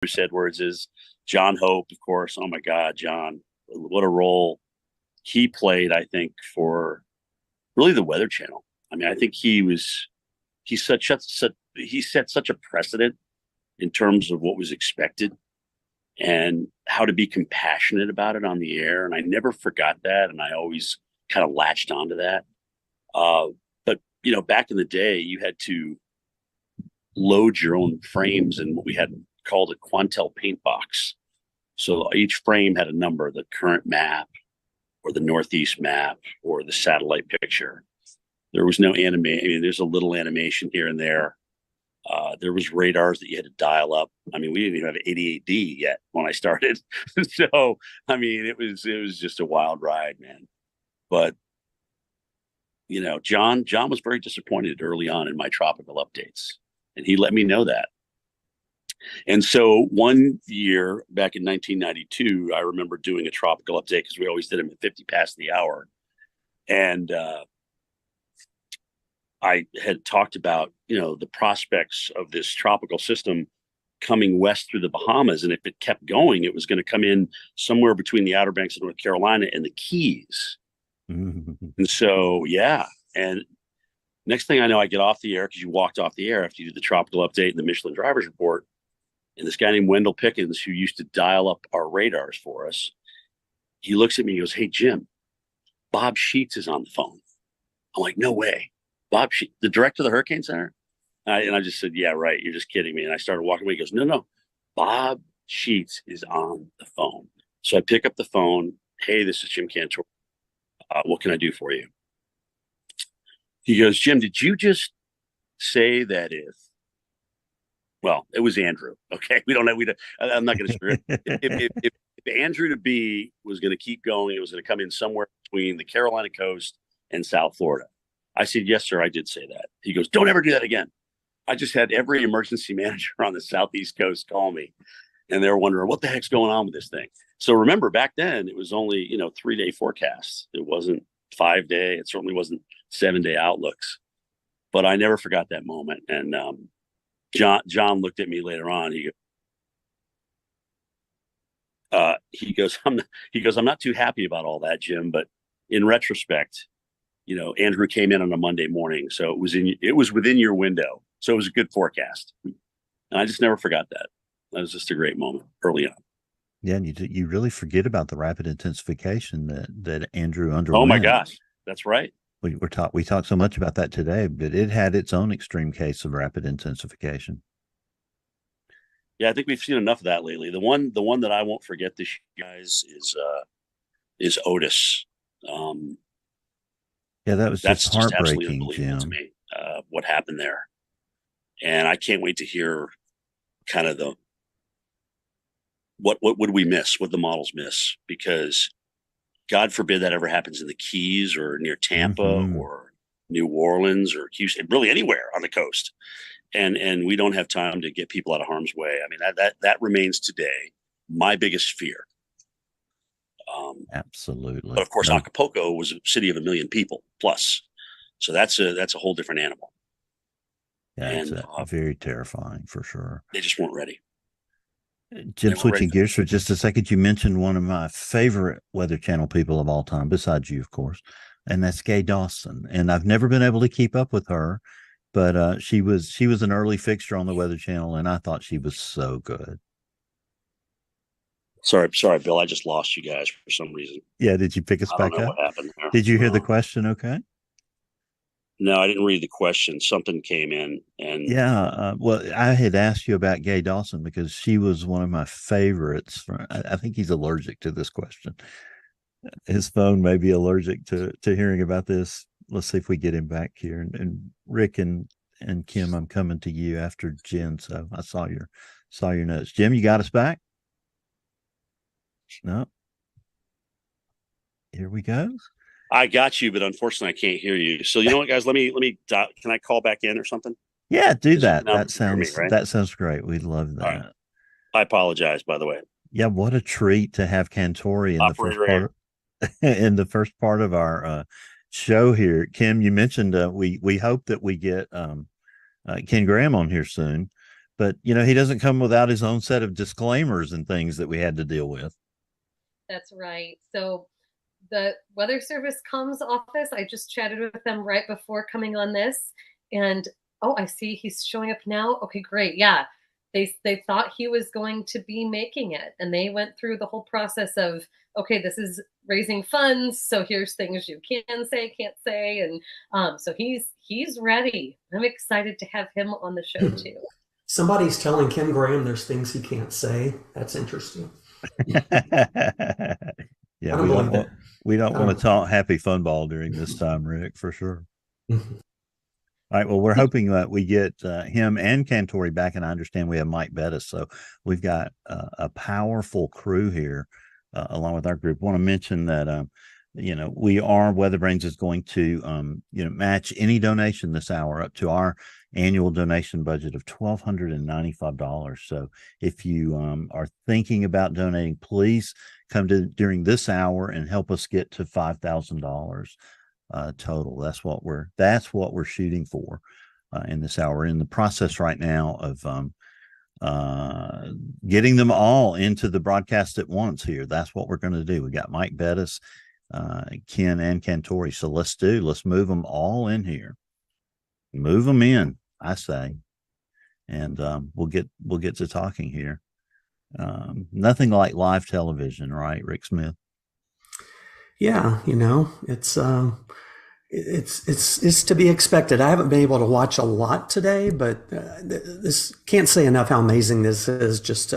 Bruce Edwards is, John Hope, of course. Oh my God, John, what a role he played, I think, for really the Weather Channel. I mean, I think he set such a precedent in terms of what was expected and how to be compassionate about it on the air. And I never forgot that. And I always kind of latched onto that. But, back in the day, you had to load your own frames in what we had called a Quantel paint box. So each frame had a number, the current map or the Northeast map or the satellite picture. There was no there's a little animation here and there. There was radars that you had to dial up. I mean, we didn't even have 88D yet when I started. So, I mean, it was just a wild ride, man. But, John was very disappointed early on in my tropical updates, and he let me know that. And so one year back in 1992, I remember doing a tropical update because we always did them at 50 past the hour. And I had talked about, the prospects of this tropical system coming west through the Bahamas. And if it kept going, it was going to come in somewhere between the Outer Banks of North Carolina and the Keys. And so, yeah. And next thing I know, I get off the air because you walked off the air after you did the tropical update and the Michelin Drivers Report. And this guy named Wendell Pickens, who used to dial up our radars for us, he looks at me and goes, "Hey, Jim, Bob Sheets is on the phone." I'm like, "No way. Bob Sheets, the director of the Hurricane Center?" And I just said, "Yeah, right. You're just kidding me." And I started walking away. He goes, "No. Bob Sheets is on the phone." So I pick up the phone. "Hey, this is Jim Cantore. What can I do for you?" He goes, "Jim, did you just say that well, it was Andrew. Okay. I'm not going to screw it. If Andrew to be was going to keep going, it was going to come in somewhere between the Carolina coast and South Florida." I said, "Yes, sir, I did say that." He goes, "Don't ever do that again." I just had every emergency manager on the Southeast coast call me, and they were wondering what the heck's going on with this thing. So remember, back then it was only 3-day forecasts. It wasn't 5-day. It certainly wasn't 7-day outlooks. But I never forgot that moment. And John looked at me later on. He goes, "I'm not too happy about all that, Jim. But in retrospect, Andrew came in on a Monday morning, so it was within your window, so it was a good forecast." And I just never forgot that. That was just a great moment early on. Yeah, and you really forget about the rapid intensification that Andrew Oh my underwent. gosh, that's right. We talked so much about that today, but it had its own extreme case of rapid intensification. Yeah, I think we've seen enough of that lately. The one that I won't forget this year, guys, is Otis. Yeah, that was That's just just absolutely heartbreaking, unbelievable to Jim. me, what happened there. And I can't wait to hear kind of what would we miss, what the models miss, because God forbid that ever happens in the Keys or near Tampa or New Orleans or Houston, really anywhere on the coast. And we don't have time to get people out of harm's way. I mean, that remains today my biggest fear. Absolutely. But of course, Acapulco was a city of 1 million people plus, so that's a whole different animal. Yeah, it's very terrifying for sure. They just weren't ready. Jim, switching gears for just a second, you mentioned one of my favorite Weather Channel people of all time, besides you, of course, and that's Gay Dawson. And I've never been able to keep up with her, but she was an early fixture on the Weather Channel, and I thought she was so good. Sorry, Bill. I just lost you guys for some reason. Yeah, did you pick us back up? I don't know what happened there. Did you hear the question? Okay. No, I didn't read the question. Something came in, and yeah, well, I had asked you about Gay Dawson because she was one of my favorites. I think he's allergic to this question. His phone may be allergic to hearing about this. Let's see if we get him back here. And Rick and Kim, I'm coming to you after Jen. So I saw your notes. Jim, you got us back? No. Here we go. I got you, but unfortunately, I can't hear you. So you know what, guys? Let me. Can I call back in or something? Yeah, do that. That sounds great. We'd love that. Right. I apologize, by the way. Yeah, what a treat to have Cantore in the first part of our show here. Kim, you mentioned we hope that we get Ken Graham on here soon, But he doesn't come without his own set of disclaimers and things that we had to deal with. That's right. So the Weather Service comms office, I just chatted with them right before coming on this, and I see he's showing up now. Okay, great. Yeah, they thought he was going to be making it, and they went through the whole process of, okay, this is raising funds, so here's things you can say, can't say, and so he's ready. I'm excited to have him on the show too. Somebody's telling Ken Graham there's things he can't say. That's interesting. Yeah, we don't want to talk happy fun ball during this time, Rick, for sure. Mm-hmm. All right. Well, we're hoping that we get him and Cantore back, and I understand we have Mike Bettis. So we've got a powerful crew here along with our group. I want to mention that Weatherbrains is going to match any donation this hour up to our annual donation budget of $1,295. So if you are thinking about donating, please come to during this hour and help us get to $5,000 total. That's what we're shooting for in this hour. We're in the process right now of getting them all into the broadcast at once here. That's what we're going to do. We got Mike Bettis, Ken, and Cantore. So let's move them all in here. Move them in, I say, and we'll get to talking here. Nothing like live television, right, Rick Smith? Yeah, it's to be expected. I haven't been able to watch a lot today, but this can't say enough how amazing this is. Just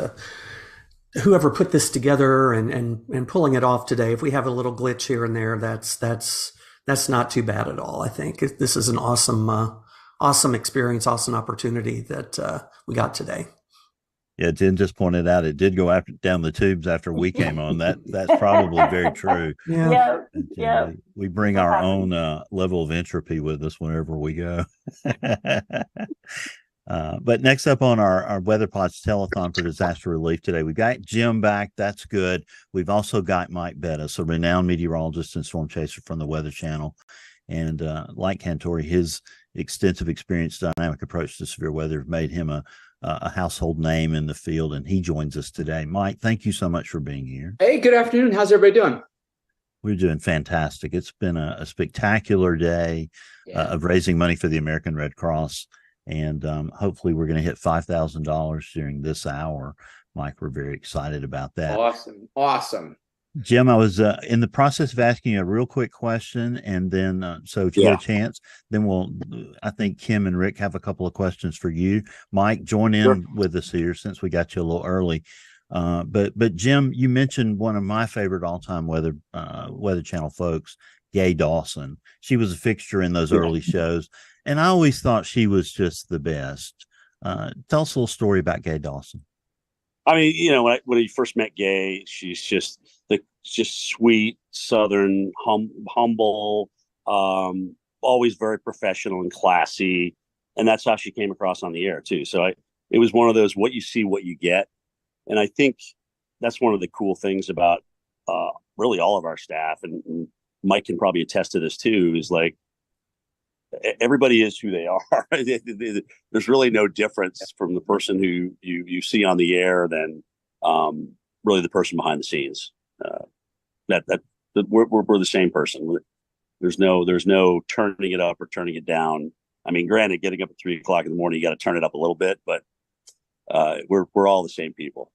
whoever put this together and pulling it off today. If we have a little glitch here and there, that's not too bad at all. I think this is an awesome experience, awesome opportunity that we got today. Yeah, Tim just pointed out it did go down the tubes after we came on. That's probably very true. Yeah. We bring our own level of entropy with us wherever we go. But next up on our WeatherPod's Telethon for disaster relief today, we've got Jim back. That's good. We've also got Mike Bettis, a renowned meteorologist and storm chaser from the Weather Channel. And like Cantore, his extensive experience, dynamic approach to severe weather made him a household name in the field, and he joins us today. Mike, thank you so much for being here. Hey, good afternoon. How's everybody doing? We're doing fantastic. It's been a spectacular day of raising money for the American Red Cross, and hopefully we're going to hit $5,000 during this hour. Mike, we're very excited about that. Awesome. Jim, I was in the process of asking you a real quick question, and then so if you get a chance, then I think Kim and Rick have a couple of questions for you. Mike, join in with us here since we got you a little early. But Jim, you mentioned one of my favorite all-time Weather Channel folks, Gay Dawson. She was a fixture in those early shows, and I always thought she was just the best. Tell us a little story about Gay Dawson. I mean, when I first met Gay, she's just sweet, Southern, humble, always very professional and classy, and that's how she came across on the air too. So it was one of those what you see, what you get, and I think that's one of the cool things about really all of our staff, and Mike can probably attest to this too. Is like everybody is who they are. There's really no difference from the person who you see on the air than really the person behind the scenes. We're the same person. There's no turning it up or turning it down. I mean, granted, getting up at 3 o'clock in the morning, you got to turn it up a little bit, but we're all the same people.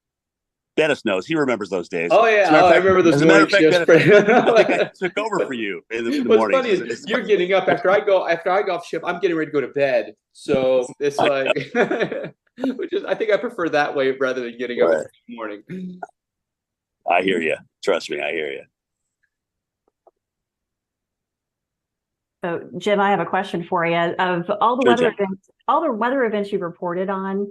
Bettis knows. He remembers those days. Oh yeah, I remember those morning shifts. I took over for you in the What's morning. funny is you're getting up after I go off shift. I'm getting ready to go to bed. So it's like, I think I prefer that way rather than getting up in the morning. I hear you. Trust me, I hear you. So, Jim, I have a question for you. Of all the weather events you've reported on,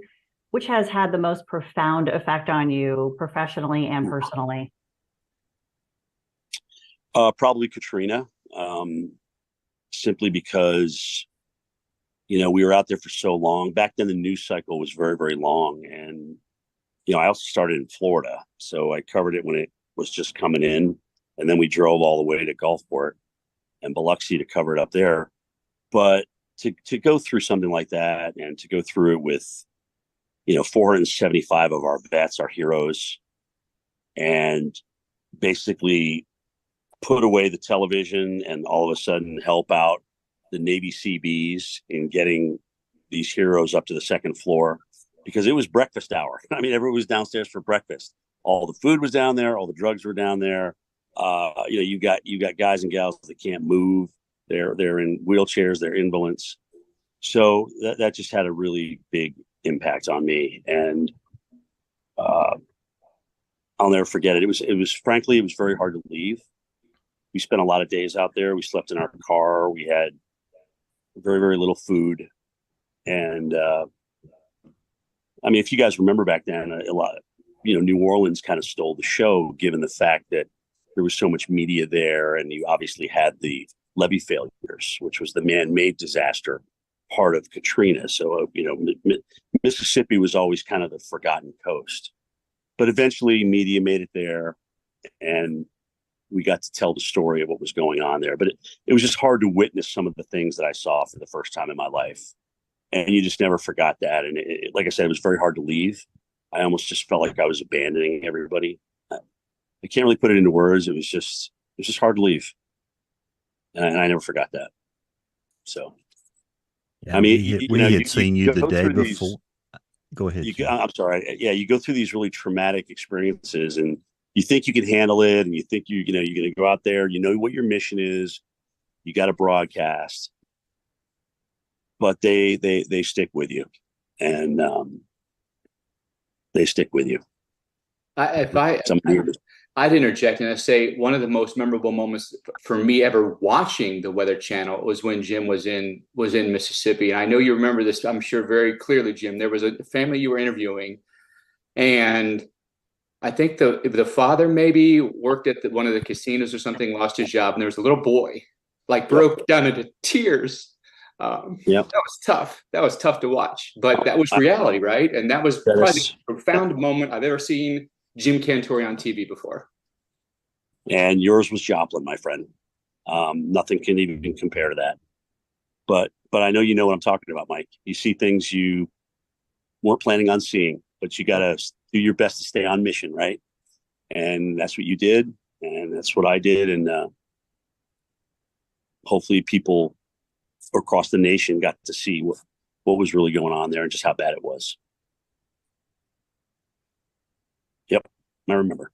which has had the most profound effect on you professionally and personally? Probably Katrina, simply because, we were out there for so long. Back then, the news cycle was very, very long. And, I also started in Florida. So I covered it when it was just coming in. And then we drove all the way to Gulfport and Biloxi to cover it up there. But to go through something like that and to go through it with, 475 of our vets, our heroes, and basically put away the television and all of a sudden help out the Navy CBs in getting these heroes up to the second floor, because it was breakfast hour. I mean, everyone was downstairs for breakfast. All the food was down there. All the drugs were down there. You got guys and gals that can't move. They're in wheelchairs. They're invalids. So that just had a really big impact on me. And I'll never forget it. It was frankly, it was very hard to leave. We spent a lot of days out there. We slept in our car. We had very, very little food. And I mean, if you guys remember back then, a lot, New Orleans kind of stole the show, given the fact that there was so much media there. And you obviously had the levee failures, which was the man-made disaster part of Katrina. So, Mississippi was always kind of the forgotten coast. But eventually media made it there, and we got to tell the story of what was going on there. But it was just hard to witness some of the things that I saw for the first time in my life. And you just never forgot that. And like I said, it was very hard to leave. I almost just felt like I was abandoning everybody. I can't really put it into words. It was just hard to leave. And I never forgot that. So, yeah, I mean, we had seen you the day before. Go ahead. I'm sorry. Yeah, you go through these really traumatic experiences, and you think you can handle it, and you think you're going to go out there. You know what your mission is. You got to broadcast, but they stick with you, and they stick with you. I'd interject and I say one of the most memorable moments for me ever watching the Weather Channel was when Jim was in Mississippi. And I know you remember this, I'm sure, very clearly, Jim. There was a family you were interviewing, and I think the father maybe worked at one of the casinos or something, lost his job, and there was a little boy broke down into tears. That was tough. That was tough to watch, but that was reality, right? And that was probably the most profound moment I've ever seen Jim Cantore on TV before. And yours was Joplin, my friend. Nothing can even compare to that. But I know you know what I'm talking about, Mike. You see things you weren't planning on seeing, but you got to do your best to stay on mission, right? And that's what you did, and that's what I did. And hopefully people across the nation got to see what was really going on there and just how bad it was. Yep, I remember.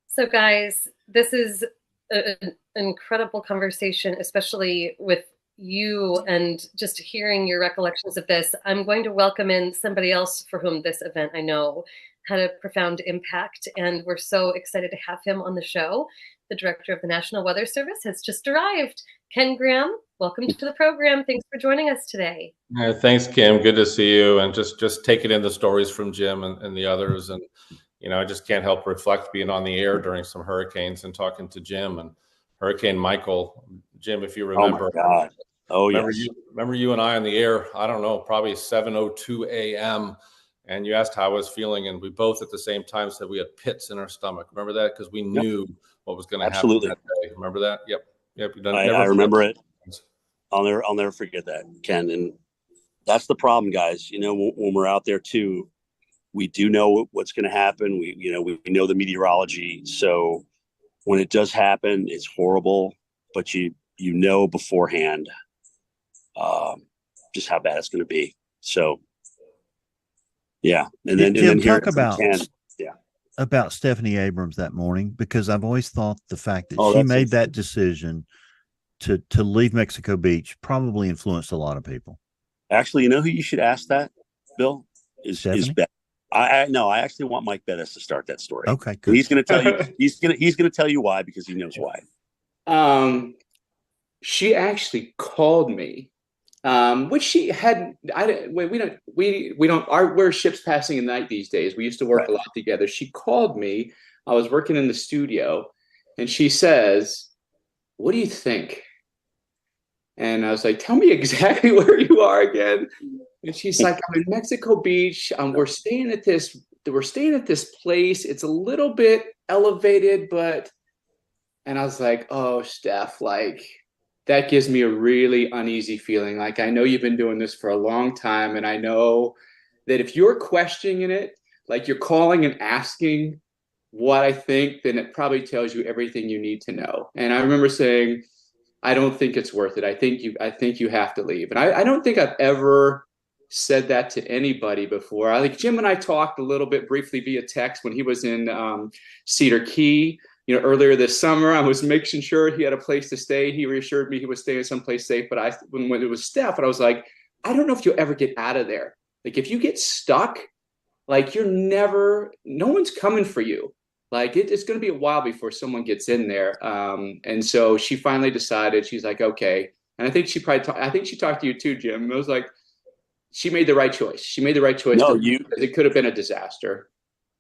So guys, this is an incredible conversation, especially with you and just hearing your recollections of this. I'm going to welcome in somebody else for whom this event, I know, had a profound impact, and we're so excited to have him on the show. The director of the National Weather Service has just arrived. Ken Graham, welcome to the program. Thanks for joining us today. Thanks, Kim. Good to see you. And just taking in the stories from Jim and the others. And, I just can't help reflect being on the air during some hurricanes and talking to Jim and Hurricane Michael. Jim, if you remember. Oh, my God. Oh, yes. Remember you and I on the air, I don't know, probably 7:02 a.m. And you asked how I was feeling. And we both at the same time said we had pits in our stomach. Remember that? Because we knew what was going to happen that day. Remember that? Yep. I remember it. I'll never forget that, Ken. And that's the problem, guys. When we're out there too, we do know what's going to happen. We know the meteorology. So when it does happen, it's horrible, but you know beforehand just how bad it's going to be. So yeah. And then talk about Stephanie Abrams that morning, because I've always thought the fact that she made that decision to leave Mexico Beach probably influenced a lot of people. Actually, you know who you should ask that, Bill? Is Beth. I actually want Mike Bettis to start that story. Okay, good. He's going to tell you. He's going to tell you why, because he knows why. She actually called me, which she hadn't. We're ships passing in the night these days. We used to work a lot together. She called me. I was working in the studio, and she says, "What do you think?" And I was like, "Tell me exactly where you are again." And she's like, "I'm in Mexico Beach. We're staying at this place. It's a little bit elevated, but." And I was like, "Oh, Steph, that gives me a really uneasy feeling. Like, I know you've been doing this for a long time, and I know that if you're questioning it, like you're calling and asking what I think, then it probably tells you everything you need to know. And I remember saying, I don't think it's worth it. I think you have to leave. And I don't think I've ever said that to anybody before. I think Jim and I talked a little bit briefly via text when he was in Cedar Key, earlier this summer. I was making sure he had a place to stay. He reassured me he was staying someplace safe. But when it was Steph, and I was like, I don't know if you'll ever get out of there. Like, if you get stuck, like, no one's coming for you. Like, it's going to be a while before someone gets in there. And so she finally decided, she's like, okay. And I think she talked to you too, Jim. It was like, she made the right choice. She made the right choice. No, because it could have been a disaster.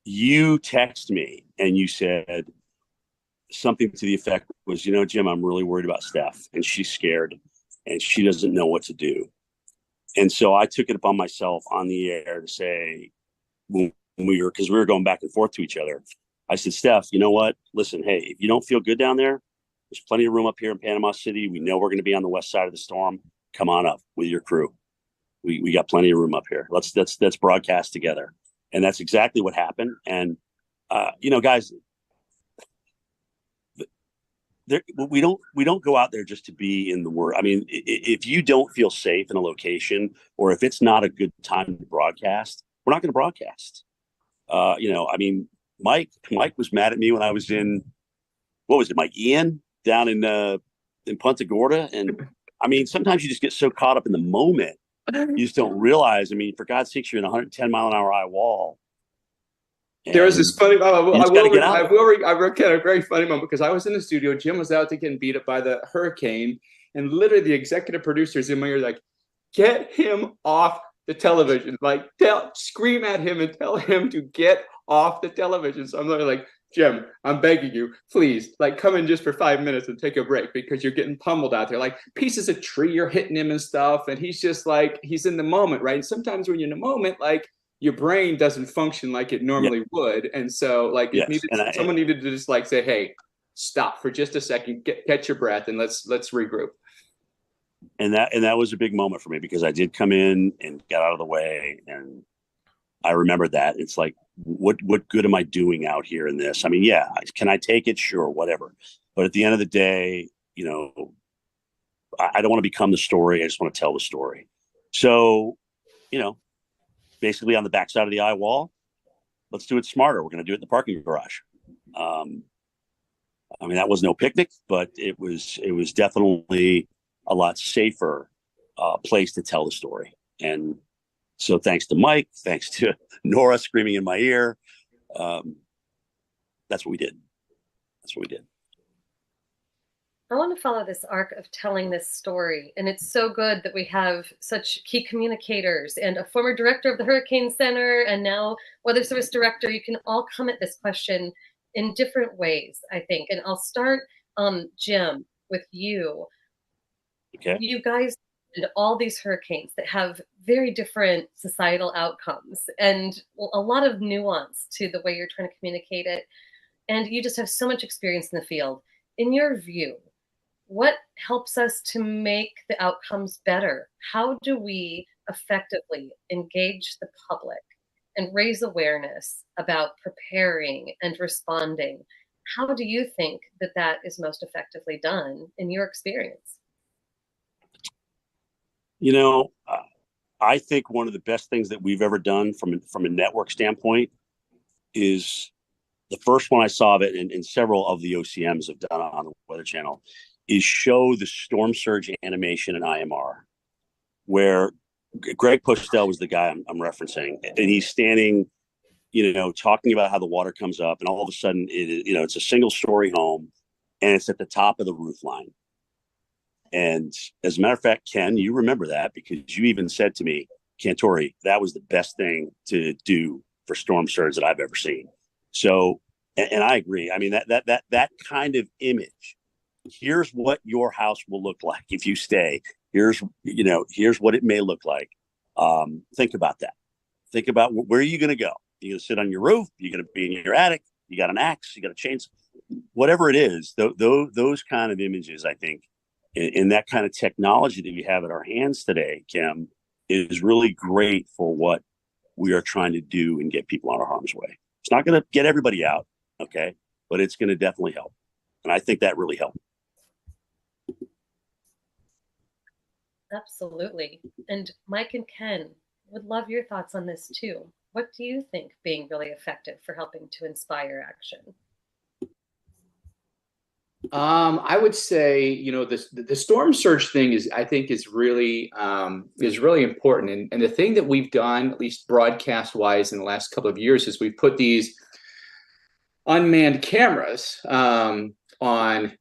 You text me and you said something to the effect was, Jim, I'm really worried about Steph, and she's scared and she doesn't know what to do. And so I took it upon myself on the air to say, because we were going back and forth to each other, I said, Steph, you know what? Listen, hey, if you don't feel good down there, there's plenty of room up here in Panama City. We know we're going to be on the west side of the storm. Come on up with your crew. We got plenty of room up here. Let's broadcast together. And that's exactly what happened. And guys, we don't go out there just to be in the word. I mean, if you don't feel safe in a location, or if it's not a good time to broadcast, we're not going to broadcast. Mike was mad at me when I was in, what was it, Mike Ian down in Punta Gorda. And I mean, sometimes you just get so caught up in the moment, you just don't realize. I mean, for God's sakes, you're in a 110-mile-an-hour high wall. There was this funny moment. I recount a very funny moment, because I was in the studio. Jim was out to getting beat up by the hurricane, and literally the executive producers in my ear like, get him off the television. Like, scream at him and tell him to get off the television. So I'm literally like, Jim, I'm begging you, please, like, come in just for 5 minutes and take a break, because you're getting pummeled out there. Like, pieces of tree are hitting him and stuff. And he's just like, he's in the moment, right? And sometimes when you're in the moment, like, your brain doesn't function like it normally would. And so, like, someone needed to just like say, hey, stop for just a second, catch your breath, and let's regroup. And that was a big moment for me, because I did come in and get out of the way. And I remember that. It's like, what good am I doing out here in this? I mean, yeah, can I take it? Sure, whatever. But at the end of the day, I don't want to become the story. I just want to tell the story. So, basically on the backside of the eye wall, let's do it smarter. We're going to do it in the parking garage. I mean, that was no picnic, but it was definitely a lot safer place to tell the story. And so thanks to Mike, thanks to Nora screaming in my ear, that's what we did. I want to follow this arc of telling this story. And it's so good that we have such key communicators and a former director of the Hurricane Center and now Weather Service director. You can all come at this question in different ways, I think. And I'll start, Jim, with you. Okay. You guys did all these hurricanes that have very different societal outcomes and a lot of nuance to the way you're trying to communicate it. And you just have so much experience in the field. In your view, what helps us to make the outcomes better? How do we effectively engage the public and raise awareness about preparing and responding? How do you think that is most effectively done in your experience? I think one of the best things that we've ever done from a network standpoint is the first one I saw of it, and several of the OCMs have done on the Weather Channel, is show the storm surge animation in IMR, where Greg Postel was the guy I'm referencing, and he's standing, talking about how the water comes up, and all of a sudden, it's a single story home, and it's at the top of the roof line. And as a matter of fact, Ken, you remember that, because you even said to me, Cantore, that was the best thing to do for storm surge that I've ever seen. So, and I agree. I mean, that kind of image. Here's what your house will look like if you stay. Here's what it may look like. Think about that. Think about where are you going to go? You're going to sit on your roof. You're going to be in your attic. You got an axe. You got a chainsaw. Whatever it is, those kind of images, I think, And that kind of technology that we have at our hands today, Kim, is really great for what we are trying to do and get people out of harm's way. It's not going to get everybody out, okay, but it's going to definitely help. And I think that really helped. Absolutely. And Mike and Ken, would love your thoughts on this too. What do you think being really effective for helping to inspire action? I would say, you know, the storm surge thing is, I think, is really important. And the thing that we've done, at least broadcast wise, in the last couple of years, is we've put these unmanned cameras on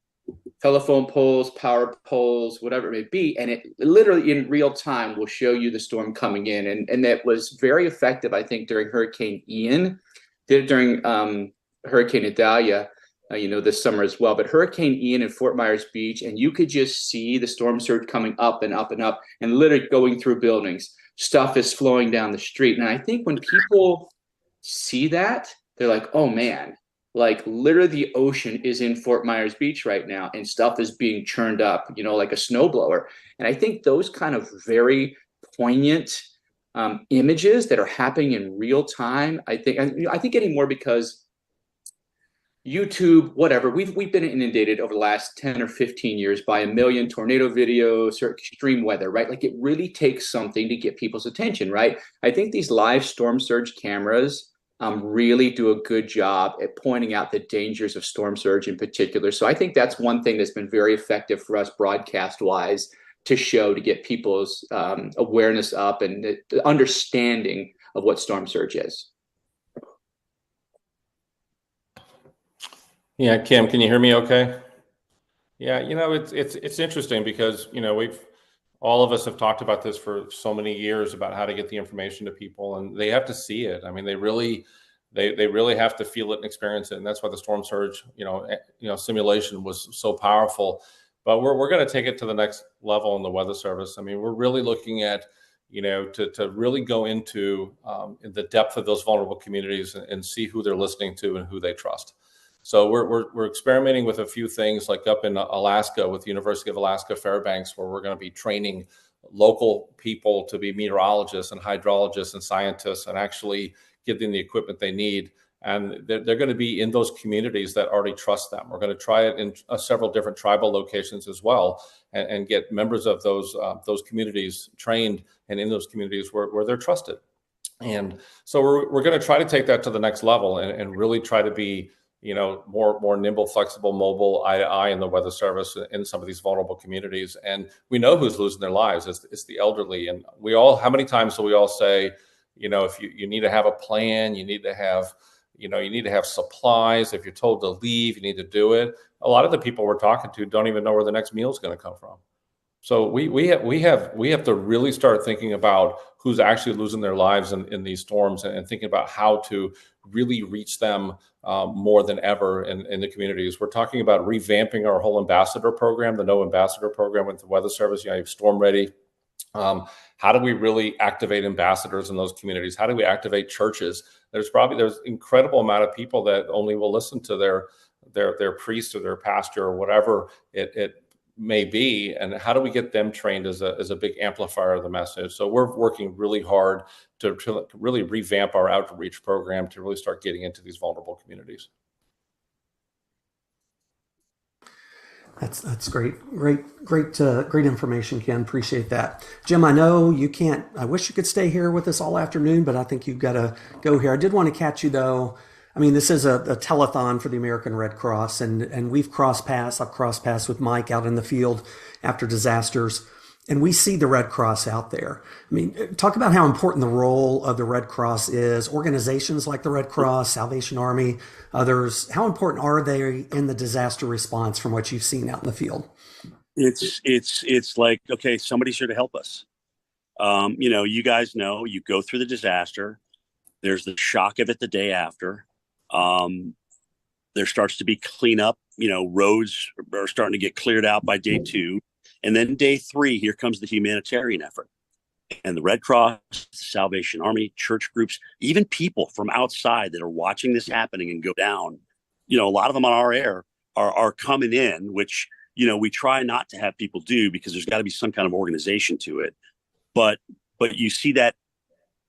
telephone poles, power poles, whatever it may be, and it literally in real time will show you the storm coming in. And that was very effective, I think, during Hurricane Ian. Did it during Hurricane Adair, you know, this summer as well. But Hurricane Ian in Fort Myers Beach, and you could just see the storm surge coming up and up and up, and literally going through buildings. Stuff is flowing down the street. And I think when people see that, they're like, oh man, like literally the ocean is in Fort Myers Beach right now, and stuff is being churned up, you know, like a snowblower. And I think those kind of very poignant images that are happening in real time, I think anymore, because YouTube, whatever, we've been inundated over the last 10 or 15 years by a million tornado videos or extreme weather, right? Like it really takes something to get people's attention, right? I think these live storm surge cameras really do a good job at pointing out the dangers of storm surge in particular. So I think that's one thing that's been very effective for us broadcast wise to show, to get people's awareness up and the understanding of what storm surge is. Yeah, Kim, can you hear me okay? Yeah, you know, it's interesting because, you know, all of us have talked about this for so many years about how to get the information to people, and they have to see it. I mean, they really have to feel it and experience it. And that's why the storm surge, you know, simulation was so powerful. But we're going to take it to the next level in the Weather Service. I mean, we're really looking at, you know, to really go into the depth of those vulnerable communities and see who they're listening to and who they trust. So we're experimenting with a few things, like up in Alaska with the University of Alaska Fairbanks, where we're going to be training local people to be meteorologists and hydrologists and scientists, and actually give them the equipment they need. And they're going to be in those communities that already trust them. We're going to try it in several different tribal locations as well, and get members of those communities trained and in those communities where they're trusted. And so we're going to try to take that to the next level and really try to be, you know, more nimble, flexible, mobile, eye to eye in the Weather Service in some of these vulnerable communities. And we know who's losing their lives. It's the elderly. And how many times do we all say, you know, if you need to have a plan, you need to have supplies. If you're told to leave, you need to do it. A lot of the people we're talking to don't even know where the next meal is going to come from. So we have to really start thinking about who's actually losing their lives in these storms, and thinking about how to really reach them more than ever in the communities. We're talking about revamping our whole ambassador program, the No Ambassador program with the Weather Service. You know, you have Storm Ready. How do we really activate ambassadors in those communities? How do we activate churches? There's incredible amount of people that only will listen to their priest or their pastor or whatever it may be, and how do we get them trained as a big amplifier of the message? So we're working really hard to really revamp our outreach program to really start getting into these vulnerable communities. That's great information, Ken. Appreciate that. Jim, I know you can't, I wish you could stay here with us all afternoon, but I think you've got to go here. I did want to catch you though. I mean, this is a telethon for the American Red Cross, and we've crossed paths. I've crossed paths with Mike out in the field after disasters, and we see the Red Cross out there. I mean, talk about how important the role of the Red Cross is. Organizations like the Red Cross, Salvation Army, others, how important are they in the disaster response from what you've seen out in the field? It's like, okay, somebody's here to help us. You know, you guys know, you go through the disaster. There's the shock of it the day after. There starts to be cleanup, you know, roads are starting to get cleared out by day 2. And then day 3, here comes the humanitarian effort. And the Red Cross, the Salvation Army, church groups, even people from outside that are watching this happening and go down, you know, a lot of them on our air are coming in, which we try not to have people do, because there's got to be some kind of organization to it. But you see that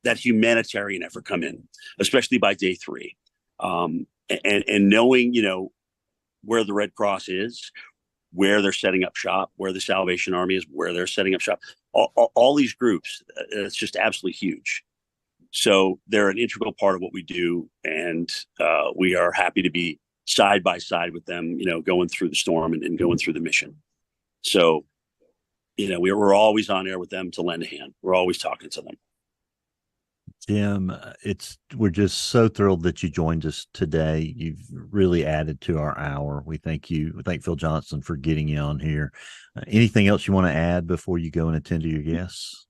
humanitarian effort come in, especially by day 3, and knowing where the Red Cross is, where they're setting up shop, where the Salvation Army is, where they're setting up shop. All these groups, it's just absolutely huge. So they're an integral part of what we do, and we are happy to be side by side with them, going through the storm and going through the mission. So, we're always on air with them to lend a hand. We're always talking to them. Jim, we're just so thrilled that you joined us today. You've really added to our hour. We thank you. We thank Phil Johnson for getting you on here. Anything else you want to add before you go and attend to your guests?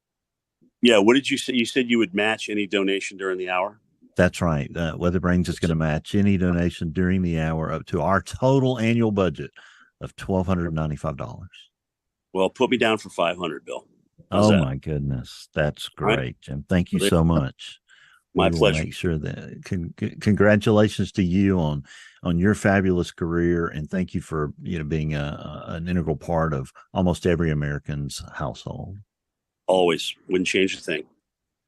Yeah. What did you say? You said you would match any donation during the hour? That's right. Weatherbrains is going to match any donation during the hour up to our total annual budget of $1,295. Well, put me down for 500, Bill. How's that? My goodness. That's great, right, Jim. Thank you so much. My pleasure. Make sure that congratulations to you on your fabulous career, and thank you for being an integral part of almost every American's household. Always. Wouldn't change a thing.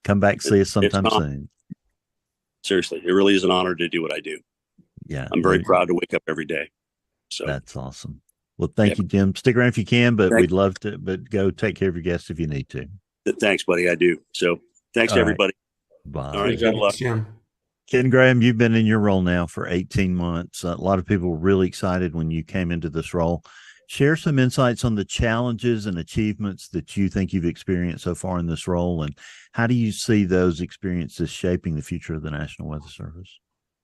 Come back, see us sometime soon. Seriously, it really is an honor to do what I do. Yeah, I'm very proud to wake up every day. So that's awesome. Well, thank you, Jim. Stick around if you can, but we'd love to. But go take care of your guests if you need to. Thanks, buddy. I do. So thanks, everybody. Bye. All right. Good luck. Ken Graham, you've been in your role now for 18 months. A lot of people were really excited when you came into this role. Share some insights on the challenges and achievements that you think you've experienced so far in this role, and how do you see those experiences shaping the future of the National Weather Service?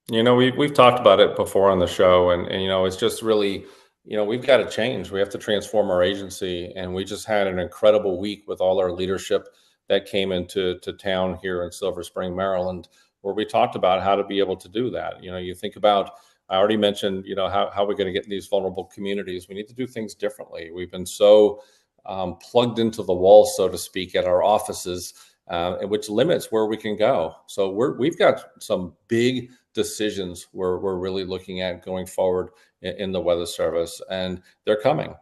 We've talked about it before on the show, and it's just really, we've got to change. We have to transform our agency, and we just had an incredible week with all our leadership that came into town here in Silver Spring, Maryland, where we talked about how to be able to do that. You think about, I already mentioned, how we're going to get in these vulnerable communities. We need to do things differently. We've been so plugged into the wall, so to speak, at our offices, which limits where we can go. So we've got some big decisions we're really looking at going forward in the Weather Service, and they're coming.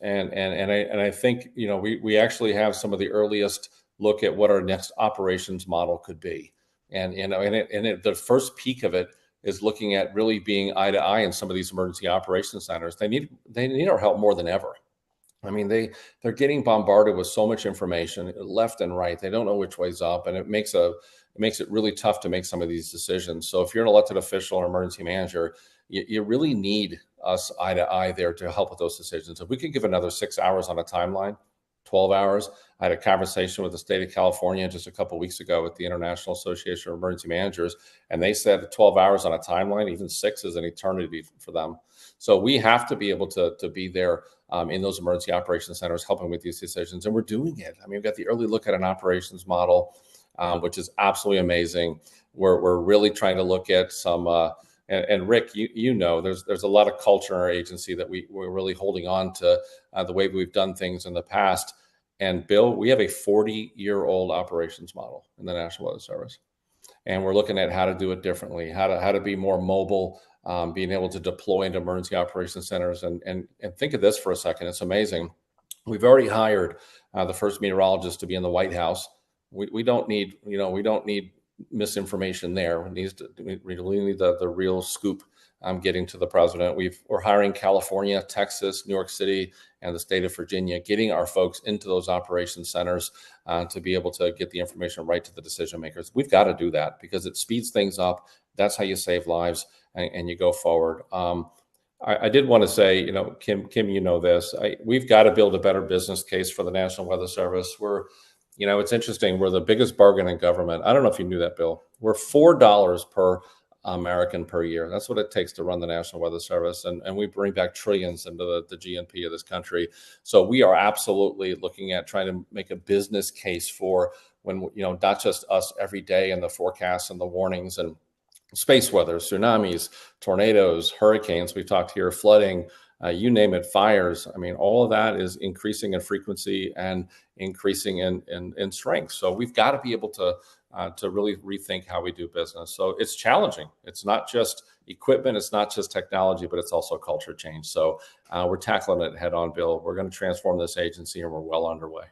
And I think we actually have some of the earliest look at what our next operations model could be. And the first peak of it is looking at really being eye to eye in some of these emergency operations centers. They need our help more than ever. I mean, they're getting bombarded with so much information left and right. They don't know which way's up, and it makes it really tough to make some of these decisions. So if you're an elected official or emergency manager, you really need us eye to eye there to help with those decisions. If we could give another 6 hours on a timeline, 12 hours. I had a conversation with the state of California just a couple of weeks ago with the International Association of Emergency Managers, and they said 12 hours on a timeline, even 6 is an eternity for them. So we have to be able to be there in those emergency operations centers, helping with these decisions, and we're doing it. I mean, we've got the early look at an operations model, which is absolutely amazing. We're really trying to look at some, and Rick, there's a lot of culture in our agency that we're really holding on to the way we've done things in the past. And Bill, we have a 40-year-old operations model in the National Weather Service, and we're looking at how to do it differently, how to be more mobile, being able to deploy into emergency operations centers. And think of this for a second. It's amazing. We've already hired the first meteorologist to be in the White House. We don't need misinformation there. We really need the real scoop getting to the president. We're hiring California, Texas, New York City, and the state of Virginia, getting our folks into those operations centers to be able to get the information right to the decision makers. We've got to do that because it speeds things up. That's how you save lives and you go forward. I did want to say, Kim, this. We've got to build a better business case for the National Weather Service. It's interesting. We're the biggest bargain in government. I don't know if you knew that, Bill. We're $4 per American per year. That's what it takes to run the National Weather Service. And we bring back trillions into the GNP of this country. So we are absolutely looking at trying to make a business case for when, not just us every day and the forecasts and the warnings and space weather, tsunamis, tornadoes, hurricanes. We've talked here, flooding, you name it, fires. I mean, all of that is increasing in frequency and increasing in strength. So we've got to be able to to really rethink how we do business. So it's challenging. It's not just equipment, it's not just technology, but it's also culture change. So we're tackling it head on, Bill. We're going to transform this agency, and we're well underway.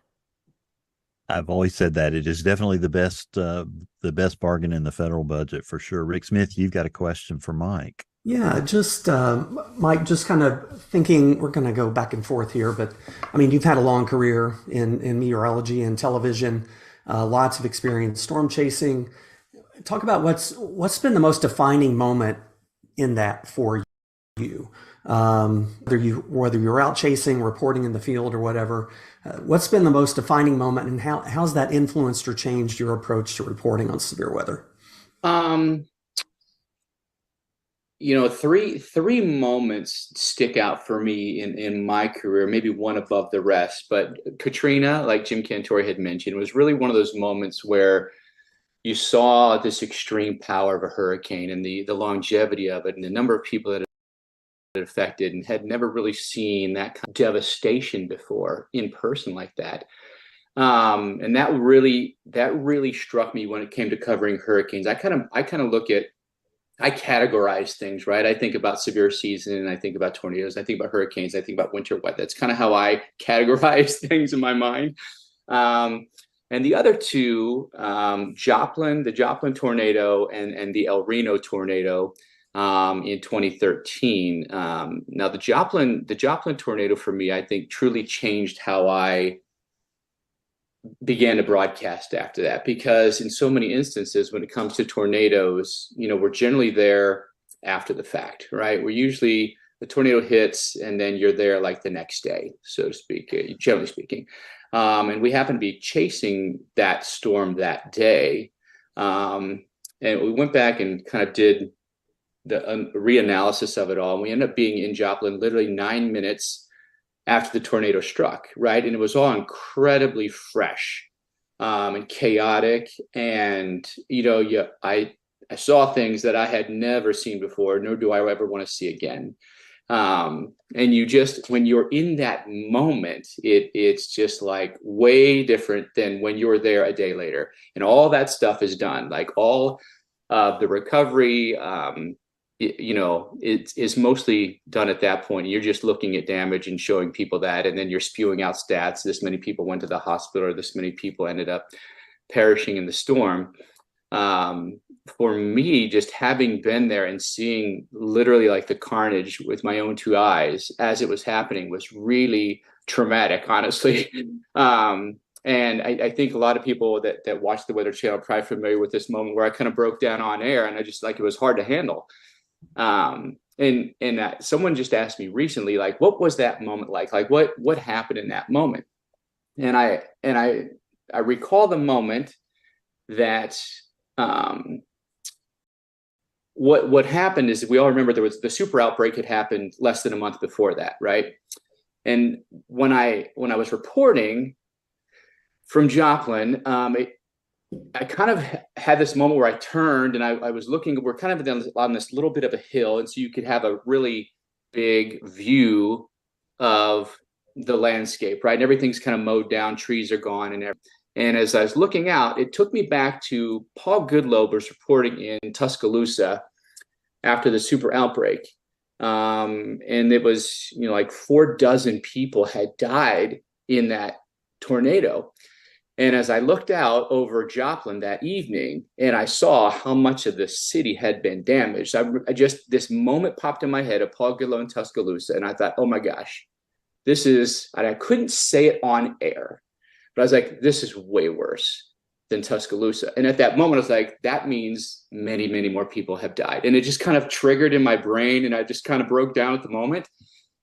I've always said that it is definitely the best bargain in the federal budget for sure. Rick Smith, you've got a question for Mike. Yeah, just Mike, just kind of thinking, we're going to go back and forth here, but I mean, you've had a long career in meteorology and television, lots of experience storm chasing. Talk about what's been the most defining moment in that for you, whether you're out chasing, reporting in the field, or whatever. What's been the most defining moment, and how's that influenced or changed your approach to reporting on severe weather? Three moments stick out for me in my career, maybe one above the rest. But Katrina, like Jim Cantore had mentioned, was really one of those moments where you saw this extreme power of a hurricane and the longevity of it, and the number of people that it affected, and had never really seen that kind of devastation before in person like that. And that really struck me when it came to covering hurricanes. I categorize things, right? I think about severe season, and I think about tornadoes, I think about hurricanes, I think about winter weather. That's kind of how I categorize things in my mind. And the other two, the Joplin tornado and the El Reno tornado in 2013. Now the Joplin tornado for me, I think, truly changed how I began to broadcast after that, because in so many instances when it comes to tornadoes, we're generally there after the fact, right? We're usually, the tornado hits and then you're there like the next day, so to speak, generally speaking. And we happen to be chasing that storm that day. And we went back and kind of did the reanalysis of it all. And we ended up being in Joplin literally 9 minutes after the tornado struck, right? And it was all incredibly fresh and chaotic. And, I saw things that I had never seen before, nor do I ever want to see again. And when you're in that moment, it's just like way different than when you're there a day later. And all that stuff is done, like all of the recovery, it is mostly done at that point. You're just looking at damage and showing people that, and then you're spewing out stats. This many people went to the hospital, or this many people ended up perishing in the storm. For me, just having been there and seeing literally like the carnage with my own two eyes as it was happening was really traumatic, honestly. And I think a lot of people that watch the Weather Channel are probably familiar with this moment where I kind of broke down on air, and I just, like, it was hard to handle. And someone just asked me recently, like, what was that moment like? Like, what happened in that moment? And I recall the moment that what happened is, we all remember there was the super outbreak had happened less than a month before that, right? And when I was reporting from Joplin, I kind of had this moment where I turned and I was looking, we're kind of on this little bit of a hill. And so you could have a really big view of the landscape, right? And everything's kind of mowed down, trees are gone and everything. And as I was looking out, it took me back to Paul Goodloe was reporting in Tuscaloosa after the super outbreak. And it was, like 4 dozen people had died in that tornado. And as I looked out over Joplin that evening, and I saw how much of the city had been damaged, this moment popped in my head of Paul Goodloe in Tuscaloosa. And I thought, oh my gosh, and I couldn't say it on air, but I was like, this is way worse than Tuscaloosa. And at that moment, I was like, that means many, many more people have died. And it just kind of triggered in my brain, and I just kind of broke down at the moment.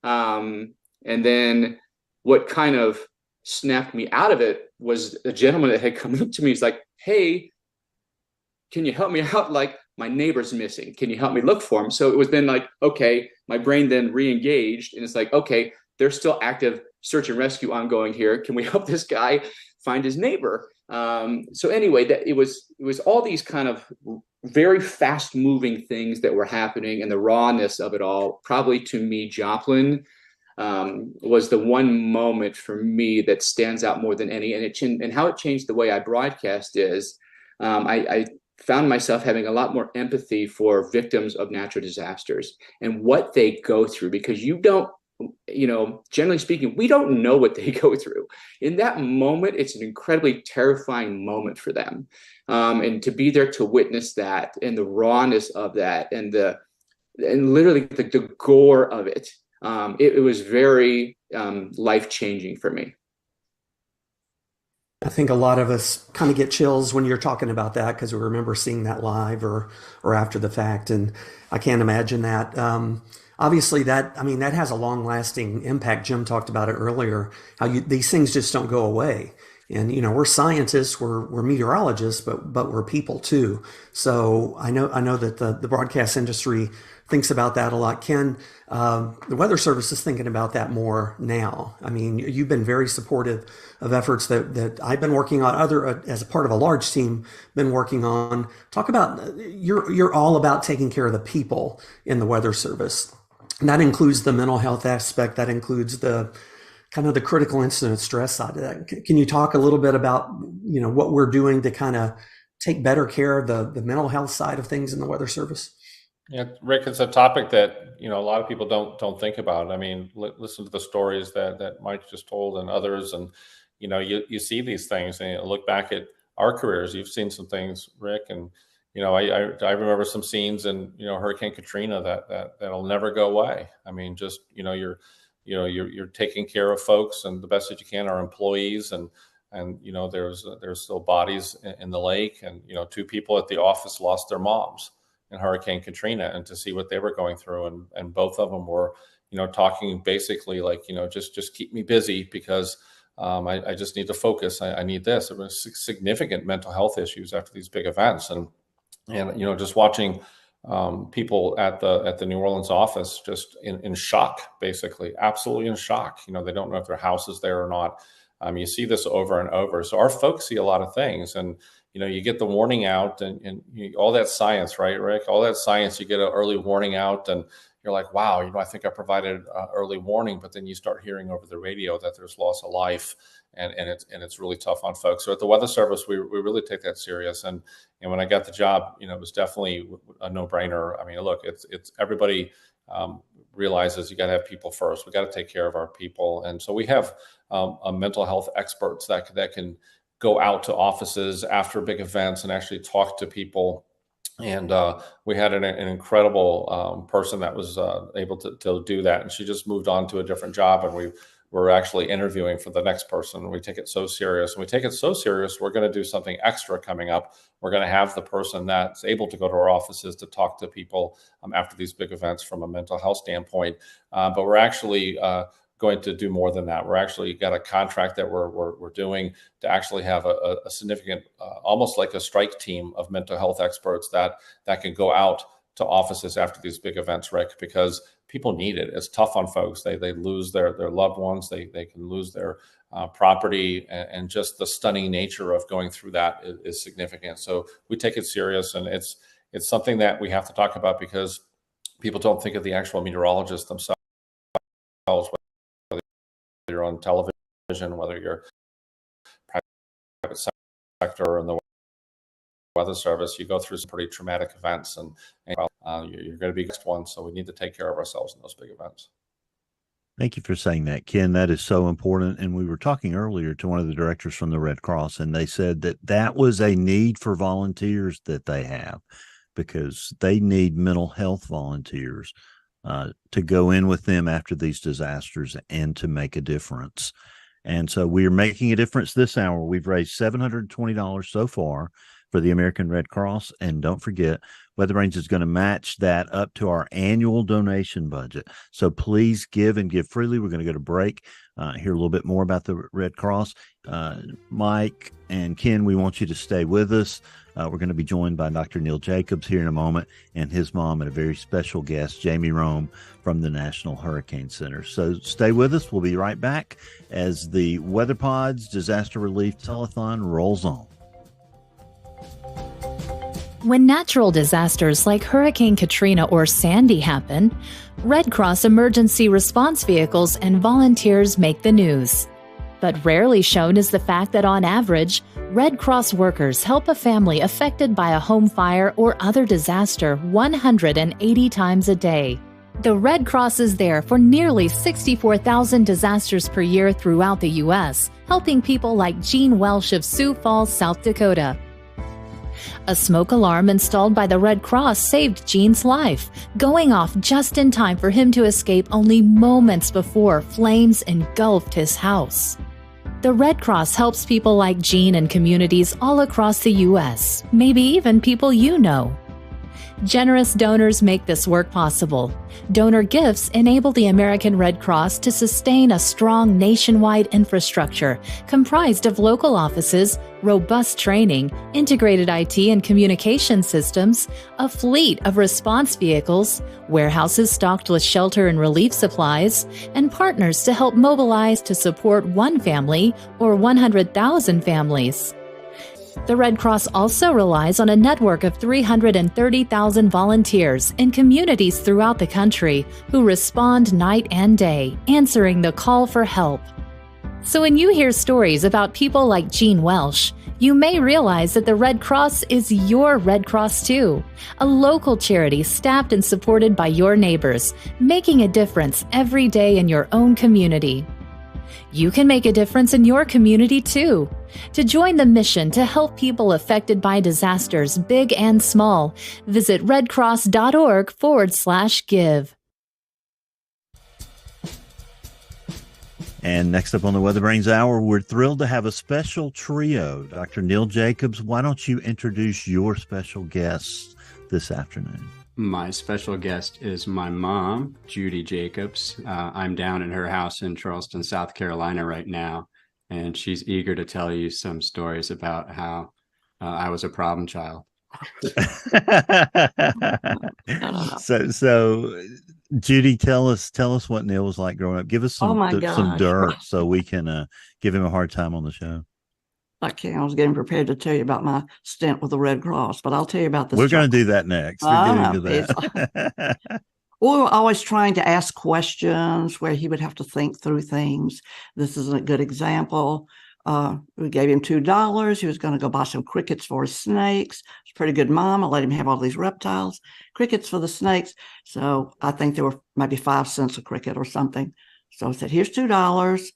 And then what kind of snapped me out of it was a gentleman that had come up to me. He's like, hey, can you help me out? Like, my neighbor's missing. Can you help me look for him? So it was then like, okay, my brain then re-engaged, and it's like, okay, there's still active search and rescue ongoing here. Can we help this guy find his neighbor? So anyway, that it was all these kind of very fast moving things that were happening, and the rawness of it all. Probably to me, Joplin was the one moment for me that stands out more than any. And how it changed the way I broadcast is, I found myself having a lot more empathy for victims of natural disasters and what they go through, because generally speaking, we don't know what they go through. In that moment, it's an incredibly terrifying moment for them. And to be there to witness that, and the rawness of that, and literally the gore of it, it was very life-changing for me. I think a lot of us kind of get chills when you're talking about that, because we remember seeing that live or after the fact. And I can't imagine that. Obviously that has a long lasting impact. Jim talked about it earlier, how these things just don't go away. And, we're scientists, we're meteorologists, but we're people too. So I know that the broadcast industry thinks about that a lot. Ken, the Weather Service is thinking about that more now. I mean, you've been very supportive of efforts that I've been working on, as a part of a large team, been working on. Talk about, you're all about taking care of the people in the Weather Service. And that includes the mental health aspect. That includes the kind of the critical incident stress side of that. Can you talk a little bit about, what we're doing to kind of take better care of the mental health side of things in the Weather Service? Yeah, Rick, it's a topic that, a lot of people don't think about. I mean, listen to the stories that Mike just told and others. And, you see these things and you look back at our careers. You've seen some things, Rick, and, I remember some scenes in, Hurricane Katrina that'll never go away. I mean, just, you're taking care of folks, and the best that you can are employees, and there's still bodies in the lake, and 2 people at the office lost their moms in Hurricane Katrina, and to see what they were going through, and both of them were talking basically like, just keep me busy, because I just need to focus. I need this. There was significant mental health issues after these big events, and just watching people at the New Orleans office just in shock, basically, absolutely in shock. They don't know if their house is there or not. You see this over and over. So our folks see a lot of things, and you get the warning out, and all that science, right, Rick? All that science, you get an early warning out, and you're like, wow, I think I provided early warning, but then you start hearing over the radio that there's loss of life, and it's really tough on folks. So at the Weather Service, we really take that serious. And when I got the job, it was definitely a no-brainer. I mean, look, it's everybody realizes you got to have people first. We got to take care of our people, and so we have mental health experts that can go out to offices after big events and actually talk to people. And we had an incredible person that was able to do that. And she just moved on to a different job. And we're actually interviewing for the next person. We take it so serious. And we take it so serious, we're going to do something extra coming up. We're going to have the person that's able to go to our offices to talk to people after these big events from a mental health standpoint. But we're actually going to do more than that. We're actually got a contract that we're doing to actually have a significant, almost like a strike team of mental health experts that can go out to offices after these big events, Rick, because people need it. It's tough on folks. They lose their loved ones. They can lose their property, and just the stunning nature of going through that is significant. So we take it serious, and it's something that we have to talk about, because people don't think of the actual meteorologists themselves, whether you're on television, whether you're private sector in the Weather Service. You go through some pretty traumatic events, and you're going to be the next one. So we need to take care of ourselves in those big events. Thank you for saying that, Ken. That is so important. And we were talking earlier to one of the directors from the Red Cross, and they said that was a need for volunteers that they have, because they need mental health volunteers to go in with them after these disasters and to make a difference. And so we are making a difference this hour. We've raised $720 so far for the American Red Cross. And don't forget, Weather Range is going to match that up to our annual donation budget. So please give, and give freely. We're going to go to break, hear a little bit more about the Red Cross. Mike and Ken, we want you to stay with us. We're going to be joined by Dr. Neil Jacobs here in a moment, and his mom, and a very special guest, Jamie Rome from the National Hurricane Center. So stay with us. We'll be right back as the WeatherPod's Disaster Relief Telethon rolls on. When natural disasters like Hurricane Katrina or Sandy happen, Red Cross emergency response vehicles and volunteers make the news. But rarely shown is the fact that on average, Red Cross workers help a family affected by a home fire or other disaster 180 times a day. The Red Cross is there for nearly 64,000 disasters per year throughout the U.S., helping people like Gene Welsh of Sioux Falls, South Dakota. A smoke alarm installed by the Red Cross saved Gene's life, going off just in time for him to escape only moments before flames engulfed his house. The Red Cross helps people like Gene and communities all across the U.S., maybe even people you know. Generous donors make this work possible. Donor gifts enable the American Red Cross to sustain a strong nationwide infrastructure comprised of local offices, robust training, integrated IT and communication systems, a fleet of response vehicles, warehouses stocked with shelter and relief supplies, and partners to help mobilize to support one family or 100,000 families. The Red Cross also relies on a network of 330,000 volunteers in communities throughout the country who respond night and day, answering the call for help. So when you hear stories about people like Gene Welsh, you may realize that the Red Cross is your Red Cross too, a local charity staffed and supported by your neighbors, making a difference every day in your own community. You can make a difference in your community too. To join the mission to help people affected by disasters, big and small, visit redcross.org/give. And next up on the Weather Brains Hour, we're thrilled to have a special trio. Dr. Neil Jacobs, why don't you introduce your special guests this afternoon? My special guest is my mom, Judy Jacobs. I'm down in her house in Charleston, South Carolina right now, and she's eager to tell you some stories about how I was a problem child. So Judy, tell us what Neil was like growing up. Give us some dirt so we can give him a hard time on the show. I was getting prepared to tell you about my stint with the Red Cross, but I'll tell you about this. We're going to do that next. We were always trying to ask questions where he would have to think through things. This is a good example. We gave him $2. He was going to go buy some crickets for his snakes. It's a pretty good mom. I let him have all these reptiles, crickets for the snakes. So I think there were maybe 5 cents a cricket or something. So I said, here's $2,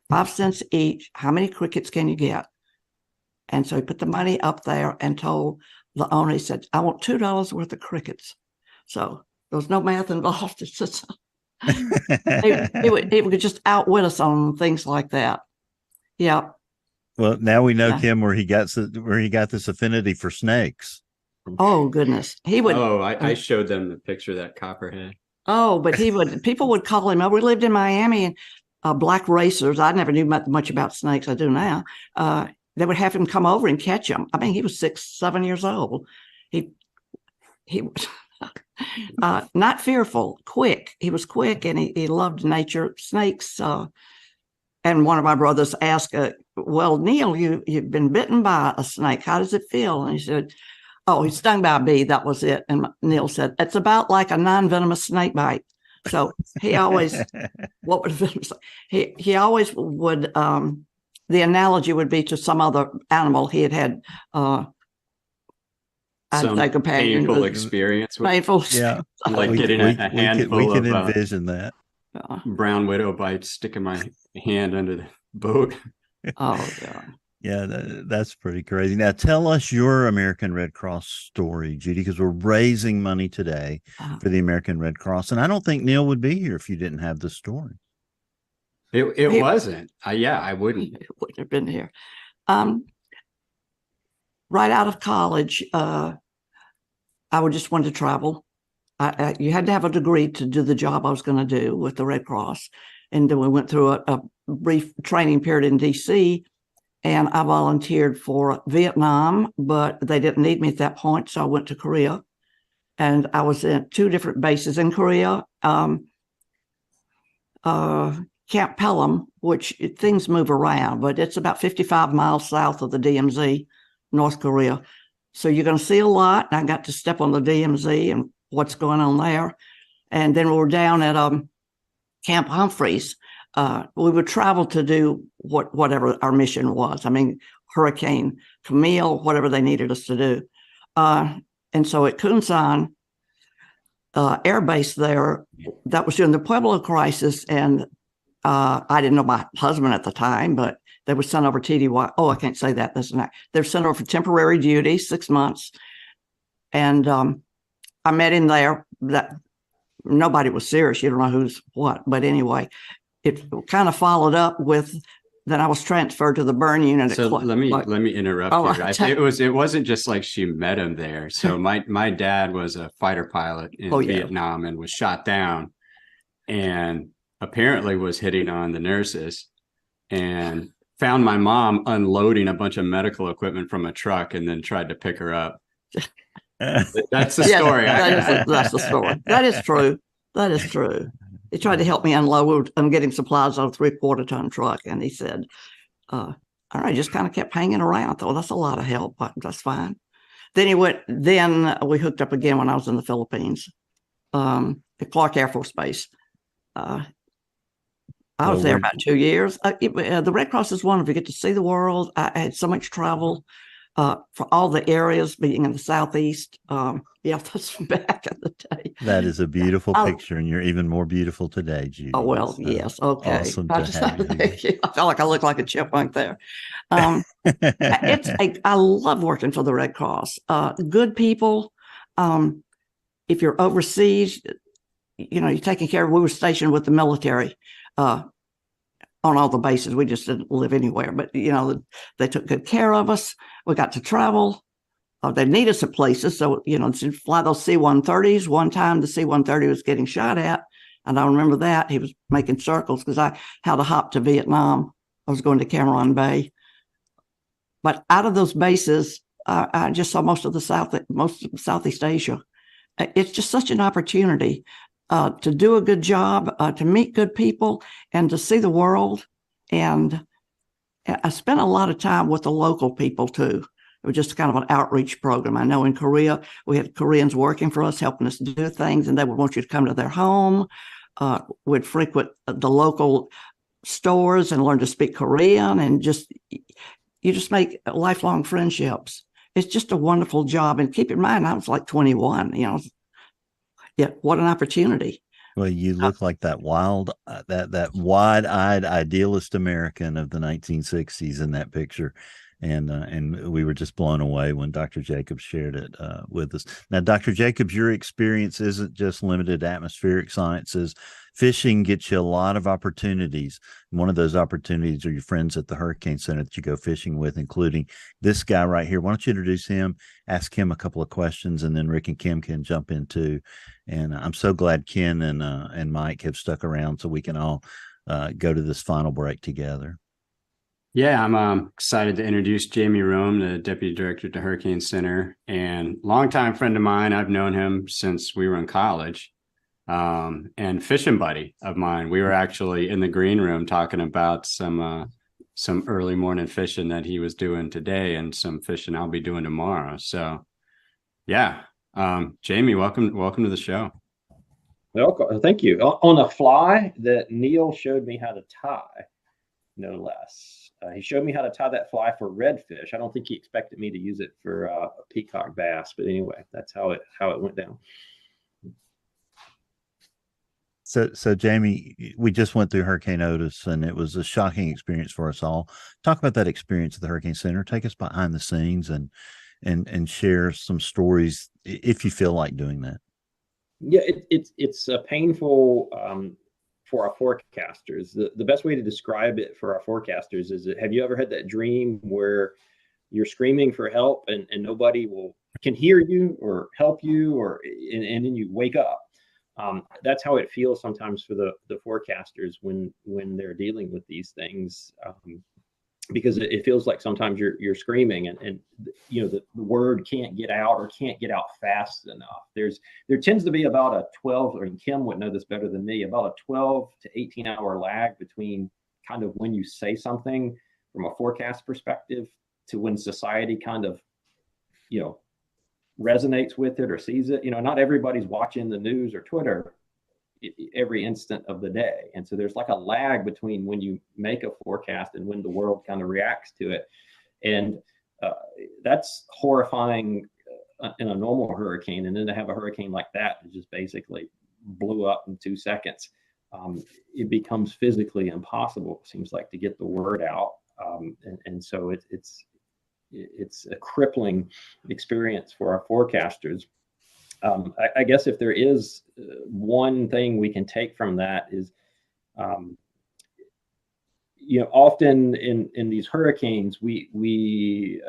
5 cents each. How many crickets can you get? And so he put the money up there and told the owner, he said, I want $2 worth of crickets. So there was no math involved. It's just, he would just outwit us on things like that. Yeah. Well, now we know, Kim, where he got this affinity for snakes. Oh, goodness. He would. Oh, I showed them the picture of that copperhead. Oh, but people would call him. We lived in Miami, and black racers. I never knew much about snakes. I do now. They would have him come over and catch them. I mean, he was 6, 7 years old. He was not fearful, quick. He was quick, and he loved nature, snakes. And one of my brothers asked, well, Neil, you've been bitten by a snake. How does it feel? And he said, oh, he's stung by a bee. That was it. And Neil said, it's about like a non-venomous snake bite. So he always, what would venomous? He always would. The analogy would be to some other animal he had some painful experience with, painful, like getting a handful we can of envision that brown widow bites, sticking my hand under the boat. Oh yeah. Yeah, that's pretty crazy. Now, tell us your American Red Cross story, Judy, because we're raising money today for the American Red Cross, and I don't think Neil would be here if you didn't have the story. It wasn't. I wouldn't. It wouldn't have been here. Right out of college, I just wanted to travel. You had to have a degree to do the job I was going to do with the Red Cross. And then we went through a brief training period in D.C., and I volunteered for Vietnam, but they didn't need me at that point, so I went to Korea. And I was at 2 different bases in Korea. Camp Pelham, which things move around, but it's about 55 miles south of the DMZ, North Korea. So you're going to see a lot. And I got to step on the DMZ and what's going on there. And then we were down at Camp Humphreys, we would travel to do whatever our mission was. I mean, Hurricane Camille, whatever they needed us to do. And so at Kunsan Air Base there, that was during the Pueblo crisis. And I didn't know my husband at the time, but they were sent over TDY. Oh, I can't say that. That's not. They were sent over for temporary duty, 6 months. And I met him there. That nobody was serious. You don't know who's what. But anyway, it kind of followed up with then I was transferred to the burn unit. So let me interrupt you. It wasn't just like she met him there. So my dad was a fighter pilot in Vietnam and was shot down, and apparently was hitting on the nurses, and found my mom unloading a bunch of medical equipment from a truck, and then tried to pick her up. That's the story. That's the story. That is true. That is true. He tried to help me unload and getting supplies on a 3/4 ton truck. And he said, all right, just kind of kept hanging around. I thought, that's a lot of help, but that's fine. Then we hooked up again when I was in the Philippines, at Clark Air Force Base. I was there about 2 years. The Red Cross is wonderful. You get to see the world. I had so much travel for all the areas, being in the Southeast. That's back in the day. That is a beautiful picture, and you're even more beautiful today, Judy. Oh, well, yes. Okay. Awesome to have you. I felt like I look like a chipmunk there. I love working for the Red Cross. Good people. If you're overseas, you're taking care of. We were stationed with the military on all the bases. We just didn't live anywhere, but they took good care of us. We got to travel. They need us at places, so to fly those C-130s. One time, the C-130 was getting shot at, and I remember that he was making circles because I had to hop to Vietnam. I was going to Cameron Bay, but out of those bases, I just saw most of Southeast Asia. It's just such an opportunity to do a good job, to meet good people, and to see the world. And I spent a lot of time with the local people too. It was just kind of an outreach program. I know in Korea, we had Koreans working for us, helping us do things, and they would want you to come to their home. We'd frequent the local stores and learn to speak Korean, and you just make lifelong friendships. It's just a wonderful job. And keep in mind, I was like 21, what an opportunity. Well, you look like that that wide-eyed idealist American of the 1960s in that picture. And we were just blown away when Dr. Jacobs shared it with us. Now, Dr. Jacobs, your experience isn't just limited to atmospheric sciences. Fishing gets you a lot of opportunities. One of those opportunities are your friends at the Hurricane Center that you go fishing with, including this guy right here. Why don't you introduce him, ask him a couple of questions, and then Rick and Kim can jump in too. And I'm so glad Ken and Mike have stuck around so we can all go to this final break together. Yeah, I'm excited to introduce Jamie Rome, the Deputy Director at the Hurricane Center, and longtime friend of mine. I've known him since we were in college, and fishing buddy of mine. We were actually in the green room talking about some early morning fishing that he was doing today and some fishing I'll be doing tomorrow. So, yeah, Jamie, welcome to the show. Well, thank you. On a fly that Neil showed me how to tie, no less. He showed me how to tie that fly for redfish. I don't think he expected me to use it for a peacock bass, but anyway, that's how it went down. So Jamie, we just went through Hurricane Otis, and it was a shocking experience for us all. Talk about that experience at the Hurricane Center. Take us behind the scenes and share some stories if you feel like doing that. Yeah, it's a painful. For our forecasters, the best way to describe it for our forecasters is that, have you ever had that dream where you're screaming for help and nobody can hear you or help you, and then you wake up? That's how it feels sometimes for the forecasters when they're dealing with these things, because it feels like sometimes you're screaming and the word can't get out or can't get out fast enough. There tends to be about a 12, or Kim would know this better than me, about a 12 to 18 hour lag between kind of when you say something from a forecast perspective to when society kind of, resonates with it or sees it. Not everybody's watching the news or Twitter, every instant of the day. And so there's like a lag between when you make a forecast and when the world kind of reacts to it. And that's horrifying in a normal hurricane. And then to have a hurricane like that just basically blew up in 2 seconds. It becomes physically impossible, it seems like, to get the word out. And so it's a crippling experience for our forecasters. I guess if there is one thing we can take from that is, often in these hurricanes, we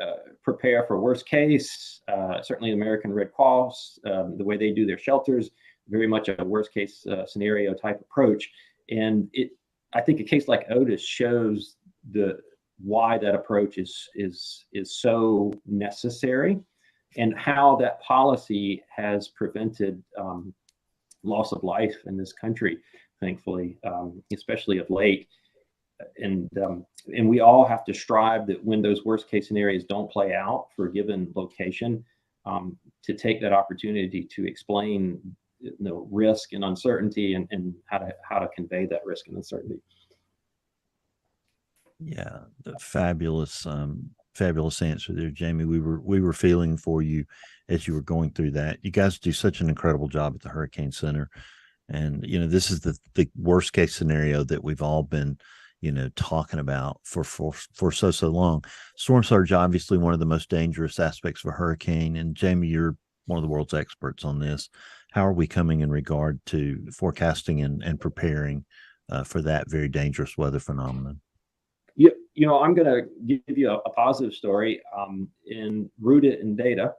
prepare for worst case. Certainly the American Red Cross, the way they do their shelters, very much a worst case scenario type approach. And I think a case like Otis shows why that approach is so necessary, and how that policy has prevented loss of life in this country, thankfully, especially of late. And we all have to strive that when those worst case scenarios don't play out for a given location, to take that opportunity to explain risk and uncertainty, and how to convey that risk and uncertainty. Yeah, the fabulous answer there, Jamie. We were feeling for you as you were going through that. You guys do such an incredible job at the Hurricane Center, and this is the worst case scenario that we've all been talking about for so long. Storm surge, obviously one of the most dangerous aspects of a hurricane, and Jamie, you're one of the world's experts on this. How are we coming in regard to forecasting and preparing for that very dangerous weather phenomenon? I'm going to give you a positive story and root it in data.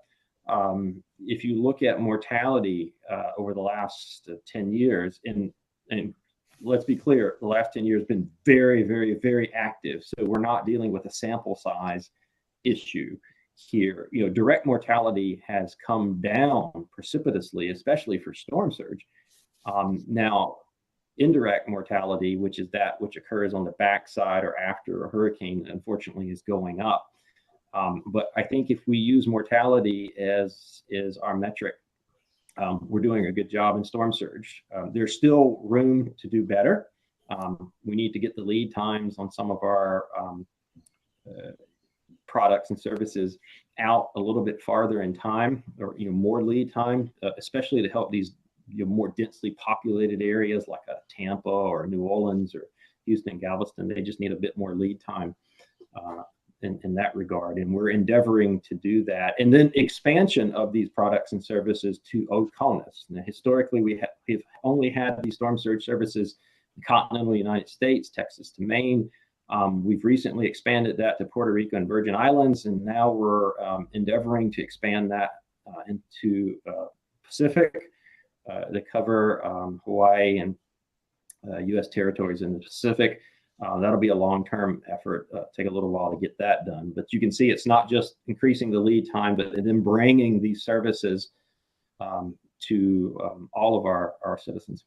If you look at mortality over the last 10 years, and let's be clear, the last 10 years have been very, very, very active. So we're not dealing with a sample size issue here. Direct mortality has come down precipitously, especially for storm surge. Now, indirect mortality, which is that which occurs on the backside or after a hurricane, unfortunately, is going up. But I think if we use mortality as our metric, we're doing a good job in storm surge. There's still room to do better. We need to get the lead times on some of our products and services out a little bit farther in time, or more lead time, especially to help these more densely populated areas like a Tampa or New Orleans or Houston, Galveston. They just need a bit more lead time in that regard. And we're endeavoring to do that. And then expansion of these products and services to old colonists. Now, historically, we've only had these storm surge services in the continental United States, Texas to Maine. We've recently expanded that to Puerto Rico and Virgin Islands, and now we're endeavoring to expand that into Pacific, to cover Hawaii and U.S. territories in the Pacific. That'll be a long-term effort, take a little while to get that done. But you can see it's not just increasing the lead time, but then bringing these services to all of our citizens.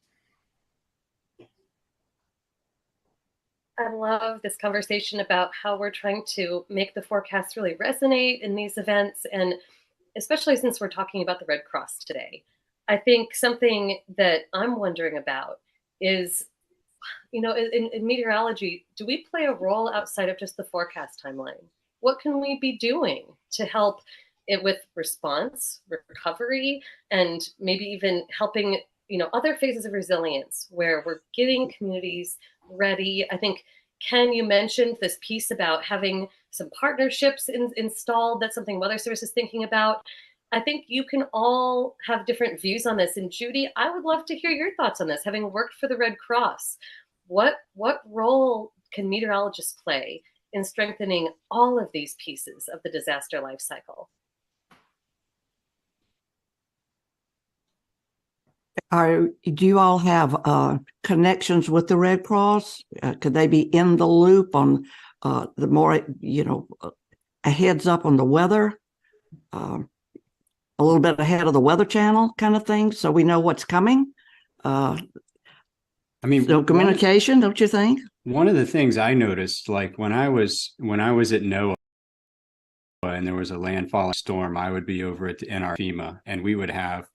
I love this conversation about how we're trying to make the forecast really resonate in these events, and especially since we're talking about the Red Cross today. I think something that I'm wondering about is, in meteorology, do we play a role outside of just the forecast timeline? What can we be doing to help it with response, recovery, and maybe even helping, other phases of resilience where we're getting communities ready? I think, Ken, you mentioned this piece about having some partnerships installed. That's something Weather Service is thinking about. I think you can all have different views on this. And Judy, I would love to hear your thoughts on this. Having worked for the Red Cross, what role can meteorologists play in strengthening all of these pieces of the disaster life cycle? Do you all have connections with the Red Cross? Could they be in the loop on the more, a heads up on the weather? A little bit ahead of the Weather Channel kind of thing, so we know what's coming. So communication, don't you think? One of the things I noticed, like when I was at NOAA and there was a landfalling storm, I would be over at the NR FEMA, and we would have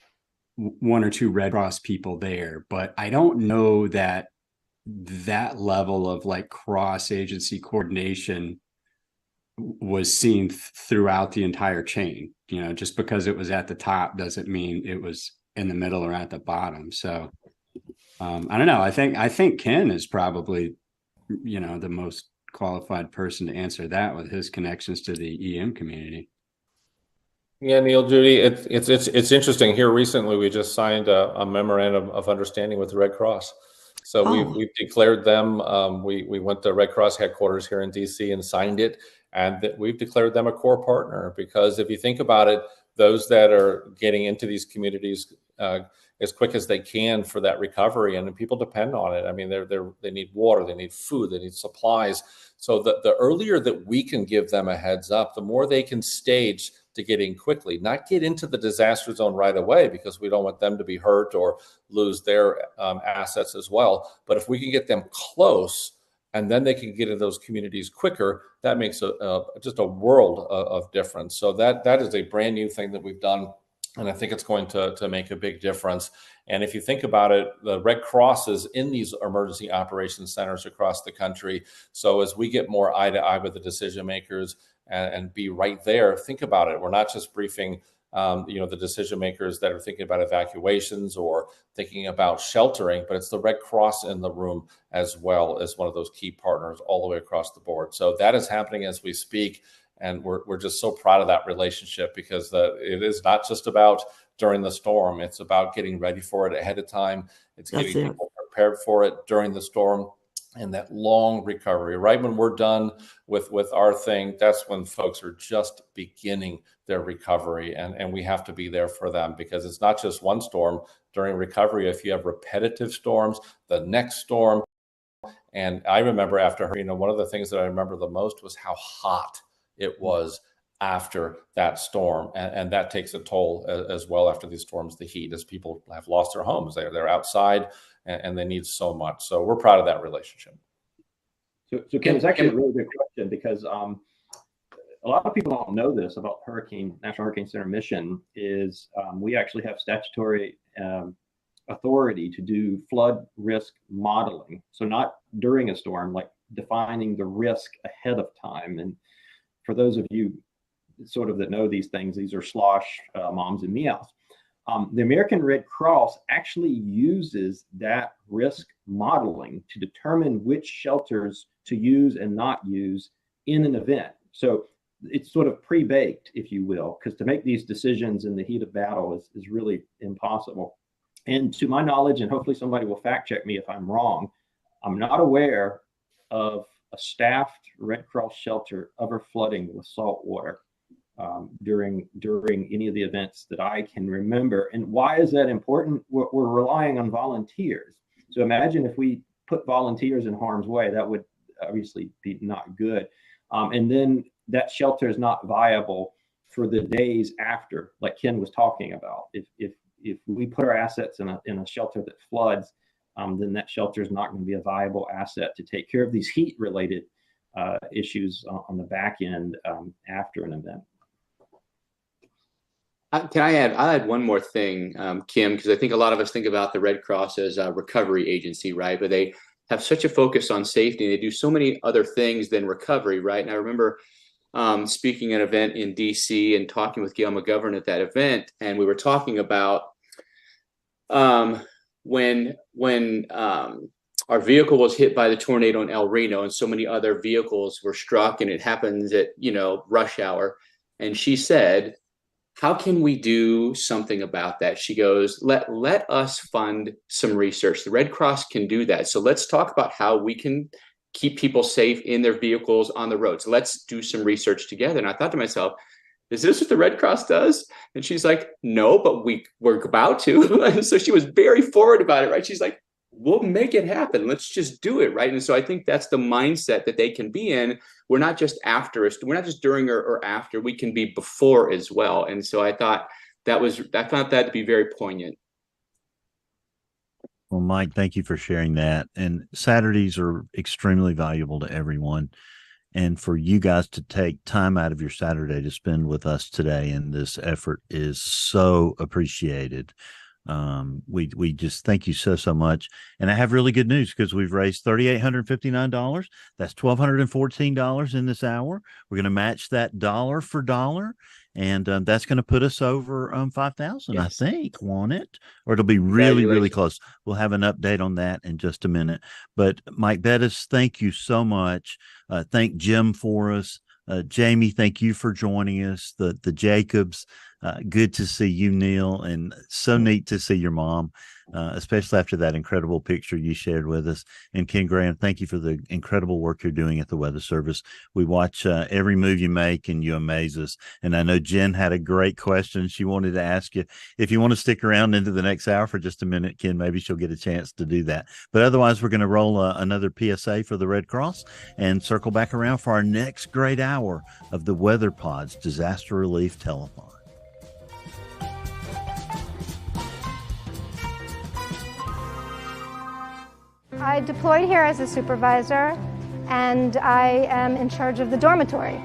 one or two Red Cross people there, but I don't know that that level of like cross agency coordination was seen throughout the entire chain. You know, just because it was at the top doesn't mean it was in the middle or at the bottom. So I don't know. I think Ken is probably, you know, the most qualified person to answer that with his connections to the EM community. Yeah, Neil, Judy, it's interesting. Here recently, we just signed a memorandum of understanding with the Red Cross. So we've declared them. We went to Red Cross headquarters here in DC and signed it, and we've declared them a core partner. Because if you think about it, those that are getting into these communities as quick as they can for that recovery, and people depend on it. I mean, they need water, they need food, they need supplies. So the earlier that we can give them a heads up, the more they can stage to get in quickly, not get into the disaster zone right away, because we don't want them to be hurt or lose their assets as well. But if we can get them close, and then they can get into those communities quicker, that makes just a world of difference. So that is a brand new thing that we've done, and I think it's going to make a big difference. And if you think about it, the Red Cross is in these emergency operations centers across the country. So as we get more eye to eye with the decision makers and be right there, think about it. We're not just briefing the decision makers that are thinking about evacuations or thinking about sheltering, but it's the Red Cross in the room as well as one of those key partners all the way across the board. So that is happening as we speak. And we're just so proud of that relationship, because it is not just about during the storm. It's about getting ready for it ahead of time. It's getting people prepared for it during the storm, and that long recovery. Right when we're done with our thing, that's when folks are just beginning their recovery. And we have to be there for them, because it's not just one storm. During recovery, if you have repetitive storms, the next storm. And I remember after her, one of the things that I remember the most was how hot it was after that storm. And that takes a toll as well after these storms, the heat, as people have lost their homes. They're outside and they need so much. So we're proud of that relationship. So Ken, it's actually a really good question, because a lot of people don't know this about National Hurricane Center mission is we actually have statutory authority to do flood risk modeling. So not during a storm, like defining the risk ahead of time. And for those of you sort of that know these things, these are slosh moms and meows. The American Red Cross actually uses that risk modeling to determine which shelters to use and not use in an event. So it's sort of pre-baked, if you will, because to make these decisions in the heat of battle is really impossible. And to my knowledge, and hopefully somebody will fact check me if I'm wrong, I'm not aware of a staffed Red Cross shelter ever flooding with salt water during any of the events that I can remember. And why is that important? We're relying on volunteers. So imagine if we put volunteers in harm's way, that would obviously be not good. And then that shelter is not viable for the days after, like Ken was talking about. If we put our assets in a shelter that floods, then that shelter is not going to be a viable asset to take care of these heat-related issues on the back end after an event. Can I add? I'll add one more thing, Kim, because I think a lot of us think about the Red Cross as a recovery agency, right? But they have such a focus on safety. They do so many other things than recovery, right? And I remember speaking at an event in DC and talking with Gail McGovern at that event, and we were talking about when our vehicle was hit by the tornado in El Reno, and so many other vehicles were struck, and it happens at rush hour. And she said, how can we do something about that? She goes, let us fund some research. The Red Cross can do that. So let's talk about how we can keep people safe in their vehicles on the roads. Let's do some research together. And I thought to myself, is this what the Red Cross does? And she's like, no, but we're about to. And so she was very forward about it, right? She's like, we'll make it happen. Let's just do it, right? And so I think that's the mindset that they can be in. We're not just after us. We're not just during or after. We can be before as well. And so I found that to be very poignant. Well, Mike, thank you for sharing that. And Saturdays are extremely valuable to everyone. And for you guys to take time out of your Saturday to spend with us today in this effort is so appreciated. We just thank you so much. And I have really good news because we've raised $3,859. That's $1,214 in this hour. We're going to match that dollar for dollar. And that's going to put us over 5,000, Yes. I think, won't it? Or it'll be really, really close. We'll have an update on that in just a minute. But Mike Bettis, thank you so much. Thank Jim for us. Jamie, thank you for joining us. The Jacobs, good to see you, Neil, and so neat to see your mom, especially after that incredible picture you shared with us. And Ken Graham, thank you for the incredible work you're doing at the Weather Service. We watch every move you make, and you amaze us. And I know Jen had a great question. She wanted to ask you if you want to stick around into the next hour for just a minute, Ken. Maybe she'll get a chance to do that. But otherwise, we're going to roll another PSA for the Red Cross and circle back around for our next great hour of the Weather Pod's Disaster Relief Telethon. I deployed here as a supervisor, and I am in charge of the dormitory.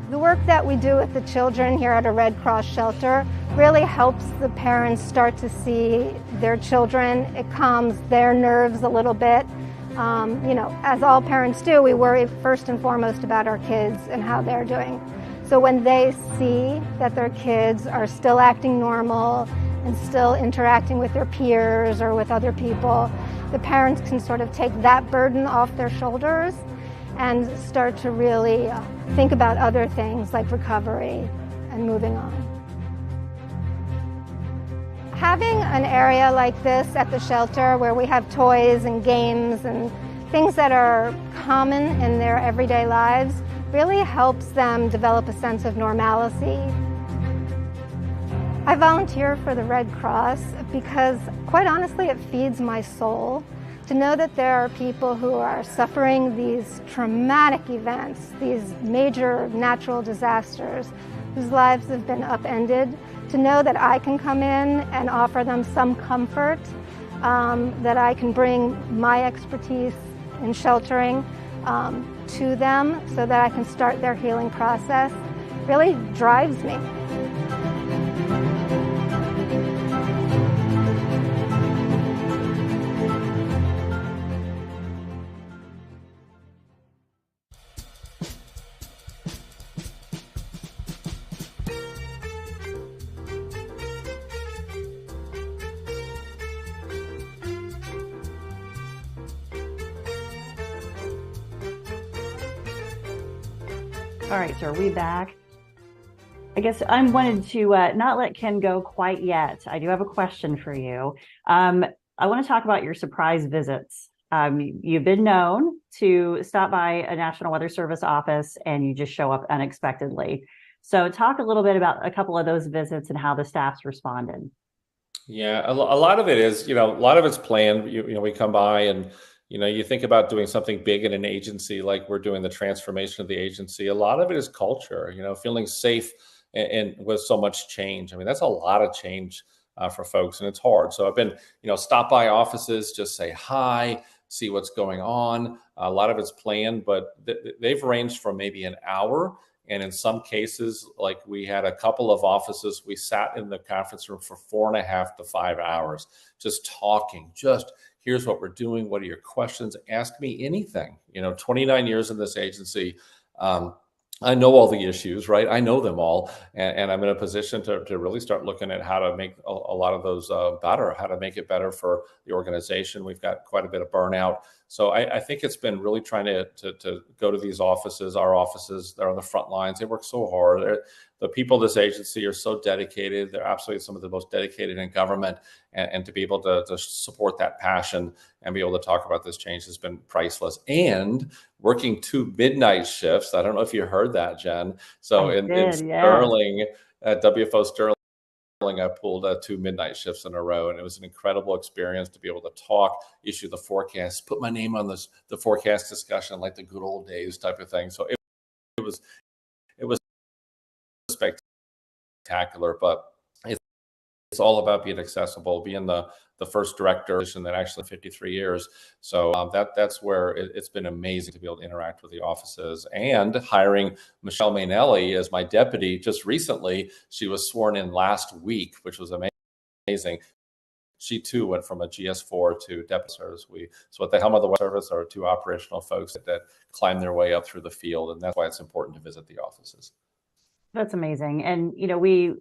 The work that we do with the children here at a Red Cross shelter really helps the parents start to see their children. It calms their nerves a little bit. You know, as all parents do, we worry first and foremost about our kids and how they're doing. So when they see that their kids are still acting normal and still interacting with their peers or with other people, the parents can sort of take that burden off their shoulders and start to really think about other things like recovery and moving on. Having an area like this at the shelter where we have toys and games and things that are common in their everyday lives really helps them develop a sense of normalcy. I volunteer for the Red Cross because, quite honestly, it feeds my soul to know that there are people who are suffering these traumatic events, these major natural disasters, whose lives have been upended, to know that I can come in and offer them some comfort, that I can bring my expertise in sheltering to them so that I can start their healing process, really drives me. All right, so are we back? I guess I wanted to not let Ken go quite yet. I do have a question for you. I want to talk about your surprise visits. You've been known to stop by a National Weather Service office and you just show up unexpectedly. So talk a little bit about a couple of those visits and how the staff's responded. Yeah, a lot of it is, a lot of it's planned. We come by and you think about doing something big in an agency, like we're doing the transformation of the agency. A lot of it is culture, feeling safe and with so much change. I mean, that's a lot of change for folks, and it's hard. So I've been, stop by offices, just say hi, see what's going on. A lot of it's planned, but they've ranged from maybe an hour. And in some cases, like we had a couple of offices, we sat in the conference room for 4.5 to 5 hours, just talking, here's what we're doing. What are your questions? Ask me anything. 29 years in this agency. I know all the issues, right? I know them all. And I'm in a position to really start looking at how to make a lot of those better, how to make it better for the organization. We've got quite a bit of burnout. So I think it's been really trying to go to these offices, our offices, they're on the front lines. They work so hard. The people of this agency are so dedicated. They're absolutely some of the most dedicated in government. And to be able to support that passion and be able to talk about this change has been priceless. And working 2 midnight shifts. I don't know if you heard that, Jen. So in Sterling, at WFO Sterling, I pulled 2 midnight shifts in a row, and it was an incredible experience to be able to talk, issue the forecast, put my name on the forecast discussion like the good old days type of thing. So it was spectacular, but it's all about being accessible, being the the first director that actually 53 years. So that's where it's been amazing to be able to interact with the offices, and hiring Michelle Mainelli as my deputy just recently. She was sworn in last week, which was amazing. She too went from a GS4 to deputy service. So at the helm of the Weather Service are two operational folks that climb their way up through the field, and that's why it's important to visit the offices. That's amazing. And, you know, we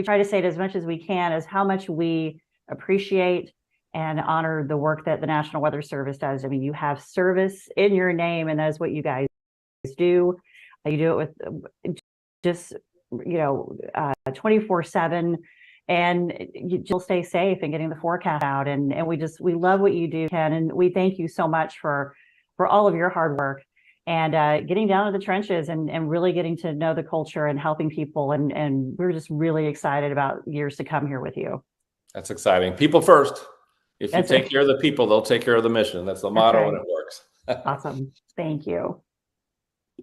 try to say it as much as we can, as how much we appreciate and honor the work that the National Weather Service does. I mean, you have service in your name, and that's what you guys do. You do it with just, 24/7, and you'll stay safe and getting the forecast out. And we love what you do, Ken, and we thank you so much for all of your hard work and getting down to the trenches and really getting to know the culture and helping people. And we're just really excited about years to come here with you. That's exciting. People first. If you take care of the people, they'll take care of the mission. That's the motto, and it works. Awesome. Thank you.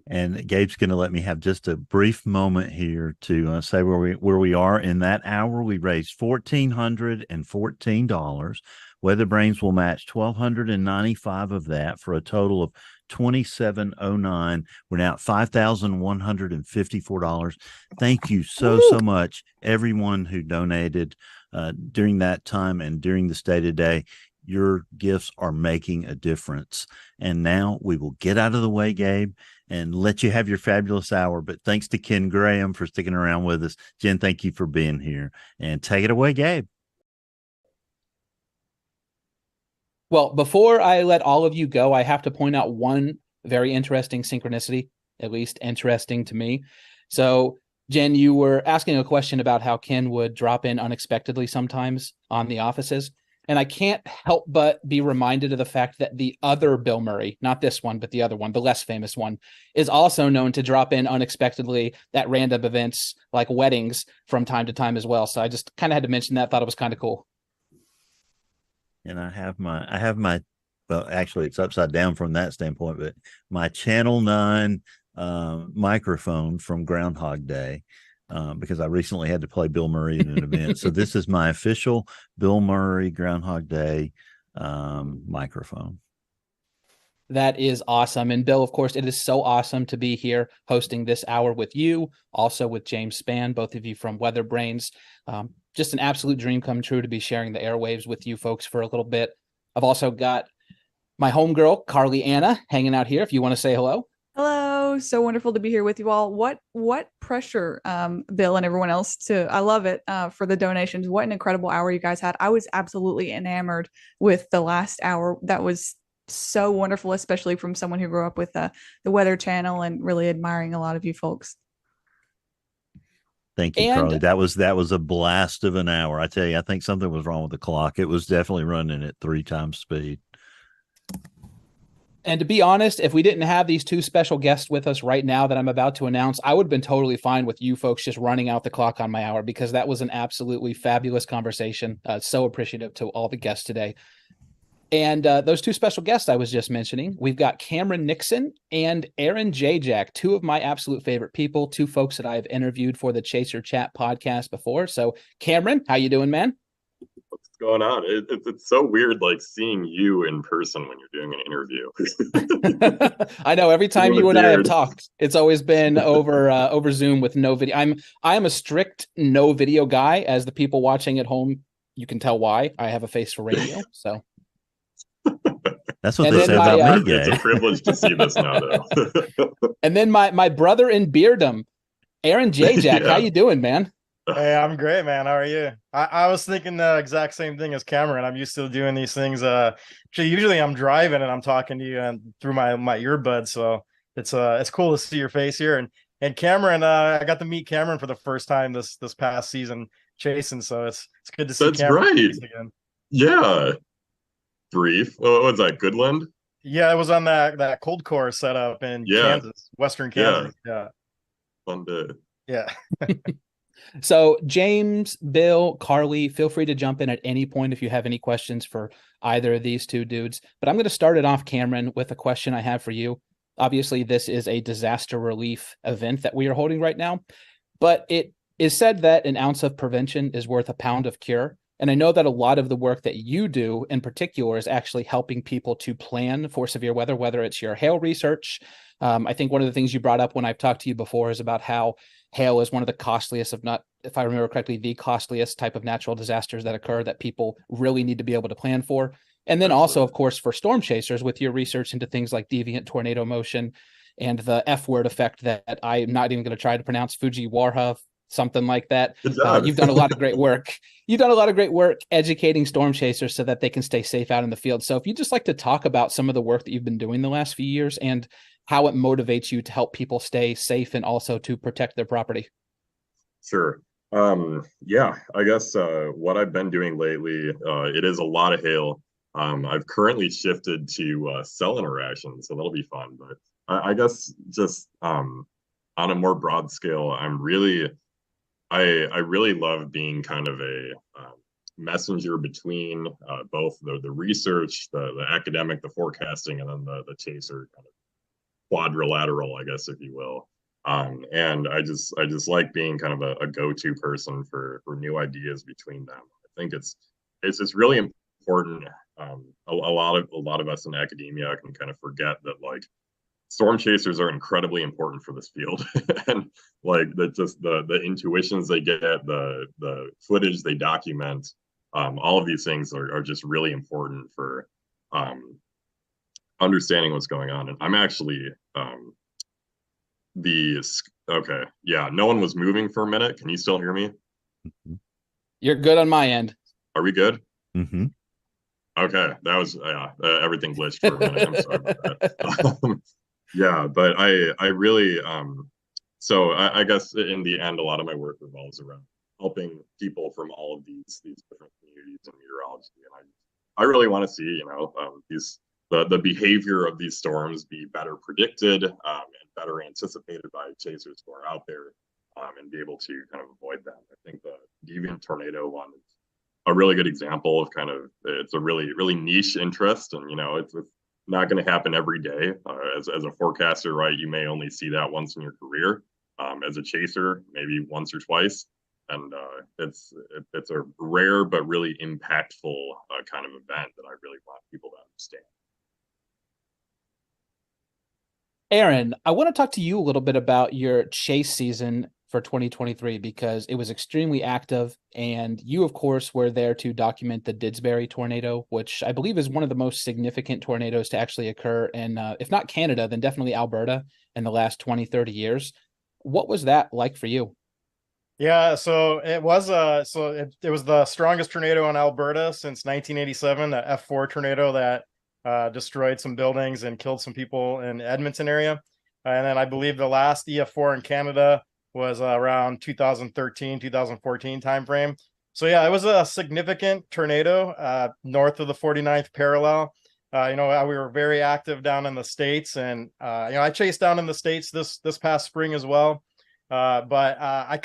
And Gabe's going to let me have just a brief moment here to say where we are in that hour. We raised $1,414. WeatherBrains will match $1,295 of that for a total of $2,709. We're now at $5,154. Thank you so much, everyone who donated during that time and during the State of Day. Your gifts are making a difference. And now we will get out of the way, Gabe, and let you have your fabulous hour. But thanks to Ken Graham for sticking around with us. Jen, thank you for being here. And take it away, Gabe. Well, before I let all of you go, I have to point out one very interesting synchronicity, at least interesting to me. So, Jen, you were asking a question about how Ken would drop in unexpectedly sometimes on the offices. And I can't help but be reminded of the fact that the other Bill Murray, not this one, but the other one, the less famous one, is also known to drop in unexpectedly at random events like weddings from time to time as well. So I just kind of had to mention that. Thought it was kind of cool. And I have my, well, actually it's upside down from that standpoint, but my Channel 9 microphone from Groundhog Day. Because I recently had to play Bill Murray in an event. So this is my official Bill Murray Groundhog Day microphone. That is awesome. And Bill, of course, it is so awesome to be here hosting this hour with you, also with James Spann, both of you from WeatherBrains. Just an absolute dream come true to be sharing the airwaves with you folks for a little bit. I've also got my homegirl, Carly Anna, hanging out here if you want to say hello. Hello. So wonderful to be here with you all. What pressure, Bill and everyone else I love it for the donations. What an incredible hour you guys had. I was absolutely enamored with the last hour. That was so wonderful, especially from someone who grew up with the Weather Channel and really admiring a lot of you folks. Thank you, Carly. That was a blast of an hour. I tell you, I think something was wrong with the clock. It was definitely running at 3 times speed. And to be honest, if we didn't have these two special guests with us right now that I'm about to announce, I would have been totally fine with you folks just running out the clock on my hour, because that was an absolutely fabulous conversation. So appreciative to all the guests today. And those two special guests I was just mentioning, we've got Cameron Nixon and Aaron Jayjack, two of my absolute favorite people, two folks that I've interviewed for the Chaser Chat podcast before. So Cameron, how you doing, man? What's going on? It's so weird, like seeing you in person when you're doing an interview. I know. Every time you and I have talked, it's always been over Zoom with no video. I am a strict no video guy. As the people watching at home, you can tell why. I have a face for radio. So that's what they say about me. It's a privilege to see this now, though. And then my brother in beardom, Aaron Jayjack. Yeah. How you doing, man? Hey, I'm great, man. How are you? I was thinking the exact same thing as Cameron. I'm used to doing these things. Usually I'm driving and I'm talking to you and through my earbuds. So it's cool to see your face here. And Cameron, I got to meet Cameron for the first time this past season chasing. So it's good to see Cameron again. Yeah. Brief. What was that? Goodland? Yeah, it was on that cold core setup in Kansas, Western Kansas. Yeah. Fun day. Yeah. So James, Bill, Carly, feel free to jump in at any point if you have any questions for either of these two dudes. But I'm going to start it off, Cameron, with a question I have for you. Obviously, this is a disaster relief event that we are holding right now, but it is said that an ounce of prevention is worth a pound of cure. And I know that a lot of the work that you do in particular is actually helping people to plan for severe weather, whether it's your hail research. I think one of the things you brought up when I've talked to you before is about how hail is one of the costliest, if I remember correctly, the costliest type of natural disasters that occur that people really need to be able to plan for. And then also, of course, for storm chasers with your research into things like deviant tornado motion and the F word effect that I'm not even going to try to pronounce, Fujiwara, something like that. You've done a lot of great work. You've done a lot of great work educating storm chasers so that they can stay safe out in the field. So if you'd just like to talk about some of the work that you've been doing the last few years and how it motivates you to help people stay safe and also to protect their property. Sure. Yeah, I guess what I've been doing lately, it is a lot of hail. I've currently shifted to cell interactions, so that'll be fun. But I guess just on a more broad scale, I really love being kind of a messenger between both the research, the academic, the forecasting, and then the chaser kind of quadrilateral, I guess, if you will. And I just like being kind of a go-to person for new ideas between them. I think it's just really important. A lot of us in academia can kind of forget that, like, storm chasers are incredibly important for this field. And like the intuitions they get, the footage they document, all of these things are just really important for understanding what's going on. And I'm actually okay, yeah, no one was moving for a minute. Can you still hear me? You're good on my end. Are we good? Mm-hmm. Okay, that was everything glitched for a minute. I'm sorry about that. Yeah, but I really so I guess in the end, a lot of my work revolves around helping people from all of these different communities in meteorology, and I really want to see, the behavior of these storms be better predicted and better anticipated by chasers who are out there, and be able to kind of avoid them. I think the deviant tornado one is a really good example of it's a really niche interest, and it's not going to happen every day. As a forecaster, right, you may only see that once in your career. As a chaser, maybe once or twice, and it's a rare but really impactful kind of event that I really want people to understand. Aaron, I want to talk to you a little bit about your chase season for 2023 because it was extremely active, and you, of course, were there to document the Didsbury tornado, which I believe is one of the most significant tornadoes to actually occur in, if not Canada, then definitely Alberta in the last 20, 30 years. What was that like for you? Yeah, so it was it was the strongest tornado in Alberta since 1987, the F4 tornado that destroyed some buildings and killed some people in Edmonton area. And then I believe the last EF4 in Canada was around 2013, 2014 timeframe. So yeah, it was a significant tornado north of the 49th parallel. We were very active down in the States, and I chased down in the States this past spring as well. But I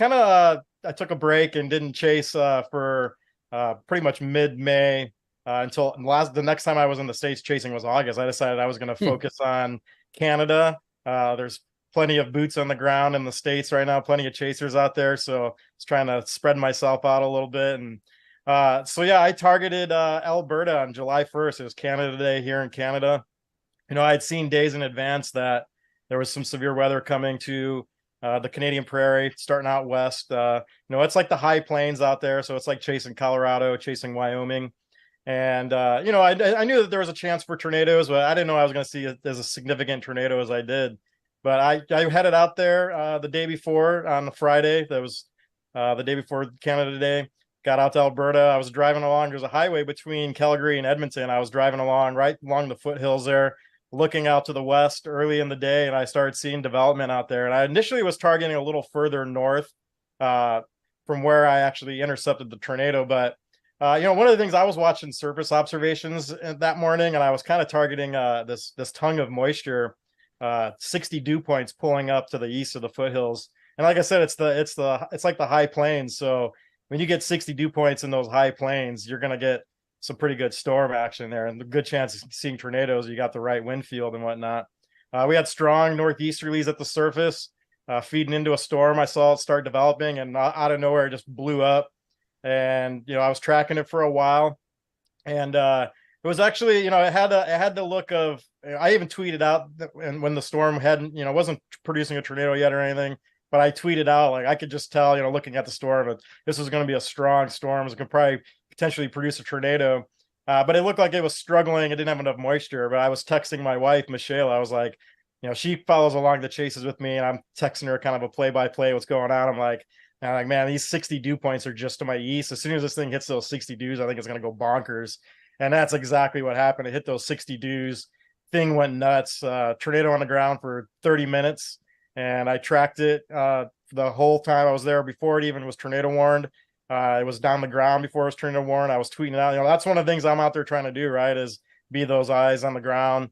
took a break and didn't chase for pretty much mid-May until the next time I was in the States chasing was August. I decided I was going to focus on Canada. There's plenty of boots on the ground in the States right now, plenty of chasers out there. So I was trying to spread myself out a little bit. And so yeah, I targeted Alberta on July 1st. It was Canada Day here in Canada. I'd seen days in advance that there was some severe weather coming to the Canadian Prairie, starting out west. It's like the high plains out there. So it's like chasing Colorado, chasing Wyoming. And, I knew that there was a chance for tornadoes, but I didn't know I was going to see as a significant tornado as I did. But I headed out there the day before on the Friday. That was the day before Canada Day. Got out to Alberta. I was driving along. There's a highway between Calgary and Edmonton. I was driving along right along the foothills there, looking out to the west early in the day, and I started seeing development out there. And I initially was targeting a little further north from where I actually intercepted the tornado. But one of the things, I was watching surface observations that morning, and I was kind of targeting this tongue of moisture, 60 dew points pulling up to the east of the foothills. And like I said, it's like the high plains. So when you get 60 dew points in those high plains, you're going to get some pretty good storm action there, and the good chance of seeing tornadoes. You got the right wind field and whatnot. We had strong northeasterlies at the surface, feeding into a storm. I saw it start developing, and out of nowhere, it just blew up. and I was tracking it for a while, and it was actually, it had the look of. I even tweeted out that when the storm hadn't, wasn't producing a tornado yet or anything, but I tweeted out, like, I could just tell, looking at the storm, that this was going to be a strong storm. It was going to probably potentially produce a tornado. But it looked like it was struggling. It didn't have enough moisture. But I was texting my wife, Michelle. I was like, she follows along the chases with me, and I'm texting her kind of a play-by-play what's going on. I'm like, man, these 60 dew points are just to my east. As soon as this thing hits those 60 dews, I think it's going to go bonkers. And that's exactly what happened. It hit those 60 dews. Thing went nuts. Tornado on the ground for 30 minutes. And I tracked it the whole time I was there before it even was tornado warned. It was down the ground before it was tornado warned. I was tweeting it out. That's one of the things I'm out there trying to do, right? Is be those eyes on the ground,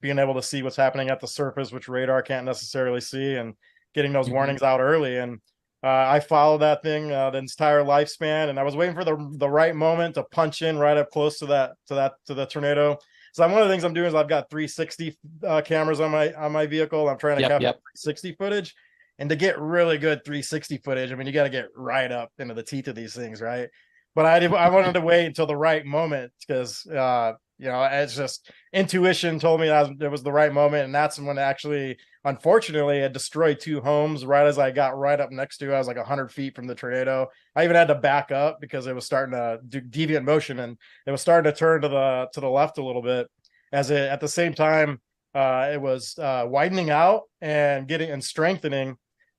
being able to see what's happening at the surface, which radar can't necessarily see, and getting those warnings out early. And I followed that thing the entire lifespan, and I was waiting for the right moment to punch in right up close to the tornado. So one of the things I'm doing is I've got 360 cameras on my vehicle. I'm trying to capture 360 footage, and to get really good 360 footage, I mean, you got to get right up into the teeth of these things, right? But I wanted to wait until the right moment, because it's just intuition told me it was the right moment, and that's when actually, unfortunately, it destroyed 2 homes right as I got right up next to it. I was like 100 feet from the tornado. I even had to back up because it was starting to do deviant motion, and it was starting to turn to the left a little bit. At the same time, it was widening out and strengthening,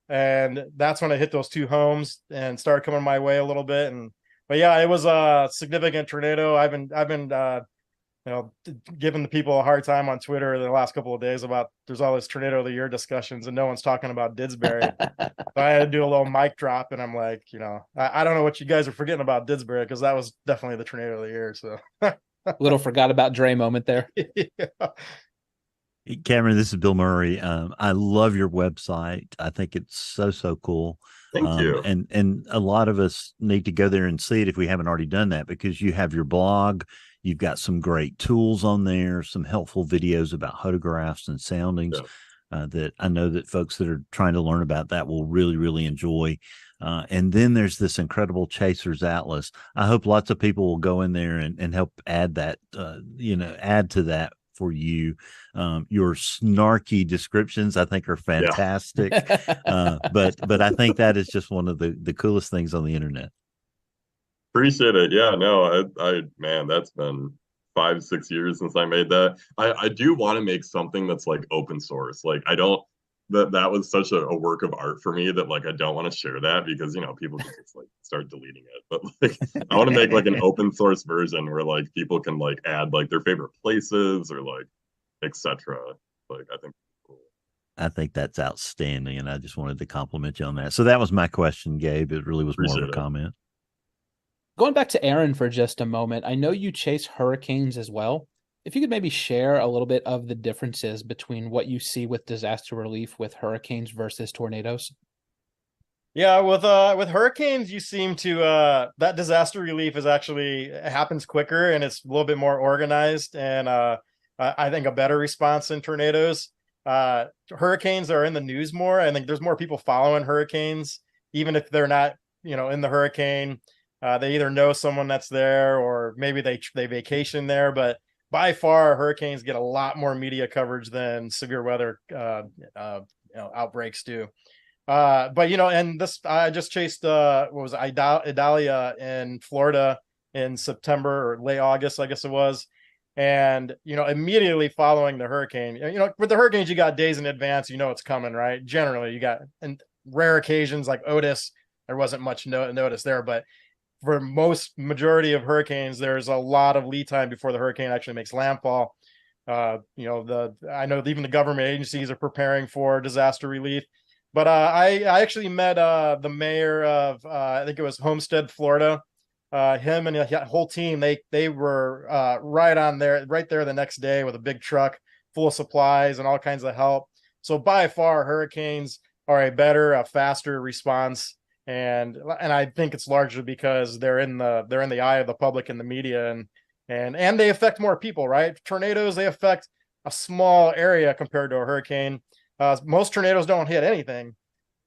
and that's when I hit those 2 homes and started coming my way a little bit. But yeah, it was a significant tornado. I've been giving the people a hard time on Twitter the last couple of days about there's all this tornado of the year discussions and no one's talking about Didsbury. So I had to do a little mic drop, and I'm like, I don't know what you guys are forgetting about Didsbury, because that was definitely the tornado of the year. So little forgot about Dre moment there. Yeah. Cameron, this is Bill Murray. I love your website. I think it's so cool. Thank you. And a lot of us need to go there and see it if we haven't already done that, because you have your blog. You've got some great tools on there, some helpful videos about photographs and soundings that I know that folks that are trying to learn about that will really, really enjoy. And then there's this incredible Chasers Atlas. I hope lots of people will go in there and help add that, add to that for you. Your snarky descriptions, I think, are fantastic. But I think that is just one of the coolest things on the internet. Appreciate it. Yeah, no, man, that's been 5-6 years since I made that. I do want to make something that's like open source. Like, I don't, that was such a work of art for me that, like, I don't want to share that because, people can just like start deleting it. But like, I want to make like an open source version where like people can like add like their favorite places or like, etc. Like, I think cool. I think that's outstanding, and I just wanted to compliment you on that. So that was my question, Gabe. It really was more of a comment. Going back to Aaron for just a moment, I know you chase hurricanes as well. If you could maybe share a little bit of the differences between what you see with disaster relief with hurricanes versus tornadoes. Yeah, with hurricanes, you seem to that disaster relief happens quicker, and it's a little bit more organized, and I think a better response than tornadoes. Hurricanes are in the news more. I think there's more people following hurricanes, even if they're not, in the hurricane. They either know someone that's there, or maybe they vacation there. But by far, hurricanes get a lot more media coverage than severe weather outbreaks do. And this, I just chased Idalia in Florida in September or late August, I guess it was. And immediately following the hurricane, with the hurricanes, you got days in advance, it's coming, right? Generally, you got, and rare occasions like Otis, there wasn't much notice there, but for majority of hurricanes, there's a lot of lead time before the hurricane actually makes landfall. I know even the government agencies are preparing for disaster relief. But I actually met the mayor of I think it was Homestead, Florida. Him and the whole team, they were right there the next day with a big truck full of supplies and all kinds of help. So by far, hurricanes are a faster response. And I think it's largely because they're in the eye of the public and the media, and they affect more people, right? Tornadoes, they affect a small area compared to a hurricane. Most tornadoes don't hit anything.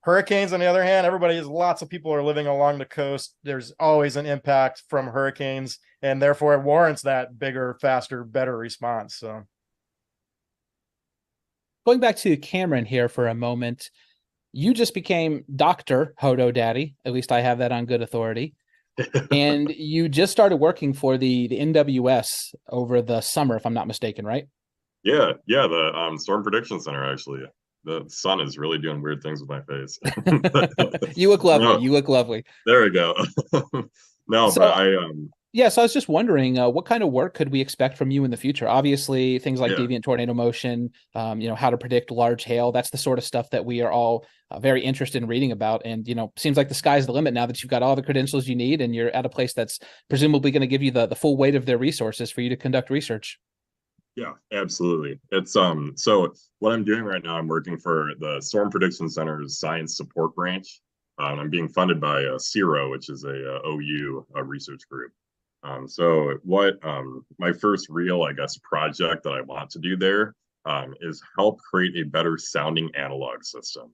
Hurricanes, on the other hand, lots of people are living along the coast. There's always an impact from hurricanes, and therefore it warrants that bigger, faster, better response. So, going back to Cameron here for a moment, you just became Dr. Hodo Daddy. At least I have that on good authority. And you just started working for the NWS over the summer, if I'm not mistaken, right? Yeah, the Storm Prediction Center, actually. The sun is really doing weird things with my face. You look lovely. No, you look lovely. there we go. No, So, but yeah, so I was just wondering, what kind of work could we expect from you in the future? Obviously, things like deviant tornado motion, how to predict large hail. That's the sort of stuff that we are all very interested in reading about. And, seems like the sky's the limit now that you've got all the credentials you need and you're at a place that's presumably going to give you the full weight of their resources for you to conduct research. Yeah, absolutely. It's so what I'm doing right now, I'm working for the Storm Prediction Center's Science Support Branch. I'm being funded by CIRO, which is a OU research group. So what my first real, I guess, project that I want to do there is help create a better sounding analog system.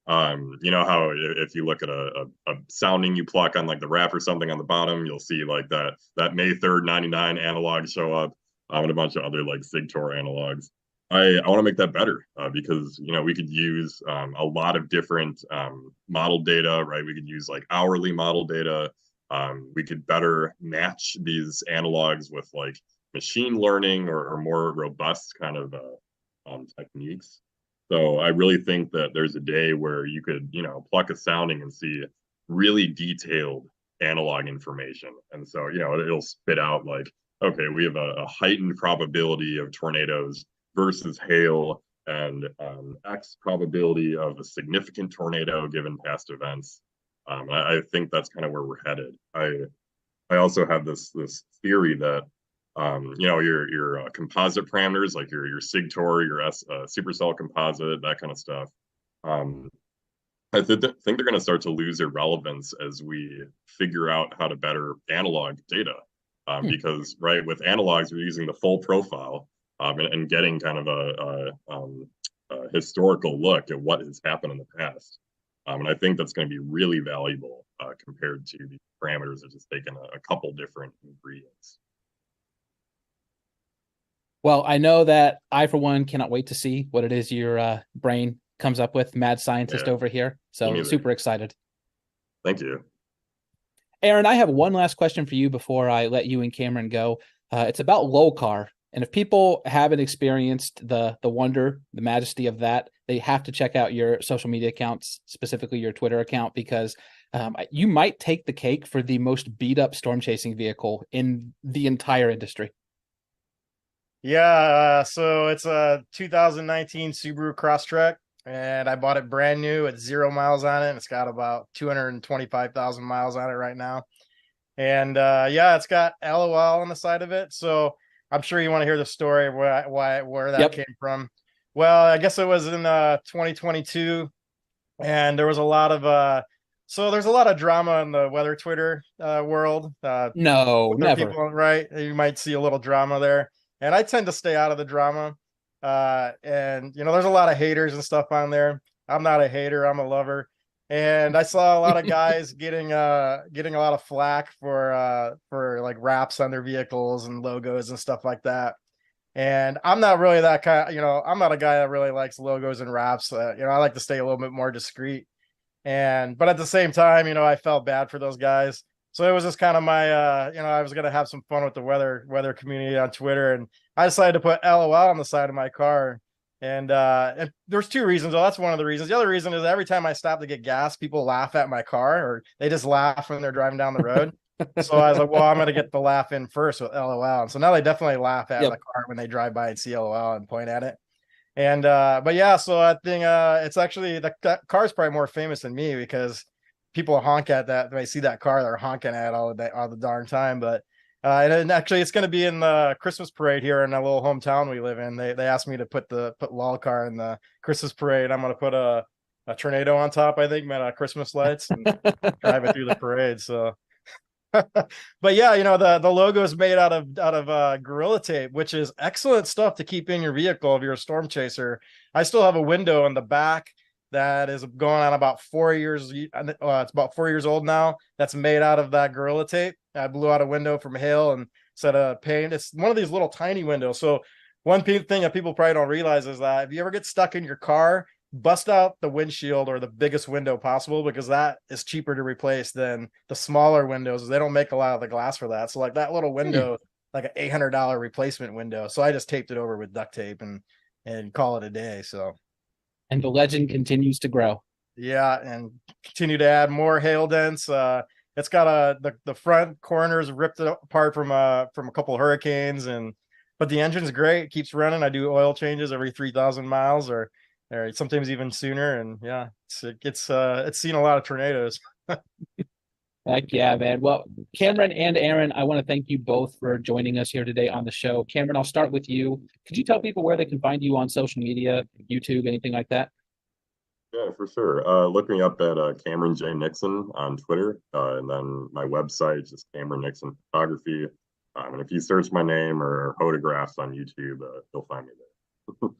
You know how if you look at a sounding you pluck on like the wrap or something on the bottom, you'll see like that May 3rd 99 analog show up. And a bunch of other like SIGTOR analogs. I want to make that better because we could use a lot of different model data, right? We could use like hourly model data. We could better match these analogs with like machine learning or more robust kind of techniques. So I really think that there's a day where you could pluck a sounding and see really detailed analog information, and so it'll spit out like, okay, we have a heightened probability of tornadoes versus hail and X probability of a significant tornado given past events. I think that's kind of where we're headed. I also have this theory that your composite parameters like your SIGTOR, your supercell composite, that kind of stuff. I think they're going to start to lose their relevance as we figure out how to better analog data. Because with analogs, we're using the full profile and getting kind of a historical look at what has happened in the past. And I think that's going to be really valuable compared to the parameters of just taking a couple different ingredients. Well, I know that I, for one, cannot wait to see what it is your brain comes up with, mad scientist over here. So super excited. Thank you. Aaron, I have one last question for you before I let you and Cameron go. It's about LOCAR. And if people haven't experienced the wonder, the majesty of that, they have to check out your social media accounts, specifically your Twitter account, because you might take the cake for the most beat up storm chasing vehicle in the entire industry. Yeah, so it's a 2019 Subaru Crosstrek. And I bought it brand new at 0 miles on it. And it's got about 225,000 miles on it right now. And it's got LOL on the side of it. So I'm sure you want to hear the story of where that came from. Well, I guess it was in 2022. And there was a lot of there's a lot of drama in the weather Twitter world. No, never. People, right? You might see a little drama there. And I tend to stay out of the drama. And there's a lot of haters and stuff on there. I'm not a hater, I'm a lover. And I saw a lot of guys getting a lot of flack for like wraps on their vehicles and logos and stuff like that. And I'm not really that kind, I'm not a guy that really likes logos and wraps. I like to stay a little bit more discreet. But at the same time, I felt bad for those guys. So it was just kind of my, I was going to have some fun with the weather community on Twitter. And I decided to put LOL on the side of my car. And there's two reasons. Well, that's one of the reasons. The other reason is every time I stop to get gas, people laugh at my car, or they just laugh when they're driving down the road. So I was like, well, I'm going to get the laugh in first with LOL. And so now they definitely laugh at the car when they drive by and see LOL and point at it. And, so I think it's actually, the car's probably more famous than me because people honk at that. When they see that car, they're honking at all the darn time. But and actually, it's going to be in the Christmas parade here in a little hometown we live in. They asked me to put LOL car in the Christmas parade. I'm going to put a tornado on top, I think, made Christmas lights, and drive it through the parade. So, but yeah, the logo is made out of Gorilla Tape, which is excellent stuff to keep in your vehicle if you're a storm chaser. I still have a window in the back that is going on about 4 years. It's about 4 years old now. That's made out of that Gorilla Tape. I blew out a window from hail and set a paint. It's one of these little tiny windows. So one thing that people probably don't realize is that if you ever get stuck in your car, bust out the windshield or the biggest window possible, because that is cheaper to replace than the smaller windows. They don't make a lot of the glass for that. So like that little window, like an $800 replacement window. So I just taped it over with duct tape and call it a day. So, and the legend continues to grow. Yeah, and continue to add more hail dents. It's got the front corners ripped apart from a couple of hurricanes, but the engine's great. It keeps running. I do oil changes every 3,000 miles or sometimes even sooner. And yeah, it's seen a lot of tornadoes. Heck yeah, man. Well, Cameron and Aaron, I want to thank you both for joining us here today on the show. Cameron, I'll start with you. Could you tell people where they can find you on social media, YouTube, anything like that? Yeah, for sure. Look me up at Cameron J. Nixon on Twitter. And then my website is just Cameron Nixon Photography. And if you search my name or photographs on YouTube, you'll find me there.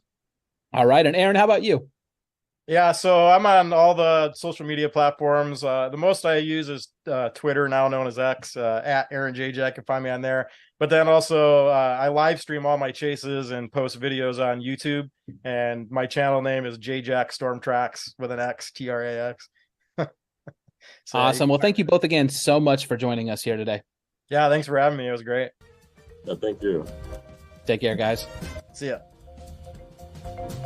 All right. And Aaron, how about you? Yeah, so I'm on all the social media platforms. The most I use is Twitter, now known as X, at Aaron Jayjack. You can find me on there. But then also I live stream all my chases and post videos on YouTube. And my channel name is Jayjack Storm Tracks with an X, Trax. So, awesome. Well, thank you both again so much for joining us here today. Yeah, thanks for having me. It was great. Yeah, thank you. Take care, guys. See ya.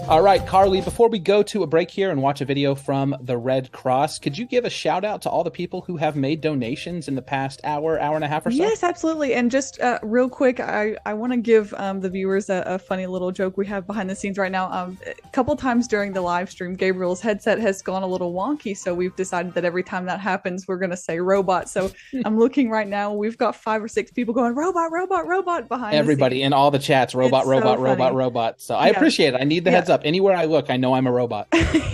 All right, Carly, before we go to a break here and watch a video from the Red Cross, could you give a shout out to all the people who have made donations in the past hour and a half or so? Yes, absolutely. And just real quick, I want to give the viewers a funny little joke we have behind the scenes right now. A couple times during the live stream, Gabriel's headset has gone a little wonky. So we've decided that every time that happens, we're going to say robot. So I'm looking right now. We've got 5 or 6 people going robot, robot, robot behind everybody in all the chats. Robot, it's robot, so robot, funny. robot. So I appreciate it. I need the heads up. Anywhere I look, I know I'm a robot.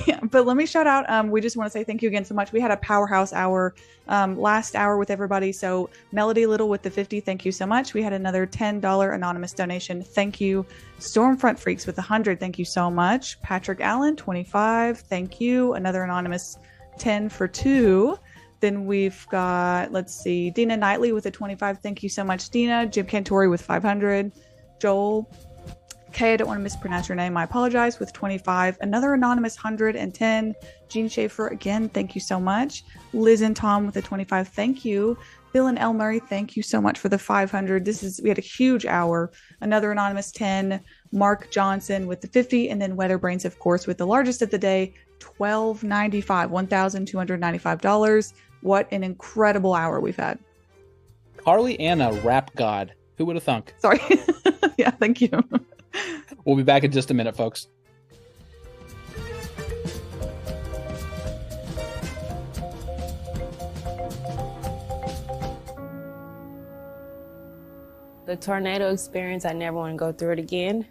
Yeah, but let me shout out. We just want to say thank you again so much. We had a powerhouse hour last hour with everybody. So Melody Little with the 50, thank you so much. We had another $10 anonymous donation. Thank you. Stormfront Freaks with 100, thank you so much. Patrick Allen 25, thank you. Another anonymous 10 for 2. Then we've got, let's see, Dina Knightley with a 25, thank you so much, Dina. Jim Cantore with 500. Joel K, I don't want to mispronounce your name. I apologize, with 25. Another anonymous 110. Gene Schaefer, again, thank you so much. Liz and Tom with a 25, thank you. Bill and El Murray, thank you so much for the 500. We had a huge hour. Another anonymous 10. Mark Johnson with the 50. And then Weatherbrains, of course, with the largest of the day, $1,295, $1,295. What an incredible hour we've had. Carly and a rap god. Who would have thunk? Sorry. Yeah, thank you. We'll be back in just a minute, folks. The tornado experience, I never want to go through it again.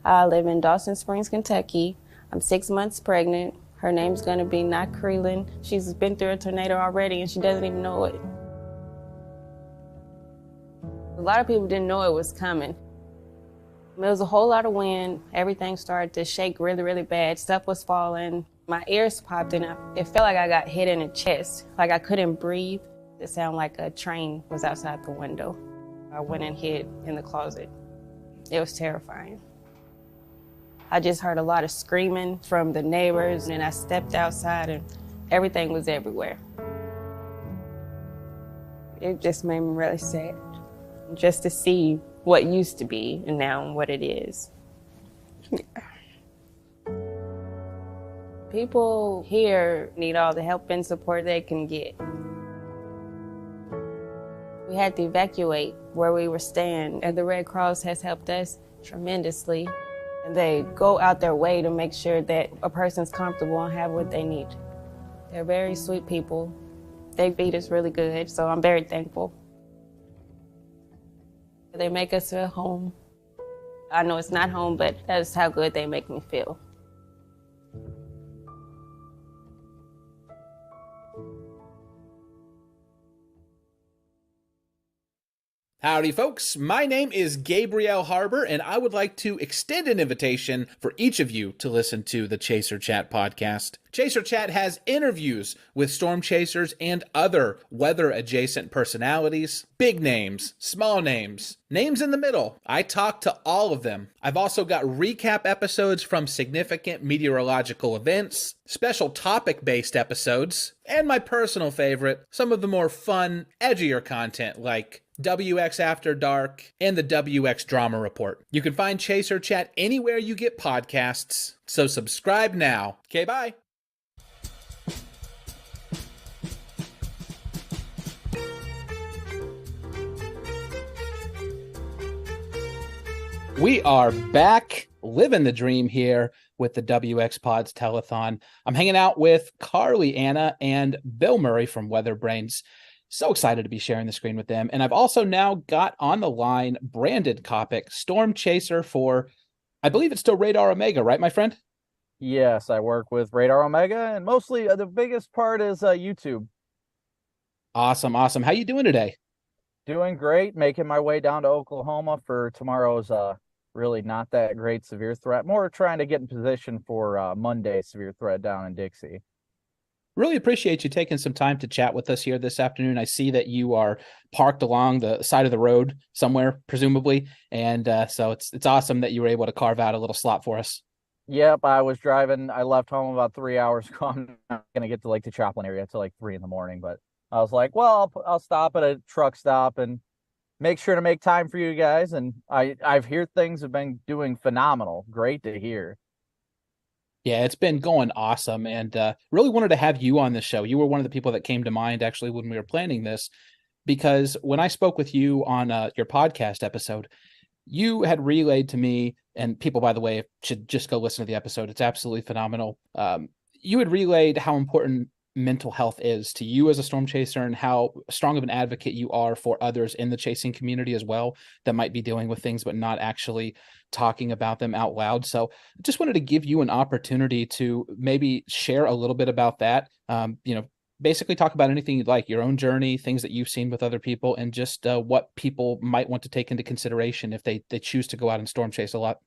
I live in Dawson Springs, Kentucky. I'm 6 months pregnant. Her name's gonna be Not Creelan. She's been through a tornado already and she doesn't even know it. A lot of people didn't know it was coming. There was a whole lot of wind. Everything started to shake really, really bad. Stuff was falling. My ears popped and it felt like I got hit in the chest. Like I couldn't breathe. It sounded like a train was outside the window. I went and hid in the closet. It was terrifying. I just heard a lot of screaming from the neighbors and I stepped outside and everything was everywhere. It just made me really sad. Just to see what used to be and now what it is. Yeah. People here need all the help and support they can get. We had to evacuate where we were staying, and the Red Cross has helped us tremendously. And they go out their way to make sure that a person's comfortable and have what they need. They're very sweet people. They feed us really good, so I'm very thankful. They make us feel home. I know it's not home, but that's how good they make me feel. Howdy, folks. My name is Gabriel Harbor, and I would like to extend an invitation for each of you to listen to the Chaser Chat podcast. Chaser Chat has interviews with storm chasers and other weather-adjacent personalities, big names, small names, names in the middle. I talk to all of them. I've also got recap episodes from significant meteorological events, special topic-based episodes, and my personal favorite, some of the more fun, edgier content like WX After Dark and the WX Drama Report. You can find Chaser Chat anywhere you get podcasts, so subscribe now. Okay, bye. We are back living the dream here with the WX Pods Telethon. I'm hanging out with Carly Anna and Bill Murray from Weather Brains. So excited to be sharing the screen with them. And I've also now got on the line Brandon Kopic, storm chaser for, I believe it's still Radar Omega, right, my friend? Yes, I work with Radar Omega, and mostly the biggest part is YouTube. Awesome, awesome. How you doing today? Doing great, making my way down to Oklahoma for tomorrow's really not that great severe threat. More trying to get in position for Monday's severe threat down in Dixie. Really appreciate you taking some time to chat with us here this afternoon. I see that you are parked along the side of the road somewhere, presumably, and so it's awesome that you were able to carve out a little slot for us. Yep, I was driving. I left home about 3 hours ago. I'm not going to get to the Chaplain area until 3 in the morning, but I was like, well, I'll stop at a truck stop and make sure to make time for you guys. And I've heard things have been doing phenomenal. Great to hear. Yeah, it's been going awesome, and really wanted to have you on the show. You were one of the people that came to mind, actually, when we were planning this, because when I spoke with you on your podcast episode, you had relayed to me, and people, by the way, should just go listen to the episode. It's absolutely phenomenal. You had relayed how important mental health is to you as a storm chaser and how strong of an advocate you are for others in the chasing community as well that might be dealing with things but not actually talking about them out loud. So I just wanted to give you an opportunity to maybe share a little bit about that. Basically talk about anything you'd like, your own journey, things that you've seen with other people, and just what people might want to take into consideration if they choose to go out and storm chase a lot.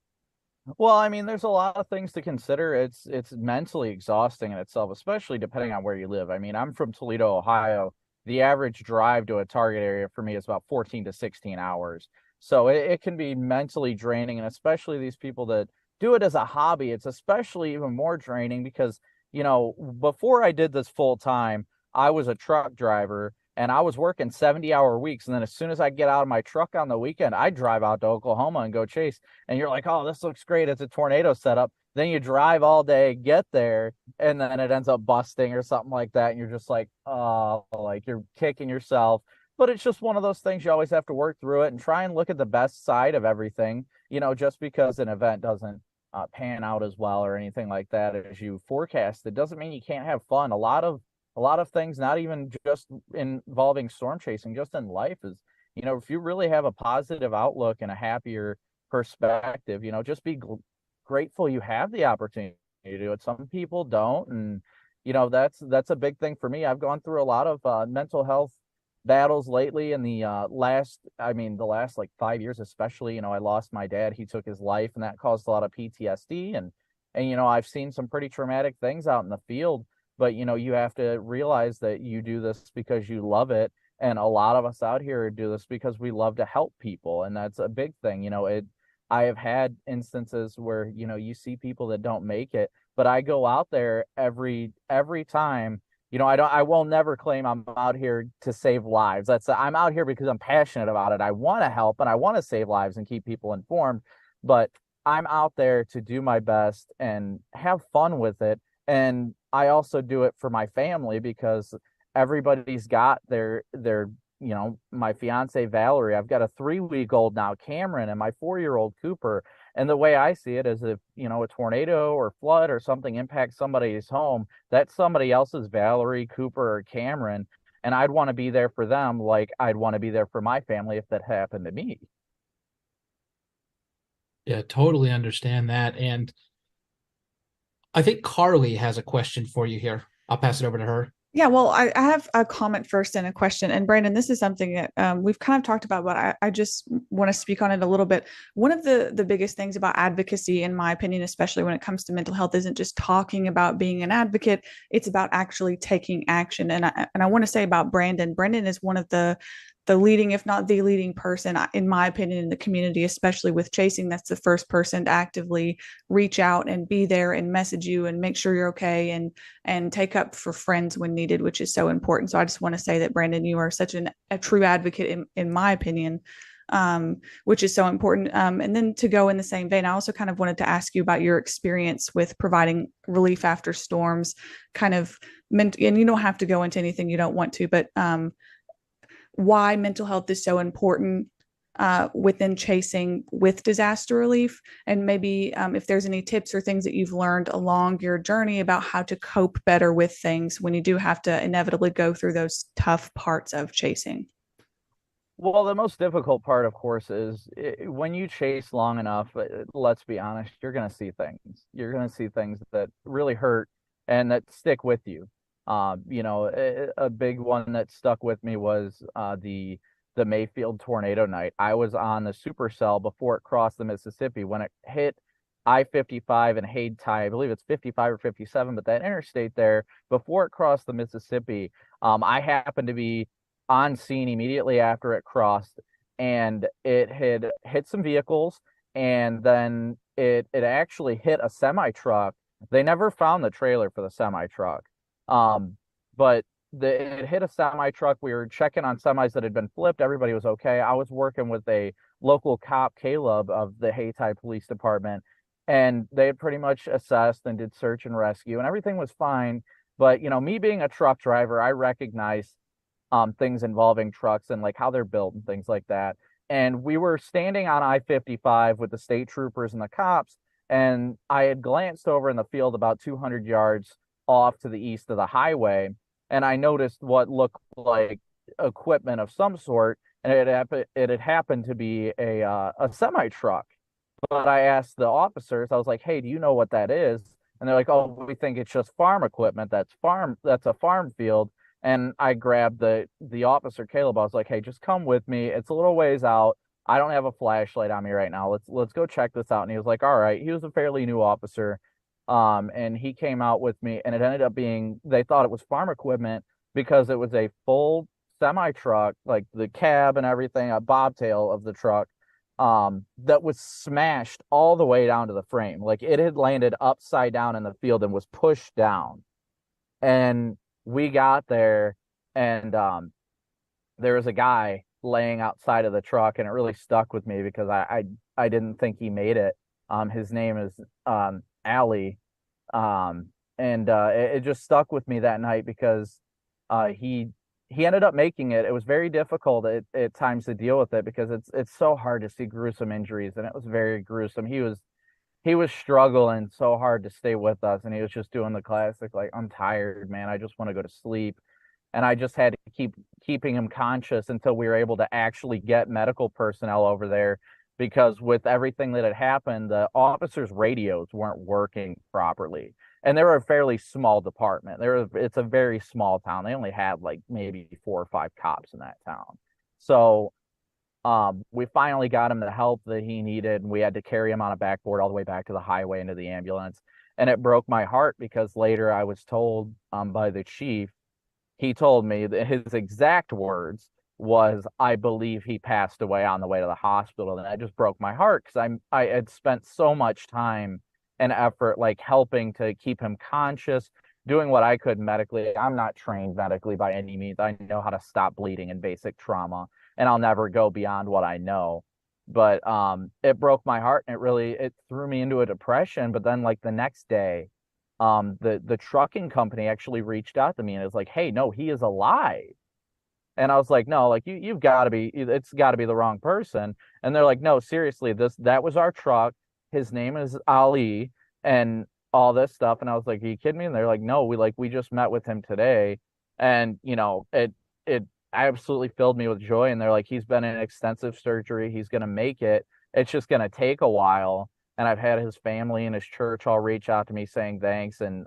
Well, I mean, there's a lot of things to consider. It's mentally exhausting in itself, especially depending on where you live. I mean, I'm from Toledo, Ohio. The average drive to a target area for me is about 14 to 16 hours. So it can be mentally draining, and especially these people that do it as a hobby, it's especially even more draining because, before I did this full time, I was a truck driver. And I was working 70-hour weeks. And then as soon as I get out of my truck on the weekend, I drive out to Oklahoma and go chase. And you're like, oh, this looks great. It's a tornado setup. Then you drive all day, get there, and then it ends up busting or something like that. And you're just like, oh, like you're kicking yourself. But it's just one of those things. You always have to work through it and try and look at the best side of everything. Just because an event doesn't pan out as well or anything like that as you forecast, it doesn't mean you can't have fun. A lot of things, not even just involving storm chasing, just in life is, if you really have a positive outlook and a happier perspective, just be grateful you have the opportunity to do it. Some people don't. And, that's a big thing for me. I've gone through a lot of mental health battles lately in the last 5 years, especially. I lost my dad. He took his life, and that caused a lot of PTSD. And I've seen some pretty traumatic things out in the field. But, you have to realize that you do this because you love it. And a lot of us out here do this because we love to help people. And that's a big thing. I have had instances where, you see people that don't make it, but I go out there every time. I will never claim I'm out here to save lives. I'm out here because I'm passionate about it. I want to help and I want to save lives and keep people informed, but I'm out there to do my best and have fun with it. And I also do it for my family because everybody's got their my fiance Valerie. I've got a 3-week-old now, Cameron, and my 4-year-old Cooper. And the way I see it is if, a tornado or flood or something impacts somebody's home, that's somebody else's Valerie, Cooper, or Cameron. And I'd want to be there for them like I'd want to be there for my family if that happened to me. Yeah, totally understand that. And I think Carly has a question for you here. I'll pass it over to her. Yeah, well, I have a comment first and a question. And Brandon, this is something that we've kind of talked about, but I just want to speak on it a little bit. One of the biggest things about advocacy, in my opinion, especially when it comes to mental health, isn't just talking about being an advocate. It's about actually taking action. And I want to say about Brandon. Brandon is one of the leading, if not the leading person, in my opinion, in the community, especially with chasing. That's the first person to actively reach out and be there and message you and make sure you're okay and take up for friends when needed, which is so important. So I just want to say that, Brandon, you are such a true advocate in my opinion, which is so important. And then to go in the same vein, I also kind of wanted to ask you about your experience with providing relief after storms, kind of, and you don't have to go into anything you don't want to, but why mental health is so important within chasing with disaster relief, and maybe if there's any tips or things that you've learned along your journey about how to cope better with things when you do have to inevitably go through those tough parts of chasing. Well, the most difficult part, of course, is when you chase long enough, let's be honest, you're going to see things. You're going to see things that really hurt and that stick with you. A big one that stuck with me was the Mayfield tornado night. I was on the supercell before it crossed the Mississippi when it hit I-55 and Haid Tie. I believe it's 55 or 57, but that interstate there, before it crossed the Mississippi, I happened to be on scene immediately after it crossed, and it had hit some vehicles, and then it actually hit a semi-truck. They never found the trailer for the semi-truck. But it hit a semi-truck. We were checking on semis that had been flipped. Everybody was okay. I was working with a local cop, Caleb, of the Hayti Police Department, and they had pretty much assessed and did search and rescue, and everything was fine. But, me being a truck driver, I recognize things involving trucks and like how they're built and things like that. And we were standing on I-55 with the state troopers and the cops, and I had glanced over in the field about 200 yards off to the east of the highway, and I noticed what looked like equipment of some sort, and it had happened to be a semi truck. But I asked the officers, I was like, "Hey, do you know what that is?" And they're like, "Oh, we think it's just farm equipment. That's a farm field." And I grabbed the officer Caleb. I was like, "Hey, just come with me. It's a little ways out. I don't have a flashlight on me right now. Let's go check this out." And he was like, "All right." He was a fairly new officer. And he came out with me, and it ended up being, they thought it was farm equipment because it was a full semi truck, like the cab and everything, a bobtail of the truck, that was smashed all the way down to the frame. Like it had landed upside down in the field and was pushed down. And we got there, and there was a guy laying outside of the truck, and it really stuck with me because I didn't think he made it. His name is Ali, and it just stuck with me that night because he ended up making it. It was very difficult at times to deal with it because it's so hard to see gruesome injuries, and it was very gruesome. He was struggling so hard to stay with us, and he was just doing the classic, like, "I'm tired, man. I just want to go to sleep." And I just had to keeping him conscious until we were able to actually get medical personnel over there, because with everything that had happened, the officers' radios weren't working properly. And they were a fairly small department. It's a very small town. They only had like maybe 4 or 5 cops in that town. So we finally got him the help that he needed, and we had to carry him on a backboard all the way back to the highway into the ambulance. And it broke my heart because later I was told by the chief, he told me that his exact words was, "I believe he passed away on the way to the hospital." And that just broke my heart because I had spent so much time and effort like helping to keep him conscious, doing what I could medically. I'm not trained medically by any means. I know how to stop bleeding and basic trauma, and I'll never go beyond what I know. But it broke my heart, and it threw me into a depression. But then like the next day, the trucking company actually reached out to me and was like, "Hey, no, he is alive." And I was like, "No, like you've got to be, it's got to be the wrong person." And they're like, "No, seriously, that was our truck. His name is Ali," and all this stuff. And I was like, "Are you kidding me?" And they're like, "No, we just met with him today." And it absolutely filled me with joy. And they're like, "He's been in extensive surgery. He's going to make it. It's just going to take a while." And I've had his family and his church all reach out to me saying thanks. And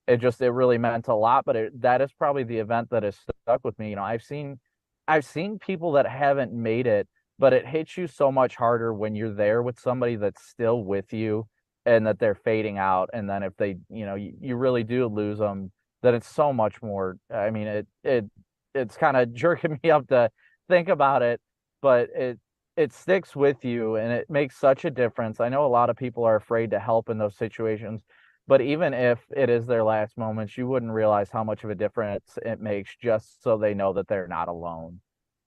it really meant a lot. But that is probably the event that has stuck with me. I've seen people that haven't made it, but it hits you so much harder when you're there with somebody that's still with you and that they're fading out. And then if they, you really do lose them, then it's so much more. I mean, it's kind of jerking me up to think about it, but it sticks with you and it makes such a difference. I know a lot of people are afraid to help in those situations, but even if it is their last moments, you wouldn't realize how much of a difference it makes just so they know that they're not alone.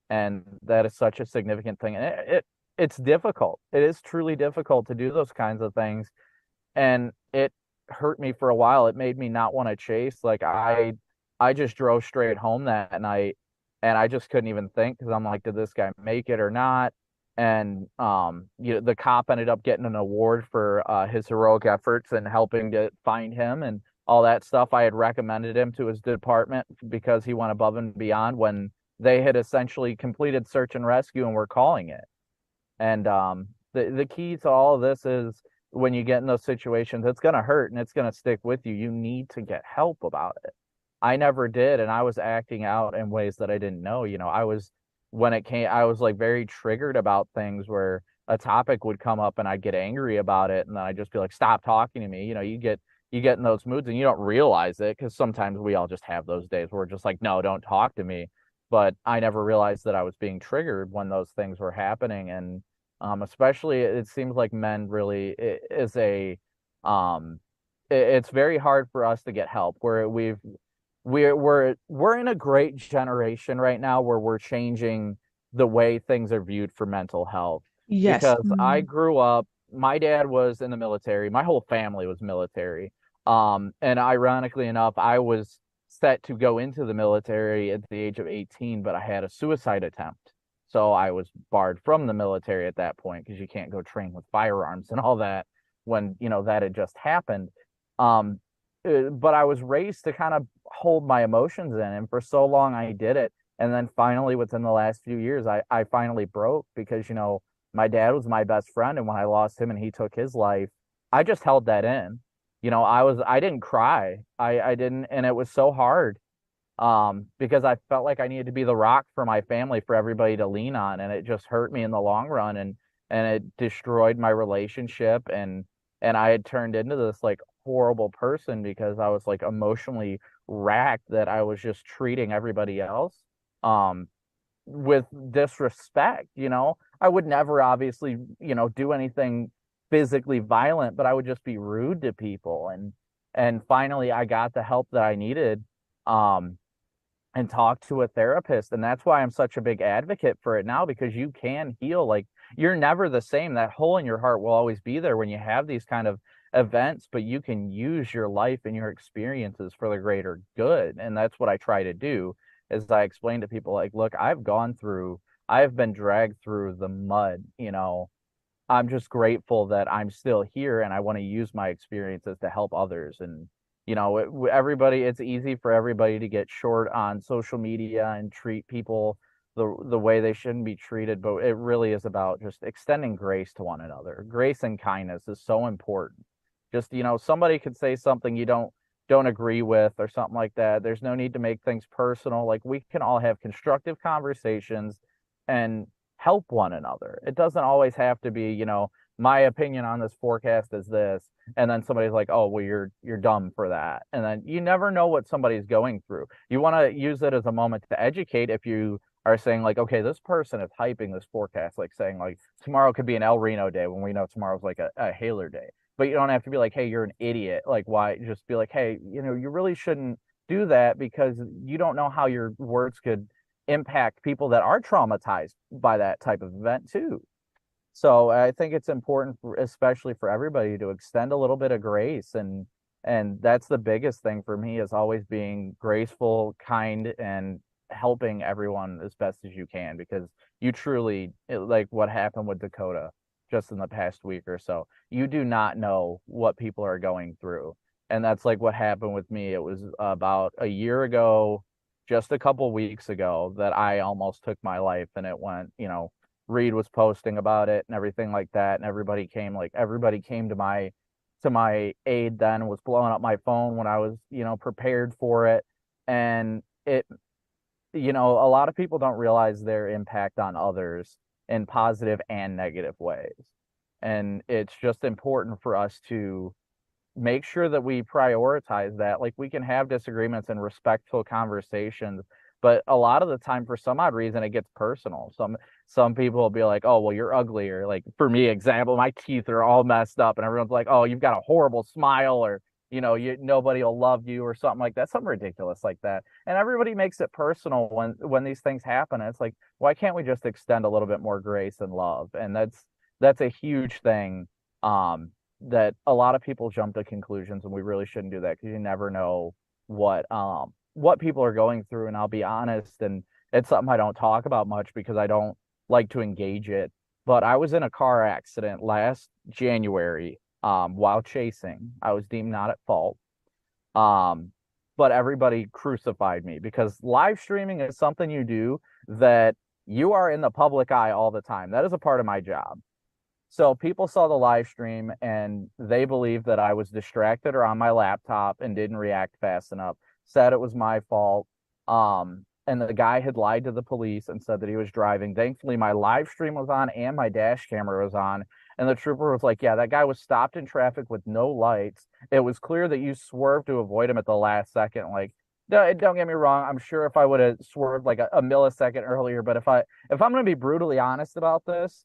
And that is such a significant thing. And it's difficult. It is truly difficult to do those kinds of things. And it hurt me for a while. It made me not want to chase. Like I just drove straight home that night and I just couldn't even think because I'm like, did this guy make it or not? And the cop ended up getting an award for his heroic efforts and helping to find him and all that stuff. I had recommended him to his department because he went above and beyond when they had essentially completed search and rescue and were calling it. And the key to all of this is when you get in those situations, it's going to hurt and it's going to stick with you. You need to get help about it. I never did, and I was acting out in ways that I didn't know. I was like very triggered about things where a topic would come up and I'd get angry about it, and then I'd just be like, "Stop talking to me." You get in those moods and you don't realize it because sometimes we all just have those days where we're just like, "No, don't talk to me." But I never realized that I was being triggered when those things were happening, and especially it seems like men really is it's very hard for us to get help where we're in a great generation right now where we're changing the way things are viewed for mental health. Yes. Because I grew up, my dad was in the military, my whole family was military. And ironically enough, I was set to go into the military at the age of 18, but I had a suicide attempt. So I was barred from the military at that point because you can't go train with firearms and all that when, that had just happened. But I was raised to kind of hold my emotions in, and for so long I did it. And then finally, within the last few years, I finally broke because, my dad was my best friend. And when I lost him and he took his life, I just held that in. I didn't cry. I didn't. And it was so hard because I felt like I needed to be the rock for my family, for everybody to lean on. And it just hurt me in the long run. And it destroyed my relationship. And I had turned into this like horrible person because I was like emotionally racked that I was just treating everybody else with disrespect. I would never obviously do anything physically violent, but I would just be rude to people. And finally I got the help that I needed and talked to a therapist, and that's why I'm such a big advocate for it now, because you can heal. Like, you're never the same. That hole in your heart will always be there when you have these kind of events, but you can use your life and your experiences for the greater good. And that's what I try to do, is I explain to people like, look, I've been dragged through the mud. I'm just grateful that I'm still here, and I want to use my experiences to help others. And it's easy for everybody to get short on social media and treat people the way they shouldn't be treated, but it really is about just extending grace to one another. Grace and kindness is so important. Just, somebody could say something you don't agree with or something like that. There's no need to make things personal. Like, we can all have constructive conversations and help one another. It doesn't always have to be, my opinion on this forecast is this, and then somebody's like, oh, well, you're dumb for that. And then you never know what somebody's going through. You want to use it as a moment to educate. If you are saying like, okay, this person is hyping this forecast, like saying like tomorrow could be an El Reno day when we know tomorrow's like a hailer day. But you don't have to be like, hey, you're an idiot. Like, why? Just be like, hey, you really shouldn't do that, because you don't know how your words could impact people that are traumatized by that type of event too. So I think it's important, especially for everybody, to extend a little bit of grace. And that's the biggest thing for me, is always being graceful, kind, and helping everyone as best as you can, because you truly, like what happened with Dakota just in the past week or so, you do not know what people are going through. And that's like what happened with me. It was about a year ago, just a couple weeks ago, that I almost took my life. And it went, Reed was posting about it and everything like that, and everybody came to my to my aid then was blowing up my phone when I was, prepared for it. And it, a lot of people don't realize their impact on others in positive and negative ways. And it's just important for us to make sure that we prioritize that. Like, we can have disagreements and respectful conversations, but a lot of the time, for some odd reason, it gets personal. Some people will be like, oh, well, you're ugly. Or like, for me, example, my teeth are all messed up and everyone's like, oh, you've got a horrible smile, or nobody will love you, or something like that, something ridiculous like that. And everybody makes it personal when these things happen. And it's like, why can't we just extend a little bit more grace and love? And that's a huge thing, that a lot of people jump to conclusions, and we really shouldn't do that, because you never know what people are going through. And I'll be honest, and it's something I don't talk about much because I don't like to engage it, but I was in a car accident last January while chasing. I was deemed not at fault, but everybody crucified me, because live streaming is something you do that you are in the public eye all the time. That is a part of my job. So people saw the live stream and they believed that I was distracted or on my laptop and didn't react fast enough, said it was my fault. And the guy had lied to the police and said that he was driving. Thankfully, my live stream was on and my dash camera was on. And the trooper was like, yeah, that guy was stopped in traffic with no lights. It was clear that you swerved to avoid him at the last second. Like, don't get me wrong. I'm sure if I would have swerved like a millisecond earlier, but if I'm going to be brutally honest about this,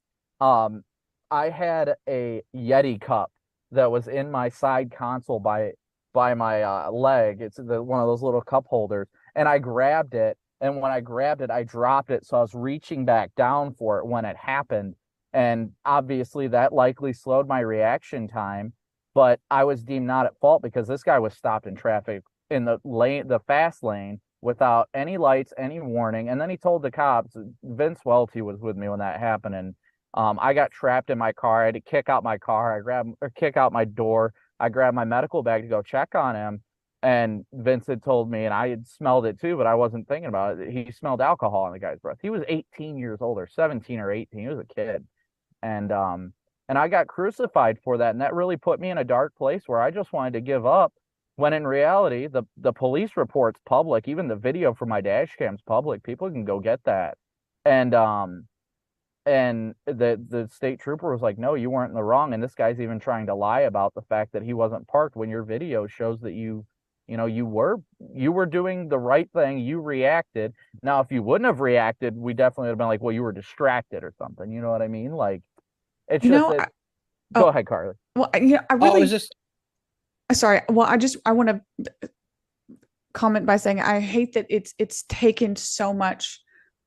I had a Yeti cup that was in my side console by my leg. It's one of those little cup holders, and I grabbed it. And when I grabbed it, I dropped it. So I was reaching back down for it when it happened. And obviously that likely slowed my reaction time, but I was deemed not at fault because this guy was stopped in traffic in the fast lane without any lights, any warning. And then he told the cops. Vince Welty was with me when that happened. And I got trapped in my car. I had to kick out my car. Kick out my door. I grabbed my medical bag to go check on him. And Vince had told me, and I had smelled it too, but I wasn't thinking about it. He smelled alcohol on the guy's breath. He was 18 years old, or 17 or 18. He was a kid. And I got crucified for that. And that really put me in a dark place where I just wanted to give up, when in reality, the police report's public. Even the video from my dash cam's public. People can go get that. And the state trooper was like, no, you weren't in the wrong. And this guy's even trying to lie about the fact that he wasn't parked, when your video shows that you were doing the right thing. You reacted. Now, if you wouldn't have reacted, we definitely would have been like, well, you were distracted or something. You know what I mean? Like, it's just, go ahead, Carly. Well, I really sorry. Well, I want to comment by saying I hate that it's taken so much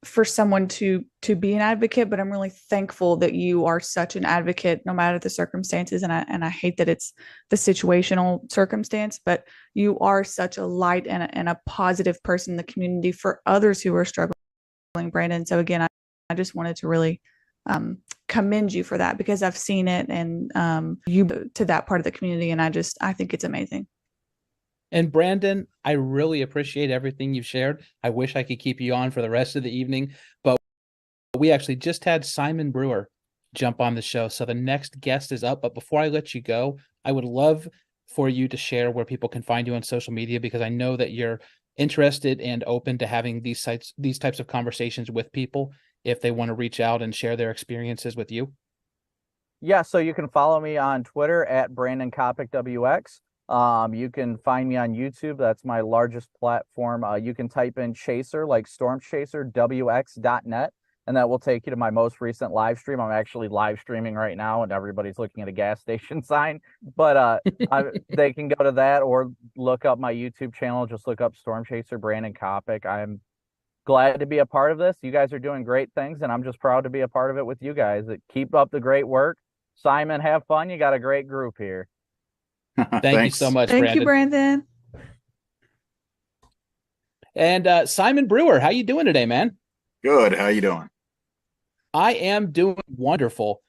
for someone to be an advocate, but I'm really thankful that you are such an advocate no matter the circumstances. And I hate that it's the situational circumstance, but you are such a light and a positive person in the community for others who are struggling, Brandon. So again, I just wanted to really commend you for that, because I've seen it, and you to that part of the community. And I think it's amazing. And Brandon, I really appreciate everything you've shared. I wish I could keep you on for the rest of the evening, but we actually just had Simon Brewer jump on the show. So the next guest is up. But before I let you go, I would love for you to share where people can find you on social media, because I know that you're interested and open to having these types of conversations with people if they want to reach out and share their experiences with you. Yeah, so you can follow me on Twitter at Brandon Kopic WX. You can find me on YouTube. That's my largest platform. You can type in Chaser, like Storm Chaser, WX.net, and that will take you to my most recent live stream. I'm actually live streaming right now, and everybody's looking at a gas station sign. But they can go to that or look up my YouTube channel. Just look up Storm Chaser Brandon Kopic. I'm glad to be a part of this. You guys are doing great things, and I'm just proud to be a part of it with you guys. Keep up the great work. Simon, have fun. You got a great group here. Thank you so much, Thank Brandon. you, Brandon. And Simon Brewer, how you doing today, man? Good. How you doing? I am doing wonderful.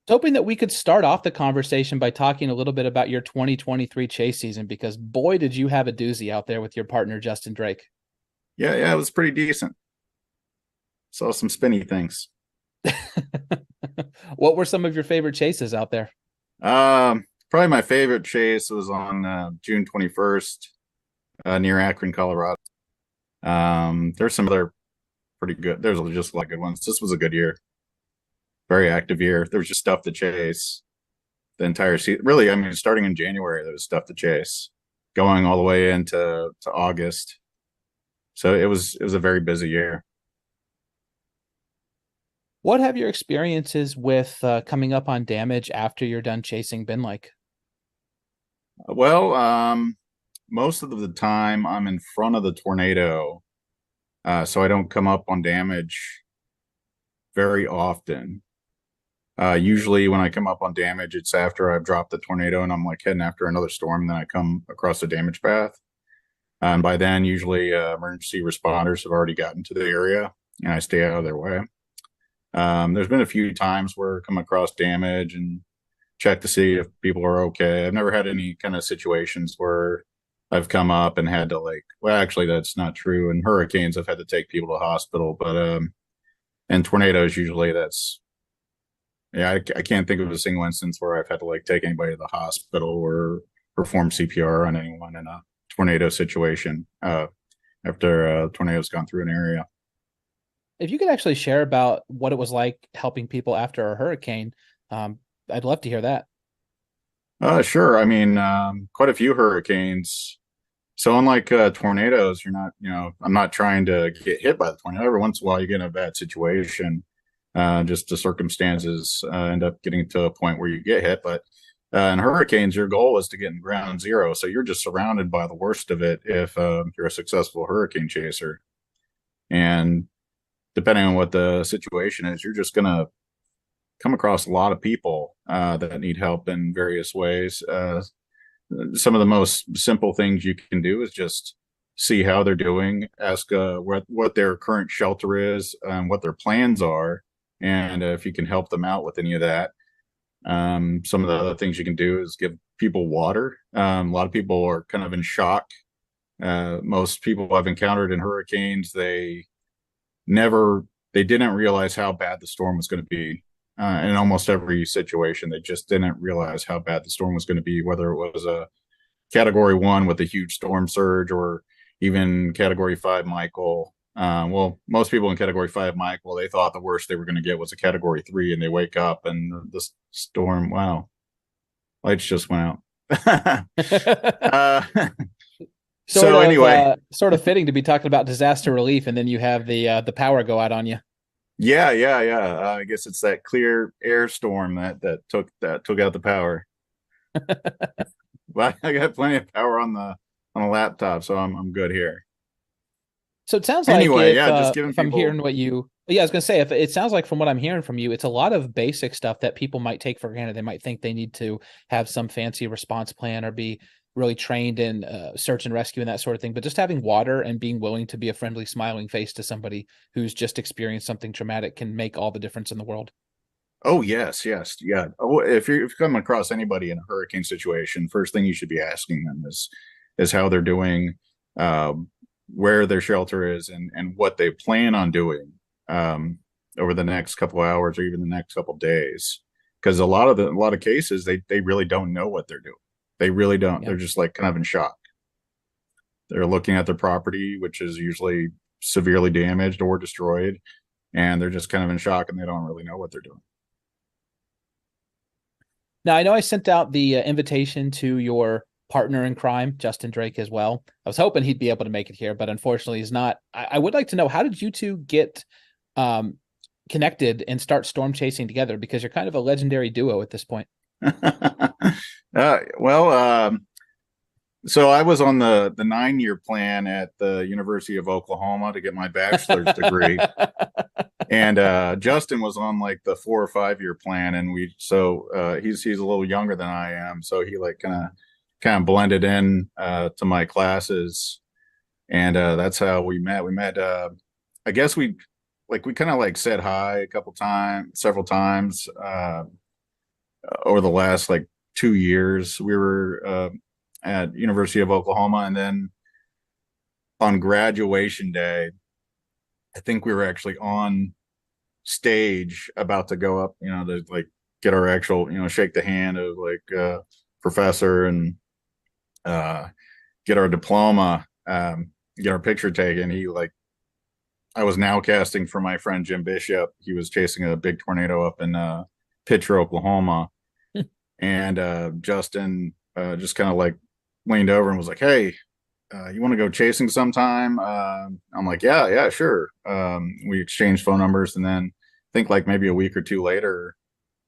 Hoping that we could start off the conversation by talking a little bit about your 2023 chase season, because boy, did you have a doozy out there with your partner, Justin Drake. Yeah, it was pretty decent. Saw some spinny things. What were some of your favorite chases out there? Probably my favorite chase was on June 21st near Akron, Colorado. There's some other pretty good. There's just a lot of good ones. This was a good year, very active year. There was just stuff to chase the entire season. Really, I mean, starting in January, there was stuff to chase, going all the way into August. So it was a very busy year. What have your experiences with coming up on damage after you're done chasing been like? Well, most of the time I'm in front of the tornado, so I don't come up on damage very often. Usually when I come up on damage, it's after I've dropped the tornado and I'm like heading after another storm, then I come across the damage path. And by then, usually emergency responders have already gotten to the area and I stay out of their way. There's been a few times where I come across damage and check to see if people are okay. I've never had any kind of situations where I've come up and had to well, actually, that's not true. In hurricanes, I've had to take people to the hospital, but in tornadoes, usually I can't think of a single instance where I've had to take anybody to the hospital or perform CPR on anyone in a tornado situation after a tornado's gone through an area. If you could actually share about what it was like helping people after a hurricane, I'd love to hear that. Sure. I mean, quite a few hurricanes. So unlike tornadoes, you're not, I'm not trying to get hit by the tornado. Every once in a while you get in a bad situation. Just the circumstances end up getting to a point where you get hit. But in hurricanes, your goal is to get in ground zero. So you're just surrounded by the worst of it if you're a successful hurricane chaser. And depending on what the situation is, you're just going to come across a lot of people that need help in various ways. Some of the most simple things you can do is just see how they're doing, ask what their current shelter is, what their plans are, and if you can help them out with any of that. Some of the other things you can do is give people water. A lot of people are kind of in shock. Most people I've encountered in hurricanes, they didn't realize how bad the storm was going to be. In almost every situation, they just didn't realize how bad the storm was going to be, whether it was a Category 1 with a huge storm surge or even Category 5 Michael. Well, most people in Category 5 Michael, they thought the worst they were going to get was a Category 3, and they wake up and the storm, wow, lights just went out. Sort of fitting to be talking about disaster relief, and then you have the power go out on you. Yeah. I guess it's that clear air storm that took out the power. But I got plenty of power on the laptop, so I'm good here. So it sounds like just giving from people... hearing what you, I was going to say, if it sounds like from what I'm hearing from you, it's a lot of basic stuff that people might take for granted. They might think they need to have some fancy response plan or be really trained in search and rescue and that sort of thing. But just having water and being willing to be a friendly, smiling face to somebody who's just experienced something traumatic can make all the difference in the world. Oh, yes. Yeah. If you come across anybody in a hurricane situation, first thing you should be asking them is how they're doing, where their shelter is, and what they plan on doing over the next couple of hours or even the next couple of days. Because a lot of cases, they really don't know what they're doing. They really don't. Yeah. They're just kind of in shock. They're looking at their property, which is usually severely damaged or destroyed, and they're just kind of in shock and they don't really know what they're doing. Now, I know I sent out the invitation to your partner in crime, Justin Drake, as well. I was hoping he'd be able to make it here, but unfortunately he's not. I would like to know, how did you two get connected and start storm chasing together? Because you're kind of a legendary duo at this point. So I was on the 9-year plan at the University of Oklahoma to get my bachelor's degree. And Justin was on the 4 or 5-year plan, and he's a little younger than I am, so he kind of blended in to my classes, and that's how we met. I guess we kind of said hi several times over the last 2 years. We were at University of Oklahoma, and then on graduation day, I think we were actually on stage about to go up. There's get our actual, shake the hand of like professor and get our diploma, get our picture taken. I was now casting for my friend Jim Bishop. He was chasing a big tornado up in Pitcher, Oklahoma. And Justin just kind of like leaned over and was like, "Hey, you want to go chasing sometime?" I'm like, yeah, sure. We exchanged phone numbers, and then I think like maybe a week or two later,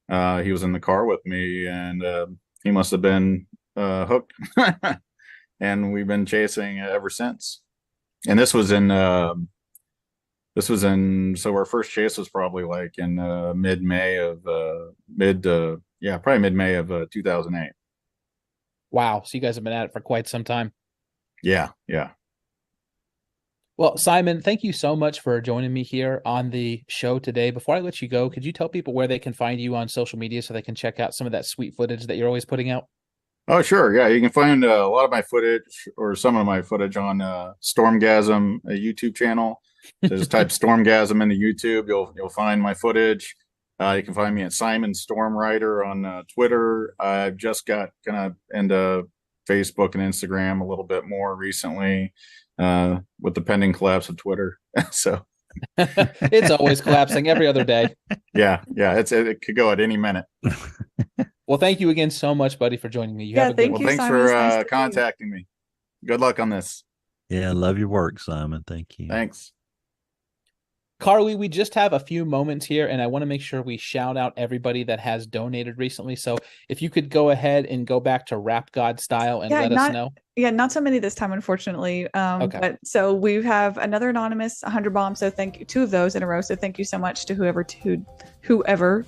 he was in the car with me, and he must have been hooked. And we've been chasing ever since. And this was in so our first chase was probably like in mid-May of 2008. Wow. So you guys have been at it for quite some time. Yeah. Well, Simon, thank you so much for joining me here on the show today. Before I let you go, could you tell people where they can find you on social media so they can check out some of that sweet footage that you're always putting out? Oh, sure. Yeah, you can find a lot of my footage or some of my footage on Stormgasm, a YouTube channel. So just type Stormgasm into YouTube. You'll find my footage. You can find me at Simon Stormwriter on Twitter. I've just got kind of into Facebook and Instagram a little bit more recently with the pending collapse of Twitter. So it's always collapsing every other day. Yeah. It could go at any minute. Well, thank you again so much, buddy, for joining me. Thanks for contacting me. Good luck on this. Yeah, I love your work, Simon. Thank you. Thanks. Carly, we just have a few moments here, and I want to make sure we shout out everybody that has donated recently. So if you could go ahead and go back to Rap God style and let us know. Yeah, not so many this time, unfortunately. Okay. But so we have another anonymous 100 bombs. So thank you, 2 of those in a row. So thank you so much to whoever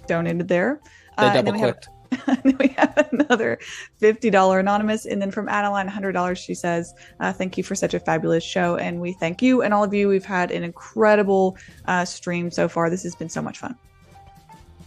donated there. They double clicked. Then we have another $50 anonymous, and then from Adeline, $100. She says, "Thank you for such a fabulous show," and we thank you and all of you. We've had an incredible stream so far. This has been so much fun.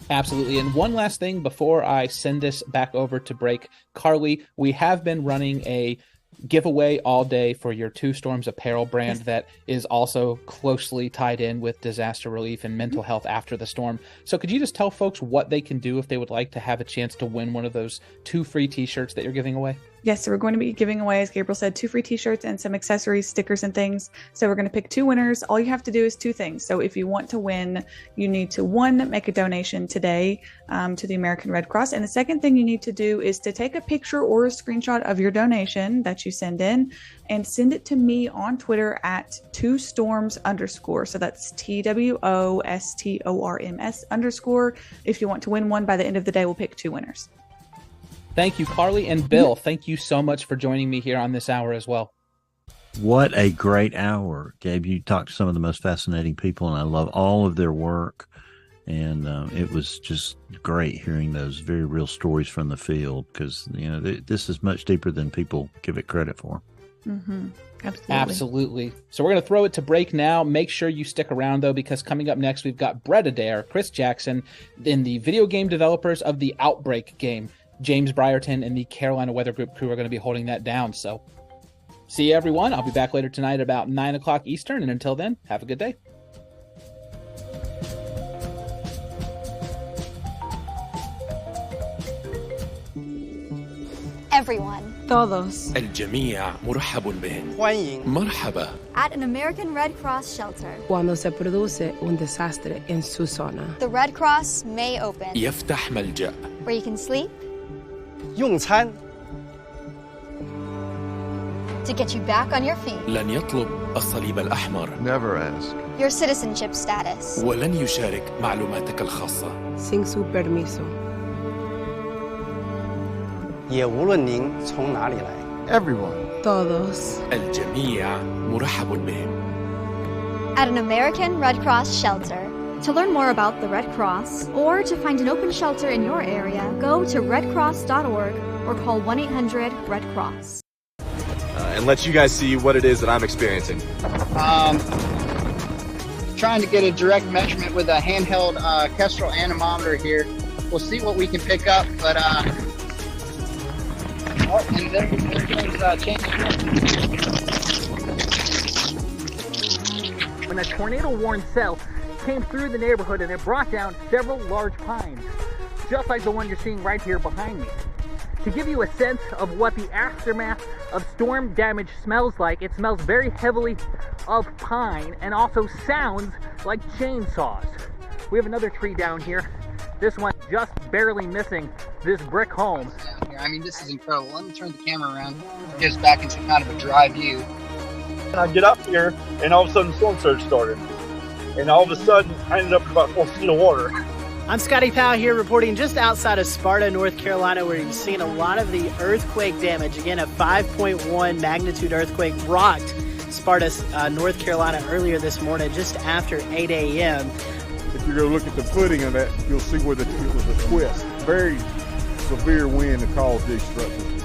Absolutely. And one last thing before I send this back over to break, Carly, we have been running a giveaway all day for your Two Storms apparel brand that is also closely tied in with disaster relief and mental health after the storm. So could you just tell folks what they can do if they would like to have a chance to win one of those 2 free t-shirts that you're giving away? Yes, so we're going to be giving away, as Gabriel said, 2 free t-shirts and some accessories, stickers, and things. So we're going to pick 2 winners. All you have to do is 2 things. So if you want to win, you need to, 1, make a donation today to the American Red Cross. And the second thing you need to do is to take a picture or a screenshot of your donation that you send in and send it to me on Twitter at 2storms_. So that's TWOSTORMS_. If you want to win one by the end of the day, we'll pick 2 winners. Thank you, Carly. And Bill, thank you so much for joining me here on this hour as well. What a great hour, Gabe. You talked to some of the most fascinating people, and I love all of their work. And it was just great hearing those very real stories from the field, because, this is much deeper than people give it credit for. Mm-hmm. Absolutely. So we're going to throw it to break now. Make sure you stick around, though, because coming up next, we've got Brett Adair, Chris Jackson, and the video game developers of the Outbreak game. James Brierton and the Carolina Weather Group crew are going to be holding that down. So see you, everyone. I'll be back later tonight about 9 o'clock Eastern. And until then, have a good day. Everyone. Todos. الجميع مرحب بهم. 欢迎. مرحبا. At an American Red Cross shelter. Cuando se produce un desastre en su zona. The Red Cross may open. يفتح ملجأ. Where you can sleep. 用餐. To get you back on your feet. لن يطلب الصليب الأحمر. Never ask. Your citizenship status. ولن يشارك معلوماتك الخاصة. Sin su permiso. 也无论您从哪里来. Everyone. Todos. الجميع مرحب بهم. At an American Red Cross shelter. To learn more about the Red Cross or to find an open shelter in your area, go to redcross.org or call 1-800-RED-CROSS. And let you guys see what it is that I'm experiencing. Trying to get a direct measurement with a handheld Kestrel anemometer here. We'll see what we can pick up, but and there goes changing. When a tornado-warned cell came through the neighborhood and it brought down several large pines. just like the one you're seeing right here behind me. To give you a sense of what the aftermath of storm damage smells like, it smells very heavily of pine and also sounds like chainsaws. We have another tree down here. This one just barely missing this brick home. I mean, this is incredible. Let me turn the camera around. It gives back into kind of a dry view. And I get up here, and all of a sudden, the storm surge started. And all of a sudden, I ended up in about 4 feet of water. I'm Scotty Powell here reporting just outside of Sparta, North Carolina, where you've seen a lot of the earthquake damage. Again, a 5.1 magnitude earthquake rocked Sparta, North Carolina earlier this morning, just after 8 a.m. If you go look at the footing of that, you'll see where it was a twist. Very severe wind that caused these structures.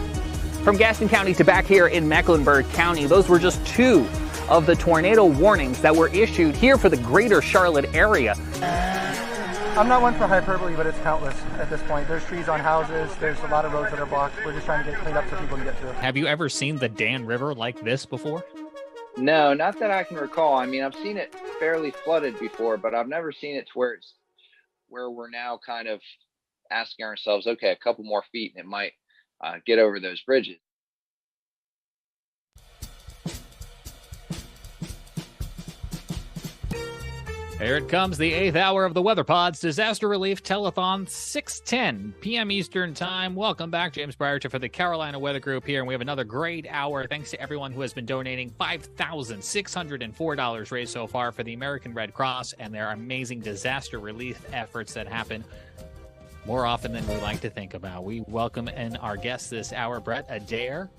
From Gaston County to back here in Mecklenburg County, those were just 2 of the tornado warnings that were issued here for the greater Charlotte area. I'm not one for hyperbole, but it's countless at this point. There's trees on houses. There's a lot of roads that are blocked. We're just trying to get cleaned up so people can get through. Have you ever seen the Dan River like this before? No, not that I can recall. I mean, I've seen it fairly flooded before, but I've never seen it to where we're now kind of asking ourselves, okay, a couple more feet and it might get over those bridges. Here it comes, the 8th hour of the Weather Pod's Disaster Relief Telethon, 6:10 p.m. Eastern Time. Welcome back. James Brierton for the Carolina Weather Group here, and we have another great hour. Thanks to everyone who has been donating. $5,604 raised so far for the American Red Cross and their amazing disaster relief efforts that happen more often than we like to think about. We welcome in our guests this hour, Brett Adair,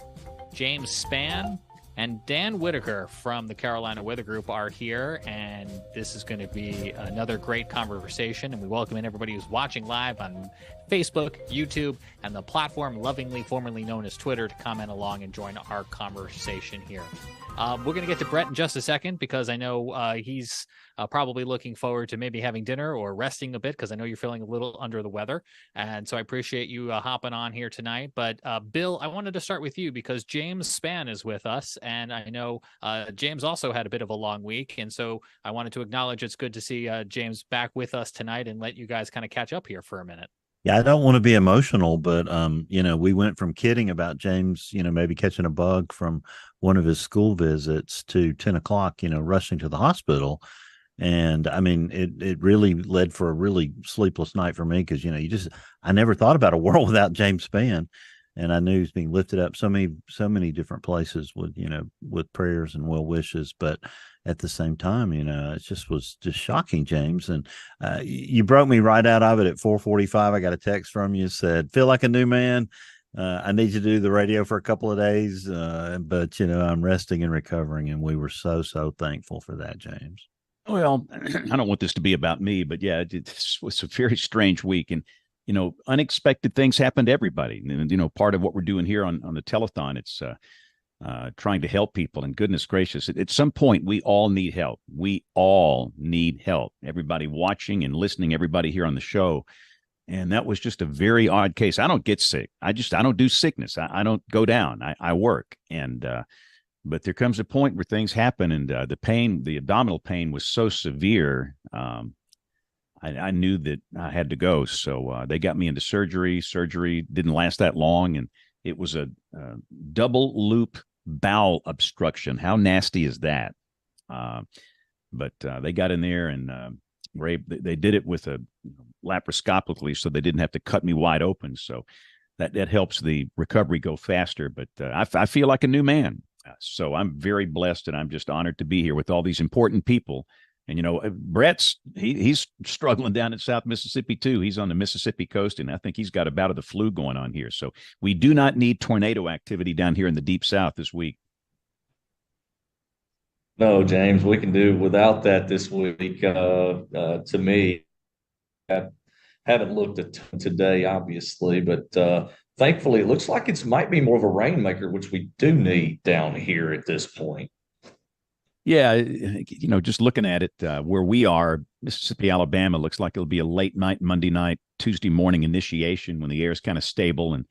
James Spann, and Dan Whitaker from the Carolina Weather Group are here, and this is going to be another great conversation. And we welcome in everybody who's watching live on Facebook, YouTube, and the platform lovingly formerly known as Twitter to comment along and join our conversation here. We're going to get to Brett in just a second because I know he's probably looking forward to maybe having dinner or resting a bit because I know you're feeling a little under the weather. And so I appreciate you hopping on here tonight. But Bill, I wanted to start with you because James Spann is with us. And I know James also had a bit of a long week. And so I wanted to acknowledge it's good to see James back with us tonight and let you guys kind of catch up here for a minute. Yeah, I don't want to be emotional, but we went from kidding about James, maybe catching a bug from one of his school visits to 10 o'clock, rushing to the hospital. And I mean, it really led for a really sleepless night for me because, I never thought about a world without James Spann. And I knew he's being lifted up so many different places with prayers and well wishes. But at the same time, it was just shocking, James. And you broke me right out of it at 4:45. I got a text from you, said, feel like a new man. I need you to do the radio for a couple of days. But, I'm resting and recovering. And we were so thankful for that, James. Well, I don't want this to be about me, but yeah, it was a very strange week. And, unexpected things happen to everybody. And, part of what we're doing here on the telethon, it's trying to help people. And goodness gracious, at some point, we all need help. We all need help. Everybody watching and listening, everybody here on the show. And that was just a very odd case. I don't get sick. I don't do sickness. I don't go down. I work. And, but there comes a point where things happen and the abdominal pain was so severe. I knew that I had to go. So they got me into surgery. Surgery didn't last that long. And it was a double loop bowel obstruction. How nasty is that? But they got in there and they did it with a laparoscopically, so they didn't have to cut me wide open. So that helps the recovery go faster. But I feel like a new man. So I'm very blessed and I'm just honored to be here with all these important people. And, Brett's, he's struggling down in South Mississippi, too. He's on the Mississippi coast, and I think he's got a bout of the flu going on here. So we do not need tornado activity down here in the Deep South this week. No, James, we can do without that this week. To me, I haven't looked at today, obviously, but thankfully it looks like it might be more of a rainmaker, which we do need down here at this point. Yeah, just looking at it, where we are, Mississippi, Alabama, looks like it'll be a late night, Monday night, Tuesday morning initiation when the air is kind of stable and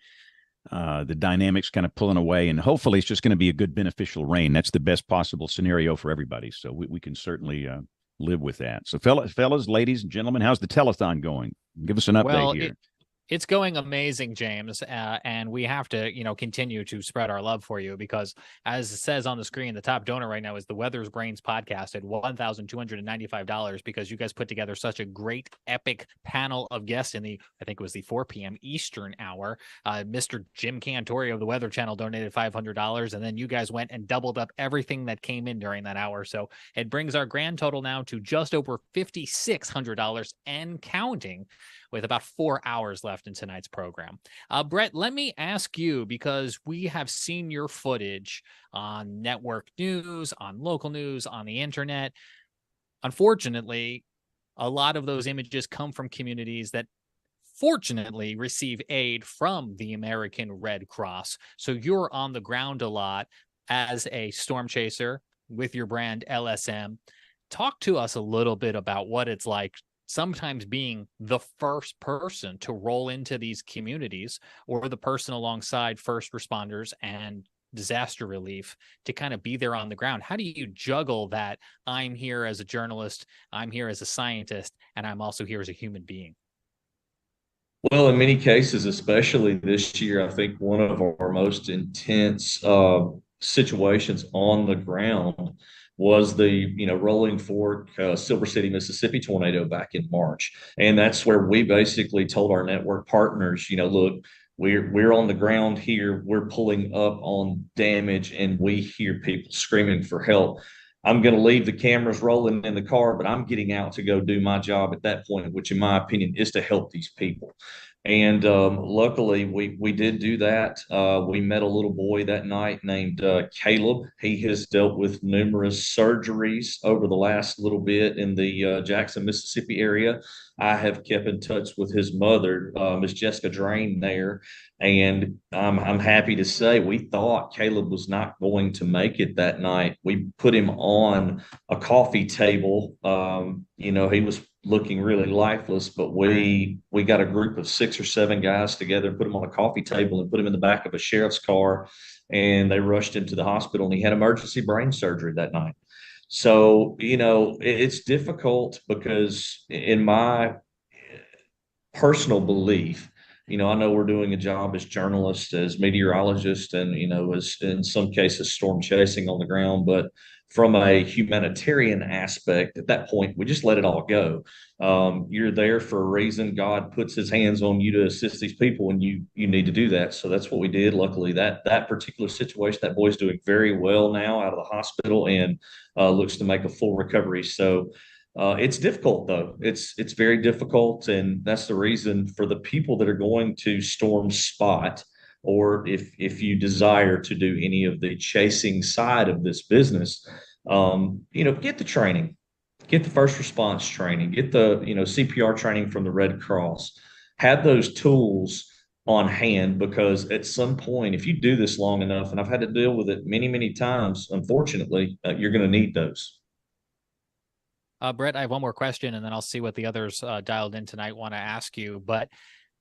the dynamics kind of pulling away. And hopefully it's just going to be a good beneficial rain. That's the best possible scenario for everybody. So we can certainly live with that. So fellas, ladies and gentlemen, how's the telethon going? Give us an update here. It's going amazing, James, and we have to, continue to spread our love for you because, as it says on the screen, the top donor right now is the Weather's Brains podcast at $1,295 because you guys put together such a great, epic panel of guests in I think it was the 4 p.m. Eastern hour. Mr. Jim Cantore of the Weather Channel donated $500, and then you guys went and doubled up everything that came in during that hour. So it brings our grand total now to just over $5,600 and counting, with about 4 hours left in tonight's program. Brett, let me ask you, because we have seen your footage on network news, on local news, on the internet. Unfortunately, a lot of those images come from communities that fortunately receive aid from the American Red Cross. So you're on the ground a lot as a storm chaser with your brand LSM. Talk to us a little bit about what it's like sometimes being the first person to roll into these communities, or the person alongside first responders and disaster relief to kind of be there on the ground. How do you juggle that? I'm here as a journalist, I'm here as a scientist, and I'm also here as a human being. Well, in many cases, especially this year, I think one of our most intense situations on the ground was the Rolling Fork, Silver City, Mississippi tornado back in March. And that's where we basically told our network partners, look, we're on the ground here, we're pulling up on damage, and we hear people screaming for help. I'm going to leave the cameras rolling in the car, but I'm getting out to go do my job at that point, which in my opinion is to help these people. And luckily, we did do that. We met a little boy that night named Caleb. He has dealt with numerous surgeries over the last little bit in the Jackson, Mississippi area. I have kept in touch with his mother, Miss Jessica Drain there. And I'm happy to say we thought Caleb was not going to make it that night. We put him on a coffee table. He was looking really lifeless, but we got a group of 6 or 7 guys together, put him on a coffee table and put him in the back of a sheriff's car, and they rushed him to the hospital, and he had emergency brain surgery that night. So, it's difficult because in my personal belief, I know we're doing a job as journalists, as meteorologists, and, as in some cases storm chasing on the ground, but from a humanitarian aspect, at that point, we just let it all go. You're there for a reason. God puts his hands on you to assist these people, and you need to do that. So that's what we did. Luckily, that particular situation, that boy's doing very well now out of the hospital and looks to make a full recovery. So it's difficult, though. It's very difficult, and that's the reason for the people that are going to storm spot, or if you desire to do any of the chasing side of this business, get the training, get the first response training, get the CPR training from the Red Cross, have those tools on hand, because at some point, if you do this long enough, and I've had to deal with it many, many times, unfortunately, you're going to need those. Brett, I have one more question, and then I'll see what the others dialed in tonight want to ask you. But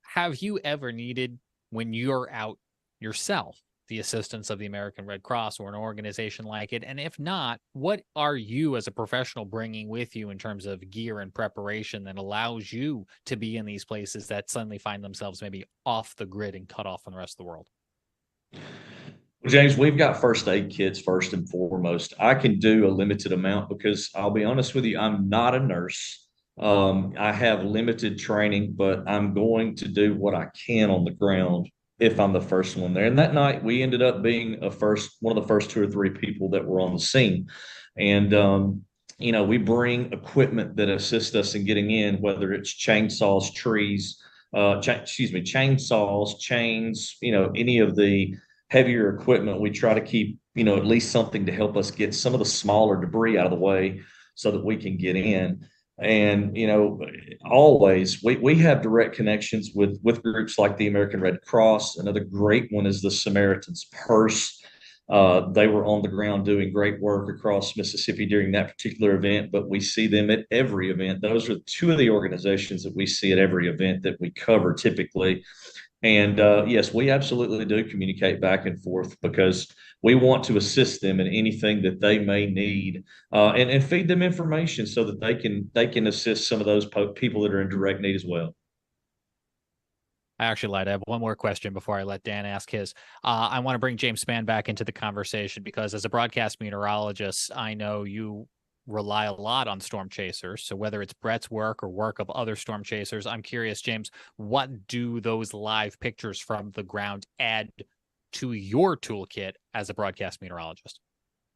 have you ever needed, when you're out yourself, the assistance of the American Red Cross or an organization like it? And if not, what are you as a professional bringing with you in terms of gear and preparation that allows you to be in these places that suddenly find themselves maybe off the grid and cut off from the rest of the world? Well, James, we've got first aid kits first and foremost. I can do a limited amount because I'll be honest with you, I'm not a nurse. I have limited training, but I'm going to do what I can on the ground if I'm the first one there. And that night we ended up being one of the first 2 or 3 people that were on the scene. And, we bring equipment that assists us in getting in, whether it's chainsaws, chainsaws, chains, any of the heavier equipment. We try to keep, at least something to help us get some of the smaller debris out of the way so that we can get in. And, always we have direct connections with groups like the American Red Cross. Another great one is the Samaritan's Purse. They were on the ground doing great work across Mississippi during that particular event, but we see them at every event. Those are 2 of the organizations that we see at every event that we cover typically. And yes, we absolutely do communicate back and forth because we want to assist them in anything that they may need, and feed them information so that they can assist some of those people that are in direct need as well. I actually lied. I have one more question before I let Dan ask his. I want to bring James Spann back into the conversation because as a broadcast meteorologist, I know you rely a lot on storm chasers. So whether it's Brett's work or work of other storm chasers, I'm curious, James, what do those live pictures from the ground add to your toolkit as a broadcast meteorologist?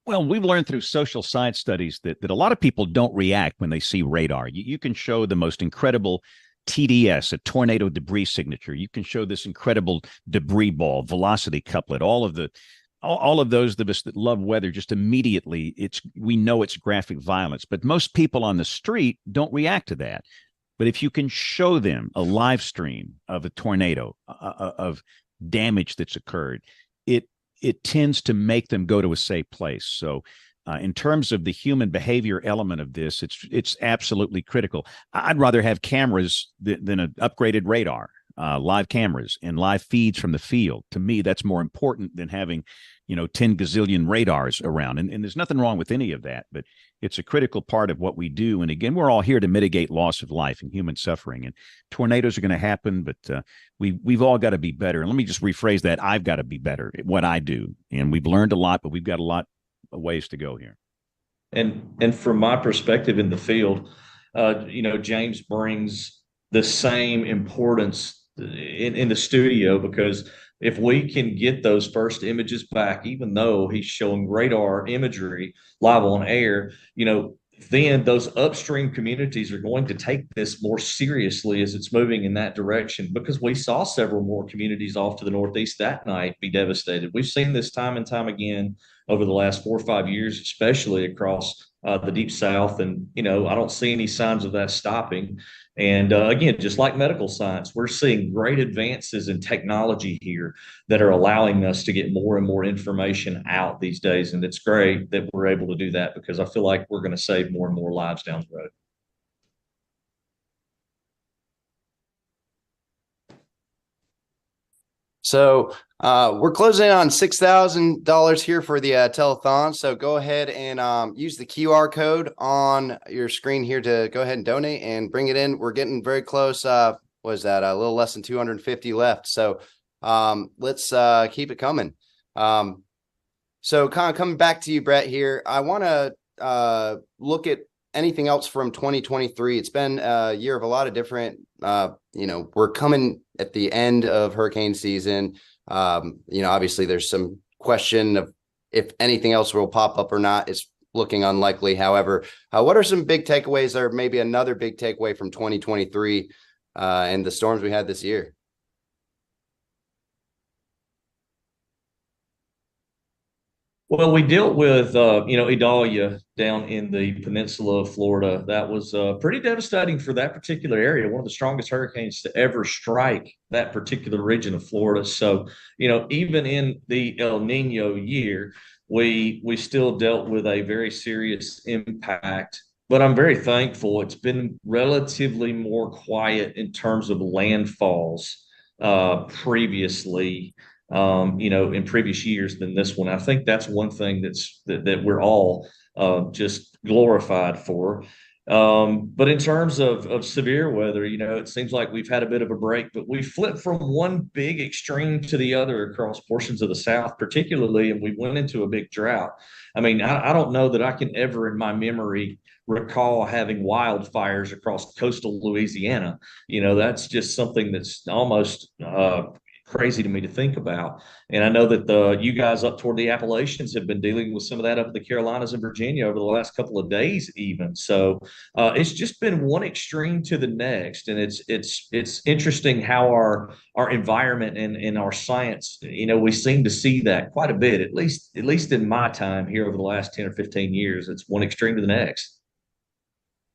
Well, we've learned through social science studies that a lot of people don't react when they see radar. You can show the most incredible TDS, a tornado debris signature. You can show this incredible debris ball, velocity couplet, all of those of us that love weather, just immediately we know it's graphic violence. But most people on the street don't react to that. But if you can show them a live stream of a tornado, of damage that's occurred, it tends to make them go to a safe place. So in terms of the human behavior element of this, it's absolutely critical. I'd rather have cameras than an upgraded radar, live cameras and live feeds from the field. To me, that's more important than having, 10 gazillion radars around. And there's nothing wrong with any of that, but it's a critical part of what we do. And again, we're all here to mitigate loss of life and human suffering. And tornadoes are going to happen, but we've all got to be better. And let me just rephrase that. I've got to be better at what I do. And we've learned a lot, but we've got a lot of ways to go here. And from my perspective in the field, James brings the same importance in the studio, because if we can get those first images back, even though he's showing radar imagery live on air, then those upstream communities are going to take this more seriously as it's moving in that direction, because we saw several more communities off to the northeast that night be devastated. We've seen this time and time again over the last 4 or 5 years, especially across the deep south. And, I don't see any signs of that stopping. And again, just like medical science, we're seeing great advances in technology here that are allowing us to get more and more information out these days. And it's great that we're able to do that, because I feel like we're going to save more and more lives down the road. So we're closing in on $6,000 here for the telethon. So go ahead and use the QR code on your screen here to go ahead and donate and bring it in. We're getting very close. Was that a little less than 250 left? So let's keep it coming. So kind of coming back to you, Brett, here, I want to look at anything else from 2023. It's been a year of a lot of different, we're coming at the end of hurricane season. Obviously there's some question of if anything else will pop up or not. It's looking unlikely. However, what are some big takeaways, or maybe another big takeaway from 2023 and the storms we had this year? Well, we dealt with, Idalia down in the peninsula of Florida. That was pretty devastating for that particular area, one of the strongest hurricanes to ever strike that particular region of Florida. So, even in the El Nino year, we still dealt with a very serious impact. But I'm very thankful it's been relatively more quiet in terms of landfalls previously. In previous years than this one. I think that's one thing that we're all just glorified for. But in terms of severe weather, it seems like we've had a bit of a break, but we flipped from one big extreme to the other across portions of the South, particularly, and we went into a big drought. I mean, I don't know that I can ever in my memory recall having wildfires across coastal Louisiana. That's just something that's almost crazy to me to think about. And I know that you guys up toward the Appalachians have been dealing with some of that up in the Carolinas and Virginia over the last couple of days even. So it's just been one extreme to the next. And it's interesting how our environment and our science, we seem to see that quite a bit, at least in my time here over the last 10 or 15 years. It's one extreme to the next.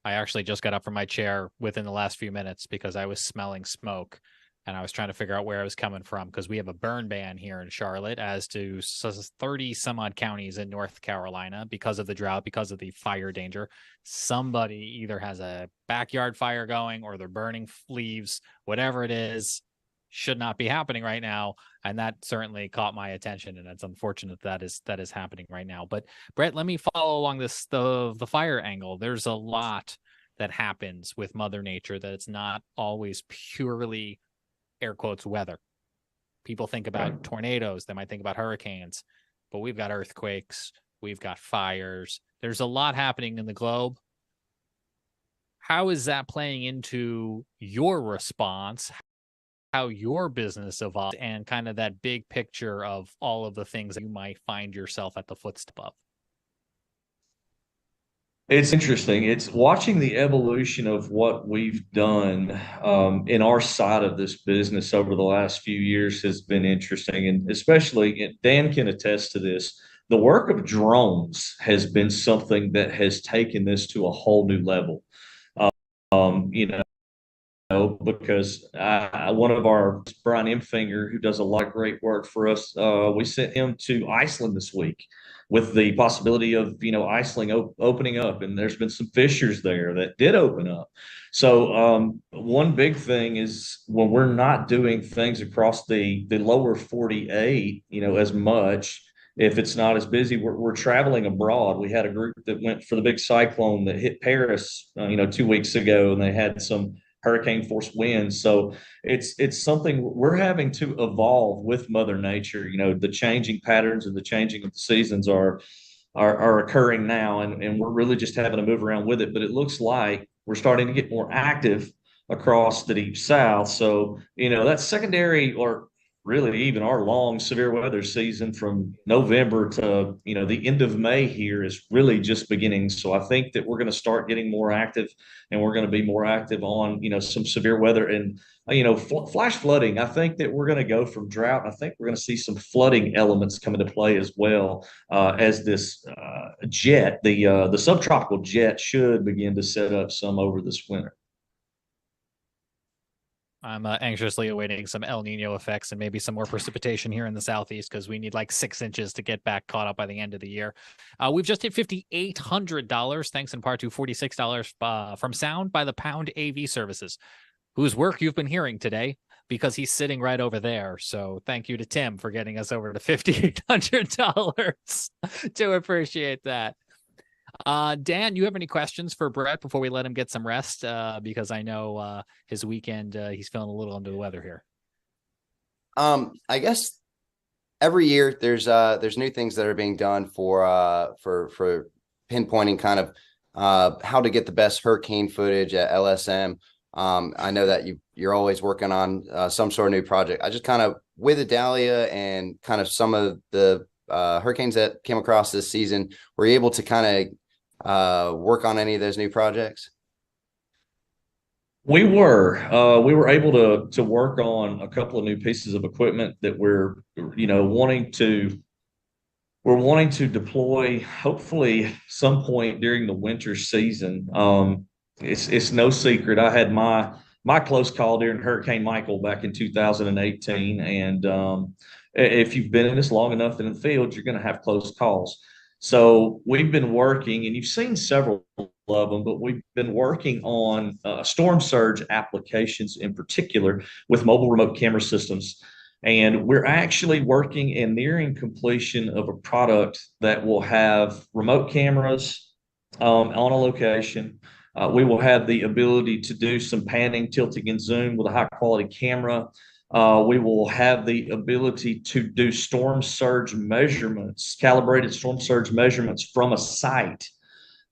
I actually just got up from my chair within the last few minutes because I was smelling smoke. And I was trying to figure out where I was coming from, because we have a burn ban here in Charlotte, as to 30 some odd counties in North Carolina because of the drought, because of the fire danger. Somebody either has a backyard fire going or they're burning leaves, whatever it is, should not be happening right now. And that certainly caught my attention. And it's unfortunate that is happening right now. But Brett, let me follow along the fire angle. There's a lot that happens with Mother Nature that it's not always purely air quotes, weather. People think about tornadoes, they might think about hurricanes, but we've got earthquakes, we've got fires. There's a lot happening in the globe. How is that playing into your response, how your business evolved, and kind of that big picture of all of the things that you might find yourself at the footstep of? It's interesting. It's watching the evolution of what we've done in our side of this business over the last few years has been interesting. And especially, Dan can attest to this, the work of drones has been something that has taken this to a whole new level. You know, because one of our, Brian Emfinger, who does a lot of great work for us, we sent him to Iceland this week with the possibility of, you know, Iceland opening up, and there's been some fissures there that did open up. So one big thing is when we're not doing things across the lower 48, you know, as much, if it's not as busy, we're traveling abroad. We had a group that went for the big cyclone that hit Paris, you know, 2 weeks ago, and they had some hurricane force winds. So it's something we're having to evolve with Mother Nature. You know, the changing patterns and the changing of the seasons are occurring now, and we're really just having to move around with it. But it looks like we're starting to get more active across the deep south. So, you know, that's secondary, or really even our long severe weather season from November to, you know, the end of May here is really just beginning. So I think that we're going to start getting more active, and we're going to be more active on, you know, some severe weather and, you know, flash flooding. I think that we're going to go from drought. I think we're going to see some flooding elements come into play as well, as this jet, the subtropical jet, should begin to set up some over this winter. I'm anxiously awaiting some El Nino effects and maybe some more precipitation here in the Southeast, because we need like 6 inches to get back caught up by the end of the year. We've just hit $5,800, thanks in part to $46 from Sound by the Pound AV Services, whose work you've been hearing today because he's sitting right over there. So thank you to Tim for getting us over to $5,800. Do appreciate that. Dan, you have any questions for Brett before we let him get some rest? Because I know his weekend, he's feeling a little under the weather here. I guess every year there's new things that are being done for pinpointing kind of how to get the best hurricane footage at LSM. I know that you're always working on some sort of new project. I just kind of, with Adalia and kind of some of the hurricanes that came across this season, were you able to kind of work on any of those new projects? We were able to work on a couple of new pieces of equipment that we're, you know, wanting to deploy hopefully some point during the winter season. It's no secret, I had my close call during Hurricane Michael back in 2018, and if you've been in this long enough in the field, you're going to have close calls. So we've been working, and you've seen several of them, but we've been working on storm surge applications in particular with mobile remote camera systems. And we're actually working and nearing completion of a product that will have remote cameras on a location. We will have the ability to do some panning, tilting, and zoom with a high quality camera. We will have the ability to do storm surge measurements, calibrated storm surge measurements from a site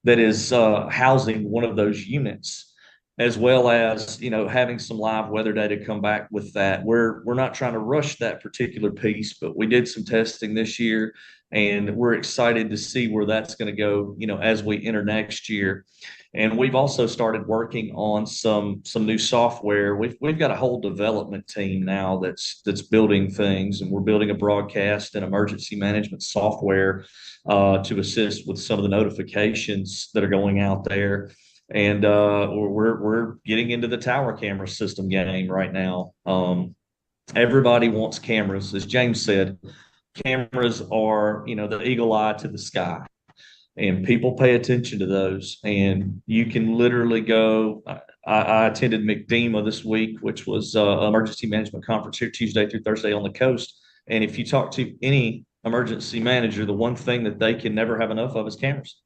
that is housing one of those units, as well as, you know, having some live weather data come back with that. We're not trying to rush that particular piece, but we did some testing this year, and we're excited to see where that's going to go, you know, as we enter next year. And we've also started working on some new software. We've got a whole development team now that's building things, and we're building a broadcast and emergency management software to assist with some of the notifications that are going out there. And we're getting into the tower camera system game right now. Everybody wants cameras, as James said. Cameras are, you know, the eagle eye to the sky, and people pay attention to those. And you can literally go. I attended McDEMA this week, which was an emergency management conference here Tuesday through Thursday on the coast. And if you talk to any emergency manager, the one thing that they can never have enough of is cameras.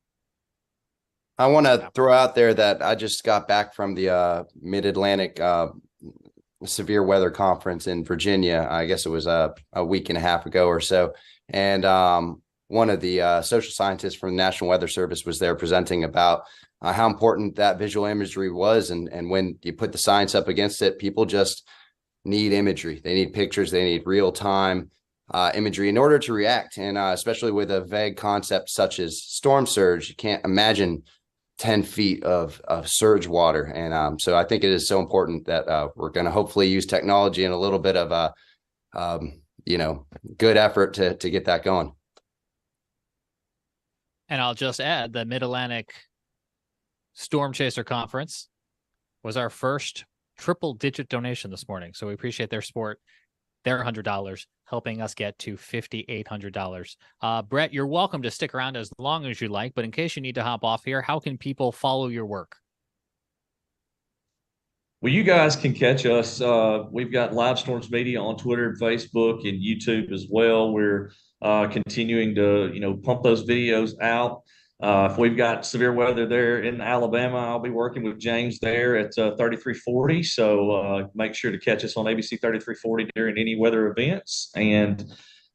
I want to throw out there that I just got back from the Mid-Atlantic severe weather conference in Virginia. I guess it was a week and a half ago or so. And one of the social scientists from the National Weather Service was there presenting about how important that visual imagery was. And when you put the science up against it, people just need imagery. They need pictures. They need real time imagery in order to react. And especially with a vague concept such as storm surge, you can't imagine 10 feet of surge water. And so I think it is so important that we're going to hopefully use technology and a little bit of a, good effort to get that going. And I'll just add the Mid-Atlantic Storm Chaser Conference was our first triple-digit donation this morning. So we appreciate their support. Their $100 helping us get to $5,800. Brett, you're welcome to stick around as long as you like, but in case you need to hop off here, how can people follow your work? Well, you guys can catch us. We've got Live Storms Media on Twitter and Facebook and YouTube as well. We're continuing to, pump those videos out. If we've got severe weather there in Alabama, I'll be working with James there at 3340. So make sure to catch us on ABC 3340 during any weather events. And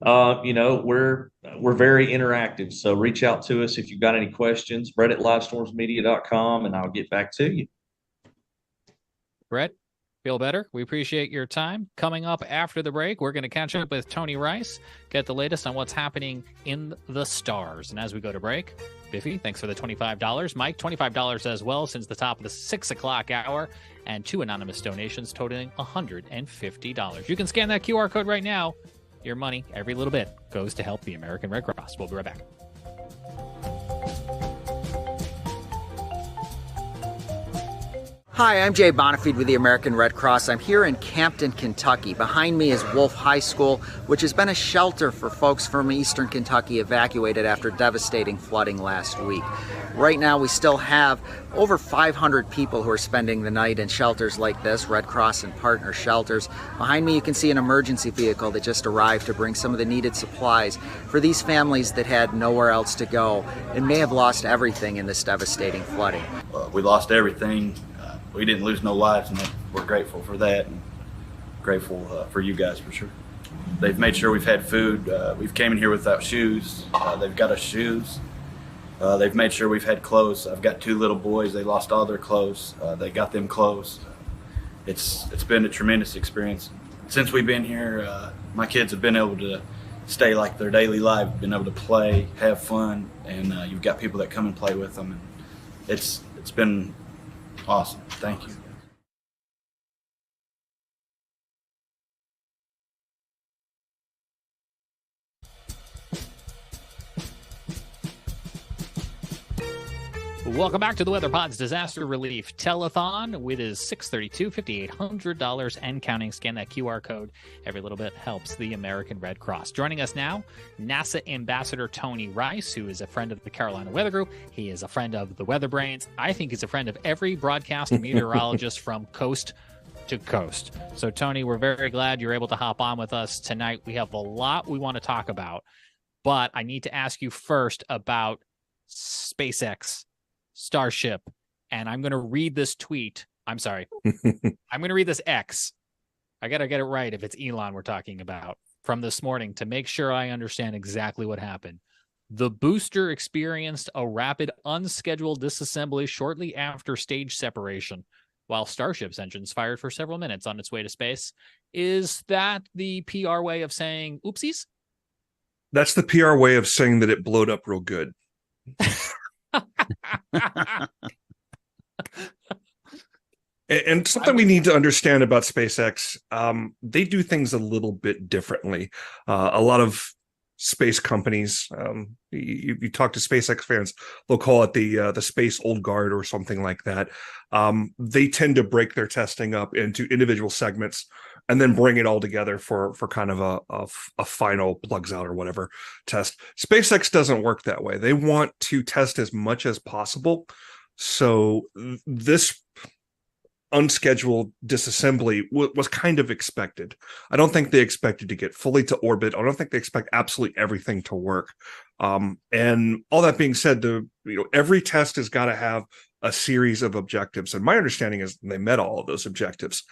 we're very interactive. So reach out to us if you've got any questions. Brett at livestormsmedia.com, and I'll get back to you. Brett, feel better? We appreciate your time. Coming up after the break, we're going to catch up with Tony Rice, get the latest on what's happening in the stars. And as we go to break, Biffy, thanks for the $25. Mike, $25 as well since the top of the 6 o'clock hour, and 2 anonymous donations totaling $150. You can scan that QR code right now. Your money, every little bit, goes to help the American Red Cross. We'll be right back. Hi, I'm Jay Bonifeed with the American Red Cross. I'm here in Campton, Kentucky. Behind me is Wolf High School, which has been a shelter for folks from eastern Kentucky evacuated after devastating flooding last week. Right now, we still have over 500 people who are spending the night in shelters like this, Red Cross and partner shelters. Behind me, you can see an emergency vehicle that just arrived to bring some of the needed supplies for these families that had nowhere else to go and may have lost everything in this devastating flooding. We lost everything. We didn't lose no lives, and we're grateful for that, and grateful for you guys for sure. They've made sure we've had food. We've came in here without shoes. They've got us shoes. They've made sure we've had clothes. I've got 2 little boys. They lost all their clothes. They got them clothes. It's been a tremendous experience. Since we've been here, my kids have been able to stay like their daily life, been able to play, have fun, and you've got people that come and play with them. And it's been awesome. Thank you. Welcome back to the Weather Pod's Disaster Relief Telethon with his $632, $5,800 and counting. Scan that QR code. Every little bit helps the American Red Cross. Joining us now, NASA Ambassador Tony Rice, who is a friend of the Carolina Weather Group. He is a friend of the Weather Brains. I think he's a friend of every broadcast meteorologist from coast to coast. So, Tony, we're very glad you're able to hop on with us tonight. We have a lot we want to talk about, but I need to ask you first about SpaceX, Starship, and I'm going to read this tweet. I'm sorry. I'm going to read this X. I got to get it right if it's Elon we're talking about from this morning to make sure I understand exactly what happened. The booster experienced a rapid unscheduled disassembly shortly after stage separation, while Starship's engines fired for several minutes on its way to space. Is that the PR way of saying oopsies? That's the PR way of saying that it blowed up real good. And something we need to understand about SpaceX, they do things a little bit differently. A lot of space companies, you talk to SpaceX fans, they'll call it the space old guard or something like that. They tend to break their testing up into individual segments and then bring it all together for kind of a final plugs out or whatever test. SpaceX doesn't work that way. They want to test as much as possible. So this unscheduled disassembly was kind of expected. I don't think they expected to get fully to orbit. I don't think they expect absolutely everything to work. And all that being said, every test has got to have a series of objectives. And my understanding is they met all of those objectives.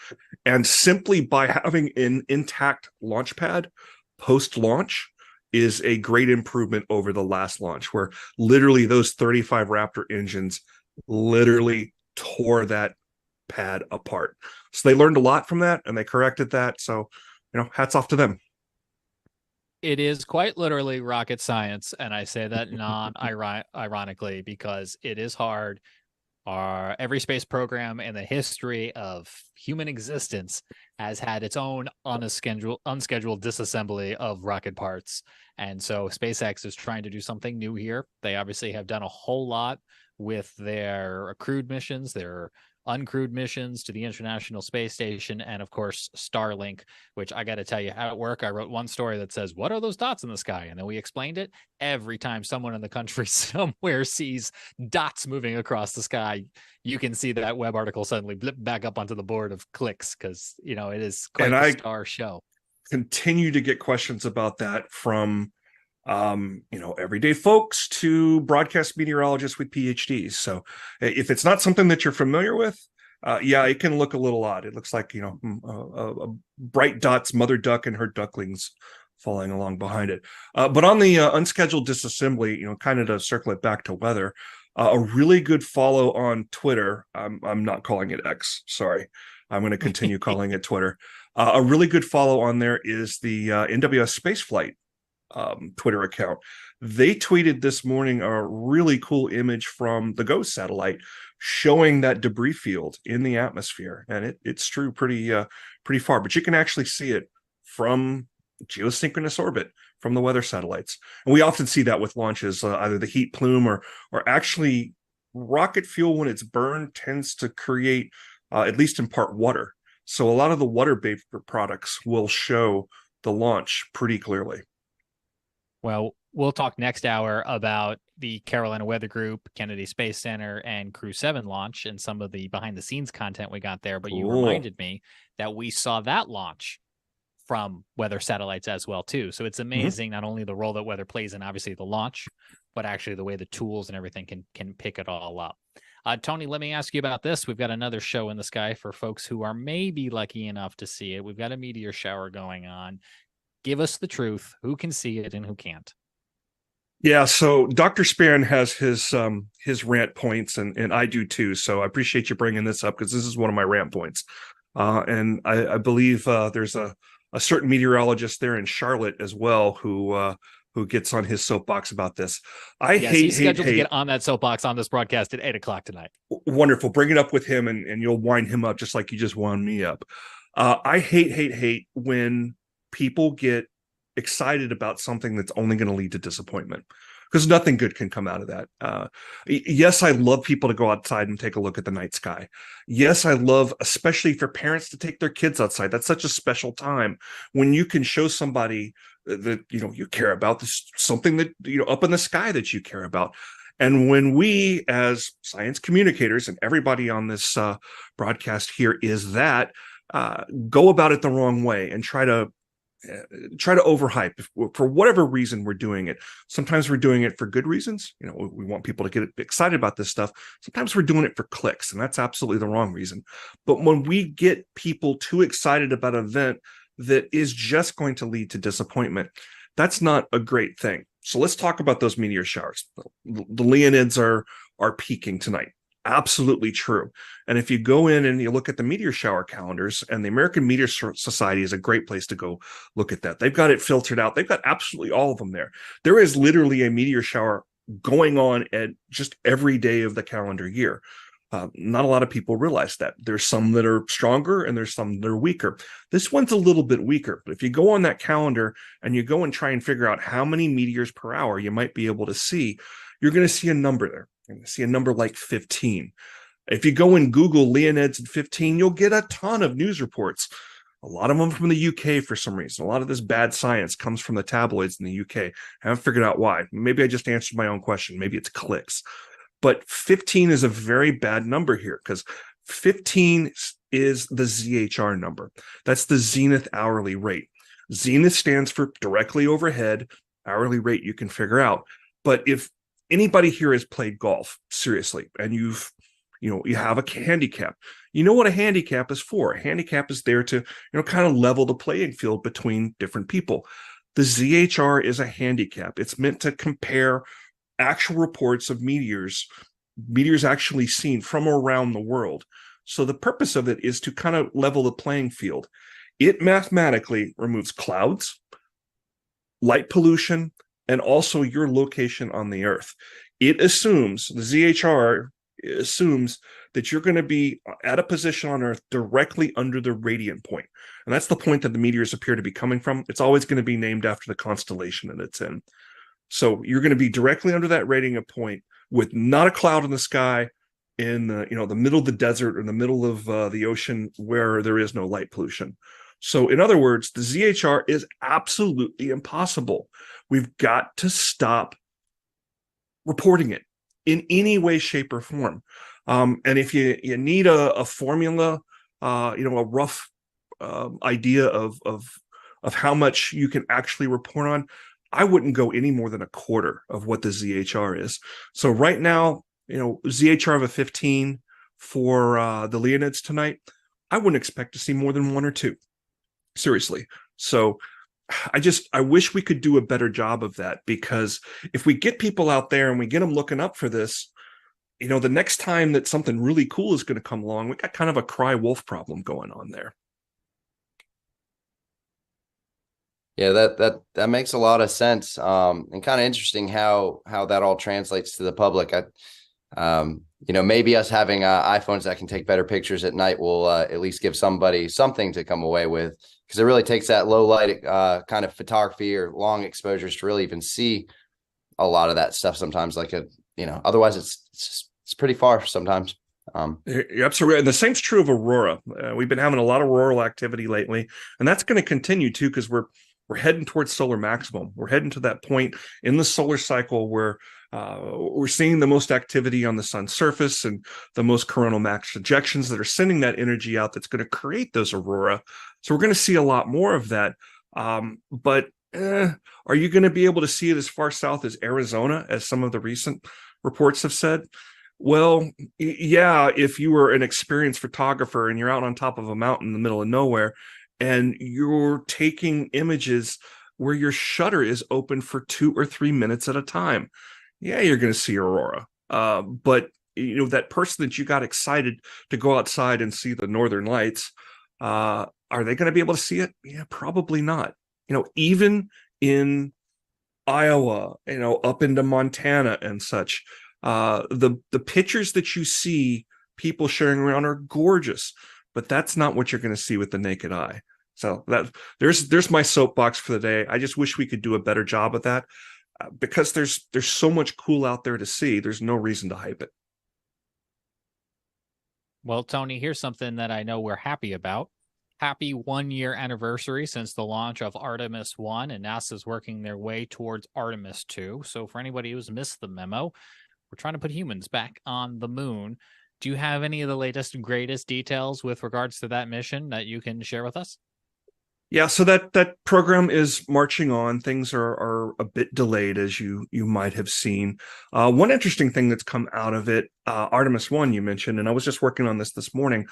And simply by having an intact launch pad post-launch is a great improvement over the last launch, where literally those 35 Raptor engines literally tore that pad apart. So they learned a lot from that and they corrected that. So, hats off to them. It is quite literally rocket science, and I say that non-ironically because it is hard. Every space program in the history of human existence has had its own unscheduled disassembly of rocket parts. And so SpaceX is trying to do something new here. They obviously have done a whole lot with their crewed missions, their uncrewed missions to the International Space Station, and of course Starlink, which I got to tell you, at work I wrote one story that says, what are those dots in the sky? And then we explained it. Every time someone in the country somewhere sees dots moving across the sky, you can see that web article suddenly blip back up onto the board of clicks, because it is quite a star show. Continue to get questions about that from everyday folks to broadcast meteorologists with PhDs. So if it's not something that you're familiar with, it can look a little odd. It looks like, a bright dots, mother duck and her ducklings falling along behind it. But on the unscheduled disassembly, kind of to circle it back to weather, a really good follow on Twitter. I'm not calling it X. Sorry. I'm going to continue calling it Twitter. A really good follow on there is the NWS Spaceflight Twitter account. They tweeted this morning a really cool image from the GOES satellite showing that debris field in the atmosphere, and it's true pretty far, but you can actually see it from geosynchronous orbit from the weather satellites. And we often see that with launches, either the heat plume or actually rocket fuel when it's burned tends to create at least in part water. So a lot of the water vapor products will show the launch pretty clearly. Well, we'll talk next hour about the Carolina Weather Group, Kennedy Space Center, and Crew 7 launch and some of the behind-the-scenes content we got there. But you reminded me that we saw that launch from weather satellites as well, too. So it's amazing not only the role that weather plays in, obviously, the launch, but actually the way the tools and everything can pick it all up. Tony, let me ask you about this. We've got another show in the sky for folks who are maybe lucky enough to see it. We've got a meteor shower going on. Give us the truth. Who can see it and who can't? Yeah, so Dr. Span has his rant points, and I do too. So I appreciate you bringing this up because this is one of my rant points. And I believe there's a certain meteorologist there in Charlotte as well who gets on his soapbox about this. He's scheduled to get on that soapbox on this broadcast at 8:00 tonight. Wonderful. Bring it up with him and you'll wind him up just like you just wound me up. I hate when people get excited about something that's only going to lead to disappointment, because nothing good can come out of that. Yes, I love people to go outside and take a look at the night sky. Yes, I love, especially for parents, to take their kids outside. That's such a special time when you can show somebody that you care about, this something that up in the sky that you care about. And when we, as science communicators, and everybody on this broadcast here is that, go about it the wrong way and try to overhype for whatever reason we're doing it. Sometimes we're doing it for good reasons. We want people to get excited about this stuff. Sometimes we're doing it for clicks, and that's absolutely the wrong reason. But when we get people too excited about an event that is just going to lead to disappointment, that's not a great thing. So let's talk about those meteor showers. The Leonids are peaking tonight. Absolutely true. And if you go in and you look at the meteor shower calendars, and the American Meteor Society is a great place to go look at that. They've got it filtered out. They've got absolutely all of them there. There is literally a meteor shower going on at just every day of the calendar year. Not a lot of people realize that. There's some that are stronger and there's some that are weaker. This one's a little bit weaker, but if you go on that calendar and you go and try and figure out how many meteors per hour you might be able to see, you're going to see a number there. You're going to see a number like 15. If you go and Google Leonids at 15, you'll get a ton of news reports. A lot of them from the UK for some reason. A lot of this bad science comes from the tabloids in the UK. I haven't figured out why. Maybe I just answered my own question. Maybe it's clicks. But 15 is a very bad number here, because 15 is the ZHR number. That's the zenith hourly rate. Zenith stands for directly overhead. hourly rate you can figure out. But if anybody here has played golf seriously, and you have a handicap, you know what a handicap is for. A handicap is there to, kind of level the playing field between different people. The ZHR is a handicap. It's meant to compare actual reports of meteors actually seen from around the world. So the purpose of it is to kind of level the playing field. It mathematically removes clouds, light pollution, and also your location on the Earth. It assumes, the ZHR assumes that you're going to be at a position on Earth directly under the radiant point. And that's the point that the meteors appear to be coming from. It's always going to be named after the constellation that it's in. So you're going to be directly under that radiant point with not a cloud in the sky, in the middle of the desert or in the middle of the ocean where there is no light pollution. So in other words, the ZHR is absolutely impossible. We've got to stop reporting it in any way, shape, or form. And if you need a formula, a rough idea of how much you can actually report on, I wouldn't go any more than a quarter of what the ZHR is. So right now, ZHR of a 15 for the Leonids tonight, I wouldn't expect to see more than 1 or 2. Seriously. So I wish we could do a better job of that, because if we get people out there and we get them looking up for this, the next time that something really cool is going to come along, we got kind of a cry wolf problem going on there. Yeah, that makes a lot of sense. And kind of interesting how that all translates to the public. Maybe us having iPhones that can take better pictures at night will at least give somebody something to come away with, because it really takes that low light kind of photography or long exposures to really even see a lot of that stuff sometimes. Otherwise it's pretty far sometimes. You're absolutely right. And the same's true of aurora. We've been having a lot of auroral activity lately, and that's going to continue too, because we're heading towards solar maximum. We're heading to that point in the solar cycle where we're seeing the most activity on the sun's surface and the most coronal max ejections that are sending that energy out that's going to create those aurora. So we're going to see a lot more of that. But are you going to be able to see it as far south as Arizona, as some of the recent reports have said? Well, yeah, if you were an experienced photographer and you're out on top of a mountain in the middle of nowhere and you're taking images where your shutter is open for 2 or 3 minutes at a time, yeah, you're going to see aurora. But that person that you got excited to go outside and see the northern lights, are they going to be able to see it? Yeah, probably not. Even in Iowa, up into Montana and such, the pictures that you see people sharing around are gorgeous, but that's not what you're going to see with the naked eye. So there's my soapbox for the day. I just wish we could do a better job of that, because there's so much cool out there to see. There's no reason to hype it. Well, Tony, here's something that I know we're happy about. Happy 1-year anniversary since the launch of Artemis 1, and NASA's working their way towards Artemis 2. So for anybody who's missed the memo, we're trying to put humans back on the moon. Do you have any of the latest and greatest details with regards to that mission that you can share with us? Yeah, so that program is marching on. Things are a bit delayed, as you might have seen. One interesting thing that's come out of it, Artemis 1 you mentioned, and I was just working on this morning,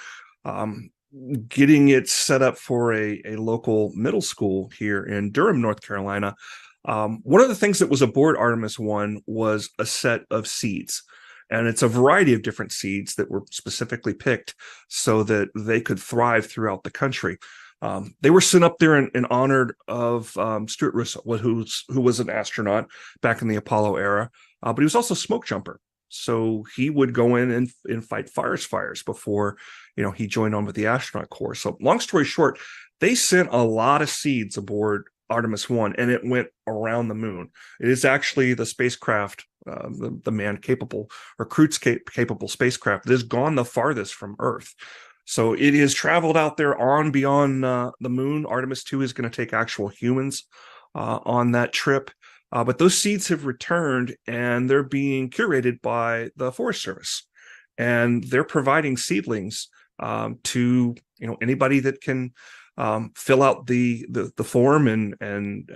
getting it set up for a local middle school here in Durham, North Carolina. One of the things that was aboard Artemis 1 was a set of seeds. And it's a variety of different seeds that were specifically picked so that they could thrive throughout the country. They were sent up there in honor of Stuart Russell, who was an astronaut back in the Apollo era, but he was also a smoke jumper. So he would go in and fight fires before, he joined on with the astronaut corps. So long story short, they sent a lot of seeds aboard Artemis 1, and it went around the moon. It is actually the spacecraft, the man capable or crew capable spacecraft that has gone the farthest from Earth. So it has traveled out there beyond the moon. Artemis 2 is going to take actual humans on that trip. But those seeds have returned, and they're being curated by the Forest Service. And they're providing seedlings to anybody that can fill out the form and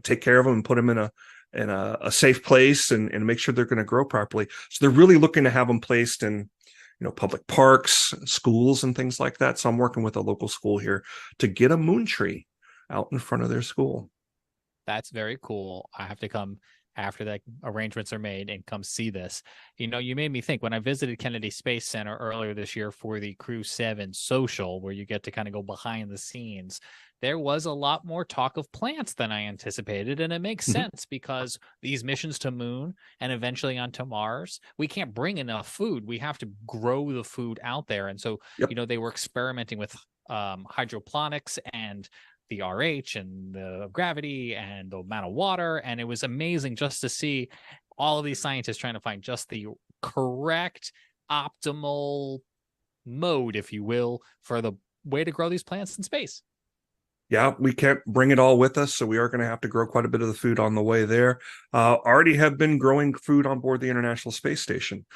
take care of them and put them in a safe place and make sure they're going to grow properly. So they're really looking to have them placed in public parks, schools, and things like that. So I'm working with a local school here to get a moon tree out in front of their school. That's very cool. I have to come after that arrangements are made and come see this. You made me think when I visited Kennedy Space Center earlier this year for the Crew 7 social, where you get to kind of go behind the scenes, there was a lot more talk of plants than I anticipated. And it makes sense because these missions to Moon and eventually onto Mars, we can't bring enough food. We have to grow the food out there. And so, they were experimenting with hydroponics and the RH and the gravity and the amount of water. And it was amazing just to see all of these scientists trying to find just the correct, optimal mode, if you will, for the way to grow these plants in space. Yeah, we can't bring it all with us, so we are going to have to grow quite a bit of the food on the way there. Already have been growing food on board the International Space Station.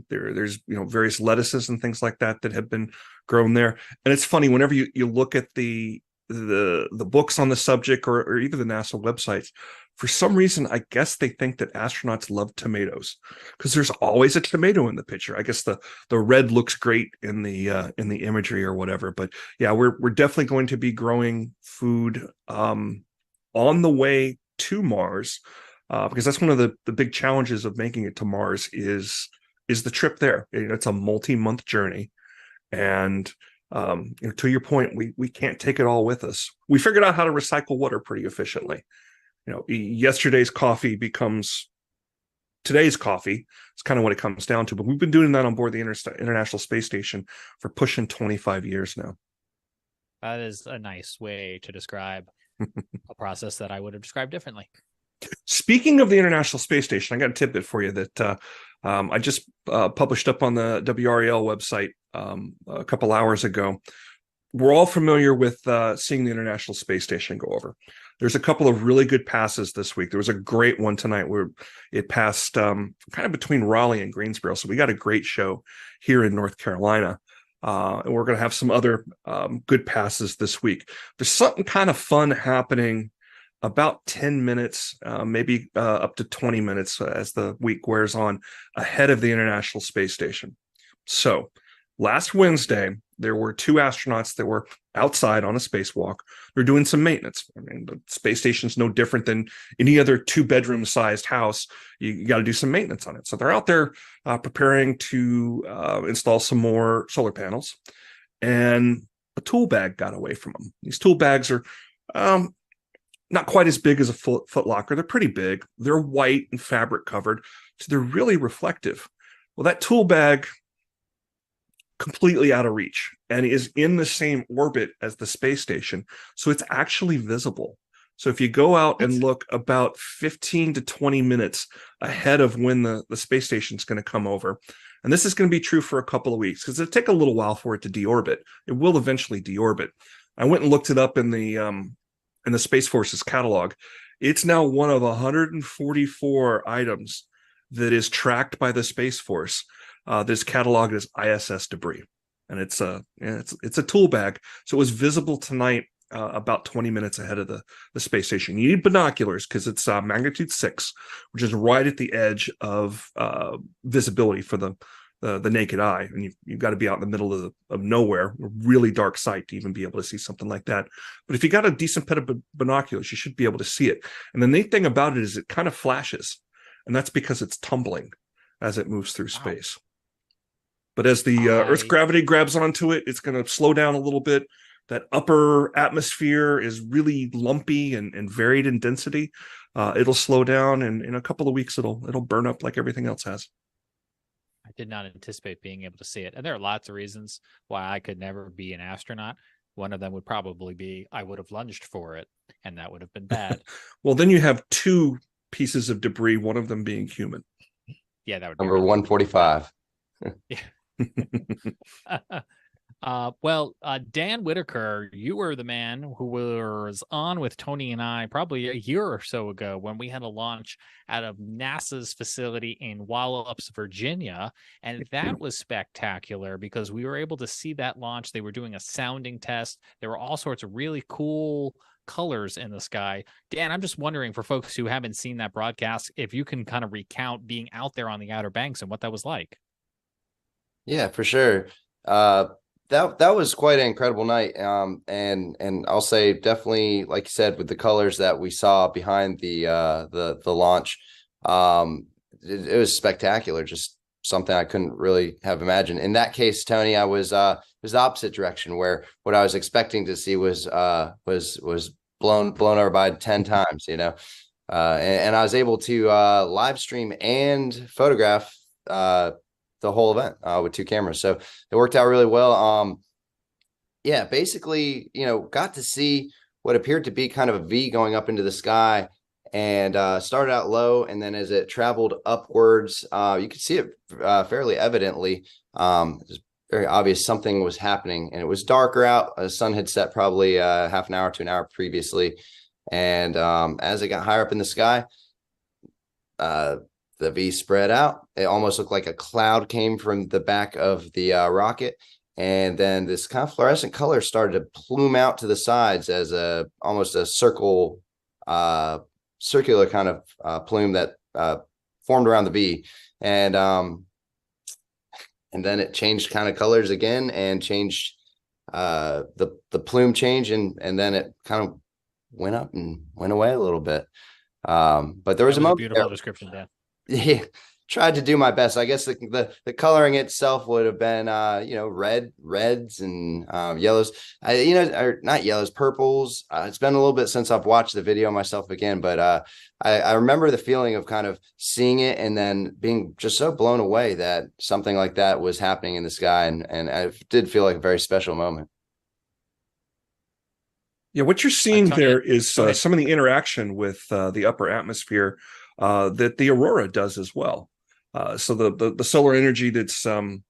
There's various lettuces and things like that have been grown there. And it's funny, whenever you look at the books on the subject or even the NASA websites, for some reason, I guess they think that astronauts love tomatoes because there's always a tomato in the picture. I guess the red looks great in the imagery or whatever. But yeah, we're definitely going to be growing food on the way to Mars because that's one of the big challenges of making it to Mars is the trip there. It's a multi-month journey, and to your point, we can't take it all with us. We figured out how to recycle water pretty efficiently. Yesterday's coffee becomes today's coffee. It's kind of what it comes down to. But we've been doing that on board the International Space Station for pushing 25 years now. That is a nice way to describe a process that I would have described differently. Speaking of the International Space Station, I got a tidbit for you that I just published up on the WRAL website a couple hours ago. We're all familiar with seeing the International Space Station go over. There's a couple of really good passes this week. There was a great one tonight where it passed kind of between Raleigh and Greensboro. So we got a great show here in North Carolina. And we're going to have some other good passes this week. There's something kind of fun happening about 10 minutes, maybe up to 20 minutes as the week wears on ahead of the International Space Station. So last Wednesday, there were 2 astronauts that were outside on a spacewalk. They're doing some maintenance. I mean, the space station's no different than any other 2-bedroom sized house. You got to do some maintenance on it. So they're out there preparing to install some more solar panels. And a tool bag got away from them. These tool bags are not quite as big as a foot locker. They're pretty big. They're white and fabric covered. So they're really reflective. Well, that tool bag completely out of reach and is in the same orbit as the space station. So it's actually visible. So if you go out and look about 15 to 20 minutes ahead of when the space station is going to come over, and this is going to be true for a couple of weeks because it'll take a little while for it to deorbit. It will eventually deorbit. I went and looked it up in the Space Force's catalog. It's now one of 144 items that is tracked by the Space Force. This cataloged as ISS debris, and it's a tool bag. So it was visible tonight about 20 minutes ahead of the space station. You need binoculars because it's magnitude 6, which is right at the edge of visibility for the naked eye, and you've got to be out in the middle of nowhere, a really dark site to even be able to see something like that. But if you got a decent pair of binoculars, you should be able to see it. And the neat thing about it is it kind of flashes, and that's because it's tumbling as it moves through space. But as the Earth's gravity grabs onto it, it's going to slow down a little bit. That upper atmosphere is really lumpy and varied in density. It'll slow down, and in a couple of weeks, it'll burn up like everything else has. I did not anticipate being able to see it. And there are lots of reasons why I could never be an astronaut. One of them would probably be I would have lunged for it, and that would have been bad. Well, then you have 2 pieces of debris, one of them being human. Yeah, that would be number 145. Yeah. Dan Whitaker, you were the man who was on with Tony and I probably a year or so ago when we had a launch out of NASA's facility in Wallops, Virginia. And that was spectacular because we were able to see that launch. They were doing a sounding test. There were all sorts of really cool colors in the sky. Dan, I'm just wondering for folks who haven't seen that broadcast, if you can kind of recount being out there on the Outer Banks and what that was like. Yeah, for sure. That was quite an incredible night. And I'll say definitely, like you said, with the colors that we saw behind the launch, it was spectacular. Just something I couldn't really have imagined. In that case, Tony, I was the opposite direction, where what I was expecting to see was blown over by 10 times, and I was able to live stream and photograph the whole event with 2 cameras. So it worked out really well. Basically, got to see what appeared to be kind of a V going up into the sky, and started out low. And then as it traveled upwards, you could see it fairly evidently. It was very obvious something was happening, and it was darker out. The sun had set probably half an hour to an hour previously. And as it got higher up in the sky, the V spread out. It almost looked like a cloud came from the back of the rocket. And then this kind of fluorescent color started to plume out to the sides as almost a circular kind of plume that formed around the V. And then it changed kind of colors again and changed the plume change. And then it kind of went up and went away a little bit. But there was a moment. Beautiful description, Dan. Yeah, tried to do my best. I guess the coloring itself would have been reds and yellows, or not yellows, purples. It's been a little bit since I've watched the video myself again, but I remember the feeling of kind of seeing it and then being just so blown away that something like that was happening in the sky, and it did feel like a very special moment. Yeah, what you're seeing there is some of the interaction with the upper atmosphere that the aurora does as well. So the solar energy that's hitting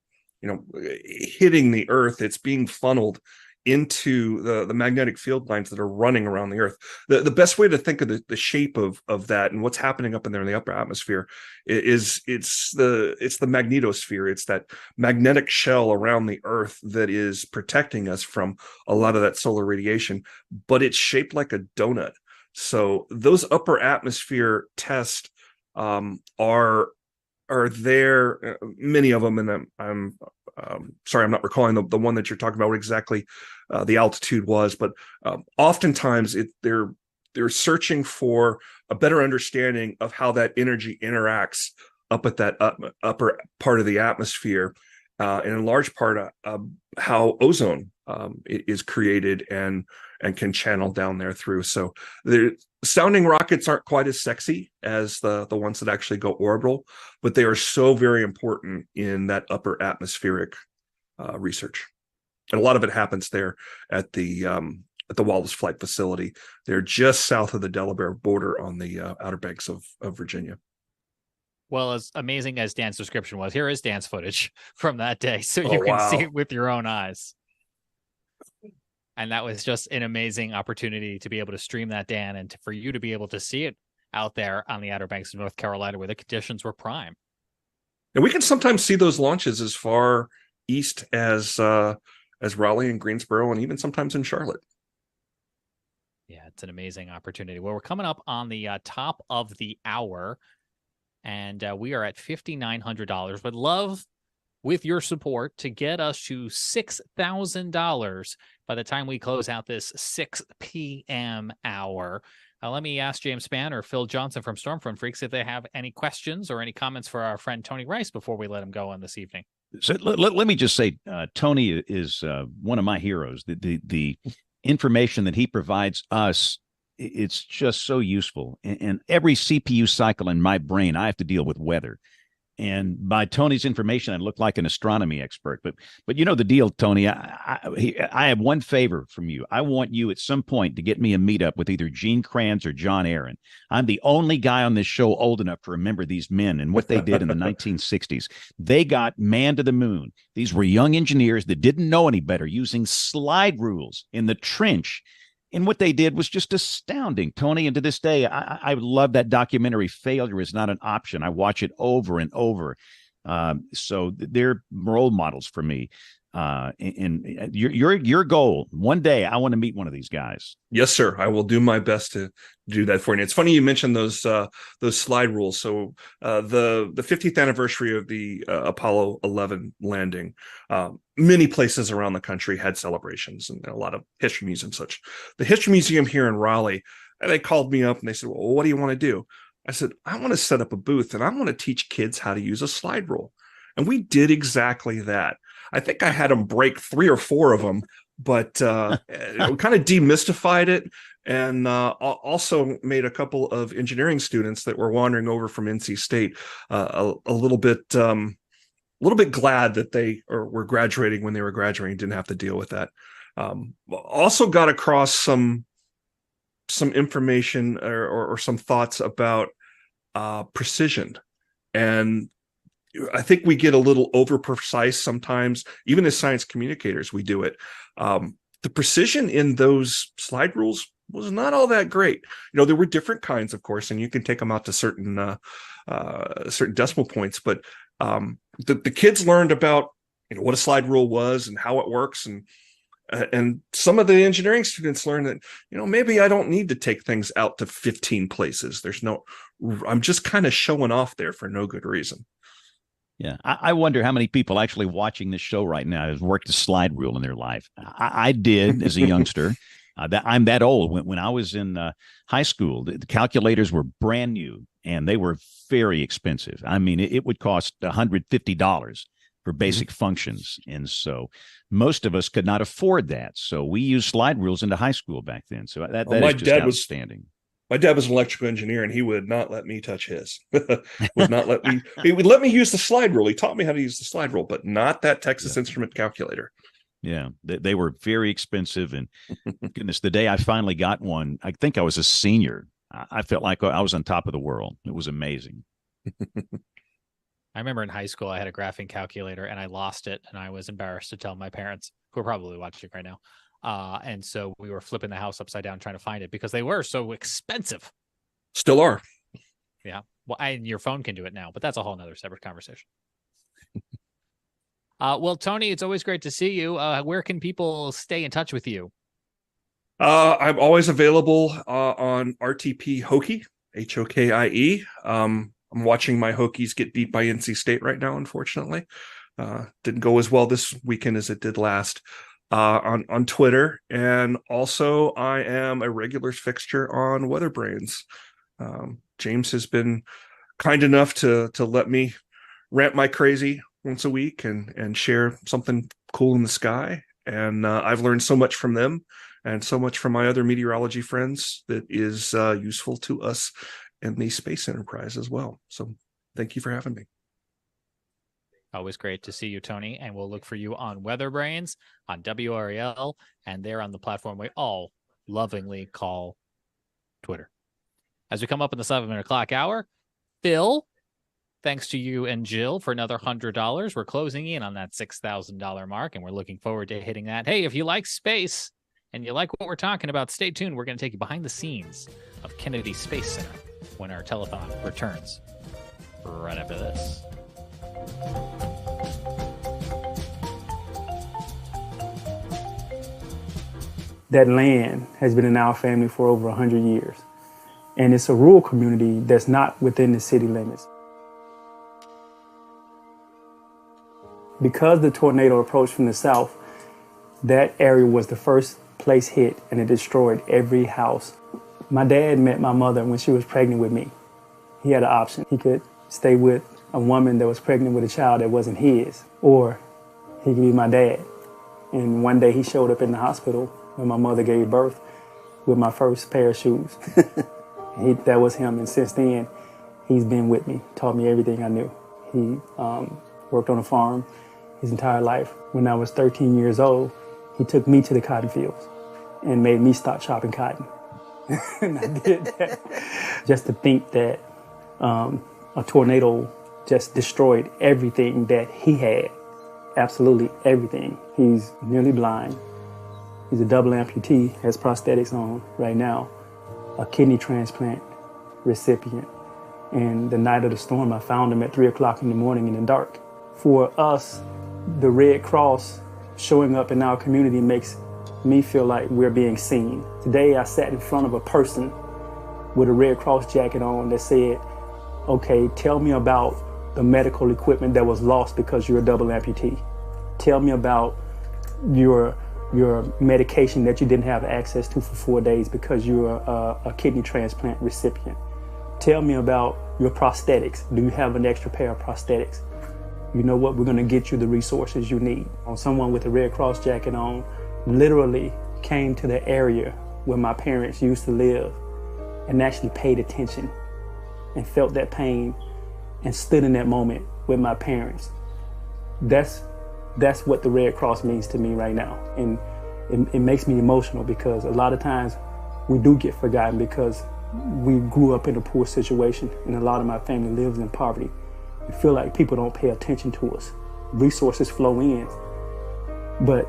the Earth, it's being funneled into the magnetic field lines that are running around the Earth. The best way to think of the shape of that and what's happening up in there in the upper atmosphere is it's the magnetosphere. It's that magnetic shell around the Earth that is protecting us from a lot of that solar radiation, but it's shaped like a donut. So those upper atmosphere tests are there, many of them, and I'm sorry, I'm not recalling the one that you're talking about, what exactly the altitude was, but oftentimes they're searching for a better understanding of how that energy interacts up at that upper part of the atmosphere, and in large part how ozone is created and can channel down there through. So the sounding rockets aren't quite as sexy as the ones that actually go orbital, but they are so very important in that upper atmospheric research. And a lot of it happens there at the Wallace Flight Facility. They're just south of the Delaware border on the Outer Banks of Virginia. Well, as amazing as Dan's description was, here is Dan's footage from that day, so you can see it with your own eyes. And that was just an amazing opportunity to be able to stream that, Dan, and for you to be able to see it out there on the Outer Banks of North Carolina where the conditions were prime. And we can sometimes see those launches as far east as Raleigh and Greensboro, and even sometimes in Charlotte. Yeah, it's an amazing opportunity. Well, we're coming up on the top of the hour, and we are at $5,900. Would love, with your support, to get us to $6,000 by the time we close out this 6 p.m. hour. Let me ask James Spann or Phil Johnson from Stormfront Freaks if they have any questions or any comments for our friend Tony Rice before we let him go on this evening. So let me just say, Tony is one of my heroes. The information that he provides us, it's just so useful. And every CPU cycle in my brain, I have to deal with weather. And by Tony's information, I look like an astronomy expert. But you know the deal, Tony. I have one favor from you. I want you at some point to get me a meetup with either Gene Kranz or John Aaron. I'm the only guy on this show old enough to remember these men and what they did in the 1960s. They got manned to the moon. These were young engineers that didn't know any better, using slide rules in the trench. And what they did was just astounding, Tony. And to this day, I love that documentary. Failure is not an option. I watch it over and over. So they're role models for me. And your goal one day, I want to meet one of these guys. Yes, sir. I will do my best to do that for you. It's funny you mentioned those slide rules. So the 50th anniversary of the Apollo 11 landing, many places around the country had celebrations and a lot of history museums and such. The History Museum here in Raleigh, they called me up and they said, well, what do you want to do? I said, I want to set up a booth and I want to teach kids how to use a slide rule. And we did exactly that. I think I had them break 3 or 4 of them, but we kind of demystified it, and also made a couple of engineering students that were wandering over from NC State a little bit glad that they were graduating when they were graduating, didn't have to deal with that. Also got across some information or some thoughts about precision. And I think we get a little over precise sometimes, even as science communicators, we do it. The precision in those slide rules was not all that great. You know, there were different kinds, of course, and you can take them out to certain decimal points. But the kids learned about, you know, what a slide rule was and how it works, and some of the engineering students learned that, you know, maybe I don't need to take things out to 15 places. I'm just kind of showing off there for no good reason. Yeah, I wonder how many people actually watching this show right now have worked a slide rule in their life. I did as a youngster. I'm that old. When I was in high school, the calculators were brand new and they were very expensive. I mean, it would cost $150 for basic functions. And so most of us could not afford that. So we used slide rules into high school back then. So that is just outstanding. My dad was an electrical engineer, and he would not let me touch his. Would not let me. He would let me use the slide rule. He taught me how to use the slide rule, but not that Texas Instrument calculator. Yeah, they were very expensive. And goodness, the day I finally got one, I think I was a senior. I felt like I was on top of the world. It was amazing. I remember in high school, I had a graphing calculator, and I lost it, and I was embarrassed to tell my parents, who are probably watching right now. And so we were flipping the house upside down trying to find it because they were so expensive. Still are. Yeah. Well, and your phone can do it now, but that's a whole nother separate conversation. Well, Tony, it's always great to see you. Where can people stay in touch with you? I'm always available on RTP Hokie, Hokie. I'm watching my Hokies get beat by NC State right now, unfortunately. Didn't go as well this weekend as it did last. On Twitter, and also I am a regular fixture on Weather Brains. James has been kind enough to let me rant my crazy once a week and share something cool in the sky, and I've learned so much from them and so much from my other meteorology friends that is useful to us in the space enterprise as well. So thank you for having me. Always great to see you, Tony, and we'll look for you on Weather Brains, on WREL, and there on the platform we all lovingly call Twitter. As we come up in the 7 o'clock hour, Phil, thanks to you and Jill for another $100. We're closing in on that $6,000 mark, and we're looking forward to hitting that. Hey, if you like space and you like what we're talking about, stay tuned. We're going to take you behind the scenes of Kennedy Space Center when our telethon returns right after this. That land has been in our family for over 100 years. And it's a rural community that's not within the city limits. Because the tornado approached from the south, that area was the first place hit, and it destroyed every house. My dad met my mother when she was pregnant with me. He had an option. He could stay with a woman that was pregnant with a child that wasn't his, or he could be my dad. And one day he showed up in the hospital when my mother gave birth with my first pair of shoes. That was him, and since then, he's been with me, taught me everything I knew. He worked on a farm his entire life. When I was 13 years old, he took me to the cotton fields and made me stop chopping cotton. And I did that. Just to think that a tornado just destroyed everything that he had. Absolutely everything. He's nearly blind. He's a double amputee, has prosthetics on right now, a kidney transplant recipient. And the night of the storm, I found him at 3 o'clock in the morning in the dark. For us, the Red Cross showing up in our community makes me feel like we're being seen. Today, I sat in front of a person with a Red Cross jacket on that said, okay, tell me about the medical equipment that was lost because you're a double amputee. Tell me about your medication that you didn't have access to for 4 days because you're a kidney transplant recipient. Tell me about your prosthetics. Do you have an extra pair of prosthetics? You know what? We're going to get you the resources you need. Someone with a Red Cross jacket on literally came to the area where my parents used to live and actually paid attention and felt that pain and stood in that moment with my parents. That's what the Red Cross means to me right now. And it makes me emotional because a lot of times we do get forgotten because we grew up in a poor situation and a lot of my family lives in poverty. We feel like people don't pay attention to us. Resources flow in, but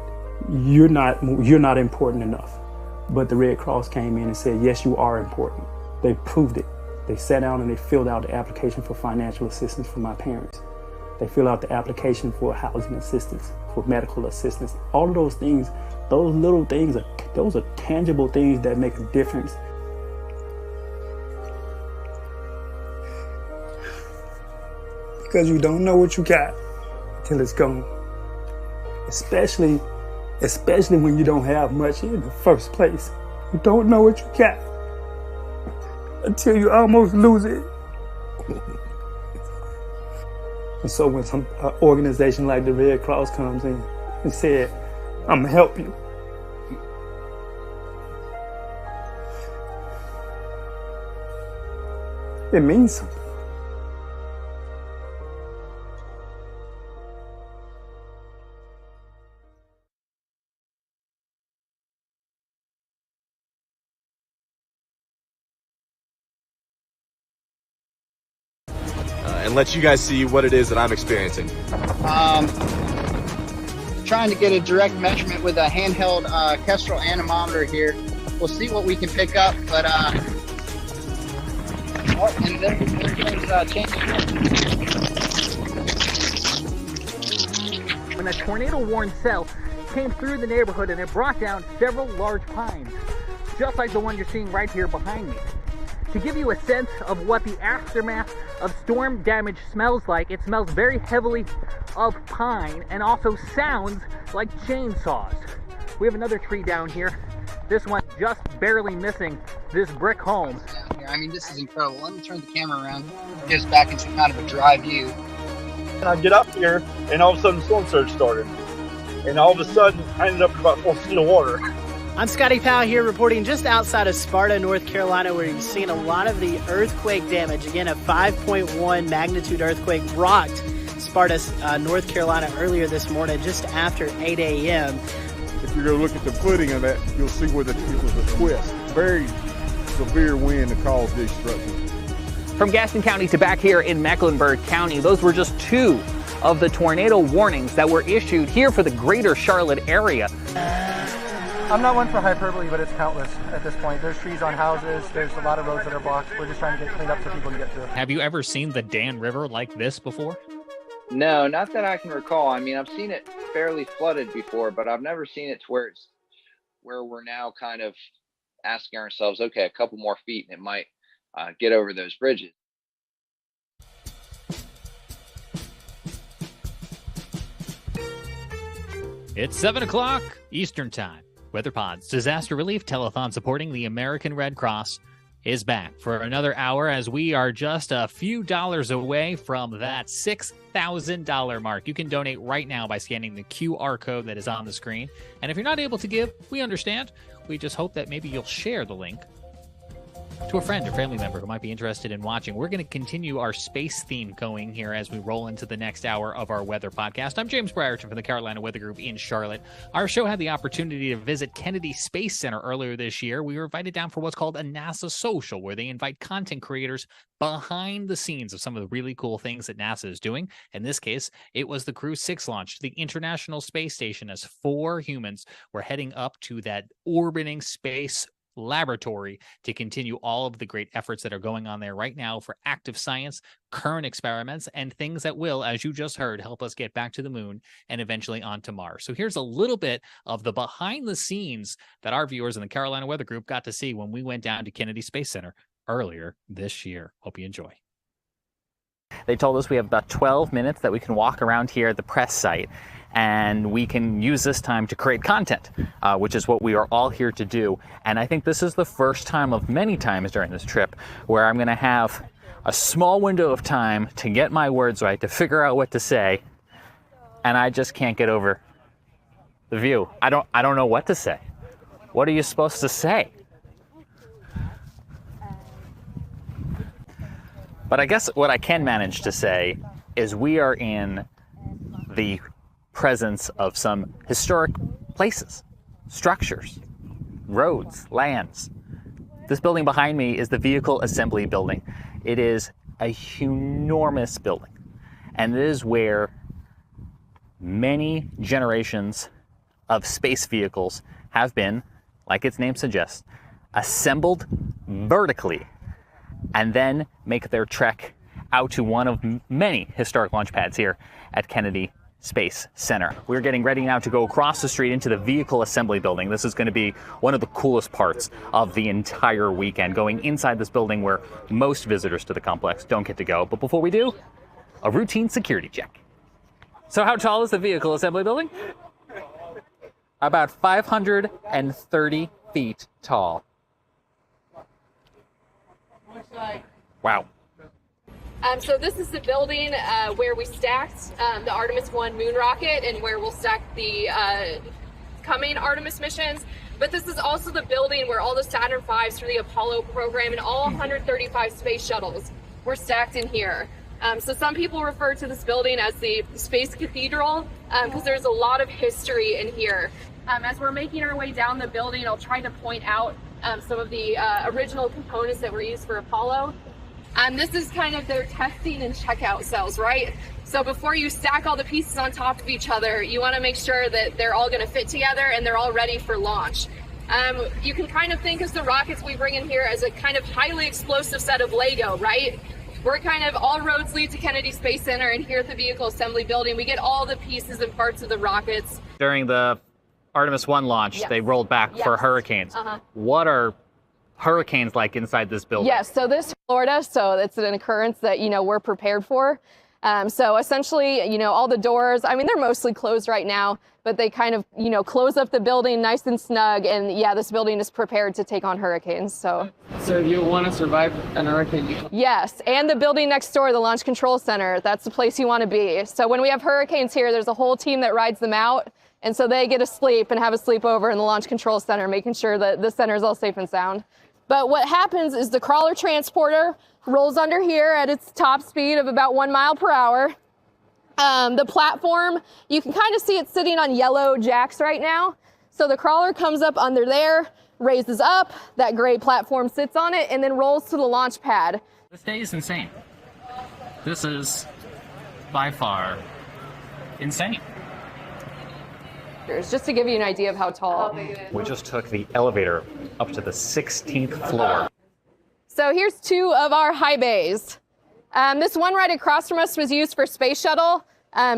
you're not important enough. But the Red Cross came in and said, yes, you are important. They proved it. They sat down and they filled out the application for financial assistance for my parents. They filled out the application for housing assistance, for medical assistance. All of those things, those little things, those are tangible things that make a difference. Because you don't know what you got until it's gone. Especially when you don't have much in the first place. You don't know what you got until you almost lose it. And so when some organization like the Red Cross comes in and said, I'm gonna help you. It means something. And let you guys see what it is that I'm experiencing. Trying to get a direct measurement with a handheld Kestrel anemometer here. We'll see what we can pick up, but and there goes when a tornado-warned cell came through the neighborhood and it brought down several large pines, just like the one you're seeing right here behind me. To give you a sense of what the aftermath of storm damage smells like, it smells very heavily of pine and also sounds like chainsaws. We have another tree down here. This one just barely missing this brick home. I mean, this is incredible. Let me turn the camera around, get us back into kind of a dry view. And I get up here, and all of a sudden, storm surge started. And all of a sudden, I ended up in about 4 feet of water. I'm Scotty Powell here reporting just outside of Sparta, North Carolina, where you've seen a lot of the earthquake damage. Again, a 5.1 magnitude earthquake rocked Sparta, North Carolina earlier this morning, just after 8 a.m. If you go look at the footing of that, you'll see where it was a twist. Very severe wind that caused these structures. From Gaston County to back here in Mecklenburg County, those were just 2 of the tornado warnings that were issued here for the greater Charlotte area. I'm not one for hyperbole, but it's countless at this point. There's trees on houses. There's a lot of roads that are blocked. We're just trying to get cleaned up so people can get through. Have you ever seen the Dan River like this before? No, not that I can recall. I mean, I've seen it fairly flooded before, but I've never seen it to where we're now kind of asking ourselves, okay, a couple more feet and it might get over those bridges. It's 7 o'clock Eastern Time. WeatherPod's disaster relief telethon supporting the American Red Cross is back for another hour as we are just a few dollars away from that $6,000 mark. You can donate right now by scanning the QR code that is on the screen. And if you're not able to give, we understand. We just hope that maybe you'll share the link to a friend or family member who might be interested in watching. We're going to continue our space theme going here as we roll into the next hour of our weather podcast. I'm James Brierton from the Carolina Weather Group in Charlotte. Our show had the opportunity to visit Kennedy Space Center earlier this year. We were invited down for what's called a NASA Social, where they invite content creators behind the scenes of some of the really cool things that NASA is doing. In this case, it was the Crew 6 launch to the International Space Station as 4 humans were heading up to that orbiting space laboratory to continue all of the great efforts that are going on there right now for active science, current experiments, and things that will, as you just heard, help us get back to the moon and eventually onto Mars. So here's a little bit of the behind the scenes that our viewers in the Carolina Weather Group got to see when we went down to Kennedy Space Center earlier this year. Hope you enjoy. They told us we have about 12 minutes that we can walk around here at the press site, and we can use this time to create content, which is what we are all here to do. And I think this is the first time of many times during this trip where I'm going to have a small window of time to get my words right, to figure out what to say, and I just can't get over the view. I don't know what to say. What are you supposed to say? But I guess what I can manage to say is we are in the presence of some historic places, structures, roads, lands. This building behind me is the Vehicle Assembly Building. It is a enormous building, and it is where many generations of space vehicles have been, like its name suggests, assembled vertically and then make their trek out to one of many historic launch pads here at Kennedy Space Center. We're getting ready now to go across the street into the Vehicle Assembly Building. This is going to be one of the coolest parts of the entire weekend, going inside this building where most visitors to the complex don't get to go. But before we do, a routine security check. So how tall is the Vehicle Assembly Building? About 530 feet tall. Wow. So this is the building where we stacked the Artemis 1 moon rocket and where we'll stack the coming Artemis missions. But this is also the building where all the Saturn V's for the Apollo program and all 135 space shuttles were stacked in here. So some people refer to this building as the Space Cathedral because there's a lot of history in here. As we're making our way down the building, I'll try to point out some of the original components that were used for Apollo. This is kind of their testing and checkout cells, right? So before you stack all the pieces on top of each other, you want to make sure that they're all going to fit together and they're all ready for launch. You can kind of think of the rockets we bring in here as a kind of highly explosive set of Lego, right? We're kind of all roads lead to Kennedy Space Center, and here at the Vehicle Assembly Building, we get all the pieces and parts of the rockets. During the Artemis 1 launch, Yes. they rolled back for hurricanes. What are hurricanes like inside this building? Yes, so this is Florida, so it's an occurrence that, we're prepared for. So essentially, all the doors, I mean, they're mostly closed right now, but they kind of, close up the building nice and snug. And yeah, this building is prepared to take on hurricanes. So you want to survive an hurricane? yes, and the building next door, the Launch Control Center, that's the place you want to be. So when we have hurricanes here, there's a whole team that rides them out. And so they get to sleep and have a sleepover in the Launch Control Center, making sure that the center is all safe and sound. But what happens is the crawler transporter rolls under here at its top speed of about 1 mile per hour. The platform, you can kind of see it sitting on yellow jacks right now. So the crawler comes up under there, raises up, that gray platform sits on it, and then rolls to the launch pad. This day is insane. This is by far insane. Just to give you an idea of how tall. We just took the elevator up to the 16th floor. So here's 2 of our high bays. This one right across from us was used for space shuttle.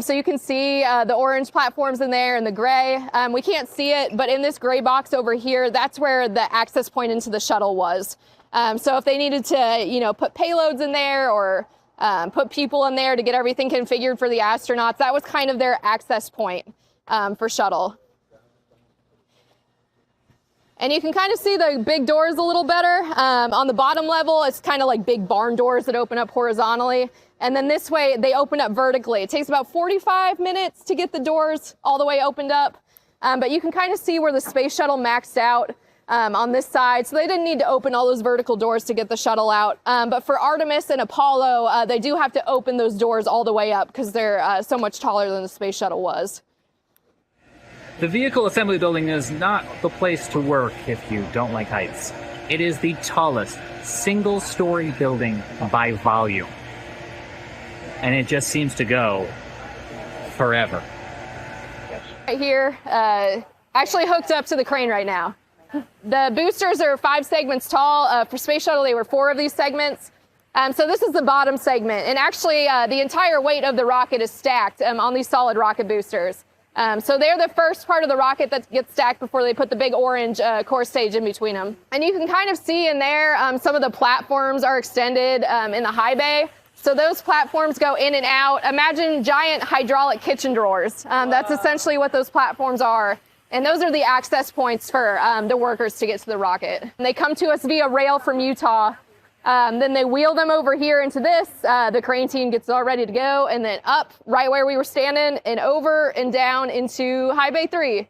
So you can see the orange platforms in there and the gray. We can't see it, but in this gray box over here, that's where the access point into the shuttle was. So if they needed to, put payloads in there or put people in there to get everything configured for the astronauts, that was kind of their access point for shuttle. And you can kind of see the big doors a little better. On the bottom level, it's kind of like big barn doors that open up horizontally. And then this way, they open up vertically. It takes about 45 minutes to get the doors all the way opened up. But you can kind of see where the space shuttle maxed out. on this side, so they didn't need to open all those vertical doors to get the shuttle out. But for Artemis and Apollo, they do have to open those doors all the way up because they're so much taller than the space shuttle was. The vehicle assembly building is not the place to work if you don't like heights. It is the tallest single-story building by volume. And it just seems to go forever. Right here, actually hooked up to the crane right now. The boosters are 5 segments tall. For Space Shuttle, they were 4 of these segments. So this is the bottom segment. And actually, the entire weight of the rocket is stacked on these solid rocket boosters. So they're the first part of the rocket that gets stacked before they put the big orange core stage in between them. And you can kind of see in there some of the platforms are extended in the high bay. So those platforms go in and out. Imagine giant hydraulic kitchen drawers. That's essentially what those platforms are. And those are the access points for the workers to get to the rocket. And they come to us via rail from Utah. Then they wheel them over here into this. The crane team gets all ready to go, and then up right where we were standing and over and down into High Bay 3.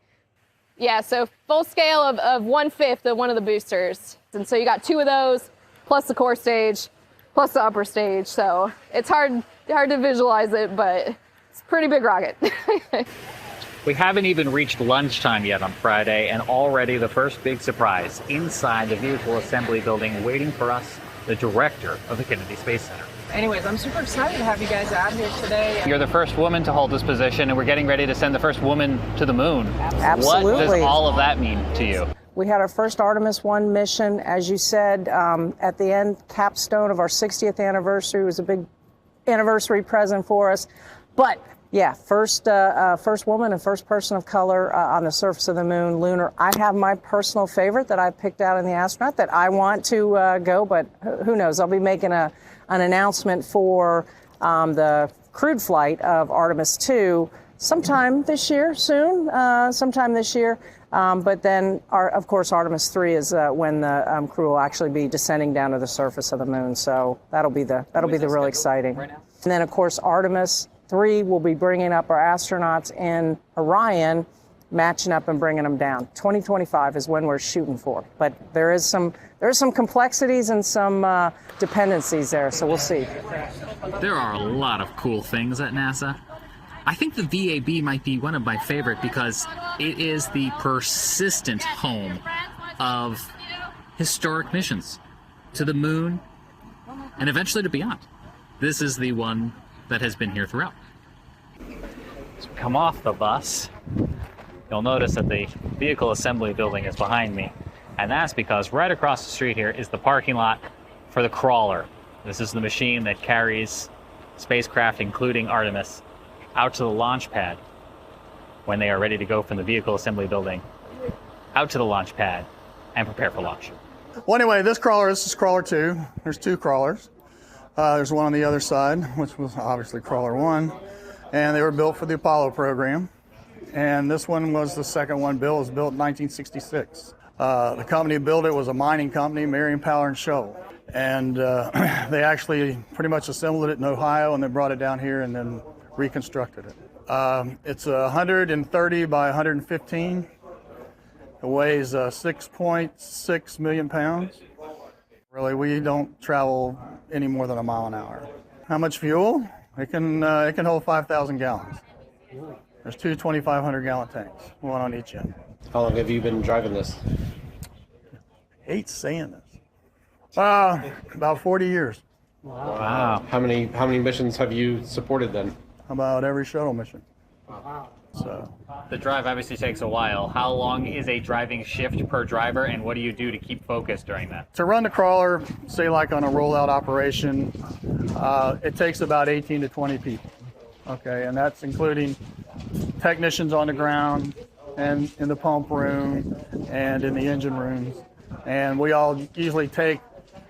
Yeah, so full scale of 1/5 of one of the boosters. And so you got 2 of those, plus the core stage, plus the upper stage. So it's hard to visualize it, but it's a pretty big rocket. We haven't even reached lunchtime yet on Friday, and already the first big surprise inside the vehicle assembly building waiting for us, the director of the Kennedy Space Center. Anyways, I'm super excited to have you guys out here today. You're the first woman to hold this position, and we're getting ready to send the first woman to the moon. Absolutely. What does all of that mean to you? We had our first Artemis 1 mission, as you said, at the end, capstone of our 60th anniversary. It was a big anniversary present for us. But yeah, first woman and first person of color on the surface of the moon, lunar. I have my personal favorite that I picked out in the astronaut that I want to go, but who knows? I'll be making an announcement for the crewed flight of Artemis 2 sometime this year, sometime this year. But then, of course, Artemis 3 is when the crew will actually be descending down to the surface of the moon. So that'll be the really exciting. Right now? And then, of course, Artemis 3 will be bringing up our astronauts in Orion, matching up and bringing them down. 2025 is when we're shooting for. But there is some complexities and some dependencies there. So we'll see. There are a lot of cool things at NASA. I think the VAB might be one of my favorite because it is the persistent home of historic missions to the moon and eventually to beyond. This is the one that has been here throughout. As we come off the bus, you'll notice that the vehicle assembly building is behind me, and that's because right across the street here is the parking lot for the crawler. This is the machine that carries spacecraft, including Artemis, out to the launch pad when they are ready to go from the vehicle assembly building out to the launch pad and prepare for launch. Well, anyway, this is crawler 2. There's 2 crawlers. There's one on the other side, which was obviously crawler 1, and they were built for the Apollo program. And this one was the second one built. It was built in 1966. The company who built it was a mining company, Marion Power and Shovel. And they actually pretty much assembled it in Ohio, and they brought it down here and then reconstructed it. It's 130 by 115. It weighs 6.6 million pounds. Really, we don't travel any more than a mile an hour. How much fuel? It can hold 5,000 gallons. There's 2 2,500-gallon tanks, one on each end. How long have you been driving this? I hate saying this. About 40 years. Wow. How many missions have you supported then? About every shuttle mission. Wow. So the drive obviously takes a while. How long is a driving shift per driver, and what do you do to keep focused during that? To run the crawler, say like on a rollout operation, it takes about 18 to 20 people. Okay, and that's including technicians on the ground and in the pump room and in the engine rooms. And we all usually take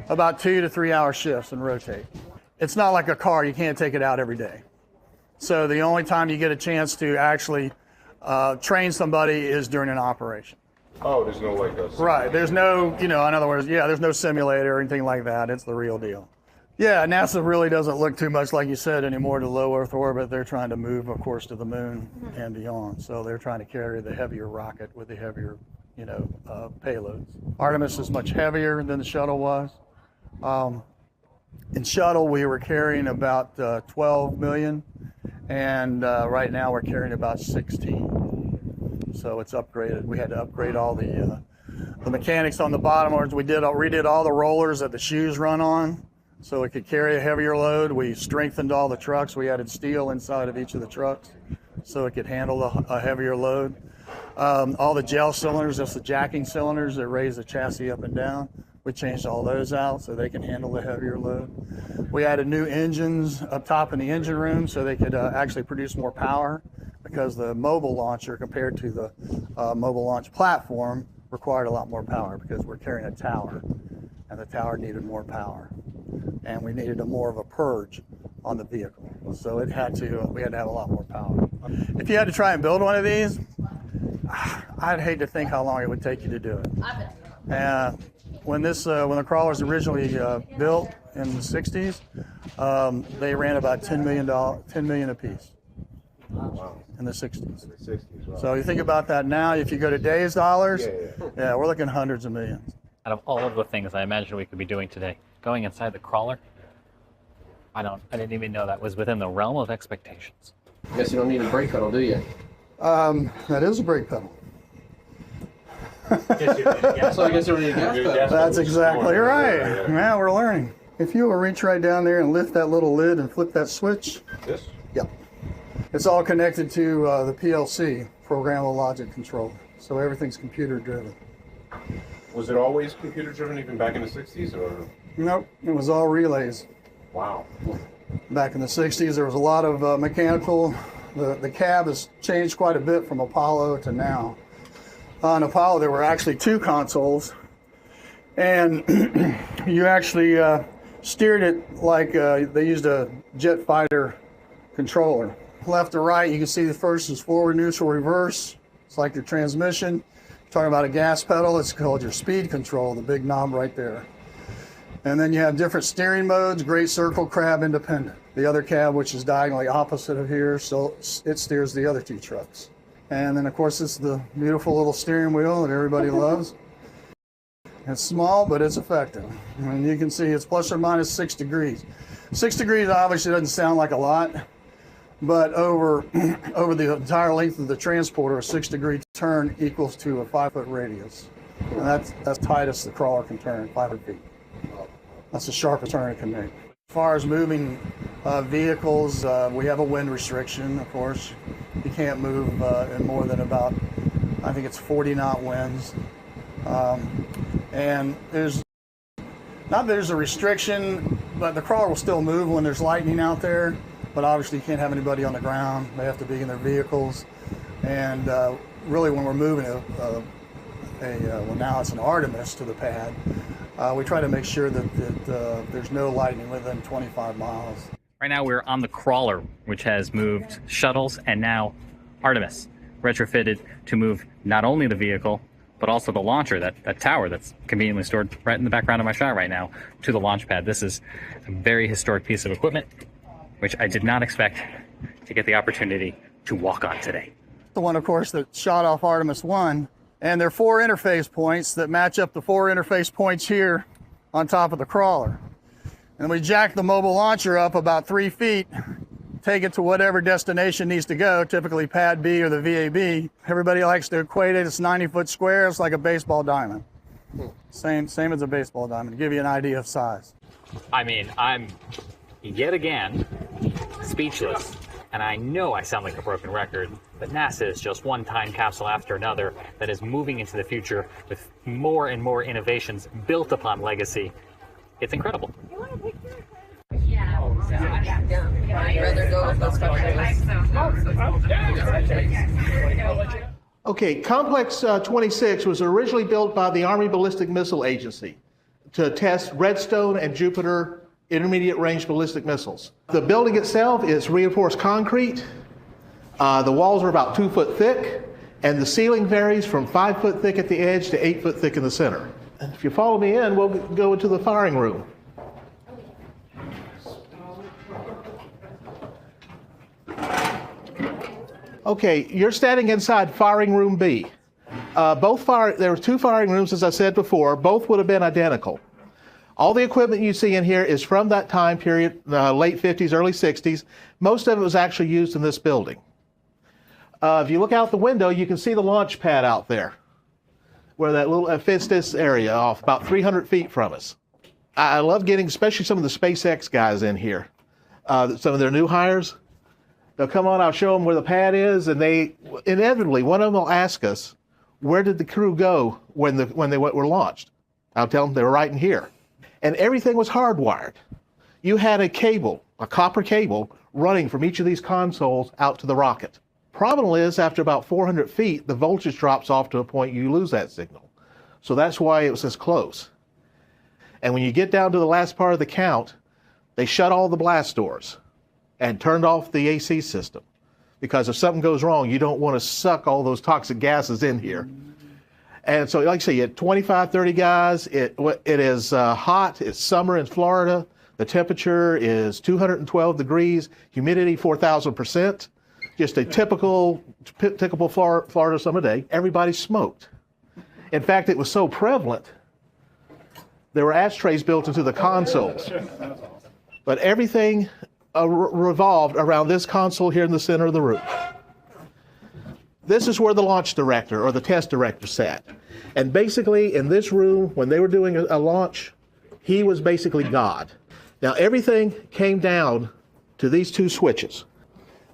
about 2 to 3 hour shifts and rotate. It's not like a car, you can't take it out every day. So the only time you get a chance to actually train somebody is during an operation. Oh, there's no like us. Right, there's no, in other words, there's no simulator or anything like that. It's the real deal. Yeah, NASA really doesn't look too much, like you said, anymore to low Earth orbit. They're trying to move, of course, to the moon and beyond. So they're trying to carry the heavier rocket with the heavier payloads. Artemis is much heavier than the shuttle was. In shuttle, we were carrying about 12 million, and right now we're carrying about 16. So it's upgraded. We had to upgrade all the mechanics on the bottom. We redid all the rollers that the shoes run on, so it could carry a heavier load. We strengthened all the trucks. We added steel inside of each of the trucks, so it could handle a heavier load. All the gel cylinders, that's the jacking cylinders that raise the chassis up and down. We changed all those out so they can handle the heavier load. We added new engines up top in the engine room so they could actually produce more power, because the mobile launcher compared to the mobile launch platform required a lot more power, because we're carrying a tower, and the tower needed more power. And we needed more of a purge on the vehicle. So we had to have a lot more power. If you had to try and build one of these, I'd hate to think how long it would take you to do it. When the crawlers originally built in the 60s, they ran about $10 million a piece. Wow. In the 60s. Wow. So you think about that now, if you go to today's dollars, yeah, we're looking hundreds of millions. Out of all of the things I imagine we could be doing today, going inside the crawler, I didn't even know that was within the realm of expectations. I guess you don't need a brake pedal, do you? That is a brake pedal. So I guess you don't need a gas pedal. That's exactly right. Yeah, we're learning. If you will reach right down there and lift that little lid and flip that switch. This? Yep. It's all connected to the PLC, programmable logic controller. So everything's computer driven. Was it always computer driven even back in the 60s, or? Nope, it was all relays. Wow. Back in the 60s, there was a lot of mechanical. The cab has changed quite a bit from Apollo to now. On Apollo, there were actually two consoles, and you actually steered it like they used a jet fighter controller. Left to right, you can see the first is forward, neutral, reverse. It's like your transmission. Talking about a gas pedal, it's called your speed control, the big knob right there. And then you have different steering modes, great circle, crab, independent. The other cab, which is diagonally opposite of here, so it steers the other two trucks. And then, of course, it's the beautiful little steering wheel that everybody loves. It's small, but it's effective. And you can see it's plus or minus 6 degrees. 6 degrees obviously doesn't sound like a lot, but over the entire length of the transporter, a 6-degree turn equals to a 5-foot radius. And that's tightest the crawler can turn, 500 feet. That's the sharpest turn it can make. As far as moving vehicles, we have a wind restriction, of course. You can't move in more than about, I think it's 40 knot winds. And there's a restriction, but the crawler will still move when there's lightning out there. But obviously you can't have anybody on the ground. They have to be in their vehicles. And really when we're moving well, now it's an Artemis to the pad, we try to make sure that there's no lightning within 25 miles. Right now we're on the crawler, which has moved shuttles and now Artemis, retrofitted to move not only the vehicle, but also the launcher, that tower that's conveniently stored right in the background of my shot right now, to the launch pad. This is a very historic piece of equipment, which I did not expect to get the opportunity to walk on today. The one, of course, that shot off Artemis 1, and there are 4 interface points that match up the 4 interface points here on top of the crawler. And we jack the mobile launcher up about 3 feet, take it to whatever destination needs to go, typically pad B or the VAB. Everybody likes to equate it. It's 90-foot square. It's like a baseball diamond. Same as a baseball diamond, to give you an idea of size. I mean, I'm yet again speechless, and I know I sound like a broken record, but NASA is just one time capsule after another that is moving into the future with more and more innovations built upon legacy. It's incredible. Okay, Complex 26 was originally built by the Army Ballistic Missile Agency to test Redstone and Jupiter intermediate range ballistic missiles. The building itself is reinforced concrete. The walls are about 2 foot thick, and the ceiling varies from 5 foot thick at the edge to 8 foot thick in the center. If you follow me in, we'll go into the firing room. Okay, you're standing inside firing room B. There were 2 firing rooms, as I said before. Both would have been identical. All the equipment you see in here is from that time period, late 50s, early 60s. Most of it was actually used in this building. If you look out the window, you can see the launch pad out there, where that little fits this area off about 300 feet from us. I love getting, especially some of the SpaceX guys in here. Some of their new hires, they'll come on, I'll show them where the pad is, and they inevitably, one of them will ask us, where did the crew go when they were launched? I'll tell them they were right in here. And everything was hardwired. You had a cable, a copper cable, running from each of these consoles out to the rocket. Problem is, after about 400 feet, the voltage drops off to a point you lose that signal. So that's why it was this close. And when you get down to the last part of the count, they shut all the blast doors and turned off the AC system. Because if something goes wrong, you don't want to suck all those toxic gases in here. And so, like I say, you had 25, 30 guys. It is hot. It's summer in Florida. The temperature is 212 degrees, humidity 4,000%. Just a typical Florida summer day. Everybody smoked. In fact, it was so prevalent, there were ashtrays built into the consoles. But everything revolved around this console here in the center of the room. This is where the launch director or the test director sat. And basically, in this room, when they were doing a launch, he was basically God. Now, everything came down to these 2 switches.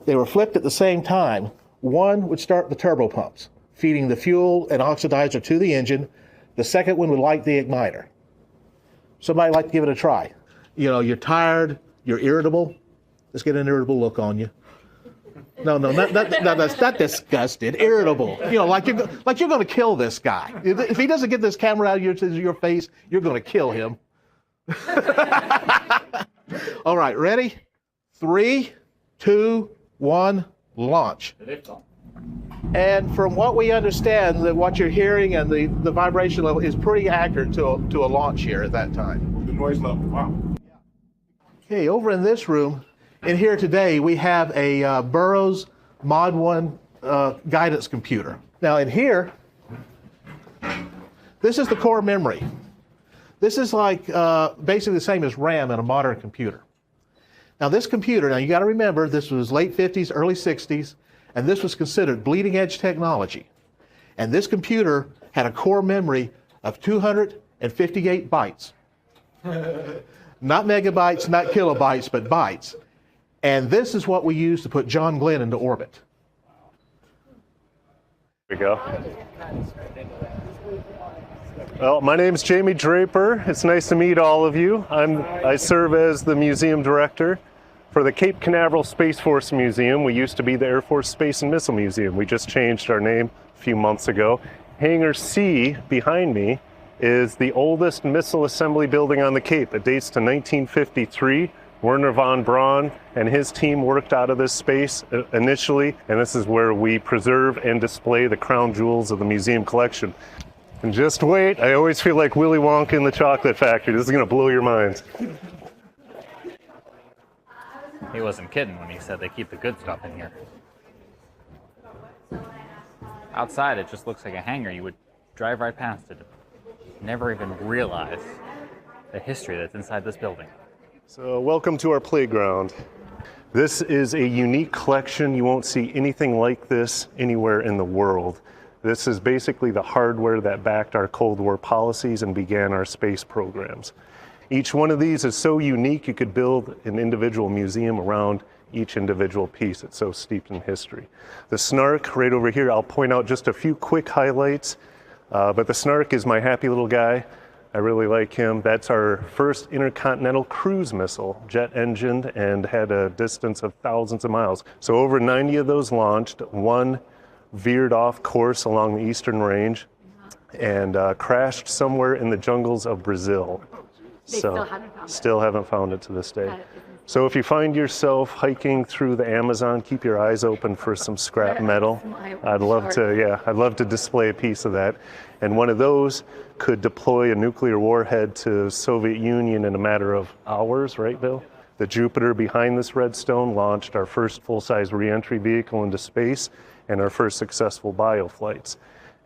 They were flipped at the same time. One would start the turbo pumps, feeding the fuel and oxidizer to the engine. The second one would light the igniter. Somebody like to give it a try. You know, you're tired, you're irritable. Let's get an irritable look on you. No, that's not disgusted. Irritable. You know, like you're going to kill this guy. If he doesn't get this camera out of your face, you're going to kill him. All right, ready? 3, 2, 1, launch. And from what we understand, that what you're hearing and the vibration level is pretty accurate to a launch here at that time. The noise level, wow. Okay, over in this room, in here today, we have a Burroughs Mod 1 guidance computer. Now in here, this is the core memory. This is like basically the same as RAM in a modern computer. Now this computer, now you got to remember, this was late 50s, early 60s, and this was considered bleeding edge technology. And this computer had a core memory of 258 bytes. Not megabytes, not kilobytes, but bytes. And this is what we use to put John Glenn into orbit. Here we go. Well, my name is Jamie Draper. It's nice to meet all of you. I serve as the museum director for the Cape Canaveral Space Force Museum. We used to be the Air Force Space and Missile Museum. We just changed our name a few months ago. Hangar C behind me is the oldest missile assembly building on the Cape. It dates to 1953. Werner von Braun and his team worked out of this space initially, and this is where we preserve and display the crown jewels of the museum collection. And just wait, I always feel like Willy Wonka in the Chocolate Factory. This is going to blow your minds. He wasn't kidding when he said they keep the good stuff in here. Outside, it just looks like a hangar. You would drive right past it, never even realize the history that's inside this building. So welcome to our playground. This is a unique collection. You won't see anything like this anywhere in the world. This is basically the hardware that backed our Cold War policies and began our space programs. Each one of these is so unique you could build an individual museum around each individual piece. It's so steeped in history. The Snark right over here, I'll point out just a few quick highlights, but the Snark is my happy little guy. I really like him. That's our first intercontinental cruise missile, jet engined, and had a distance of thousands of miles. So over 90 of those launched. One veered off course along the eastern range and crashed somewhere in the jungles of Brazil. Still haven't found it to this day. So if you find yourself hiking through the Amazon, keep your eyes open for some scrap metal. I'd love to display a piece of that. And one of those could deploy a nuclear warhead to Soviet Union in a matter of hours, right, Bill? The Jupiter behind this Redstone launched our first full-size re-entry vehicle into space and our first successful bioflights.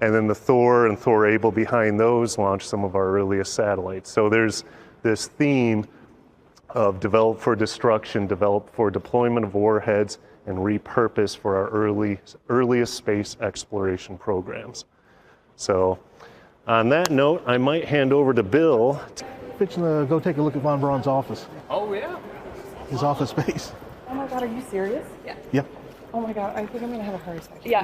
And then the Thor and Thor Able behind those launched some of our earliest satellites. So there's this theme of develop for destruction, develop for deployment of warheads, and repurpose for our earliest space exploration programs. So on that note, I might hand over to Bill. Fixing to go take a look at Von Braun's office. Oh, yeah. His office space. Oh my God, are you serious? Yeah. Yep. Oh my God, I think I'm gonna have a heart attack. Yeah,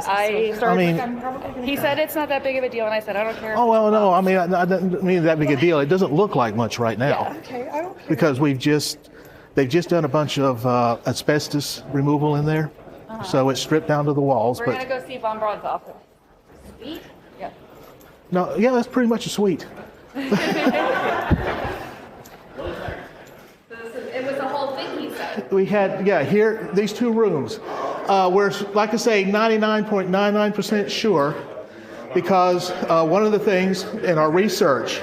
he said it's not that big of a deal, and I said I don't care. Oh, well, no, I mean, I don't mean that big a deal. It doesn't look like much right now. Yeah, okay, I don't care. Because they've just done a bunch of asbestos removal in there. So it's stripped down to the walls. We're gonna go see Von Braun's office. Sweet? Yeah. No, yeah, that's pretty much a suite. It was a whole thing, he said. We had, here, these two rooms. We're, like I say, 99.99% sure, because one of the things in our research,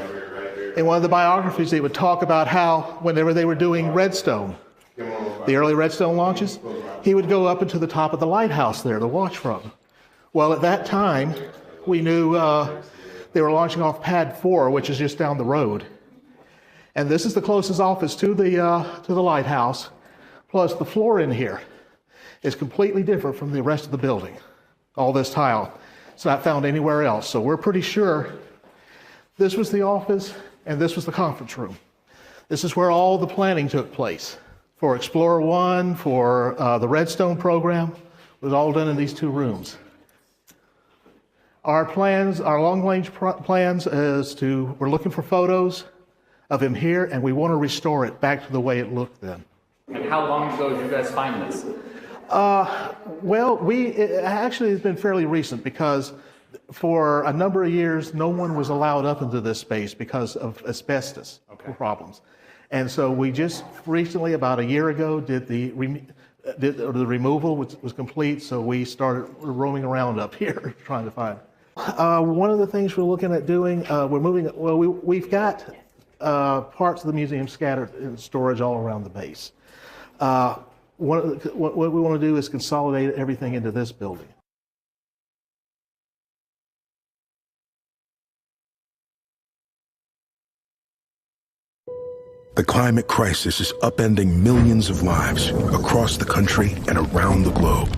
in one of the biographies, they would talk about how whenever they were doing Redstone, the early Redstone launches, he would go up into the top of the lighthouse there to watch from. Well, at that time, we knew they were launching off Pad 4, which is just down the road. And this is the closest office to the lighthouse. Plus, the floor in here is completely different from the rest of the building. All this tile, it's not found anywhere else. So we're pretty sure this was the office and this was the conference room. This is where all the planning took place. For Explorer 1, for the Redstone program, it was all done in these two rooms. Our plans, our long-range plans we're looking for photos of him here, and we want to restore it back to the way it looked then. And how long ago did you guys find this? Well, it actually has been fairly recent, because for a number of years, no one was allowed up into this space because of asbestos problems. And so we just recently, about a year ago, did the removal, which was complete, so we started roaming around up here trying to find. One of the things we're looking at doing, we've got parts of the museum scattered in storage all around the base. What we want to do is consolidate everything into this building. The climate crisis is upending millions of lives across the country and around the globe.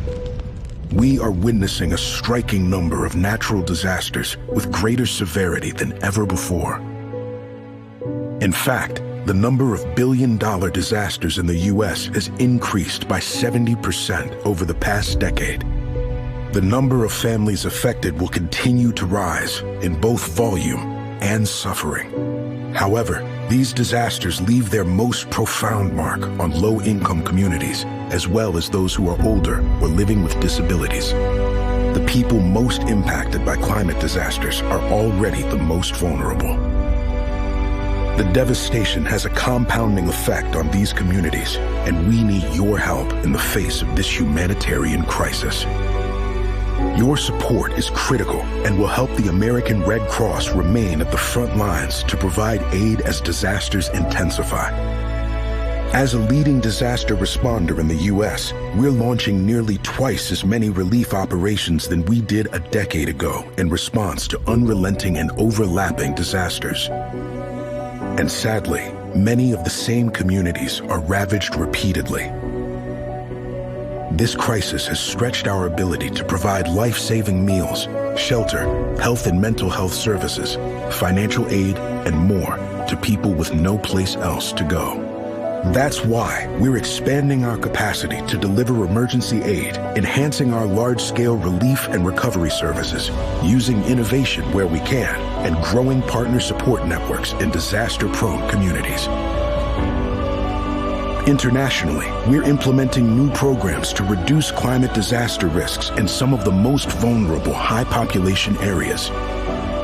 We are witnessing a striking number of natural disasters with greater severity than ever before. In fact, the number of billion-dollar disasters in the U.S. has increased by 70% over the past decade. The number of families affected will continue to rise in both volume and suffering. However, these disasters leave their most profound mark on low-income communities, as well as those who are older or living with disabilities. The people most impacted by climate disasters are already the most vulnerable. The devastation has a compounding effect on these communities, and we need your help in the face of this humanitarian crisis. Your support is critical and will help the American Red Cross remain at the front lines to provide aid as disasters intensify. As a leading disaster responder in the U.S., we're launching nearly twice as many relief operations than we did a decade ago in response to unrelenting and overlapping disasters. And sadly, many of the same communities are ravaged repeatedly. This crisis has stretched our ability to provide life-saving meals, shelter, health and mental health services, financial aid, and more to people with no place else to go. That's why we're expanding our capacity to deliver emergency aid, enhancing our large-scale relief and recovery services, using innovation where we can, and growing partner support networks in disaster-prone communities. Internationally, we're implementing new programs to reduce climate disaster risks in some of the most vulnerable high-population areas.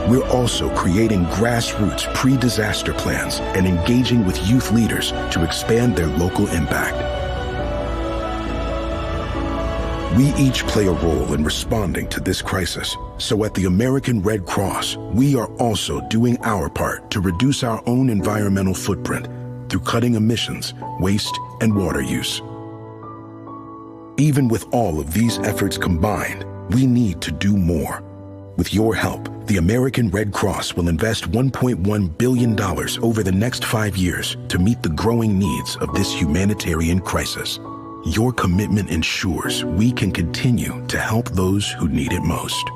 We're also creating grassroots pre-disaster plans and engaging with youth leaders to expand their local impact. We each play a role in responding to this crisis. So at the American Red Cross, we are also doing our part to reduce our own environmental footprint through cutting emissions, waste, and water use. Even with all of these efforts combined, we need to do more. With your help, the American Red Cross will invest $1.1 billion over the next 5 years to meet the growing needs of this humanitarian crisis. Your commitment ensures we can continue to help those who need it most.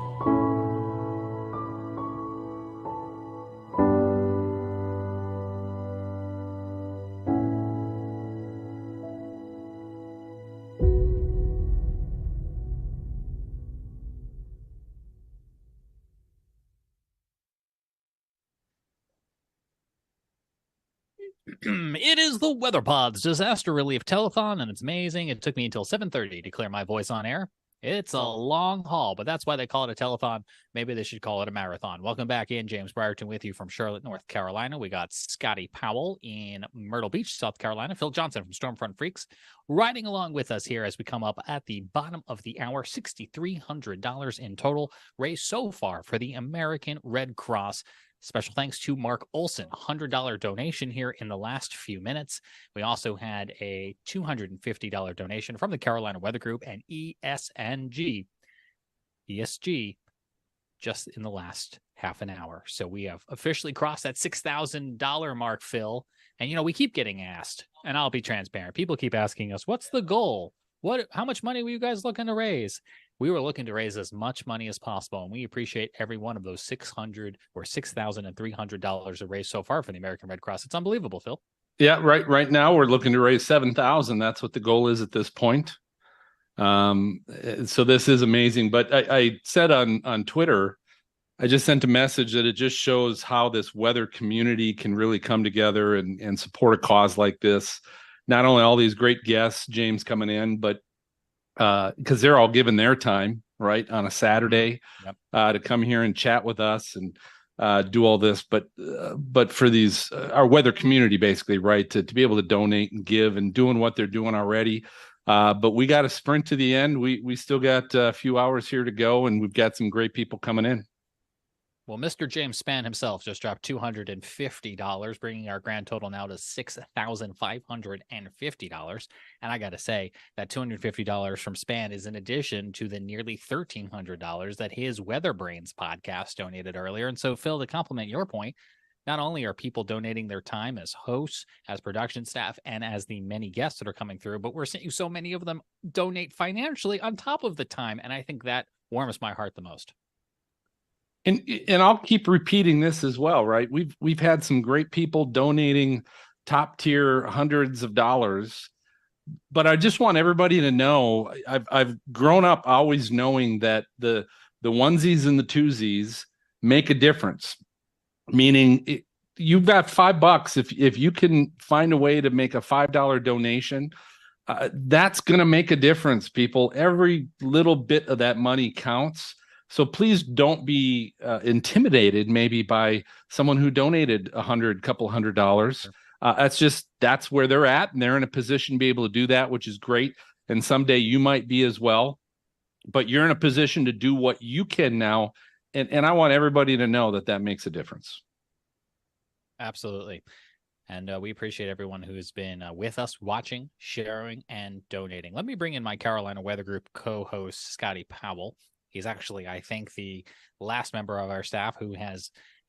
It is the Weather Pod's Disaster Relief Telethon, and it's amazing. It took me until 7:30 to clear my voice on air. It's a long haul, but that's why they call it a telethon. Maybe they should call it a marathon. Welcome back in. James Brierton with you from Charlotte, North Carolina. We got Scotty Powell in Myrtle Beach, South Carolina. Phil Johnson from Stormfront Freaks riding along with us here as we come up at the bottom of the hour. $6,300 in total raised so far for the American Red Cross. Special thanks to Mark Olson, $100 donation here in the last few minutes. We also had a $250 donation from the Carolina Weather Group and ESG just in the last half an hour. So we have officially crossed that $6,000 mark, Phil. And, we keep getting asked, and I'll be transparent. People keep asking us, what's the goal? How much money were you guys looking to raise? We were looking to raise as much money as possible, and we appreciate every one of those $6,300 raised so far for the American Red Cross. It's unbelievable, Phil. Yeah, right now we're looking to raise $7,000. That's what the goal is at this point. So this is amazing. But I said on Twitter, I just sent a message that it just shows how this weather community can really come together and support a cause like this. Not only all these great guests, James coming in, but because they're all given their time, right, on a Saturday to come here and chat with us and do all this. But for these, our weather community, basically, right, to be able to donate and give and doing what they're doing already. But we got to sprint to the end. We still got a few hours here to go, and we've got some great people coming in. Well, Mr. James Spann himself just dropped $250, bringing our grand total now to $6,550. And I got to say, that $250 from Spann is in addition to the nearly $1,300 that his Weather Brains podcast donated earlier. And so, Phil, to complement your point, not only are people donating their time as hosts, as production staff, and as the many guests that are coming through, but we're seeing so many of them donate financially on top of the time. And I think that warms my heart the most. And I'll keep repeating this as well, right? We've had some great people donating top tier hundreds of dollars, but I just want everybody to know I've grown up always knowing that the onesies and the twosies make a difference. Meaning you've got $5 if you can find a way to make a $5 donation, that's going to make a difference, people. Every little bit of that money counts. So please don't be intimidated maybe by someone who donated couple $100. That's where they're at, and they're in a position to be able to do that, which is great. And someday you might be as well, but you're in a position to do what you can now. And I want everybody to know that makes a difference. Absolutely. And we appreciate everyone who's been with us, watching, sharing, and donating. Let me bring in my Carolina Weather Group co-host, Scotty Powell. He's actually, I think, the last member of our staff who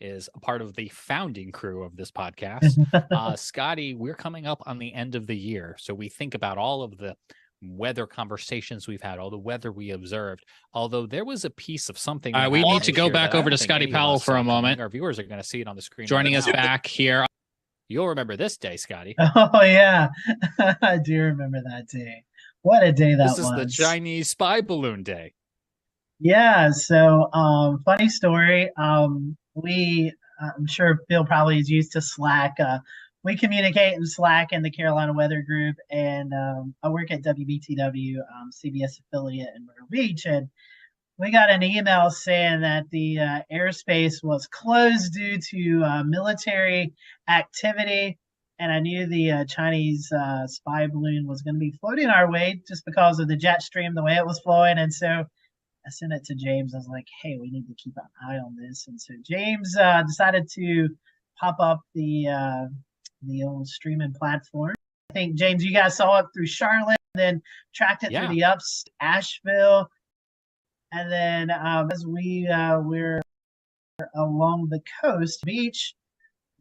is a part of the founding crew of this podcast. Scotty, we're coming up on the end of the year. So we think about all of the weather conversations we've had, all the weather we observed, although there was a piece of something. We need to go back over to Scotty Powell for a moment. Our viewers are going to see it on the screen. Joining us back here. You'll remember this day, Scotty. Oh, yeah. I do remember that day. What a day that was. This is the Chinese spy balloon day. Yeah, so funny story. I'm sure Phil probably is used to Slack. We communicate in Slack in the Carolina Weather Group, and I work at WBTW, CBS affiliate in Myrtle Beach, and we got an email saying that the airspace was closed due to military activity, and I knew the Chinese spy balloon was going to be floating our way just because of the jet stream, the way it was flowing, and so I sent it to James. I was like, hey, we need to keep an eye on this. And so James decided to pop up the old streaming platform. I think, James, you guys saw it through Charlotte, and then tracked it through the ups, Asheville. And then as we're along the coast beach,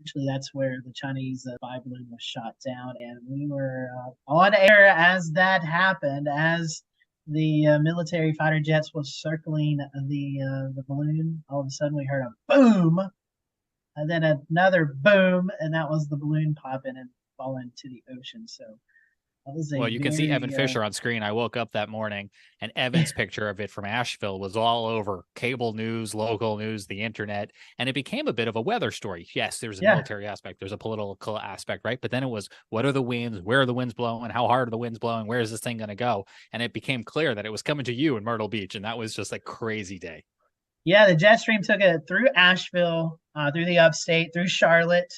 actually that's where the Chinese spy balloon was shot down, and we were on air as that happened, as the military fighter jets was circling the balloon. All of a sudden we heard a boom, and then another boom, and that was the balloon popping and falling to the ocean. So well, you can see Evan Fisher on screen. I woke up that morning and Evan's picture of it from Asheville was all over cable news, local news, the internet, and it became a bit of a weather story. Yes, there's a military aspect, there's a political aspect, right? But then it was, what are the winds? Where are the winds blowing? How hard are the winds blowing? Where is this thing going to go? And it became clear that it was coming to you in Myrtle Beach, and that was just a crazy day. Yeah, the jet stream took it through Asheville, through the upstate, through Charlotte,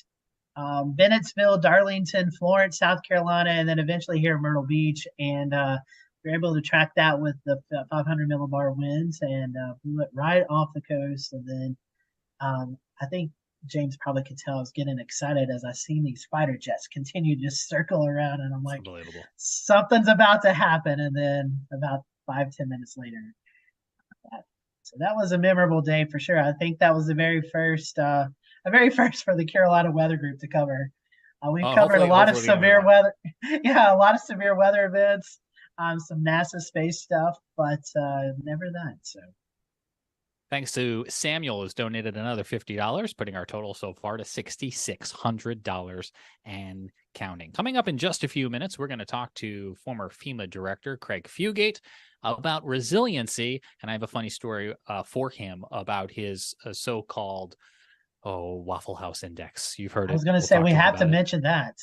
Bennettsville, Darlington, Florence, South Carolina, and then eventually here in Myrtle Beach. And we were able to track that with the 500 millibar winds, and blew it right off the coast. And then I think James probably could tell I was getting excited as I seen these fighter jets continue to just circle around, and I'm like, something's about to happen. And then about 5-10 minutes later, so that was a memorable day for sure. I think that was the very first for the Carolina Weather Group to cover. We've covered a lot of severe weather. Yeah, a lot of severe weather events, some NASA space stuff, but never that. So thanks to Samuel, who's donated another $50, putting our total so far to $6,600 and counting. Coming up in just a few minutes, we're going to talk to former FEMA director Craig Fugate about resiliency, and I have a funny story for him about his so-called Waffle House Index. You've heard it. I was going to say we have to mention that.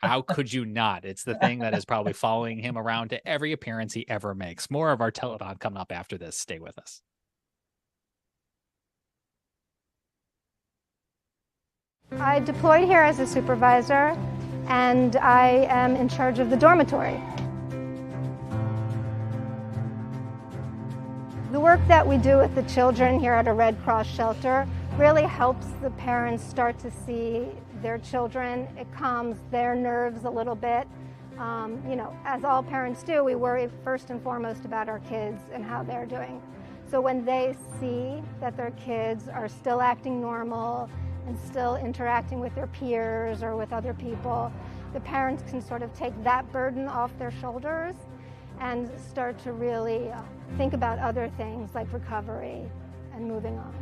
How could you not? It's the thing that is probably following him around to every appearance he ever makes. More of our Telethon coming up after this. Stay with us. I deployed here as a supervisor, and I am in charge of the dormitory. The work that we do with the children here at a Red Cross shelter really helps the parents start to see their children. It calms their nerves a little bit. As all parents do, we worry first and foremost about our kids and how they're doing. So when they see that their kids are still acting normal and still interacting with their peers or with other people, the parents can sort of take that burden off their shoulders and start to really think about other things like recovery and moving on.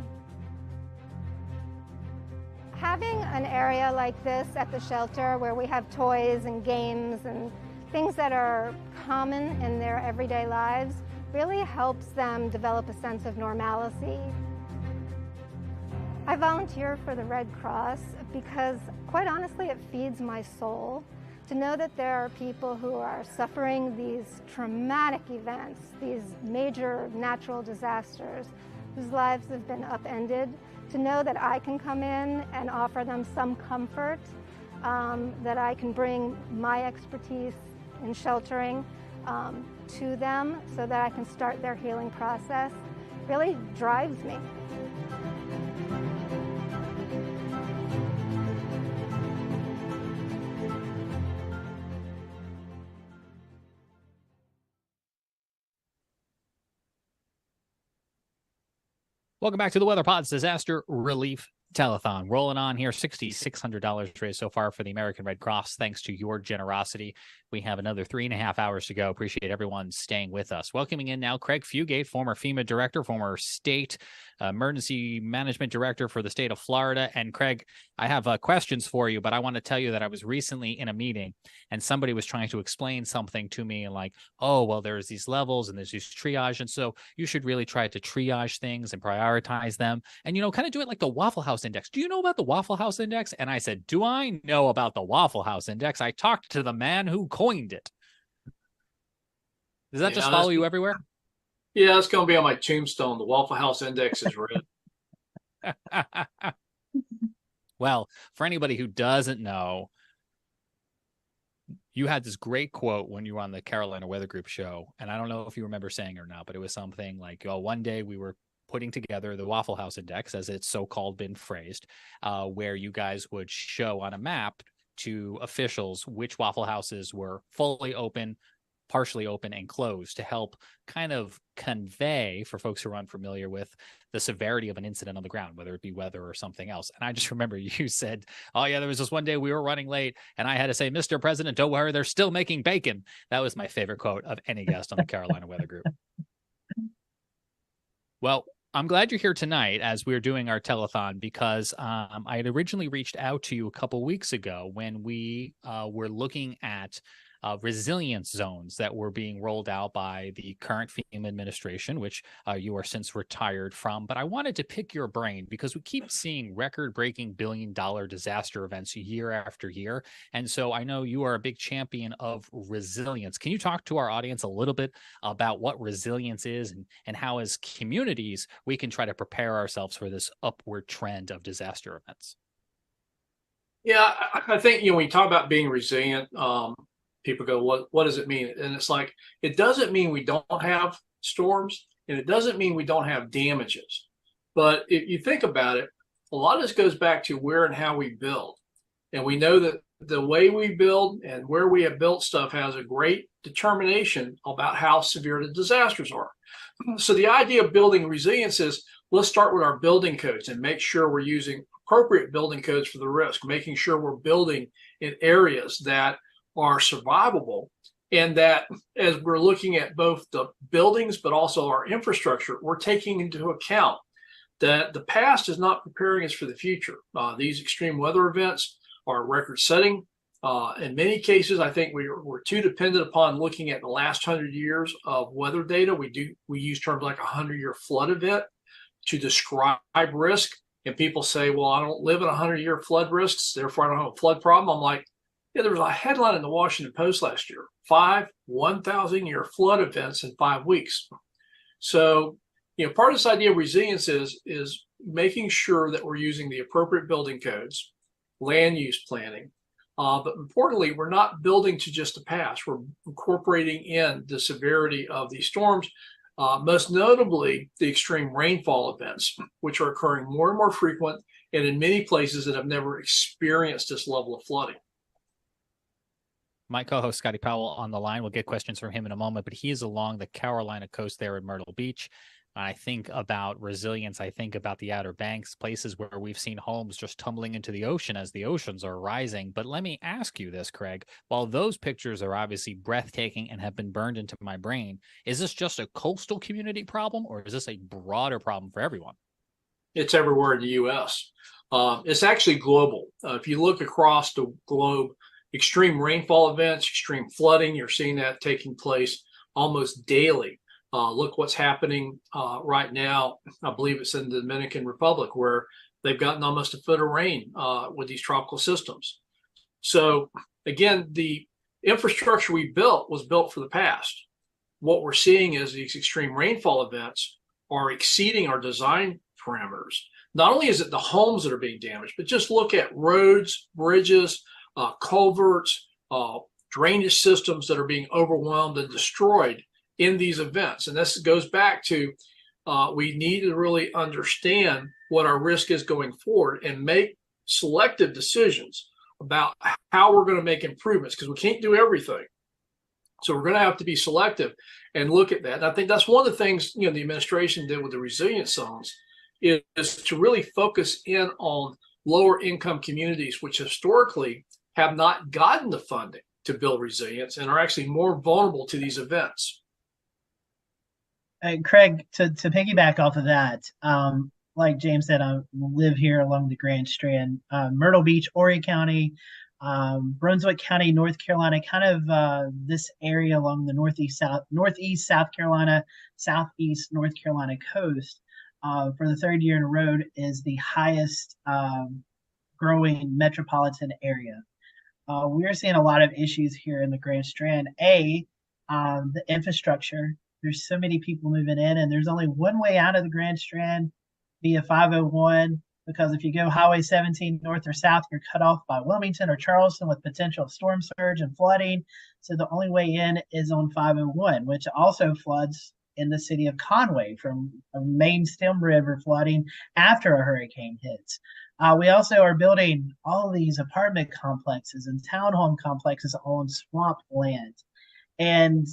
Having an area like this at the shelter where we have toys and games and things that are common in their everyday lives really helps them develop a sense of normalcy. I volunteer for the Red Cross because, quite honestly, it feeds my soul to know that there are people who are suffering these traumatic events, these major natural disasters, whose lives have been upended, to know that I can come in and offer them some comfort, that I can bring my expertise in sheltering to them so that I can start their healing process, really drives me. Welcome back to the Weather Pod's Disaster Relief Telethon. Rolling on here, $6,600 raised so far for the American Red Cross. Thanks to your generosity. We have another 3.5 hours to go. Appreciate everyone staying with us. Welcoming in now Craig Fugate, former FEMA director, former state emergency management director for the state of Florida. And Craig, I have questions for you, but I want to tell you that I was recently in a meeting and somebody was trying to explain something to me and like, oh, well, there's these levels and there's these triage. And so you should really try to triage things and prioritize them and, kind of do it like the Waffle House Index. Do you know about the Waffle House Index? And I said, do I know about the Waffle House Index? I talked to the man who coined it. Does that just follow you everywhere? Yeah, that's going to be on my tombstone. The Waffle House Index is red. Well, for anybody who doesn't know, you had this great quote when you were on the Carolina Weather Group show, and I don't know if you remember saying it or not, but it was something like, one day we were putting together the Waffle House Index, as it's so-called been phrased, where you guys would show on a map to officials which Waffle Houses were fully open, partially open and closed to help kind of convey, for folks who are unfamiliar with, the severity of an incident on the ground, whether it be weather or something else. And I just remember you said, oh yeah, there was this one day we were running late and I had to say, Mr. President, don't worry, they're still making bacon. That was my favorite quote of any guest on the Carolina Weather Group. Well, I'm glad you're here tonight as we're doing our telethon, because I had originally reached out to you a couple weeks ago when we were looking at resilience zones that were being rolled out by the current FEMA administration, which you are since retired from. But I wanted to pick your brain because we keep seeing record-breaking billion-dollar disaster events year after year. And so I know you are a big champion of resilience. Can you talk to our audience a little bit about what resilience is and how as communities we can try to prepare ourselves for this upward trend of disaster events? Yeah, I think, when you talk about being resilient, people go, what does it mean? And it's like, it doesn't mean we don't have storms, and it doesn't mean we don't have damages. But if you think about it, a lot of this goes back to where and how we build. And we know that the way we build and where we have built stuff has a great determination about how severe the disasters are. So the idea of building resilience is, let's start with our building codes and make sure we're using appropriate building codes for the risk, making sure we're building in areas that are survivable, and that as we're looking at both the buildings but also our infrastructure, we're taking into account that the past is not preparing us for the future. These extreme weather events are record-setting. In many cases, I think we're too dependent upon looking at the last 100 years of weather data. We use terms like a 100-year flood event to describe risk, and people say, well, I don't live in 100-year flood risks, therefore I don't have a flood problem. I'm like, yeah, there was a headline in the Washington Post last year, 5 1,000-year flood events in 5 weeks. So, part of this idea of resilience is making sure that we're using the appropriate building codes, land use planning, but importantly, we're not building to just the past. We're incorporating in the severity of these storms, most notably the extreme rainfall events, which are occurring more and more frequent, and in many places that have never experienced this level of flooding. My co-host Scotty Powell on the line. We'll get questions from him in a moment, but he is along the Carolina coast there in Myrtle Beach. I think about resilience. I think about the Outer Banks, places where we've seen homes just tumbling into the ocean as the oceans are rising. But let me ask you this, Craig. While those pictures are obviously breathtaking and have been burned into my brain, is this just a coastal community problem, or is this a broader problem for everyone? It's everywhere in the U.S. It's actually global. If you look across the globe, extreme rainfall events, extreme flooding, you're seeing that taking place almost daily. Look what's happening right now. I believe it's in the Dominican Republic, where they've gotten almost a foot of rain with these tropical systems. So again, the infrastructure we built was built for the past. What we're seeing is these extreme rainfall events are exceeding our design parameters. Not only is it the homes that are being damaged, but just look at roads, bridges, culverts, drainage systems that are being overwhelmed and destroyed in these events. And this goes back to we need to really understand what our risk is going forward and make selective decisions about how we're going to make improvements, because we can't do everything. So we're going to have to be selective and look at that. And I think that's one of the things the administration did with the resilience zones is to really focus in on lower income communities, which historically have not gotten the funding to build resilience and are actually more vulnerable to these events. Craig, to piggyback off of that, like James said, I live here along the Grand Strand, Myrtle Beach, Horry County, Brunswick County, North Carolina, kind of this area along the northeast South Carolina, southeast North Carolina coast, for the third year in a row is the highest growing metropolitan area. We're seeing a lot of issues here in the Grand Strand. The infrastructure. There's so many people moving in, and there's only one way out of the Grand Strand via 501, because if you go Highway 17 north or south, you're cut off by Wilmington or Charleston with potential storm surge and flooding. So the only way in is on 501, which also floods in the city of Conway from a main stem river flooding after a hurricane hits. We also are building all of these apartment complexes and townhome complexes on swamp land. And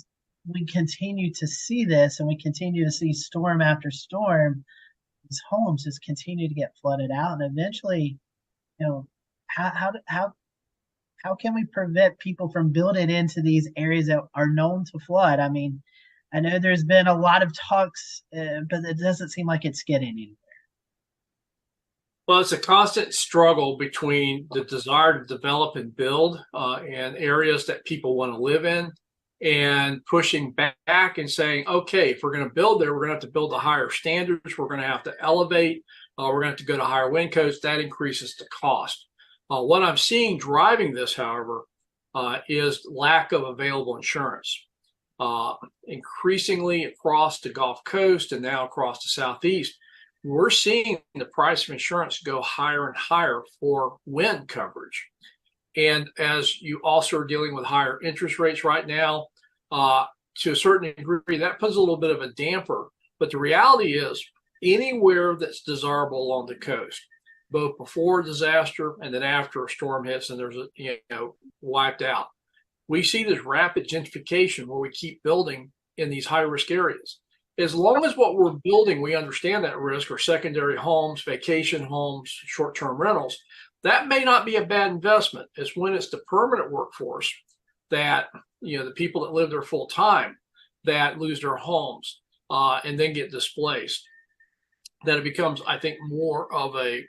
we continue to see this, and we continue to see storm after storm. These homes just continue to get flooded out, and eventually, how can we prevent people from building into these areas that are known to flood? I mean, I know there's been a lot of talks, but it doesn't seem like it's getting anywhere. Well, it's a constant struggle between the desire to develop and build in areas that people want to live in, and pushing back and saying, okay, if we're going to build there, we're going to have to build to higher standards. We're going to have to elevate. We're going to have to go to higher wind codes. That increases the cost. What I'm seeing driving this, however, is lack of available insurance. Increasingly across the Gulf Coast and now across the Southeast, we're seeing the price of insurance go higher and higher for wind coverage. And as you also are dealing with higher interest rates right now, to a certain degree, that puts a little bit of a damper. But the reality is, anywhere that's desirable along the coast, both before disaster and then after a storm hits and there's wiped out, we see this rapid gentrification where we keep building in these high risk areas. As long as what we're building, we understand that risk, or secondary homes, vacation homes, short-term rentals, that may not be a bad investment. It's when it's the permanent workforce that, the people that live there full time, that lose their homes and then get displaced, that it becomes, I think, more of a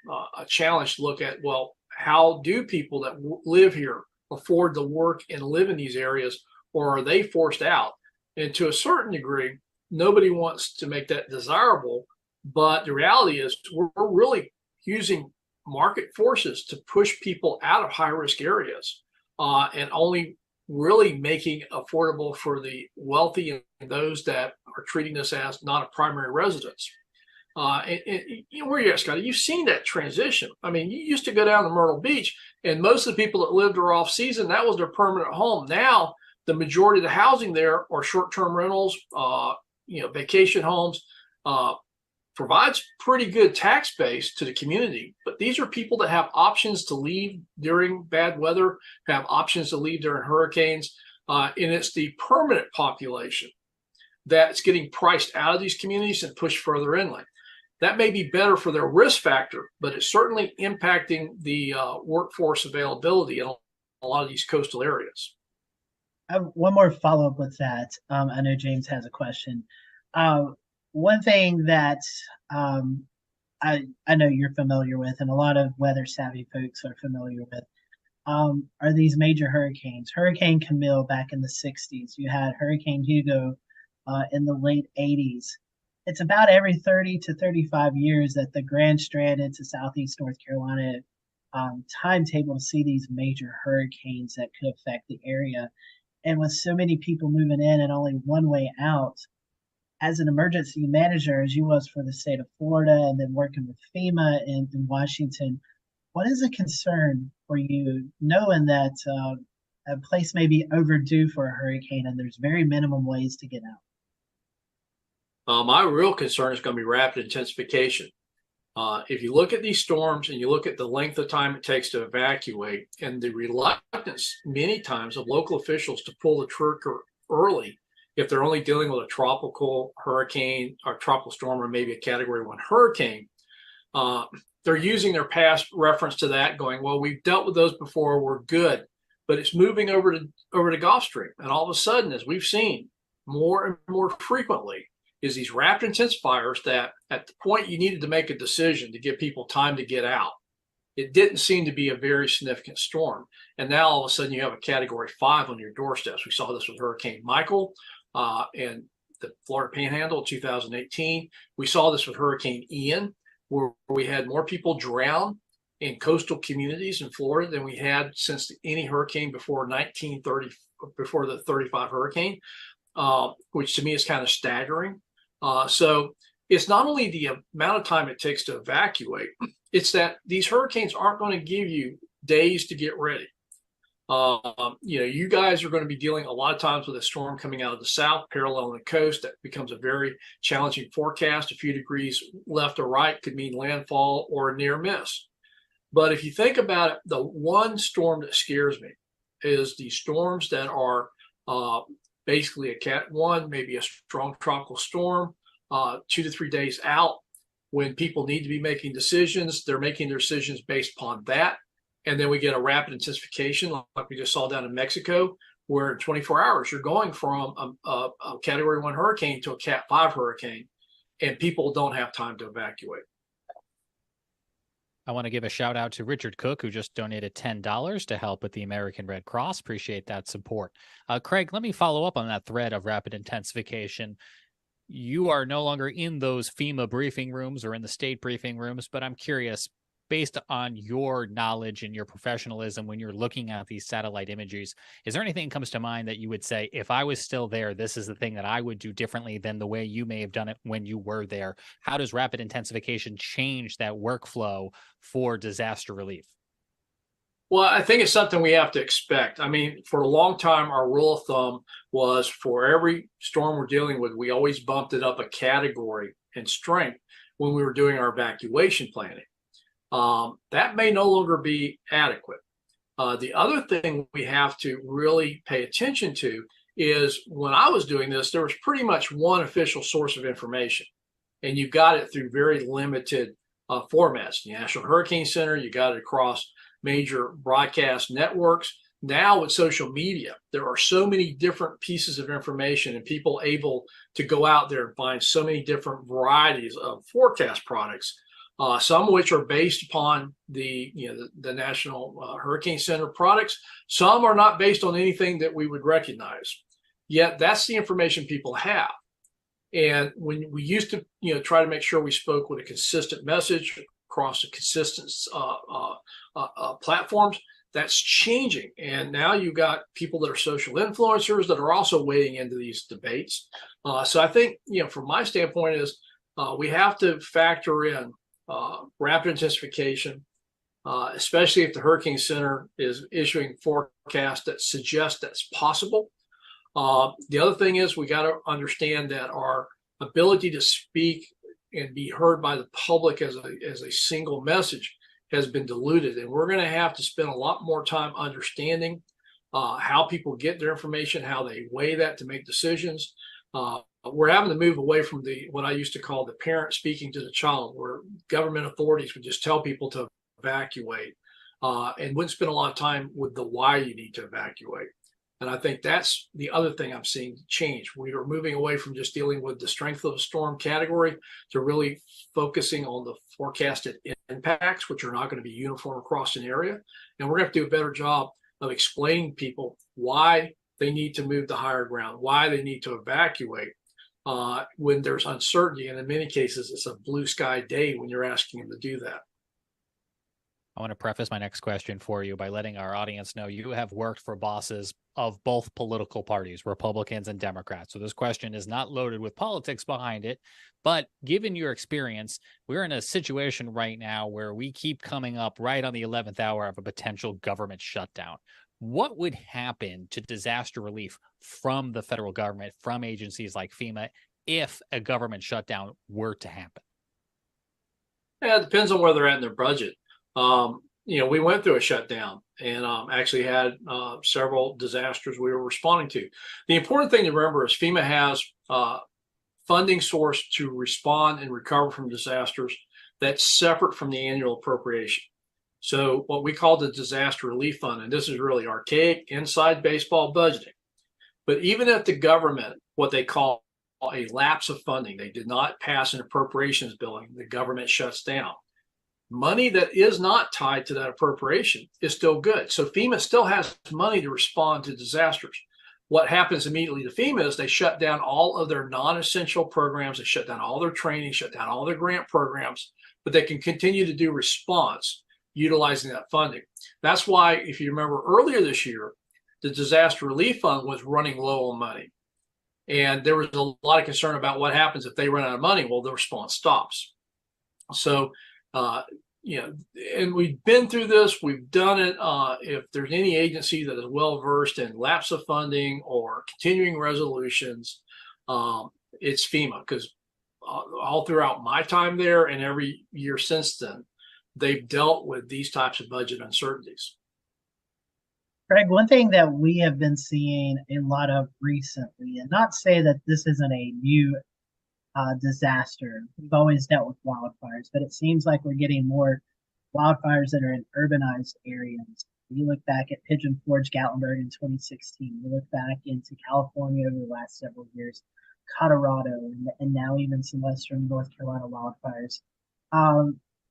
challenge to look at, well, how do people that live here afford to work and live in these areas, or are they forced out? And to a certain degree, nobody wants to make that desirable, but the reality is we're really using market forces to push people out of high risk areas and only really making affordable for the wealthy and those that are treating this as not a primary residence. And where you're at, Scotty, you've seen that transition. I mean, you used to go down to Myrtle Beach, and most of the people that lived there off season, that was their permanent home. Now, the majority of the housing there are short-term rentals, vacation homes, provides pretty good tax base to the community. But these are people that have options to leave during bad weather, have options to leave during hurricanes, and it's the permanent population that's getting priced out of these communities and pushed further inland. That may be better for their risk factor, but it's certainly impacting the workforce availability in a lot of these coastal areas. I have one more follow-up with that. I know James has a question. One thing that I know you're familiar with, and a lot of weather-savvy folks are familiar with, are these major hurricanes. Hurricane Camille back in the 60s. You had Hurricane Hugo in the late 80s. It's about every 30 to 35 years that the Grand Strand into Southeast North Carolina timetable to see these major hurricanes that could affect the area. And with so many people moving in and only one way out, as an emergency manager, as you was for the state of Florida and then working with FEMA in Washington, what is a concern for you knowing that a place may be overdue for a hurricane and there's very minimum ways to get out? My real concern is going to be rapid intensification. If you look at these storms and you look at the length of time it takes to evacuate and the reluctance many times of local officials to pull the trigger early, if they're only dealing with a tropical hurricane or tropical storm or maybe a Category 1 hurricane, they're using their past reference to that going, well, we've dealt with those before, we're good. But it's moving over to Gulf Stream. And all of a sudden, as we've seen more and more frequently, is these rapid intensifiers that at the point you needed to make a decision to give people time to get out, it didn't seem to be a very significant storm. And now all of a sudden you have a Category 5 on your doorsteps. We saw this with Hurricane Michael and the Florida Panhandle in 2018. We saw this with Hurricane Ian, where we had more people drown in coastal communities in Florida than we had since any hurricane before before the 35 hurricane, which to me is kind of staggering. So it's not only the amount of time it takes to evacuate, it's that these hurricanes aren't going to give you days to get ready. You guys are going to be dealing a lot of times with a storm coming out of the south, parallel the coast. That becomes a very challenging forecast. A few degrees left or right could mean landfall or a near miss. But if you think about it, the one storm that scares me is the storms that are basically a Cat 1, maybe a strong tropical storm, 2 to 3 days out. When people need to be making decisions, they're making their decisions based upon that. And then we get a rapid intensification like we just saw down in Mexico, where in 24 hours, you're going from a Category 1 hurricane to a Cat 5 hurricane, and people don't have time to evacuate. I want to give a shout out to Richard Cook, who just donated $10 to help with the American Red Cross. Appreciate that support. Craig, let me follow up on that thread of rapid intensification. You are no longer in those FEMA briefing rooms or in the state briefing rooms, but I'm curious, based on your knowledge and your professionalism when you're looking at these satellite images, is there anything that comes to mind that you would say, if I was still there, this is the thing that I would do differently than the way you may have done it when you were there? How does rapid intensification change that workflow for disaster relief? Well, I think it's something we have to expect. I mean, for a long time, our rule of thumb was for every storm we're dealing with, we always bumped it up a category in strength when we were doing our evacuation planning. That may no longer be adequate. The other thing we have to really pay attention to is when I was doing this, there was pretty much one official source of information, and you got it through very limited formats. The National Hurricane Center, you got it across major broadcast networks. Now with social media, there are so many different pieces of information and people able to go out there and find so many different varieties of forecast products, some of which are based upon the National Hurricane Center products. Some are not based on anything that we would recognize. Yet that's the information people have. And when we used to try to make sure we spoke with a consistent message across the consistent platforms, that's changing. And now you've got people that are social influencers that are also wading into these debates. So I think, from my standpoint is we have to factor in rapid intensification, especially if the Hurricane Center is issuing forecasts that suggest that's possible. The other thing is we got to understand that our ability to speak and be heard by the public as a single message has been diluted, and we're going to have to spend a lot more time understanding how people get their information, how they weigh that to make decisions. We're having to move away from what I used to call the parent speaking to the child, where government authorities would just tell people to evacuate and wouldn't spend a lot of time with the why you need to evacuate. And I think that's the other thing I'm seeing change. We are moving away from just dealing with the strength of a storm category to really focusing on the forecasted impacts, which are not going to be uniform across an area. And we're going to have to do a better job of explaining to people why they need to move to higher ground, why they need to evacuate when there's uncertainty. And in many cases, it's a blue sky day when you're asking them to do that. I want to preface my next question for you by letting our audience know you have worked for bosses of both political parties, Republicans and Democrats. So this question is not loaded with politics behind it, but given your experience, we're in a situation right now where we keep coming up right on the 11th hour of a potential government shutdown. What would happen to disaster relief from the federal government, from agencies like FEMA, if a government shutdown were to happen? Yeah, it depends on where they're at in their budget. We went through a shutdown and actually had several disasters we were responding to. The important thing to remember is FEMA has funding source to respond and recover from disasters that's separate from the annual appropriation. So what we call the disaster relief fund, and this is really archaic inside baseball budgeting. But even if the government, what they call a lapse of funding, they did not pass an appropriations bill, the government shuts down. Money that is not tied to that appropriation is still good. So FEMA still has money to respond to disasters. What happens immediately to FEMA is they shut down all of their non-essential programs. They shut down all their training, shut down all their grant programs, but they can continue to do response utilizing that funding. That's why, if you remember earlier this year, the disaster relief fund was running low on money. And there was a lot of concern about what happens if they run out of money. Well, the response stops. So, and we've been through this, we've done it. If there's any agency that is well-versed in lapse of funding or continuing resolutions, it's FEMA, because all throughout my time there and every year since then, they've dealt with these types of budget uncertainties. Greg, one thing that we have been seeing a lot of recently, and not say that this isn't a new disaster. We've always dealt with wildfires, but it seems like we're getting more wildfires that are in urbanized areas. You look back at Pigeon Forge, Gatlinburg in 2016. You look back into California over the last several years, Colorado, and now even some Western North Carolina wildfires.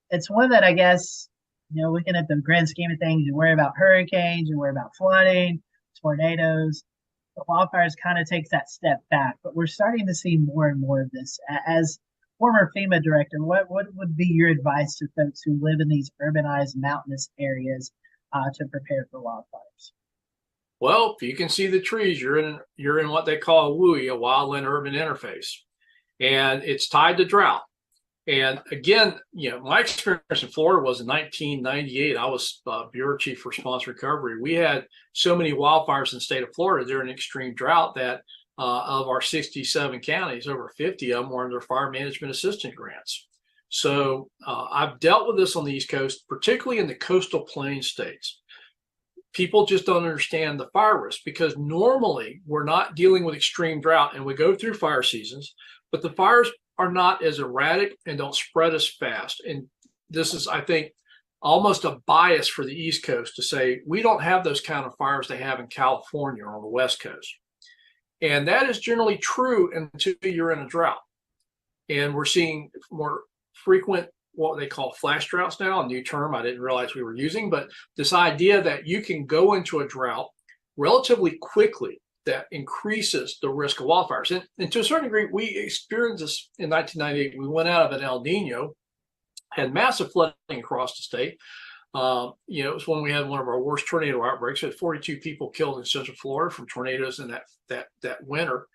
It's one that I guess, looking at the grand scheme of things, you worry about hurricanes, you worry about flooding, tornadoes. The wildfires kind of takes that step back, but we're starting to see more and more of this. As former FEMA director, what would be your advice to folks who live in these urbanized mountainous areas to prepare for wildfires? Well, if you can see the trees, you're in what they call a WUI, a wildland urban interface, and it's tied to drought. And again, my experience in Florida was in 1998. I was bureau chief for response recovery. We had so many wildfires in the state of Florida during an extreme drought that of our 67 counties, over 50 of them were under fire management assistance grants. So I've dealt with this on the East Coast, particularly in the coastal plain states. People just don't understand the fire risk because normally we're not dealing with extreme drought and we go through fire seasons, but the fires are not as erratic and don't spread as fast. And this is, I think, almost a bias for the East Coast to say we don't have those kind of fires they have in California or on the West Coast. And that is generally true until you're in a drought. And we're seeing more frequent, what they call flash droughts now, a new term I didn't realize we were using, but this idea that you can go into a drought relatively quickly that increases the risk of wildfires. And to a certain degree, we experienced this in 1998. We went out of an El Nino, had massive flooding across the state. It was when we had one of our worst tornado outbreaks. We had 42 people killed in Central Florida from tornadoes in that winter.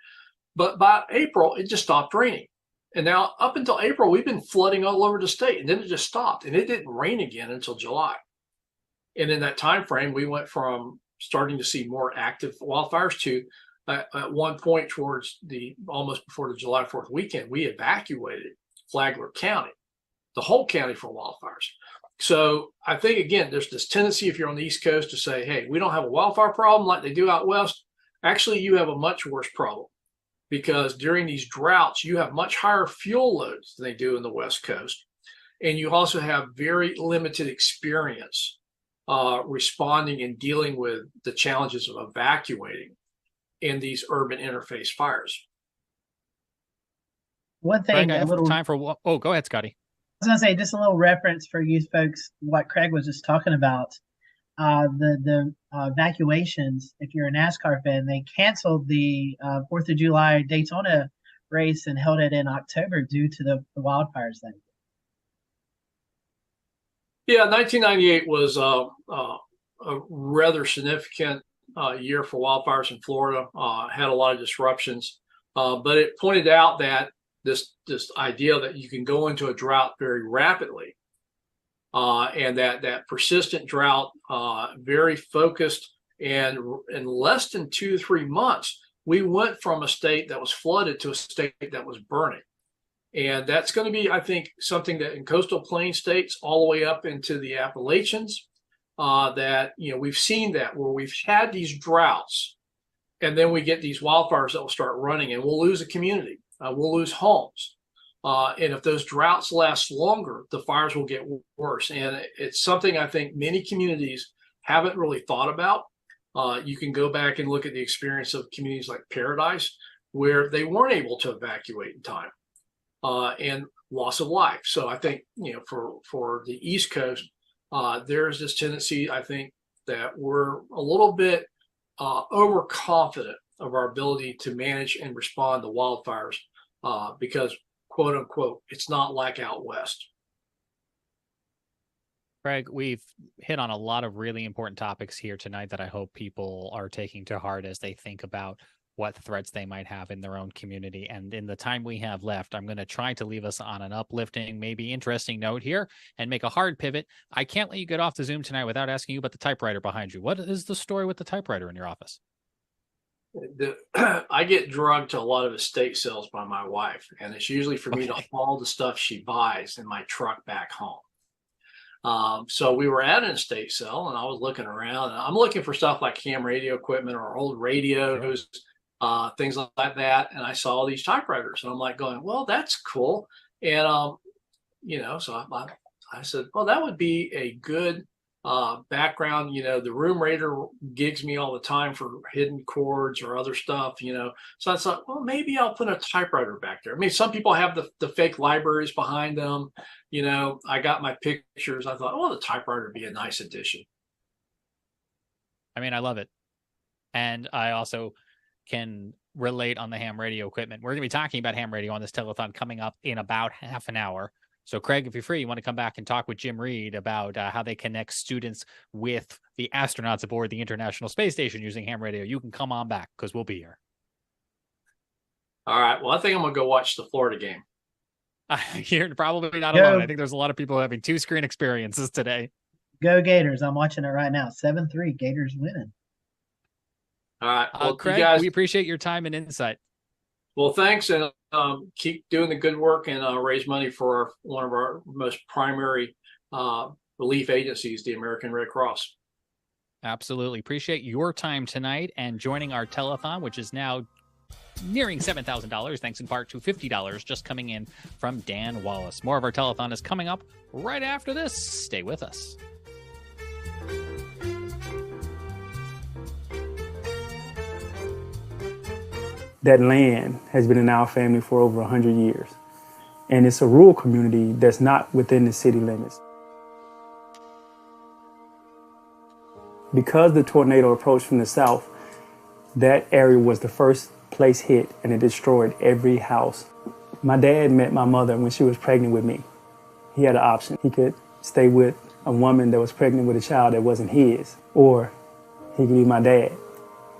But by April, it just stopped raining. And now up until April, we've been flooding all over the state, and then it just stopped, and it didn't rain again until July. And in that time frame, we went from starting to see more active wildfires to at one point towards almost before the July 4th weekend, we evacuated Flagler County, the whole county, for wildfires. So I think, again, there's this tendency if you're on the East Coast to say, hey, we don't have a wildfire problem like they do out West. Actually, you have a much worse problem because during these droughts, you have much higher fuel loads than they do in the West Coast. And you also have very limited experience responding and dealing with the challenges of evacuating in these urban interface fires. One thing, Greg, I have time for. Go ahead, Scotty. I was going to say, just a little reference for you folks, what Craig was just talking about. The evacuations, if you're a NASCAR fan, they canceled the 4th of July Daytona race and held it in October due to the wildfires then. Yeah, 1998 was a rather significant year for wildfires in Florida. Had a lot of disruptions, but it pointed out that this idea that you can go into a drought very rapidly, and that persistent drought, very focused, and in less than 2 to 3 months, we went from a state that was flooded to a state that was burning. And that's going to be, I think, something that in coastal plain states all the way up into the Appalachians, that, we've seen that where we've had these droughts and then we get these wildfires that will start running and we'll lose a community, we'll lose homes. And if those droughts last longer, the fires will get worse. And it's something I think many communities haven't really thought about. You can go back and look at the experience of communities like Paradise, where they weren't able to evacuate in time. And loss of life. So I think, for the East Coast, there's this tendency, I think, that we're a little bit overconfident of our ability to manage and respond to wildfires because, quote unquote, it's not like out West. Greg, we've hit on a lot of really important topics here tonight that I hope people are taking to heart as they think about what threats they might have in their own community. And in the time we have left, I'm going to try to leave us on an uplifting, maybe interesting note here and make a hard pivot. I can't let you get off the Zoom tonight without asking you about the typewriter behind you. What is the story with the typewriter in your office? I get drugged to a lot of estate sales by my wife, and it's usually for me to haul the stuff she buys in my truck back home. So we were at an estate sale, and I was looking around, and I'm looking for stuff like ham radio equipment or old radios, things like that. And I saw these typewriters, and I'm like going, well, that's cool. And so I said, well, that would be a good background. The room raider gigs me all the time for hidden chords or other stuff. So I thought, well, maybe I'll put a typewriter back there. I mean, some people have the fake libraries behind them. I got my pictures. I thought, oh, the typewriter would be a nice addition. I mean, I love it. And I also can relate on the ham radio equipment. We're going to be talking about ham radio on this telethon coming up in about half an hour. So, Craig, if you're free, you want to come back and talk with Jim Reed about how they connect students with the astronauts aboard the International Space Station using ham radio, you can come on back because we'll be here. All right. Well, I think I'm going to go watch the Florida game. You're probably not alone. I think there's a lot of people having two-screen experiences today. Go Gators. I'm watching it right now. 7-3. Gators winning. All right. Well, Craig, you guys, we appreciate your time and insight. Well, thanks, and keep doing the good work and raise money for one of our most primary relief agencies, the American Red Cross. Absolutely. Appreciate your time tonight and joining our telethon, which is now nearing $7,000, thanks in part to $50 just coming in from Dan Wallace. More of our telethon is coming up right after this. Stay with us. That land has been in our family for over 100 years. And it's a rural community that's not within the city limits. Because the tornado approached from the south, that area was the first place hit, and it destroyed every house. My dad met my mother when she was pregnant with me. He had an option. He could stay with a woman that was pregnant with a child that wasn't his, or he could be my dad.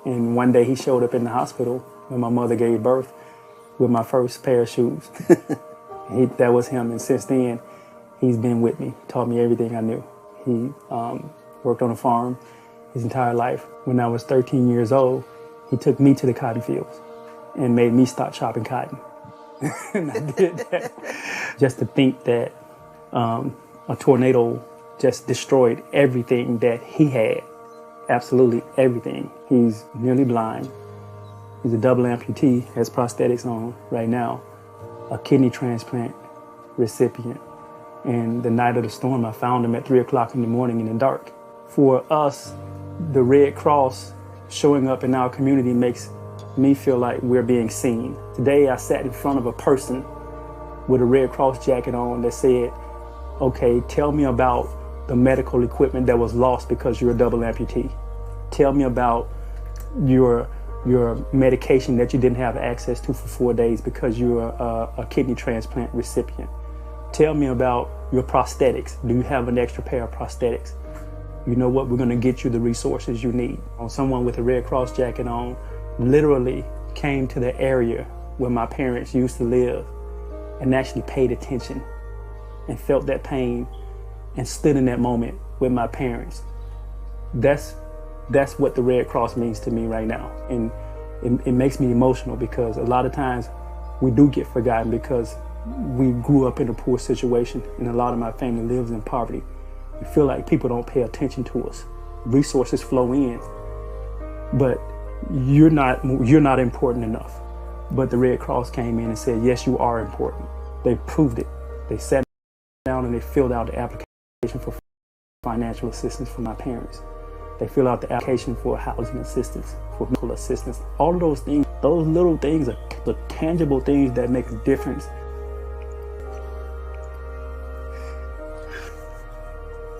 And one day he showed up in the hospital when my mother gave birth with my first pair of shoes. That was him, and since then, he's been with me, taught me everything I knew. He worked on a farm his entire life. When I was 13 years old, he took me to the cotton fields and made me stop chopping cotton. And I did that. Just to think that a tornado just destroyed everything that he had, absolutely everything. He's nearly blind. He's a double amputee, has prosthetics on right now, a kidney transplant recipient. And the night of the storm, I found him at 3 o'clock in the morning in the dark. For us, the Red Cross showing up in our community makes me feel like we're being seen. Today, I sat in front of a person with a Red Cross jacket on that said, okay, tell me about the medical equipment that was lost because you're a double amputee. Tell me about your medication that you didn't have access to for 4 days because you're a kidney transplant recipient. Tell me about your prosthetics. Do you have an extra pair of prosthetics? You know what? We're going to get you the resources you need. Someone with a Red Cross jacket on literally came to the area where my parents used to live and actually paid attention and felt that pain and stood in that moment with my parents. That's what the Red Cross means to me right now. And it makes me emotional because a lot of times we do get forgotten because we grew up in a poor situation and a lot of my family lives in poverty. We feel like people don't pay attention to us. Resources flow in, but you're not important enough. But the Red Cross came in and said, yes, you are important. They proved it. They sat down and they filled out the application for financial assistance for my parents. They fill out the application for housing assistance, for medical assistance. All of those things, those little things are the tangible things that make a difference.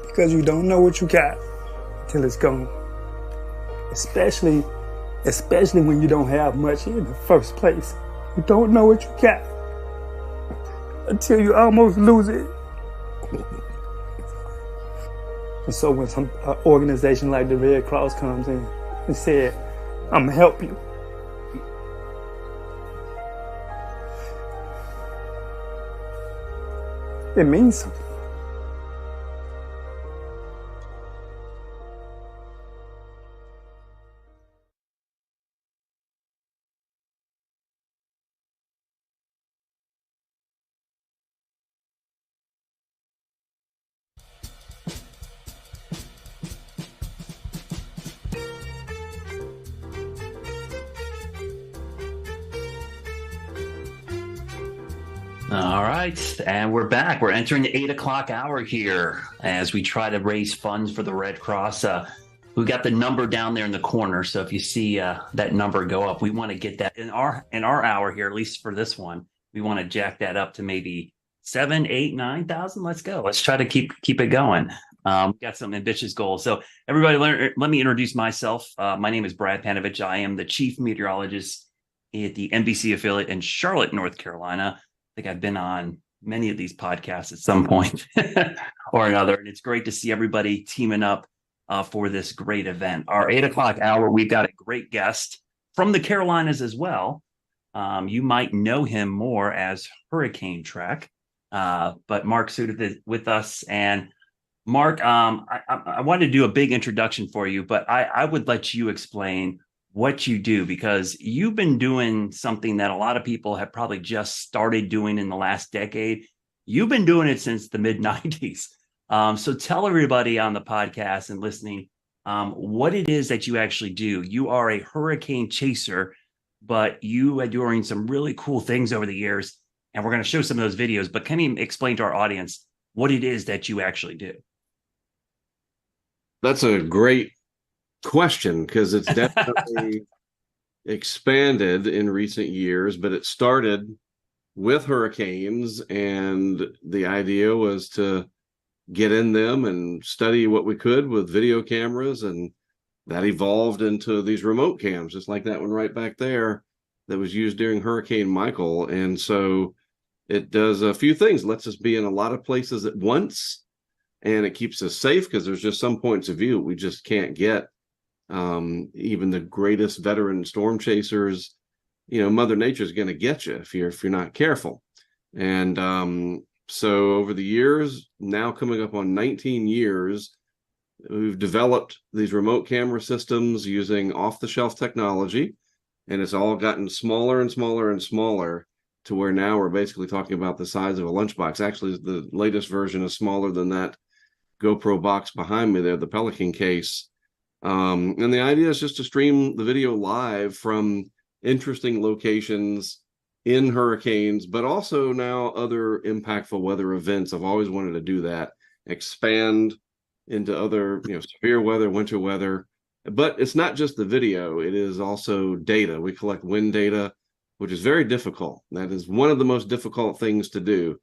Because you don't know what you got until it's gone. Especially when you don't have much in the first place. You don't know what you got until you almost lose it. And so when some organization like the Red Cross comes in and said, I'm gonna help you. It means something. All right, and we're back. We're entering the 8 o'clock hour here as we try to raise funds for the Red Cross. We've got the number down there in the corner, so if you see that number go up, we want to get that in our hour here, at least for this one. We want to jack that up to maybe 7, 8, 9,000. Let's go. Let's try to keep it going. We've got some ambitious goals. So everybody, let me introduce myself. My name is Brad Panovich. I am the chief meteorologist at the NBC affiliate in Charlotte, North Carolina. I think I've been on many of these podcasts at some point or another, and it's great to see everybody teaming up for this great event. Our 8 o'clock hour, we've got a great guest from the Carolinas as well. You might know him more as Hurricane Trek, but Mark Sudduth is with us. And Mark, I wanted to do a big introduction for you, but I would let you explain what you do, because you've been doing something that a lot of people have probably just started doing in the last decade. You've been doing it since the mid-90s. So tell everybody on the podcast and listening what it is that you actually do. You are a hurricane chaser, but you are doing some really cool things over the years, and we're going to show some of those videos. But can you explain to our audience what it is that you actually do? That's a great question, because it's definitely expanded in recent years, but it started with hurricanes, and the idea was to get in them and study what we could with video cameras, and that evolved into these remote cams, just like that one right back there that was used during Hurricane Michael. And so it does a few things. It lets us be in a lot of places at once, and it keeps us safe, because there's just some points of view we just can't get. Even the greatest veteran storm chasers, Mother Nature is going to get you if you're not careful. And so over the years, now coming up on 19 years, we've developed these remote camera systems using off-the-shelf technology, and it's all gotten smaller and smaller and smaller, to where now we're basically talking about the size of a lunchbox. Actually, the latest version is smaller than that GoPro box behind me there, the Pelican case. And the idea is just to stream the video live from interesting locations in hurricanes, but also now other impactful weather events. I've always wanted to do that, expand into other, severe weather, winter weather. But it's not just the video, it is also data. We collect wind data, which is very difficult. That is one of the most difficult things to do.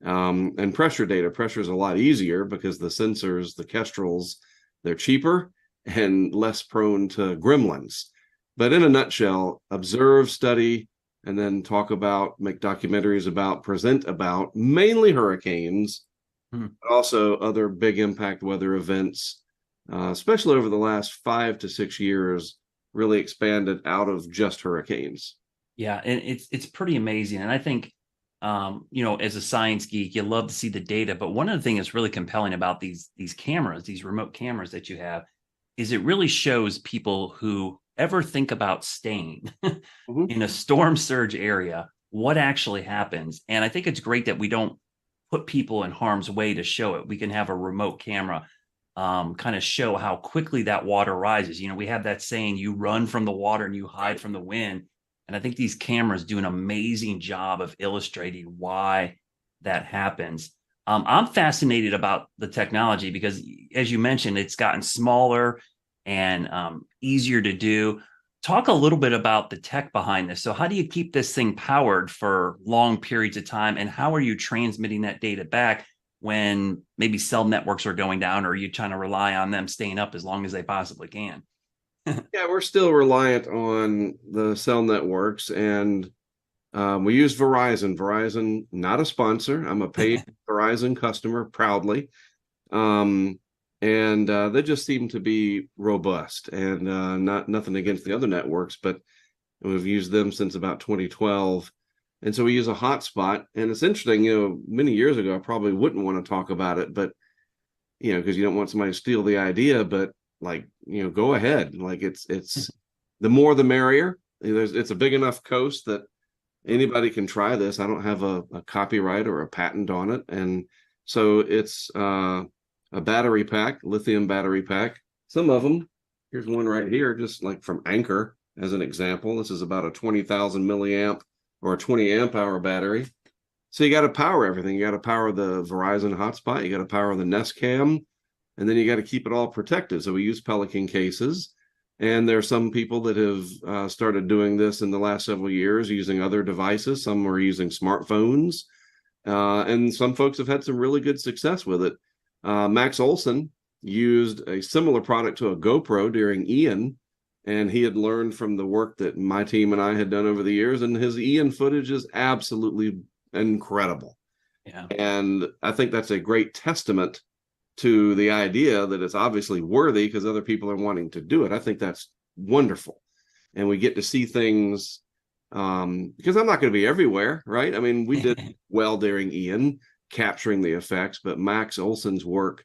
And pressure data. Pressure is a lot easier, because the sensors, the Kestrels, they're cheaper and less prone to gremlins. But in a nutshell, observe, study, and then talk about, make documentaries about, present about, mainly hurricanes, but also other big impact weather events, especially over the last 5 to 6 years, really expanded out of just hurricanes. Yeah, and it's pretty amazing. And I think, as a science geek, you love to see the data. But one of the things that's really compelling about these cameras, these remote cameras that you have, is it really shows people who ever think about staying in a storm surge area, what actually happens. And I think it's great that we don't put people in harm's way to show it. We can have a remote camera kind of show how quickly that water rises. We have that saying, you run from the water and you hide from the wind. And I think these cameras do an amazing job of illustrating why that happens. I'm fascinated about the technology because, as you mentioned, it's gotten smaller and easier to do. Talk a little bit about the tech behind this. So how do you keep this thing powered for long periods of time? And how are you transmitting that data back when maybe cell networks are going down, or are you trying to rely on them staying up as long as they possibly can? Yeah, we're still reliant on the cell networks, and we use Verizon. Verizon, not a sponsor. I'm a paid Verizon customer, proudly. And they just seem to be robust, and nothing against the other networks, but we've used them since about 2012. And so we use a hotspot, and it's interesting, many years ago, I probably wouldn't want to talk about it, but, because you don't want somebody to steal the idea, but go ahead. It's the more the merrier. It's a big enough coast that anybody can try this. I don't have a copyright or a patent on it. And so it's a battery pack, lithium battery pack. Some of them, here's one right here, just like from Anchor as an example. This is about a 20,000 milliamp or a 20 amp hour battery. So you got to power everything. You got to power the Verizon hotspot. You got to power the Nest Cam, and then you got to keep it all protected. So we use Pelican cases, and there are some people that have started doing this in the last several years using other devices. Some are using smartphones, and some folks have had some really good success with it. Max Olson used a similar product to a GoPro during Ian, and he had learned from the work that my team and I had done over the years, and his Ian footage is absolutely incredible. Yeah. And I think that's a great testament to the idea that it's obviously worthy because other people are wanting to do it. I think that's wonderful. And we get to see things because I'm not going to be everywhere, right? I mean, we did well during Ian capturing the effects, but Max Olson's work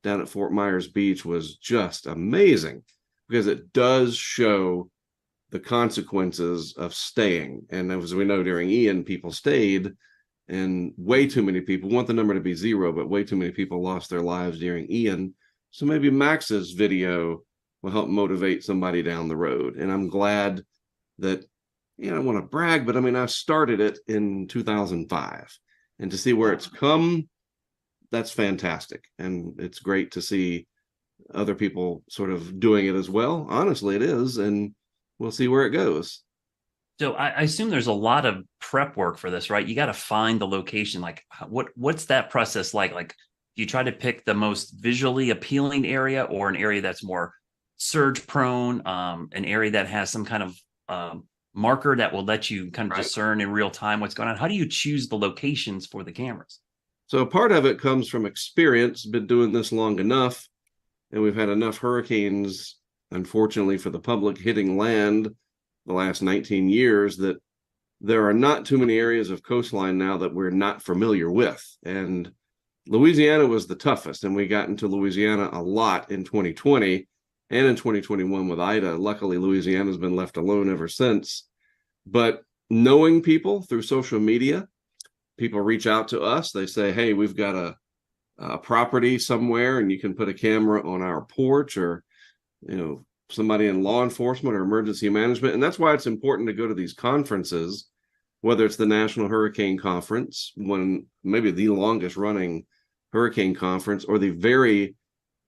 down at Fort Myers Beach was just amazing because it does show the consequences of staying. And as we know, during Ian, people stayed, and way too many people want the number to be 0, but way too many people lost their lives during Ian. So maybe Max's video will help motivate somebody down the road. And I'm glad that, I don't want to brag, but I mean, I started it in 2005, and to see where it's come, that's fantastic. And it's great to see other people sort of doing it as well. Honestly, it is. And we'll see where it goes. So I assume there's a lot of prep work for this, right? You got to find the location. Like what's that process like? Like, do you try to pick the most visually appealing area, or an area that's more surge prone, an area that has some kind of marker that will let you kind of discern in real time what's going on? How do you choose the locations for the cameras? So part of it comes from experience, been doing this long enough, and we've had enough hurricanes, unfortunately for the public, hitting land the last 19 years that there are not too many areas of coastline now that we're not familiar with. And Louisiana was the toughest, and we got into Louisiana a lot in 2020 and in 2021 with Ida. Luckily, Louisiana's been left alone ever since. But knowing people through social media, people reach out to us. They say, hey, we've got a property somewhere, and you can put a camera on our porch, or, somebody in law enforcement or emergency management. And that's why it's important to go to these conferences, whether it's the National Hurricane Conference, one maybe the longest running hurricane conference, or the very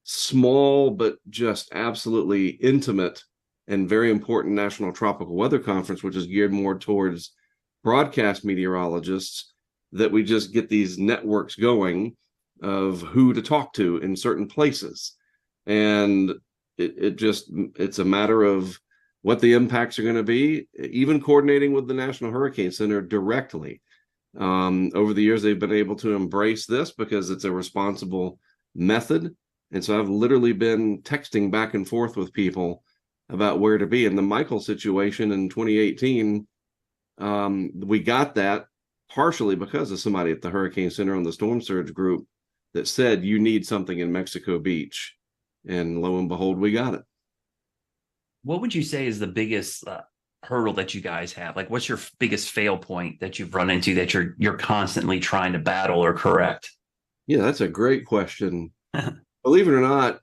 small but just absolutely intimate and very important National Tropical Weather Conference, which is geared more towards broadcast meteorologists, that we just get these networks going of who to talk to in certain places. And it's a matter of what the impacts are going to be, even coordinating with the National Hurricane Center directly. Over the years, they've been able to embrace this because it's a responsible method. And so I've literally been texting back and forth with people about where to be. In the Michael situation in 2018, we got that partially because of somebody at the Hurricane Center on the Storm Surge group that said, you need something in Mexico Beach. And lo and behold, we got it. What would you say is the biggest hurdle that you guys have? Like, what's your biggest fail point that you've run into that you're constantly trying to battle or correct? Yeah, that's a great question. Believe it or not,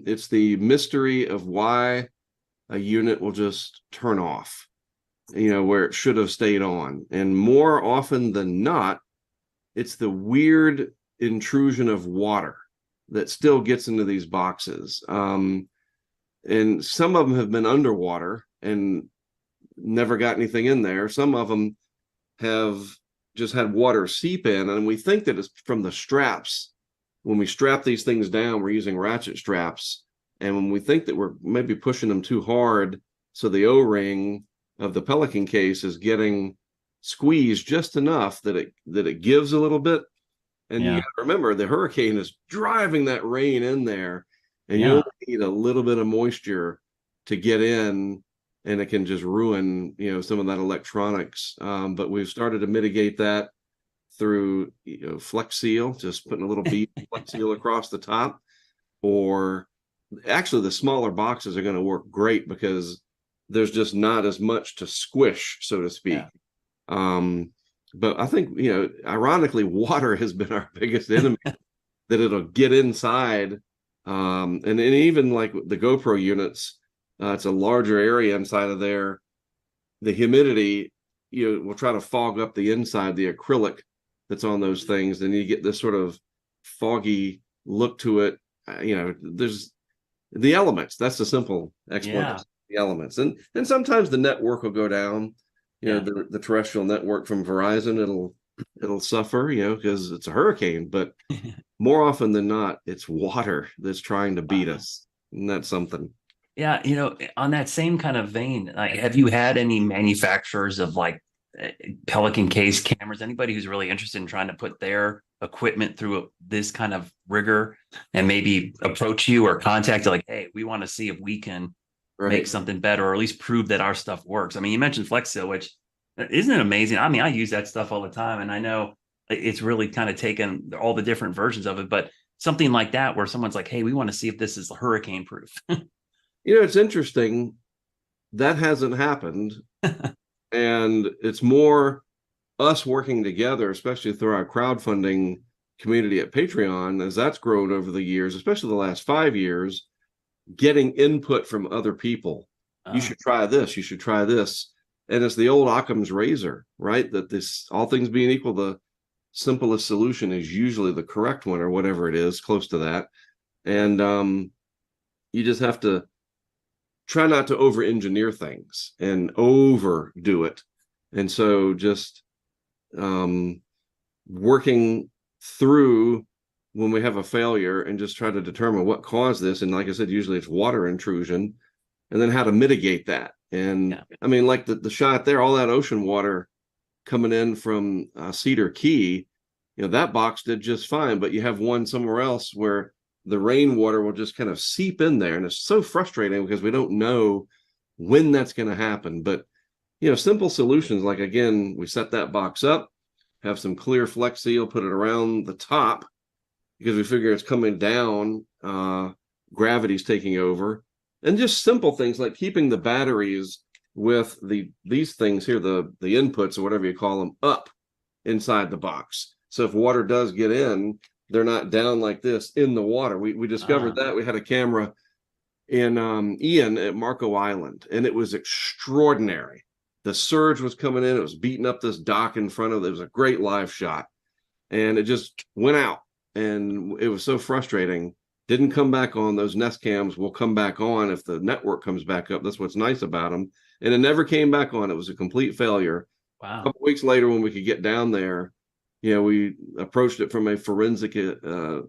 it's the mystery of why a unit will just turn off, where it should have stayed on. And more often than not, it's the weird intrusion of water that still gets into these boxes. And some of them have been underwater and never got anything in there. Some of them have just had water seep in, and we think that it's from the straps. When we strap these things down, we're using ratchet straps. And when we think that we're maybe pushing them too hard, so the O-ring of the Pelican case is getting squeezed just enough that it gives a little bit. And you got to remember, the hurricane is driving that rain in there, and you only need a little bit of moisture to get in, and it can just ruin, some of that electronics. But we've started to mitigate that through, Flex Seal, just putting a little bead Flex Seal across the top. Or actually, the smaller boxes are going to work great because there's just not as much to squish, so to speak. But I think, ironically, water has been our biggest enemy, that it'll get inside. And even like the GoPro units, it's a larger area inside of there. The humidity we'll try to fog up the inside, the acrylic that's on those things, then you get this sort of foggy look to it. There's the elements. That's the simple explanation. The elements, and sometimes the network will go down. The terrestrial network from Verizon, it'll suffer, because it's a hurricane. But more often than not, it's water that's trying to beat us, and that's something. Yeah, on that same kind of vein, have you had any manufacturers of like Pelican case cameras, anybody who's really interested in trying to put their equipment through this kind of rigor and maybe approach you or contact you like, hey, we want to see if we can make something better, or at least prove that our stuff works? I mean, you mentioned FlexSeal, which isn't it amazing? I mean, I use that stuff all the time, and I know it's really kind of taken all the different versions of it, but something like that where someone's like, hey, we want to see if this is hurricane proof. It's interesting. That hasn't happened. And it's more us working together, especially through our crowdfunding community at Patreon, as that's grown over the years, especially the last 5 years, getting input from other people. You should try this. You should try this. And it's the old Occam's razor, right? That this, all things being equal, the simplest solution is usually the correct one, or whatever it is, close to that. And you just have to try not to over-engineer things and overdo it. And so just working through when we have a failure and just try to determine what caused this. And like I said, usually it's water intrusion, and then how to mitigate that. And I mean, like the shot there, all that ocean water coming in from Cedar Key, that box did just fine, but you have one somewhere else where the rainwater will just kind of seep in there. And it's so frustrating because we don't know when that's going to happen. But, simple solutions, like, again, we set that box up, have some clear Flex Seal, put it around the top because we figure it's coming down, gravity's taking over. And just simple things like keeping the batteries with these things here, the inputs or whatever you call them, up inside the box. So if water does get in, they're not down like this in the water. We discovered that. We had a camera in Ian at Marco Island, and it was extraordinary. The surge was coming in. It was beating up this dock in front of it. It was a great live shot, and it just went out, and it was so frustrating. Didn't come back on. Those Nest cams will come back on if the network comes back up. That's what's nice about them. And it never came back on. It was a complete failure. Wow. A couple weeks later, when we could get down there, we approached it from a forensic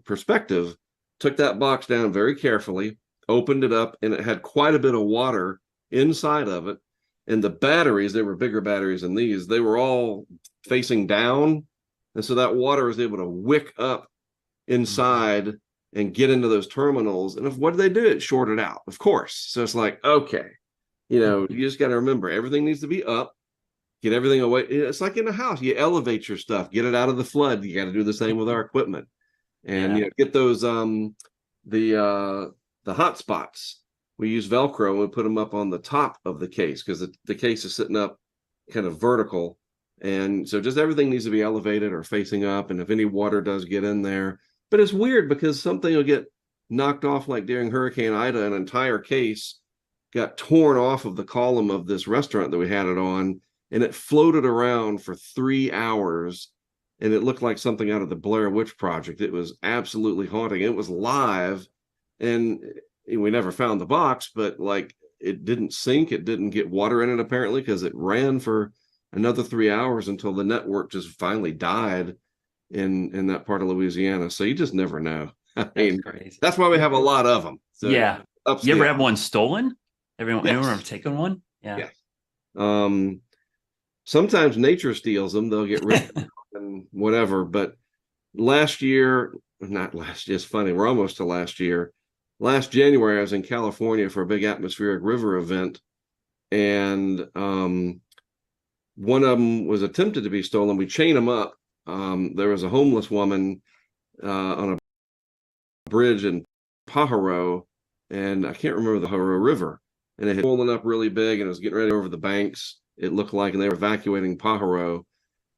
perspective, took that box down very carefully, opened it up, and it had quite a bit of water inside of it. And the batteries, they were bigger batteries than these, they were all facing down. And so that water was able to wick up inside and get into those terminals. And what did they do? It shorted out, of course. So it's like, okay, you just got to remember, everything needs to be up. Get everything away. It's like in a house. You elevate your stuff, get it out of the flood. You got to do the same with our equipment, and get those the hot spots. We use Velcro and we put them up on the top of the case because the case is sitting up kind of vertical, and so just everything needs to be elevated or facing up. And if any water does get in there, but it's weird because something will get knocked off, like during Hurricane Ida, an entire case got torn off of the column of this restaurant that we had it on. And it floated around for 3 hours, and it looked like something out of the Blair Witch Project. It was absolutely haunting. It was live, and we never found the box, but like it didn't sink. It didn't get water in it, apparently, because it ran for another 3 hours until the network just finally died in that part of Louisiana. So you just never know. I mean, that's why we have a lot of them. So you ever have one stolen? Anyone ever taken one? Yeah. Sometimes nature steals them. They'll get rid of them and whatever. But not last year, it's funny. We're almost to last year. Last January, I was in California for a big atmospheric river event. And one of them was attempted to be stolen. We chained them up. There was a homeless woman on a bridge in Pajaro, and I can't remember the Pajaro River. And it had swollen up really big, and it was getting ready over the banks. It looked like, and they were evacuating Pajaro,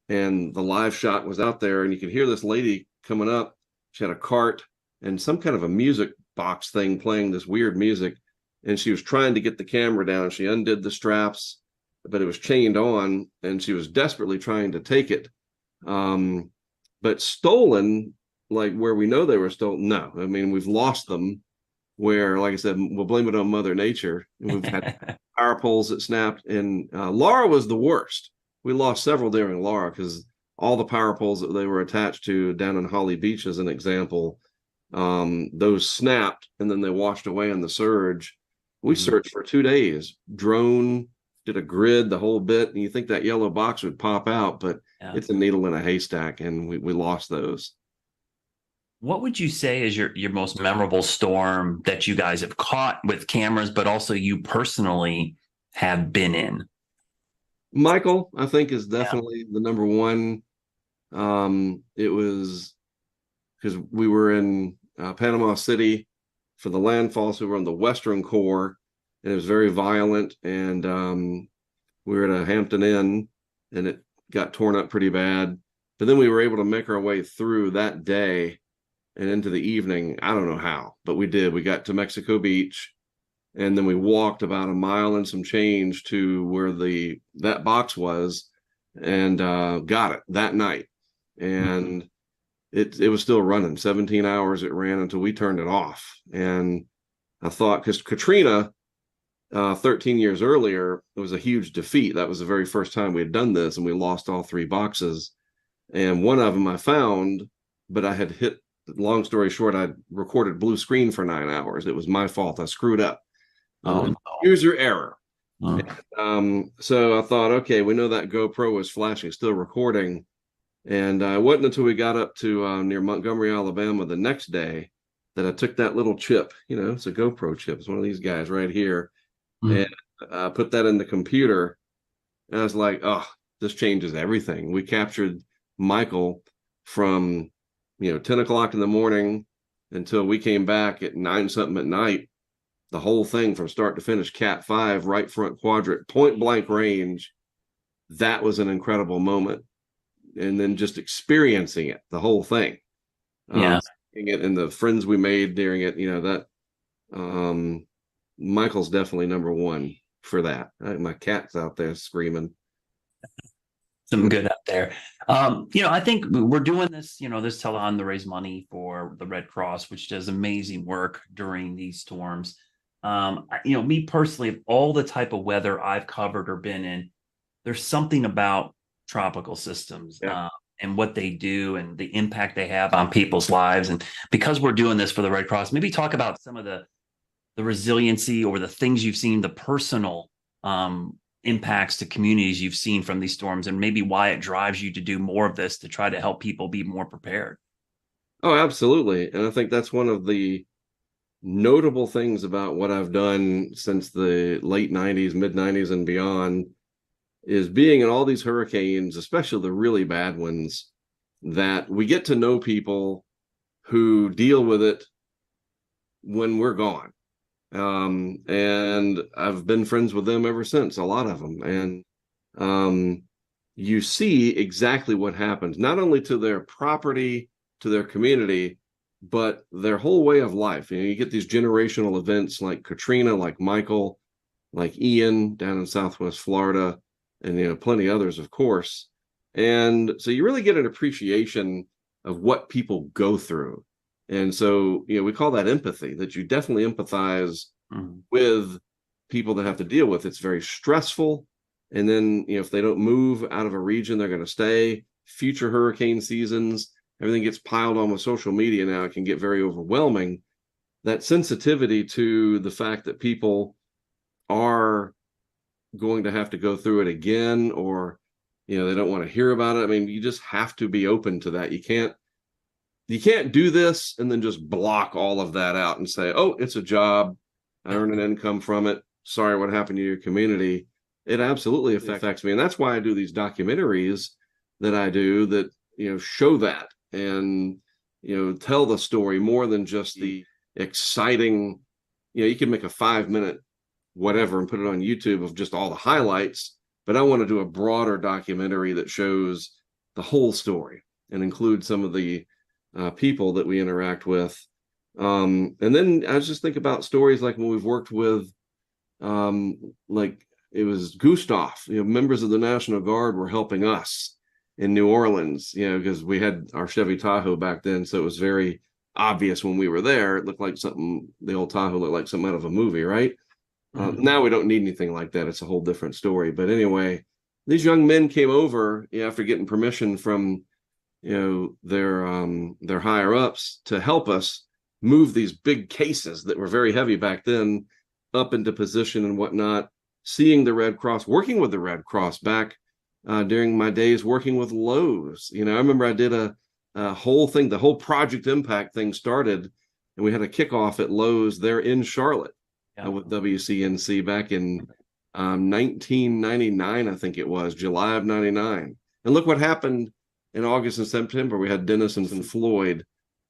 and the live shot was out there, and you could hear this lady coming up. She had a cart and some kind of a music box thing playing this weird music, and she was trying to get the camera down. She undid the straps but it was chained on, and she was desperately trying to take it. But stolen, like where we know they were stolen, no. I mean, we've lost them where, like I said, we'll blame it on Mother Nature. We've had power poles that snapped, and Laura was the worst. We lost several during Laura because all the power poles that they were attached to down in Holly Beach, as an example, those snapped and then they washed away in the surge. We searched for 2 days, drone, did a grid, the whole bit, and you think that yellow box would pop out, but it's a needle in a haystack, and we lost those. What would you say is your most memorable storm that you guys have caught with cameras, but also you personally have been in? Michael, I think, is definitely the number one. It was because we were in Panama City for the landfall, so we were on the Western Core, and it was very violent, and we were at a Hampton Inn, and it got torn up pretty bad. But then we were able to make our way through that day and into the evening. I don't know how, but we did. We got to Mexico Beach, and then we walked about a mile and some change to where that box was, and got it that night. And it was still running. 17 hours it ran until we turned it off. And I thought, because Katrina, 13 years earlier, it was a huge defeat. That was the very first time we had done this, and we lost all 3 boxes. And one of them I found, but I had hit, long story short, I recorded blue screen for 9 hours. It was my fault. I screwed up. User error. So I thought, okay, we know that GoPro was flashing, still recording. And it wasn't until we got up to near Montgomery, Alabama the next day that I took that little chip, it's a GoPro chip. It's one of these guys right here. And put that in the computer. And I was like, oh, this changes everything. We captured Michael from, 10 o'clock in the morning until we came back at 9 something at night. The whole thing from start to finish, Cat 5, right front quadrant, point blank range. That was an incredible moment. And then just experiencing it, the whole thing. It, and the friends we made during it, that Michael's definitely number one for that. My cat's out there screaming. Some good up there. I think we're doing this, this telethon to raise money for the Red Cross, which does amazing work during these storms. Me personally, of all the type of weather I've covered or been in, there's something about tropical systems and what they do and the impact they have on people's lives. And because we're doing this for the Red Cross, maybe talk about some of the resiliency or the things you've seen, the personal impacts to communities you've seen from these storms, and maybe why it drives you to do more of this to try to help people be more prepared. Oh, absolutely. And I think that's one of the notable things about what I've done since the late 90s, mid 90s and beyond is being in all these hurricanes, especially the really bad ones, that we get to know people who deal with it when we're gone. And I've been friends with them ever since, a lot of them. And you see exactly what happens, not only to their property, to their community, but their whole way of life. You get these generational events like Katrina, like Michael, like Ian down in Southwest Florida, and plenty others, of course. And so you really get an appreciation of what people go through. And so, we call that empathy, that you definitely empathize with people that have to deal with. It's very stressful. And then, if they don't move out of a region, they're going to stay. Future hurricane seasons, everything gets piled on with social media now. It can get very overwhelming. That sensitivity to the fact that people are going to have to go through it again, or, they don't want to hear about it. I mean, you just have to be open to that. You can't do this and then just block all of that out and say, oh, it's a job. I earn an income from it. Sorry, what happened to your community? It absolutely affects me. And that's why I do these documentaries that I do that, show that and, tell the story more than just the exciting, you can make a 5-minute whatever and put it on YouTube of just all the highlights. But I want to do a broader documentary that shows the whole story and include some of the people that we interact with. And then I just think about stories like when we've worked with, like it was Gustav, members of the National Guard were helping us in New Orleans, because we had our Chevy Tahoe back then. So it was very obvious when we were there. It looked like the old Tahoe looked like something out of a movie, right? Now we don't need anything like that. It's a whole different story. But anyway, these young men came over after getting permission from, their higher ups to help us move these big cases that were very heavy back then up into position and whatnot. Seeing the Red Cross, working with the Red Cross back during my days working with Lowe's. I remember I did a whole thing, the whole Project Impact thing started, and we had a kickoff at Lowe's there in Charlotte with WCNC back in 1999, I think it was, July of 99. And look what happened in August and September. We had Dennis and Floyd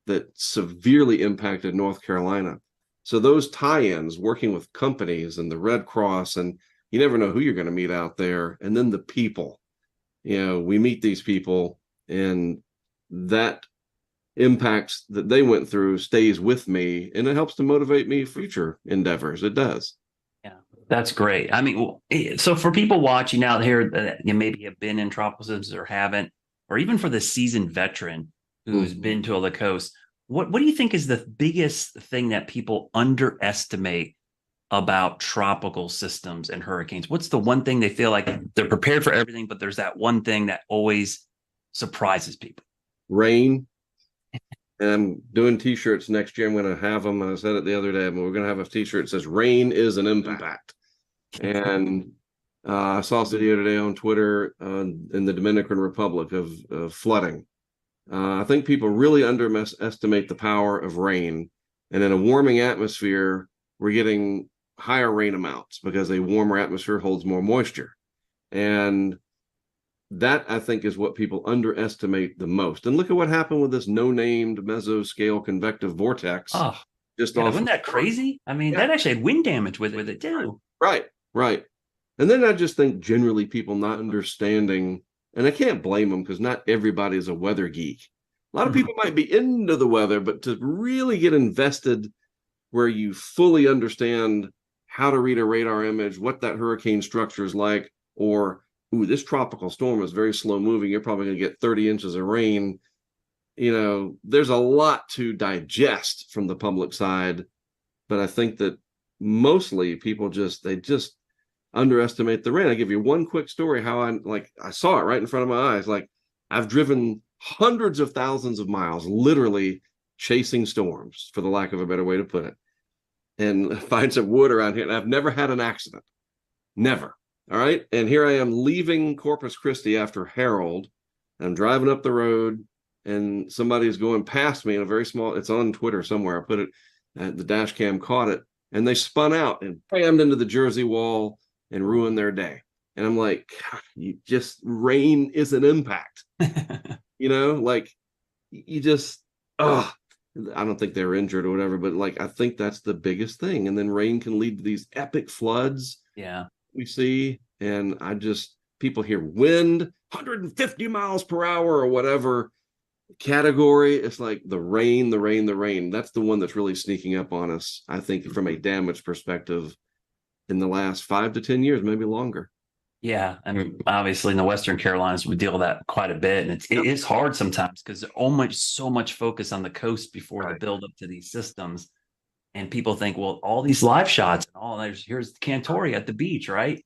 that severely impacted North Carolina. So those tie-ins, working with companies and the Red Cross, and you never know who you're going to meet out there. And then the people, we meet these people, and that impact that they went through stays with me, and it helps to motivate me future endeavors. It does. Yeah, that's great. I mean, so for people watching out here that maybe have been in tropical systems or haven't, or even for the seasoned veteran who's been to the coast, what do you think is the biggest thing that people underestimate about tropical systems and hurricanes? What's the one thing they feel like they're prepared for everything, but there's that one thing that always surprises people? Rain. And I'm doing t-shirts next year. I'm going to have them. I said it the other day, but we're going to have a t-shirt that says rain is an impact. And I saw a video today on Twitter in the Dominican Republic of flooding. I think people really underestimate the power of rain. And in a warming atmosphere, we're getting higher rain amounts because a warmer atmosphere holds more moisture. And that, I think, is what people underestimate the most. And look at what happened with this no-named mesoscale convective vortex. Oh, wasn't that crazy? I mean, that actually had wind damage with it too. Right. And then I just think generally people not understanding, and I can't blame them because not everybody is a weather geek. A lot of people might be into the weather, but to really get invested where you fully understand how to read a radar image, what that hurricane structure is like, or this tropical storm is very slow moving, you're probably going to get 30 inches of rain. There's a lot to digest from the public side, but I think that mostly people just underestimate the rain. I give you one quick story how I saw it right in front of my eyes. Like, I've driven hundreds of thousands of miles, literally chasing storms, for the lack of a better way to put it, and find some wood around here. And I've never had an accident. Never. All right. And here I am leaving Corpus Christi after Harold. I'm driving up the road, and somebody's going past me in a very small, it's on Twitter somewhere. I put it, the dash cam caught it, and they spun out and bammed into the Jersey wall and ruined their day. And I'm like, rain is an impact. I don't think they were injured or whatever, but I think that's the biggest thing. And then rain can lead to these epic floods. Yeah. We see, and people hear wind 150 miles per hour or whatever category. It's like the rain. That's the one that's really sneaking up on us, I think, from a damage perspective in the last 5 to 10 years, maybe longer. Yeah. I mean, obviously in the Western Carolinas, we deal with that quite a bit. And it is hard sometimes because there's so much focus on the coast before the build up to these systems. And people think, well, all these live shots and here's Cantore at the beach, right?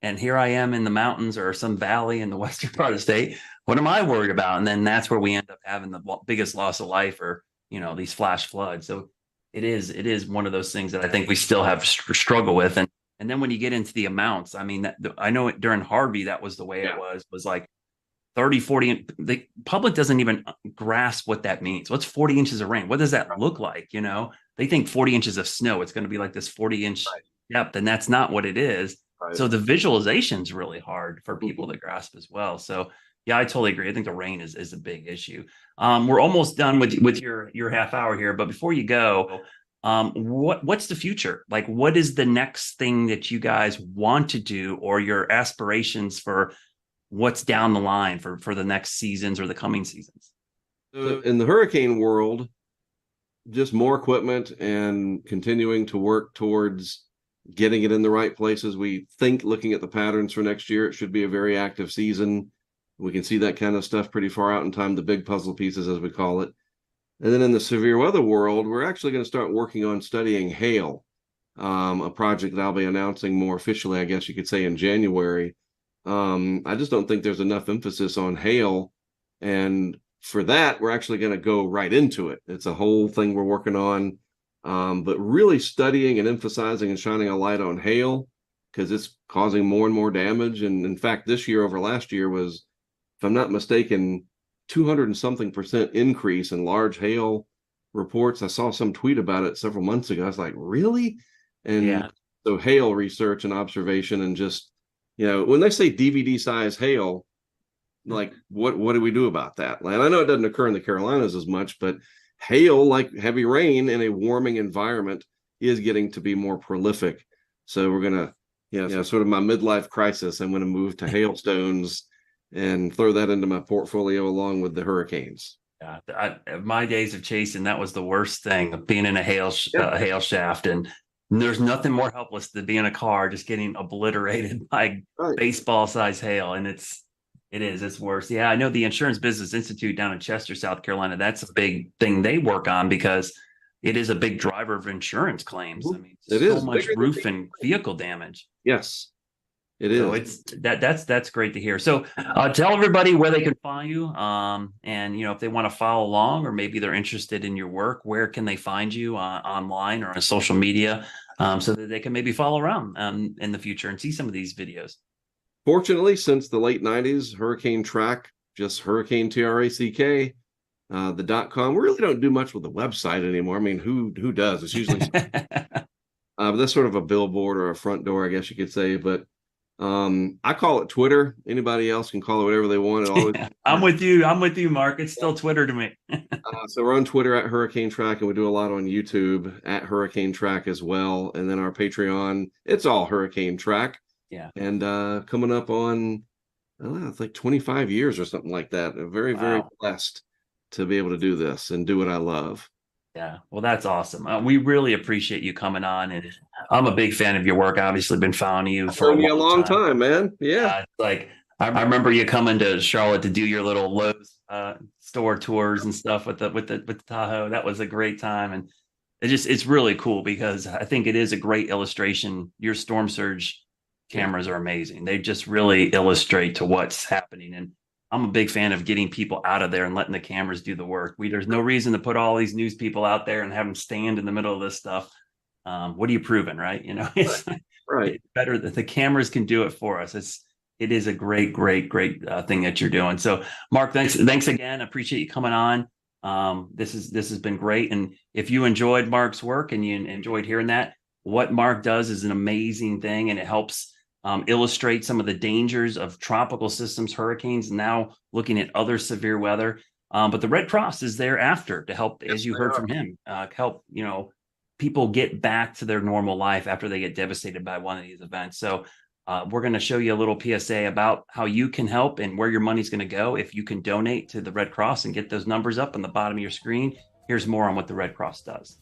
And here I am in the mountains or some valley in the western part of the state. What am I worried about? And then that's where we end up having the biggest loss of life, or these flash floods. So it is one of those things that I think we still have struggle with. And then when you get into the amounts, I mean, I know during Harvey, that was the way it was like 30, 40. The public doesn't even grasp what that means. What's 40 inches of rain? What does that look like? They think 40 inches of snow, it's going to be like this 40-inch depth, and that's not what it is. Right. So the visualization is really hard for people to grasp as well. So yeah, I totally agree. I think the rain is a big issue. We're almost done with your half hour here, but before you go, what's the future? Like, what is the next thing that you guys want to do, or your aspirations for what's down the line for the next seasons or the coming seasons? So in the hurricane world, just more equipment and continuing to work towards getting it in the right places. We think, looking at the patterns for next year, it should be a very active season. We can see that kind of stuff pretty far out in time, the big puzzle pieces, as we call it. And then in the severe weather world, we're actually going to start working on studying hail, a project that I'll be announcing more officially, I guess you could say, in January. I just don't think there's enough emphasis on hail. And for that, we're actually going to go right into it. It's a whole thing we're working on, but really studying and emphasizing and shining a light on hail, because it's causing more and more damage. And in fact, this year over last year was, if I'm not mistaken, 200 and something% increase in large hail reports. I saw some tweet about it several months ago. I was like, really? And so hail research and observation, and just, when they say DVD size hail, like what do we do about that? And I know it doesn't occur in the Carolinas as much, but hail, like heavy rain in a warming environment, is getting to be more prolific. So we're going to, sort of my midlife crisis, I'm going to move to hailstones and throw that into my portfolio along with the hurricanes. Yeah, my days of chasing, that was the worst thing, of being in a hail shaft, and there's nothing more helpless than being in a car just getting obliterated by baseball size hail, and it's worse. Yeah, I know the Insurance Business Institute down in Chester, South Carolina, that's a big thing they work on, because it is a big driver of insurance claims. I mean, it is so much roof and vehicle damage. Yes. It is. So it's that's great to hear. So tell everybody where they can find you, and if they want to follow along, or maybe they're interested in your work, where can they find you online or on social media, so that they can maybe follow around in the future and see some of these videos. Fortunately, since the late 90s, Hurricane Track, just Hurricane TRACK, the .com. We really don't do much with the website anymore. I mean, who does? It's usually that's sort of a billboard or a front door, I guess you could say, but I call it Twitter. Anybody else can call it whatever they want. I'm with you, Mark. It's still Twitter to me. So we're on Twitter at Hurricane Track, and we do a lot on YouTube at Hurricane Track as well. And then our Patreon, it's all Hurricane Track. Yeah. And coming up on, it's like 25 years or something like that. I'm very, very blessed to be able to do this and do what I love. Yeah, well, that's awesome. We really appreciate you coming on, and I'm a big fan of your work. Obviously, been following you for a long time, man. Yeah, like I remember you coming to Charlotte to do your little Lowe's store tours and stuff with the Tahoe. That was a great time, and it's really cool, because I think it is a great illustration. Your storm surge cameras are amazing. They just really illustrate to what's happening, and I'm a big fan of getting people out of there and letting the cameras do the work. There's no reason to put all these news people out there and have them stand in the middle of this stuff. What are you proving, right? It's right. Better that the cameras can do it for us. It is a great thing that you're doing. So, Mark, thanks again. I appreciate you coming on. This has been great. And if you enjoyed Mark's work and you enjoyed hearing that, what Mark does is an amazing thing, and it helps illustrate some of the dangers of tropical systems, hurricanes, and now looking at other severe weather. But the Red Cross is there after to help, as you heard from him, help people get back to their normal life after they get devastated by one of these events. So we're going to show you a little PSA about how you can help and where your money's going to go if you can donate to the Red Cross and get those numbers up on the bottom of your screen. Here's more on what the Red Cross does.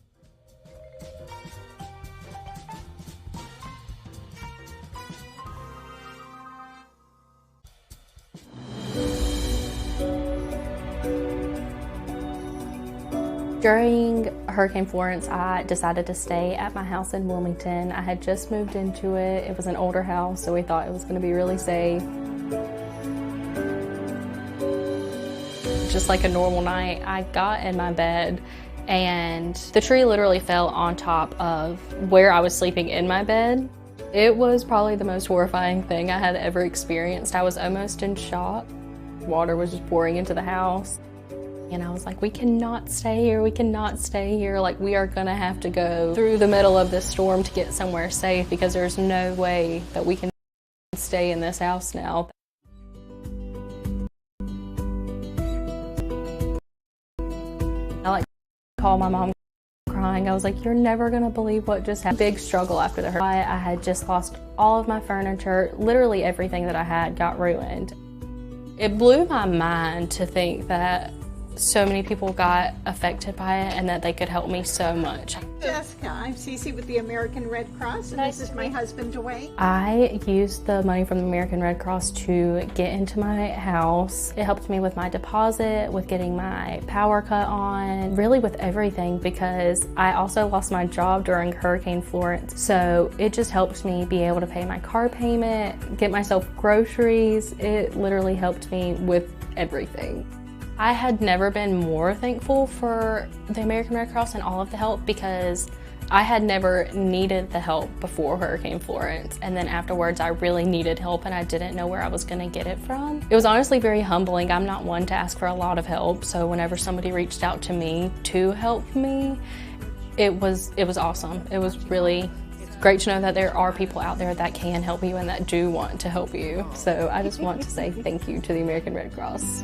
During Hurricane Florence, I decided to stay at my house in Wilmington. I had just moved into it. It was an older house, so we thought it was going to be really safe. Just like a normal night, I got in my bed and the tree literally fell on top of where I was sleeping in my bed. It was probably the most horrifying thing I had ever experienced. I was almost in shock. Water was just pouring into the house. And I was like, we cannot stay here, we cannot stay here. Like, we are gonna have to go through the middle of this storm to get somewhere safe, because there's no way that we can stay in this house now. I called my mom crying. I was like, you're never gonna believe what just happened. Big struggle after the hurricane. I had just lost all of my furniture. Literally everything that I had got ruined. It blew my mind to think that so many people got affected by it and that they could help me so much. Jessica, I'm Cece with the American Red Cross, and this is my husband, Dwayne. I used the money from the American Red Cross to get into my house. It helped me with my deposit, with getting my power cut on, really with everything, because I also lost my job during Hurricane Florence. So it just helped me be able to pay my car payment, get myself groceries. It literally helped me with everything. I had never been more thankful for the American Red Cross and all of the help, because I had never needed the help before Hurricane Florence, and then afterwards I really needed help and I didn't know where I was going to get it from. It was honestly very humbling. I'm not one to ask for a lot of help, so whenever somebody reached out to me to help me, it was awesome. It was really great to know that there are people out there that can help you and that do want to help you. So I just want to say thank you to the American Red Cross.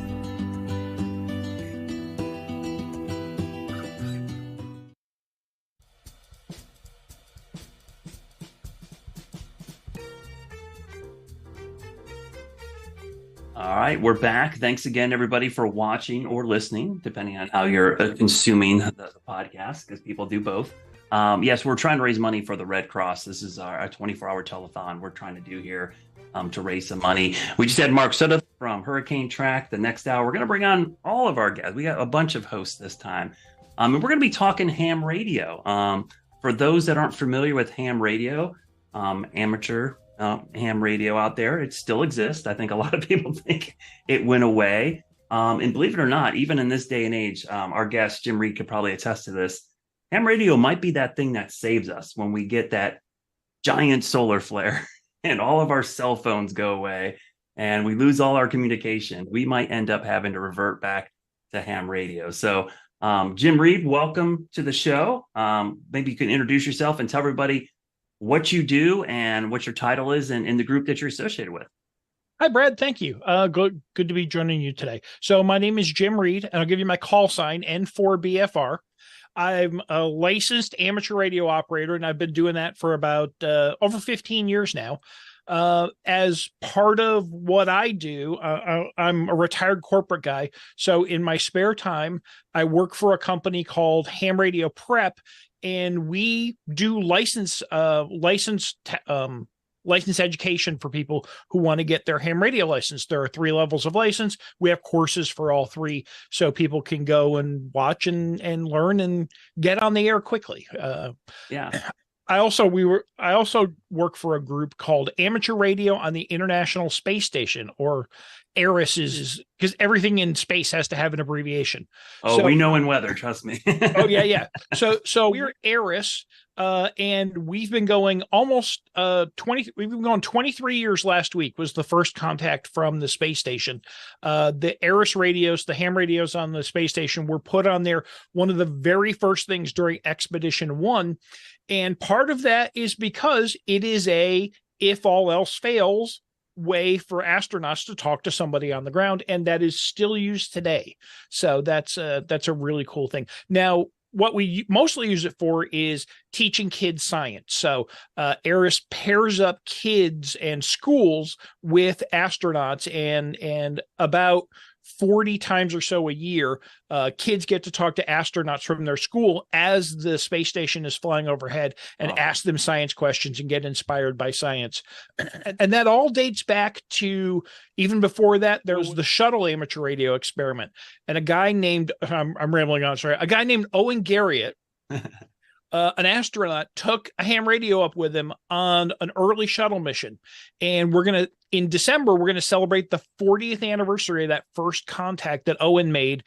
All right, we're back. Thanks again, everybody, for watching or listening, depending on how you're consuming the podcast, because people do both. Yes, we're trying to raise money for the Red Cross. This is our 24-hour telethon we're trying to do here to raise some money. We just had Mark Sudduth from Hurricane Track. The next hour, we're going to bring on all of our guests. We got a bunch of hosts this time. And we're going to be talking ham radio. For those that aren't familiar with ham radio, amateur ham radio out there, it still exists. I think a lot of people think it went away. And believe it or not, even in this day and age, our guest, Jim Reed, could probably attest to this. Ham radio might be that thing that saves us when we get that giant solar flare and all of our cell phones go away and we lose all our communication. We might end up having to revert back to ham radio. So Jim Reed, welcome to the show. Maybe you can introduce yourself and tell everybody what you do and what your title is in the group that you're associated with. Hi, Brad. Thank you. Good to be joining you today. So my name is Jim Reed, and I'll give you my call sign, N4BFR. I'm a licensed amateur radio operator, and I've been doing that for about over 15 years now. As part of what I do, I'm a retired corporate guy. So in my spare time, I work for a company called Ham Radio Prep, and we do license education for people who want to get their ham radio license. There are 3 levels of license. We have courses for all 3, so people can go and watch and learn and get on the air quickly. Yeah. I also work for a group called Amateur Radio on the International Space Station, or ARIS, is because everything in space has to have an abbreviation. Oh, so, we know in weather, trust me. Oh yeah. So we're ARIS, and we've been going almost 23 years. Last week was the first contact from the space station. The ARIS radios, the ham radios on the space station, were put on there one of the very first things during Expedition 1. And part of that is because it is a, if all else fails, way for astronauts to talk to somebody on the ground, and that is still used today. So that's a really cool thing. Now, what we mostly use it for is teaching kids science. So ARIS pairs up kids and schools with astronauts, and about 40 times or so a year, kids get to talk to astronauts from their school as the space station is flying overhead and ask them science questions and get inspired by science. And that all dates back to, even before that, there was the shuttle amateur radio experiment. And a guy named, I'm rambling on, sorry, a guy named Owen Garriott, an astronaut, took a ham radio up with him on an early shuttle mission. And in December, we're going to celebrate the 40th anniversary of that first contact that Owen made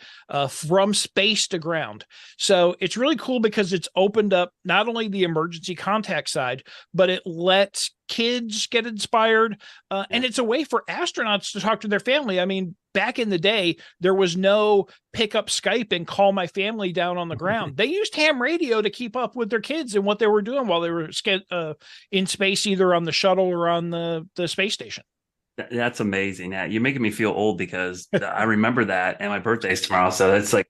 from space to ground. So it's really cool because it's opened up not only the emergency contact side, but it lets kids get inspired. And it's a way for astronauts to talk to their family. I mean, back in the day, there was no pick up Skype and call my family down on the ground. They used ham radio to keep up with their kids and what they were doing while they were in space, either on the shuttle or on the space station. That's amazing. Yeah, you're making me feel old because I remember that, and my birthday's tomorrow. So it's like,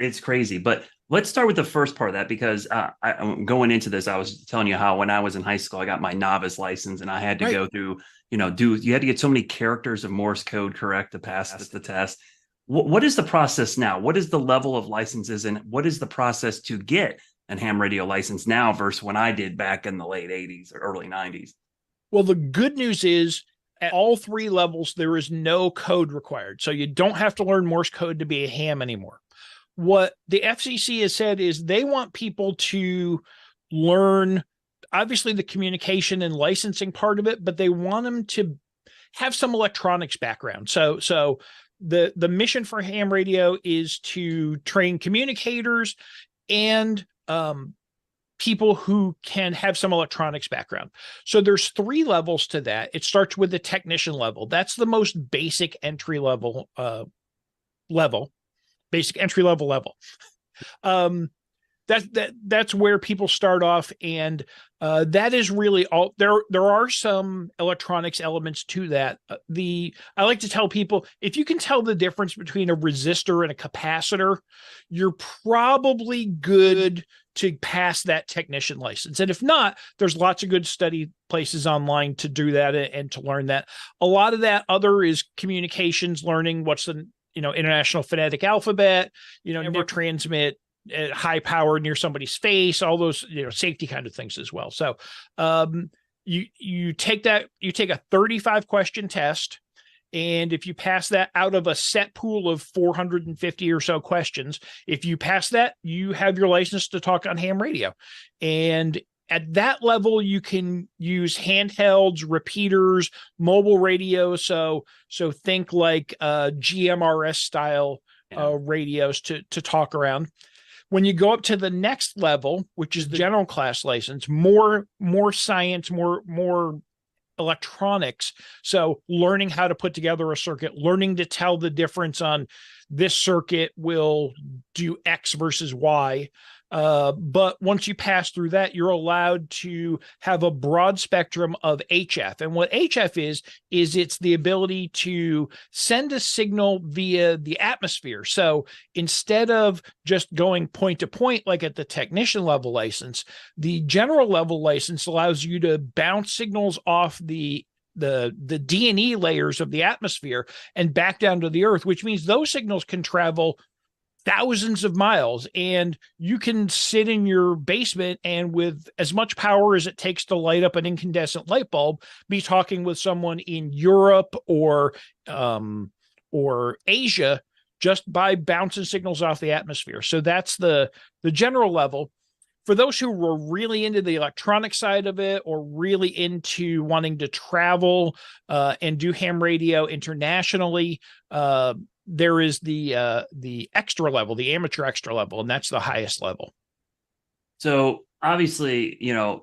it's crazy. But let's start with the first part of that, because I'm going into this. I was telling you how when I was in high school, I got my novice license, and I had to go through, you had to get so many characters of Morse code correct to pass the test. What is the process now? What is the level of licenses, and what is the process to get an ham radio license now versus when I did back in the late 80s or early 90s? Well, the good news is at all three levels, there is no code required. So you don't have to learn Morse code to be a ham anymore. What the FCC has said is they want people to learn, obviously, the communication and licensing part of it, but they want them to have some electronics background. So the mission for ham radio is to train communicators and people who can have some electronics background. So there's three levels to that. It starts with the technician level. That's the most basic entry level basic entry level. That's where people start off, and that is really all. There are some electronics elements to that. I like to tell people, if you can tell the difference between a resistor and a capacitor, you're probably good to pass that technician license. And if not, there's lots of good study places online to do that and to learn that. A lot of that other is communications, learning what's the International Phonetic Alphabet, never transmit at high power near somebody's face, all those safety kind of things as well. So you take a 35 question test, and if you pass that out of a set pool of 450 or so questions, if you pass that, you have your license to talk on ham radio. And at that level, you can use handhelds, repeaters, mobile radio. So think like GMRS style radios to talk around. When you go up to the next level, which is the general class license, more science, more electronics. So learning how to put together a circuit, learning to tell the difference on this circuit will do X versus Y. But once you pass through that, you're allowed to have a broad spectrum of HF. And what HF is it's the ability to send a signal via the atmosphere. So instead of just going point to point, like at the technician level license, the general level license allows you to bounce signals off the D&E layers of the atmosphere and back down to the earth, which means those signals can travel thousands of miles, and you can sit in your basement and with as much power as it takes to light up an incandescent light bulb, be talking with someone in Europe or Asia just by bouncing signals off the atmosphere. So that's the general level. For those who were really into the electronic side of it or really into wanting to travel and do ham radio internationally, there is the extra level, the amateur extra level, and that's the highest level. So obviously, a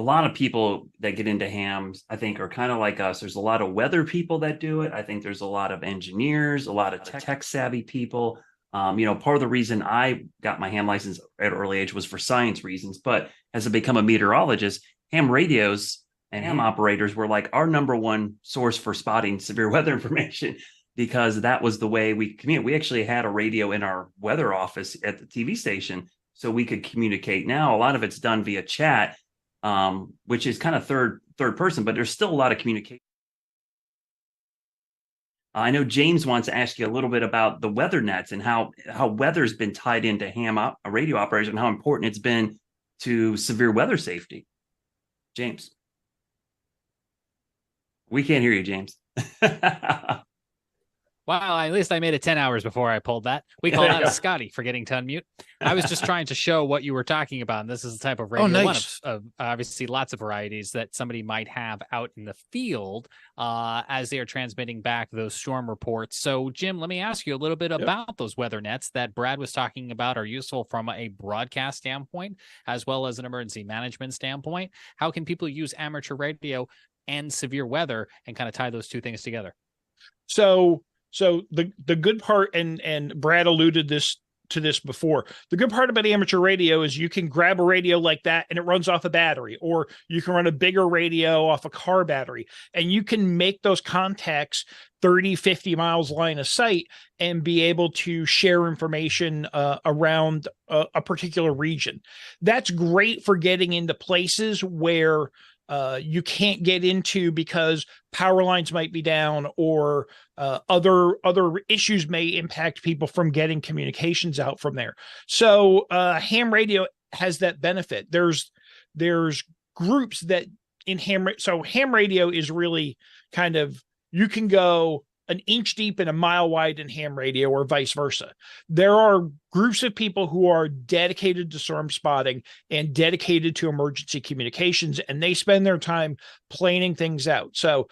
lot of people that get into hams, I think, are kind of like us. There's a lot of weather people that do it. I think there's a lot of engineers, a lot of tech savvy people. Part of the reason I got my ham license at an early age was for science reasons. But as I become a meteorologist, ham radios and ham operators were like our number one source for spotting severe weather information, because that was the way we communicate. We actually had a radio in our weather office at the TV station so we could communicate. Now, a lot of it's done via chat, which is kind of third person, but there's still a lot of communication. I know James wants to ask you a little bit about the weather nets and how weather's been tied into radio operators and how important it's been to severe weather safety. James. We can't hear you, James. Wow, at least I made it 10 hours before I pulled that. We call that a Scotty forgetting to unmute. I was just trying to show what you were talking about. And this is the type of radio, one of obviously lots of varieties that somebody might have out in the field as they are transmitting back those storm reports. So, Jim, let me ask you a little bit about those weather nets that Brad was talking about are useful from a broadcast standpoint as well as an emergency management standpoint. How can people use amateur radio and severe weather and kind of tie those two things together? So the good part, and Brad alluded to this before, the good part about amateur radio is you can grab a radio like that and it runs off a battery, or you can run a bigger radio off a car battery, and you can make those contacts 30, 50 miles line of sight and be able to share information around a particular region. That's great for getting into places where you can't get into because power lines might be down, or other issues may impact people from getting communications out from there. So ham radio has that benefit. There's groups that in so ham radio is really kind of, you can go an inch deep and a mile wide in ham radio, or vice versa. There are groups of people who are dedicated to storm spotting and dedicated to emergency communications, and they spend their time planning things out. So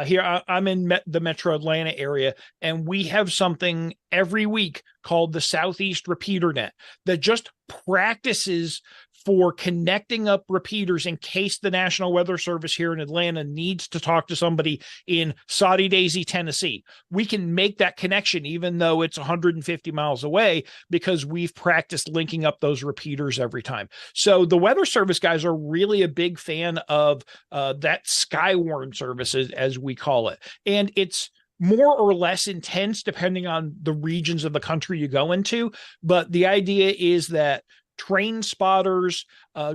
here I'm in the Metro Atlanta area, and we have something every week called the Southeast Repeater Net that just practices for connecting up repeaters in case the National Weather Service here in Atlanta needs to talk to somebody in Soddy Daisy, Tennessee. We can make that connection even though it's 150 miles away, because we've practiced linking up those repeaters every time. So the Weather Service guys are really a big fan of that Skywarn service, as we call it. And it's more or less intense depending on the regions of the country you go into. But the idea is that trained spotters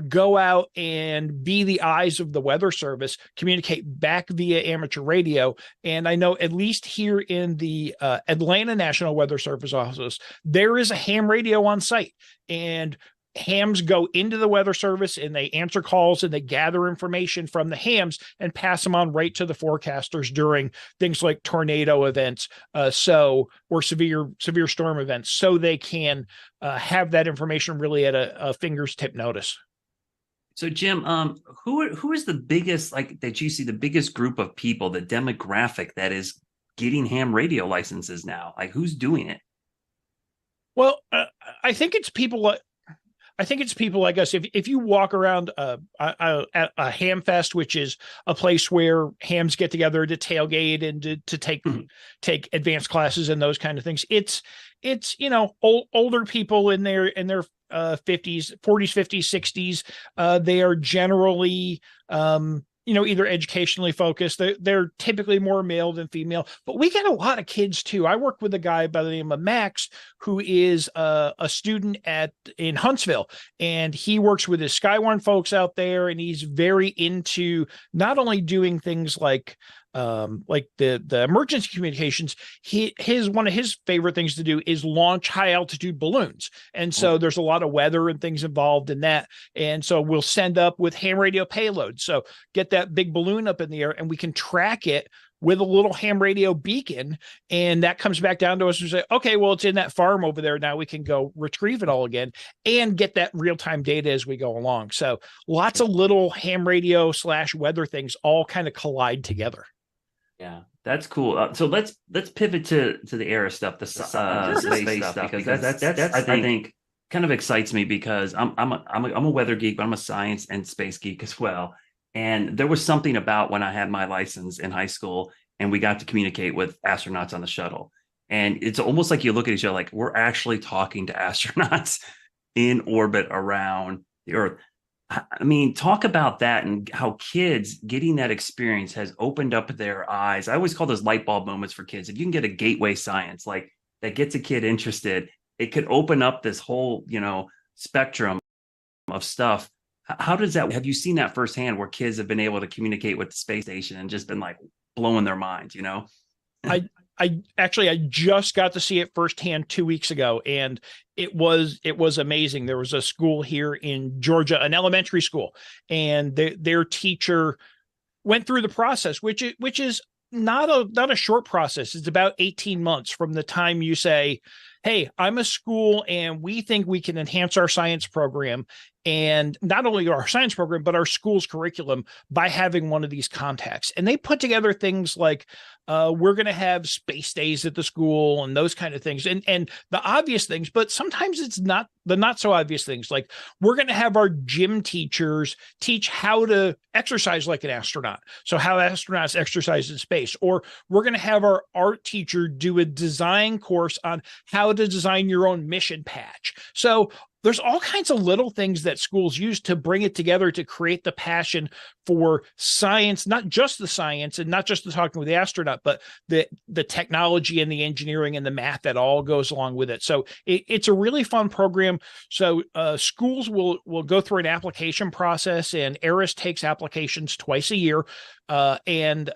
go out and be the eyes of the Weather Service, communicate back via amateur radio. And I know at least here in the Atlanta National Weather Service office, there is a ham radio on site, and hams go into the Weather Service and they answer calls and they gather information from the hams and pass them on right to the forecasters during things like tornado events, or severe storm events, so they can have that information really at a finger's tip notice. So Jim, who is the biggest, like, that you see the biggest group of people, the demographic that is getting ham radio licenses now? Like, who's doing it? Well, I think it's people like us. If you walk around at a ham fest, which is a place where hams get together to tailgate and to take advanced classes and those kind of things, it's older people in their 40s, 50s, 60s. They are generally either educationally focused. They're typically more male than female, but we get a lot of kids too. I work with a guy by the name of Max, who is a student in Huntsville, and he works with his Skywarn folks out there, and he's very into not only doing things like the emergency communications. One of his favorite things to do is launch high altitude balloons. And so there's a lot of weather and things involved in that. And so we'll send up with ham radio payloads. So get that big balloon up in the air and we can track it with a little ham radio beacon. And that comes back down to us and say, okay, well, it's in that farm over there. Now we can go retrieve it all again and get that real-time data as we go along. So lots of little ham radio / weather things all kind of collide together. Yeah, that's cool. So let's pivot to the era stuff, the space stuff, because that's I think kind of excites me, because I'm a weather geek, but I'm a science and space geek as well. And there was something about when I had my license in high school and we got to communicate with astronauts on the shuttle. And it's almost like you look at each other like we're actually talking to astronauts in orbit around the Earth. I mean, talk about that and how kids getting that experience has opened up their eyes. I always call those light bulb moments for kids. If you can get a gateway science like that gets a kid interested, it could open up this whole, spectrum of stuff. How does that, have you seen that firsthand where kids have been able to communicate with the space station and just been like blowing their minds, I just got to see it firsthand 2 weeks ago, and it was amazing. There was a school here in Georgia, an elementary school, and their teacher went through the process, which is not a short process. It's about 18 months from the time you say, hey, I'm a school and we think we can enhance our science program, and not only our science program, but our school's curriculum by having one of these contacts. And they put together things like, we're going to have space days at the school and those kind of things. And the obvious things, but sometimes it's not the not so obvious things. Like we're going to have our gym teachers teach how to exercise like an astronaut. So how astronauts exercise in space, or we're going to have our art teacher do a design course on how to design your own mission patch. So there's all kinds of little things that schools use to bring it together to create the passion for science, not just the science and not just the talking with the astronaut, but the technology and the engineering and the math that all goes along with it. So it's a really fun program. So schools will go through an application process, and ARIS takes applications twice a year. And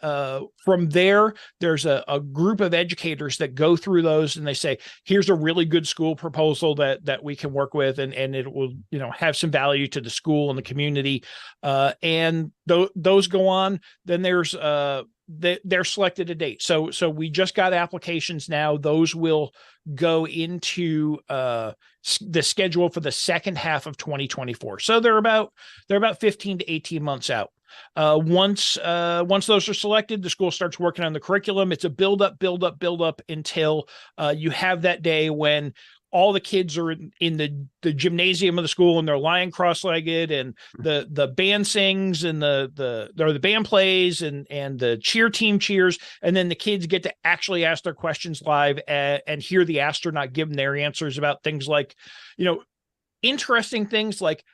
from there, there's a group of educators that go through those, and they say, here's a really good school proposal that we can work with, and it will, have some value to the school and the community. And those go on. Then there's they're selected a date. So we just got applications now. Those will go into the schedule for the second half of 2024. So they're about 15 to 18 months out. Once those are selected, the school starts working on the curriculum. It's a build up until you have that day when all the kids are in the gymnasium of the school, and they're lying cross-legged, and the band sings, and the band plays, and the cheer team cheers. And then the kids get to actually ask their questions live and hear the astronaut give them their answers about things like, interesting things like,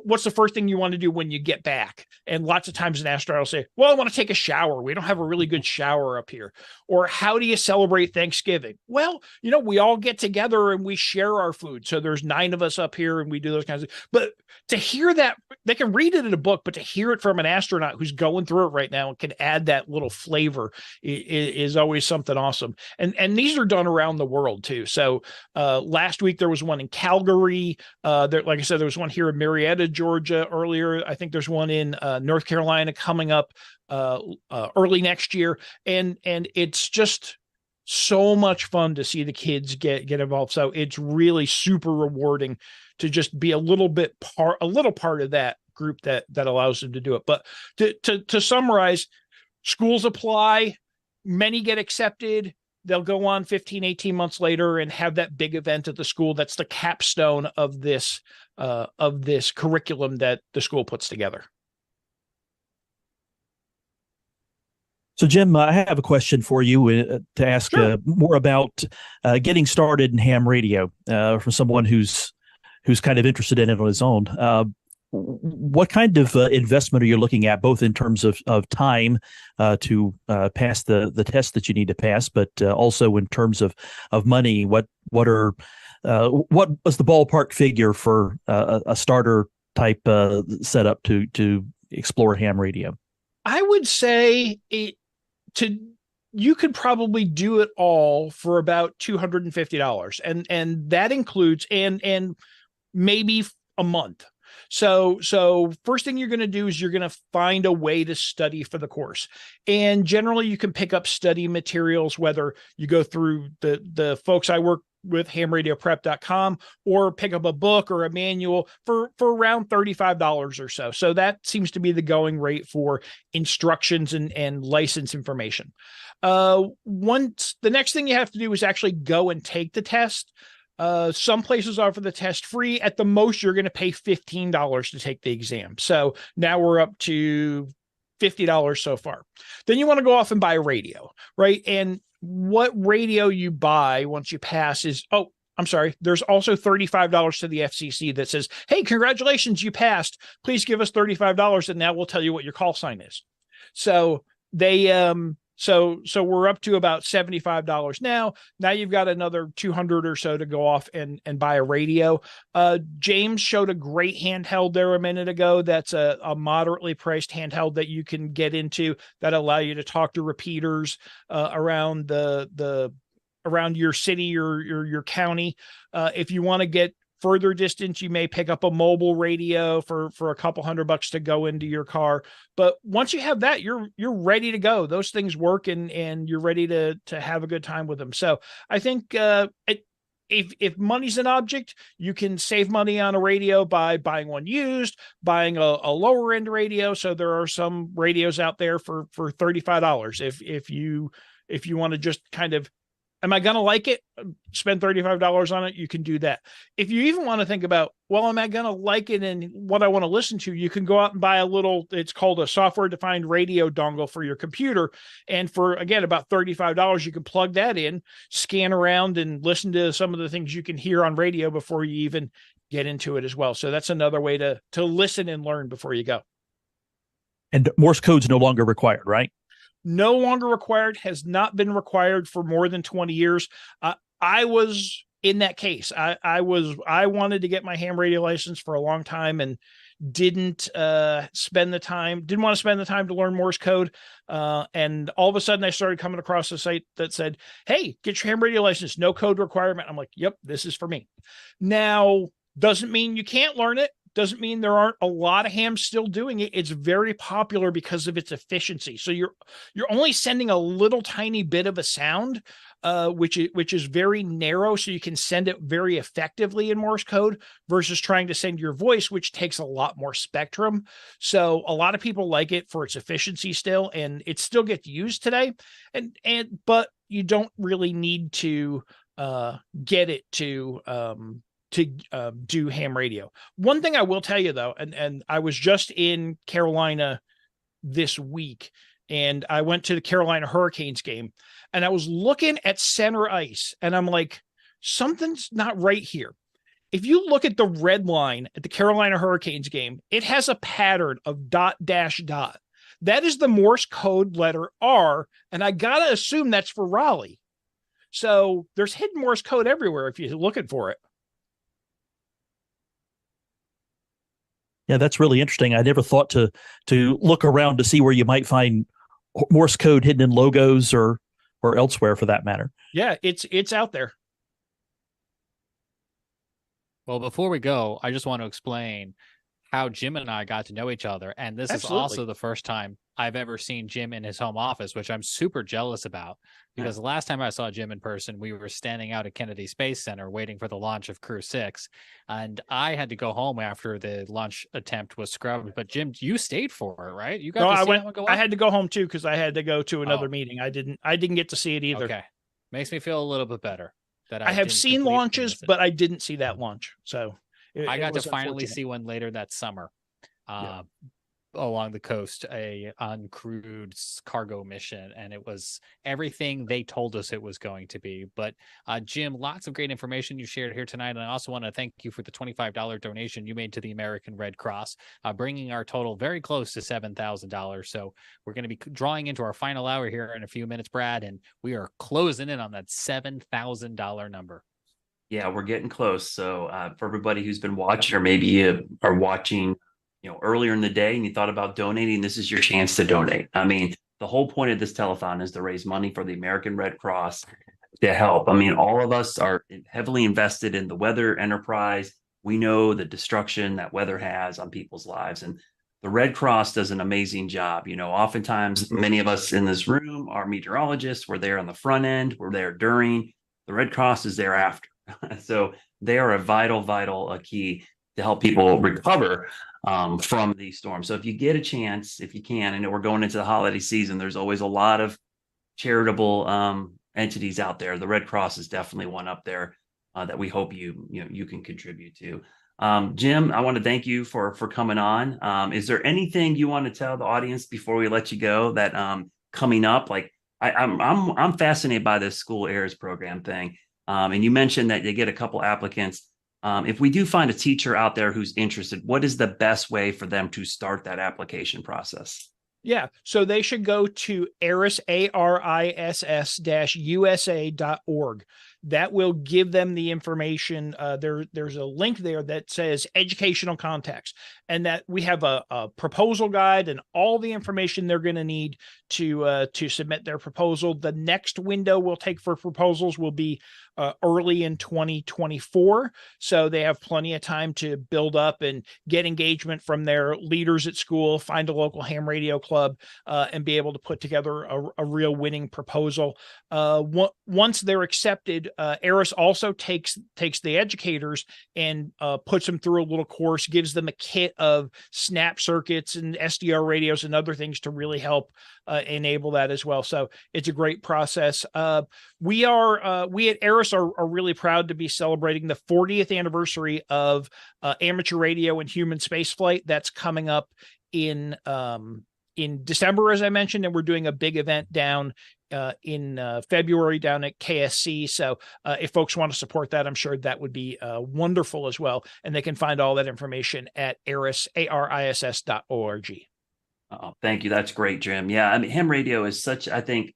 what's the first thing you want to do when you get back? And lots of times an astronaut will say, well, I want to take a shower. We don't have a really good shower up here. Or how do you celebrate Thanksgiving? Well, we all get together and we share our food. So there's 9 of us up here and we do those kinds of, but to hear that, they can read it in a book, but to hear it from an astronaut who's going through it right now and can add that little flavor is always something awesome. And these are done around the world too. So last week there was one in Calgary. Like I said, there was one here in Marietta, Georgia earlier. I think there's one in North Carolina coming up early next year. And it's just so much fun to see the kids get involved. So it's really super rewarding to just be a little part of that group that allows them to do it. But to summarize, schools apply, many get accepted. They'll go on 15, 18 months later and have that big event at the school. That's the capstone of this curriculum that the school puts together. So, Jim, I have a question for you to ask more about getting started in ham radio from someone who's kind of interested in it on his own. What kind of investment are you looking at, both in terms of time to pass the test that you need to pass, but also in terms of money? What was the ballpark figure for a starter type setup to explore ham radio? I would say you could probably do it all for about $250, and that includes and maybe a month. So first thing you're going to do is you're going to find a way to study for the course. And generally you can pick up study materials, whether you go through the folks I work with, hamradioprep.com, or pick up a book or a manual for around $35 or so. So that seems to be the going rate for instructions and license information. Once the next thing you have to do is actually go and take the test. Some places offer the test free. At the most, you're going to pay $15 to take the exam. So now we're up to $50 so far. Then you want to go off and buy a radio, right? And what radio you buy once you pass is, there's also $35 to the FCC that says, hey, congratulations, you passed. Please give us $35, and now we'll tell you what your call sign is. So they So we're up to about $75 now. Now you've got another $200 or so to go off and buy a radio. James showed a great handheld there a minute ago. That's a moderately priced handheld that you can get into that allow you to talk to repeaters around around your city or your county. If you want to get further distance, you may pick up a mobile radio for a couple $100 to go into your car. But once you have that, you're ready to go. Those things work and you're ready to have a good time with them. So I think if money's an object, you can save money on a radio by buying one used, buying a lower end radio. So there are some radios out there for $35. If you want to just kind of, am I going to like it? Spend $35 on it. You can do that. If you even want to think about, well, am I going to like it and what I want to listen to? You can go out and buy it's called a software defined radio dongle for your computer. And for, again, about $35, you can plug that in, scan around and listen to some of the things you can hear on radio before you even get into it as well. So that's another way to listen and learn before you go. And Morse code's no longer required, right? No longer required, has not been required for more than 20 years. I was in that case. I wanted to get my ham radio license for a long time and didn't want to spend the time to learn Morse code. And all of a sudden I started coming across a site that said, hey, get your ham radio license, no code requirement. I'm like, yep, this is for me. Now, doesn't mean you can't learn it. Doesn't mean there aren't a lot of hams still doing it. It's very popular because of its efficiency. So you're only sending a little tiny bit of a sound, which is very narrow, so you can send it very effectively in Morse code versus trying to send your voice, which takes a lot more spectrum. So a lot of people like it for its efficiency still, and it still gets used today. But you don't really need to get it to do ham radio. One thing I will tell you though, and I was just in Carolina this week, and I went to the Carolina Hurricanes game, and I was looking at center ice, and I'm like, something's not right here. If you look at the red line at the Carolina Hurricanes game, it has a pattern of dot dash dot. That is the Morse code letter R, and I gotta assume that's for Raleigh. So there's hidden Morse code everywhere if you're looking for it. Yeah, that's really interesting. I never thought to look around to see where you might find Morse code hidden in logos or elsewhere for that matter. Yeah, it's out there. Well, before we go, I just want to explain how Jim and I got to know each other. And this Absolutely. is also the first time I've ever seen Jim in his home office, which I'm super jealous about, because the last time I saw Jim in person, we were standing out at Kennedy Space Center waiting for the launch of Crew 6. And I had to go home after the launch attempt was scrubbed. But Jim, you stayed for it, right? You got to see that one go up? I had to go home too, because I had to go to another meeting. I didn't get to see it either. Okay. Makes me feel a little bit better that I have seen launches, but I didn't see that launch. So I got to finally see one later that summer. Along the coast, a uncrewed cargo mission, and it was everything they told us it was going to be. But Jim, lots of great information you shared here tonight, and I also want to thank you for the $25 donation you made to the American Red Cross, bringing our total very close to $7,000. So we're going to be drawing into our final hour here in a few minutes, Brad, and we are closing in on that $7,000 number. Yeah, we're getting close. So for everybody who's been watching, or maybe you are watching earlier in the day and you thought about donating, this is your chance to donate. I mean, the whole point of this telethon is to raise money for the American Red Cross to help. I mean, all of us are heavily invested in the weather enterprise. We know the destruction that weather has on people's lives, and the Red Cross does an amazing job. Oftentimes many of us in this room are meteorologists. We're there on the front end. We're there during. The Red Cross is there after. So they are a vital key to help people recover from these storms. So if you get a chance, if you can, I know we're going into the holiday season, there's always a lot of charitable entities out there. The Red Cross is definitely one up there that we hope you can contribute to. Jim, I want to thank you for coming on. Is there anything you want to tell the audience before we let you go that coming up? Like I'm fascinated by this School Heirs program thing. And you mentioned that they get a couple applicants. If we do find a teacher out there who's interested, what is the best way for them to start that application process? Yeah, so they should go to ARIS, ARISS-USA.org. That will give them the information. There's a link there that says educational context, and that we have a proposal guide and all the information they're going to need to submit their proposal. The next window we'll take for proposals will be early in 2024. So they have plenty of time to build up and get engagement from their leaders at school, find a local ham radio club, and be able to put together a real winning proposal. Once they're accepted, ARIS also takes the educators and puts them through a little course, gives them a kit of snap circuits and SDR radios and other things to really help enable that as well. So it's a great process. We at ARIS are really proud to be celebrating the 40th anniversary of amateur radio and human spaceflight. That's coming up in December, as I mentioned, and we're doing a big event down in February down at KSC. So if folks want to support that, I'm sure that would be wonderful as well. And they can find all that information at ariss.org. Oh, thank you. That's great, Jim. Yeah, I mean, ham radio is such, I think,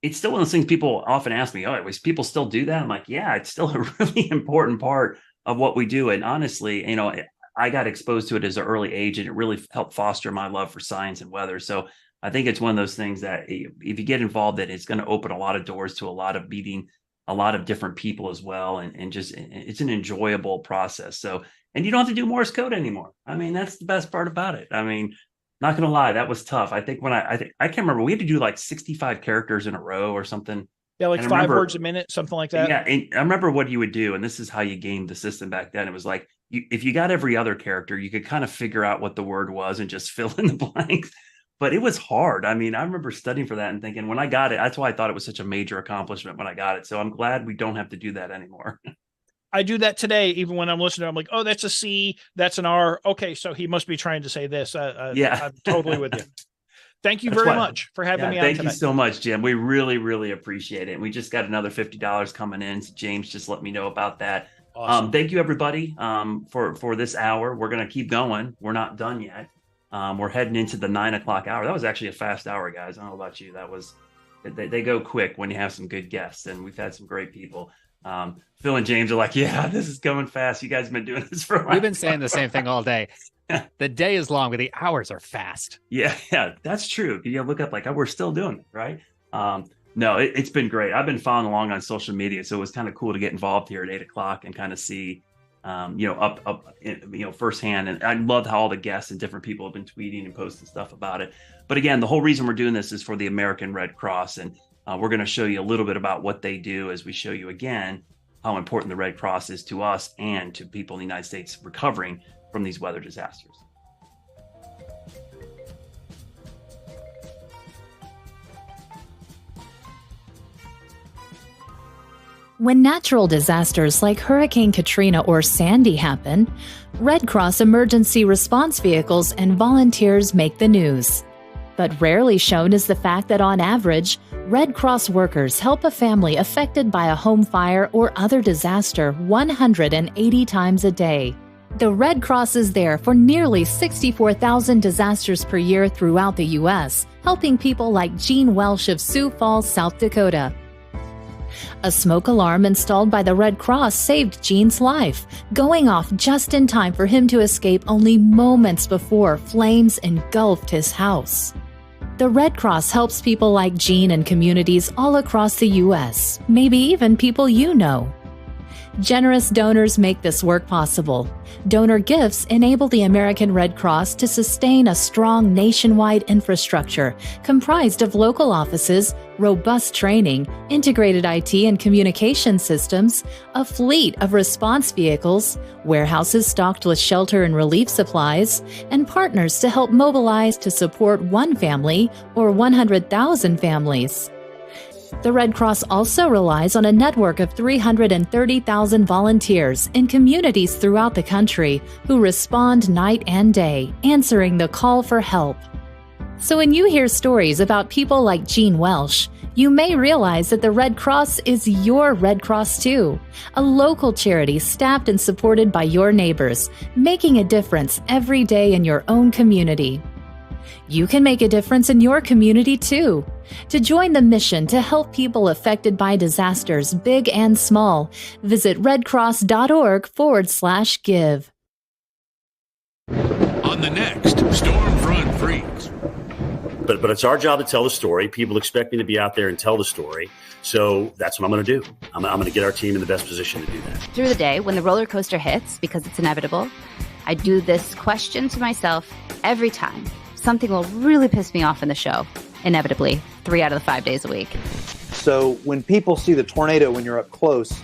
it's still one of those things people often ask me, oh, people still do that? I'm like, yeah, it's still a really important part of what we do. And honestly, you know, I got exposed to it as an early age, and it really helped foster my love for science and weather. So I think it's one of those things that if you get involved in, it's going to open a lot of doors to a lot of meeting a lot of different people as well. And just, it's an enjoyable process. So, and you don't have to do Morse code anymore. I mean, that's the best part about it. I mean, not going to lie, that was tough. I think when I can't remember, we had to do like 65 characters in a row or something. Yeah, like 5 words a minute, something like that. Yeah, and I remember what you would do, and this is how you gamed the system back then. It was like, if you got every other character, you could kind of figure out what the word was and just fill in the blanks. But it was hard. I mean, I remember studying for that and thinking, when I got it, that's why I thought it was such a major accomplishment when I got it. So I'm glad we don't have to do that anymore. I do that today, even when I'm listening. I'm like, oh, that's a C, that's an R. Okay, so he must be trying to say this. Yeah, I'm totally with you. Thank you very much for having me on thank tonight. You so much, Jim. We really, really appreciate it. And we just got another $50 coming in. So James just let me know about that. Awesome. Thank you, everybody, for this hour. We're going to keep going. We're not done yet. We're heading into the 9 o'clock hour. That was actually a fast hour, guys. I don't know about you. That was they go quick when you have some good guests, and we've had some great people. Phil and James are like, yeah, this is going fast. You guys have been doing this for a while. We've been saying the same thing all day. The day is long, but the hours are fast. Yeah, that's true. You look up like, oh, we're still doing it, right? No, it's been great. I've been following along on social media, so it was kind of cool to get involved here at 8 o'clock and kind of see, firsthand. And I loved how all the guests and different people have been tweeting and posting stuff about it. But again, the whole reason we're doing this is for the American Red Cross, and we're going to show you a little bit about what they do as we show you again how important the Red Cross is to us and to people in the United States recovering from these weather disasters. When natural disasters like Hurricane Katrina or Sandy happen, Red Cross emergency response vehicles and volunteers make the news. But rarely shown is the fact that on average, Red Cross workers help a family affected by a home fire or other disaster 180 times a day. The Red Cross is there for nearly 64,000 disasters per year throughout the U.S., helping people like Gene Welsh of Sioux Falls, South Dakota. A smoke alarm installed by the Red Cross saved Gene's life, going off just in time for him to escape only moments before flames engulfed his house. The Red Cross helps people like Gene and communities all across the U.S., maybe even people you know. Generous donors make this work possible. Donor gifts enable the American Red Cross to sustain a strong nationwide infrastructure comprised of local offices, robust training, integrated IT and communication systems, a fleet of response vehicles, warehouses stocked with shelter and relief supplies, and partners to help mobilize to support one family or 100,000 families. The Red Cross also relies on a network of 330,000 volunteers in communities throughout the country who respond night and day, answering the call for help. So when you hear stories about people like Gene Welsh, you may realize that the Red Cross is your Red Cross too, a local charity staffed and supported by your neighbors, making a difference every day in your own community. You can make a difference in your community too. To join the mission to help people affected by disasters, big and small, visit redcross.org/give. On the next Stormfront Freaks. But it's our job to tell the story. People expect me to be out there and tell the story. So that's what I'm going to do. I'm going to get our team in the best position to do that. Through the day, when the roller coaster hits, because it's inevitable, I do this question to myself every time. Something will really piss me off in the show, inevitably, 3 out of the 5 days a week. So when people see the tornado when you're up close,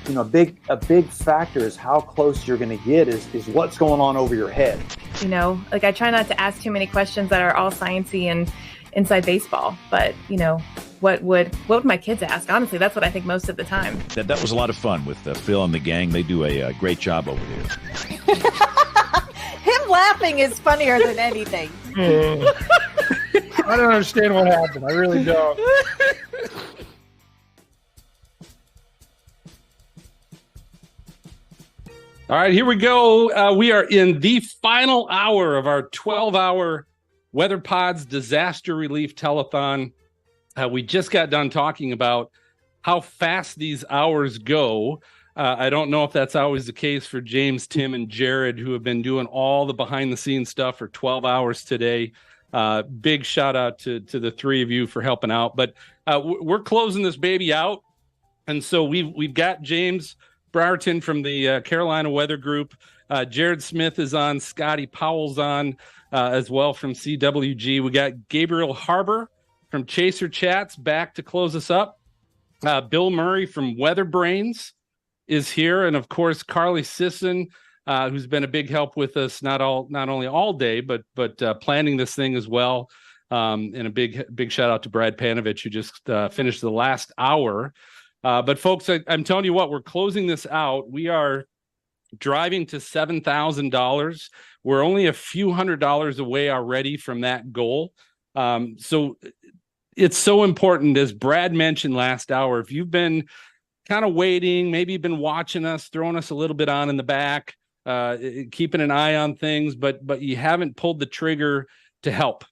you know, a big factor is how close you're going to get is what's going on over your head. You know, like I try not to ask too many questions that are all sciencey and inside baseball, but you know, what would my kids ask? Honestly, that's what I think most of the time. That was a lot of fun with Phil and the gang. They do a great job over there. Him laughing is funnier than anything. I don't understand what happened. I really don't. All right, here we go. We are in the final hour of our 12-hour Weather Pods Disaster Relief Telethon. We just got done talking about how fast these hours go. I don't know if that's always the case for James, Tim, and Jared, who have been doing all the behind-the-scenes stuff for 12 hours today. Big shout-out to the three of you for helping out. But we're closing this baby out, and so we've got James Brierton from the Carolina Weather Group. Jared Smith is on. Scotty Powell's on as well from CWG. We got Gabriel Harbor from Chaser Chats back to close us up. Bill Murray from Weather Brains is here, and of course Carly Sisson, who's been a big help with us not only all day but planning this thing as well. And a big shout out to Brad Panovich, who just finished the last hour. But folks, I'm telling you what, we're closing this out. We are driving to $7,000. We're only a few $100s away already from that goal. So it's so important, as Brad mentioned last hour, if you've been kind of waiting, maybe you've been watching us, throwing us a little bit on in the back, keeping an eye on things, but you haven't pulled the trigger to help,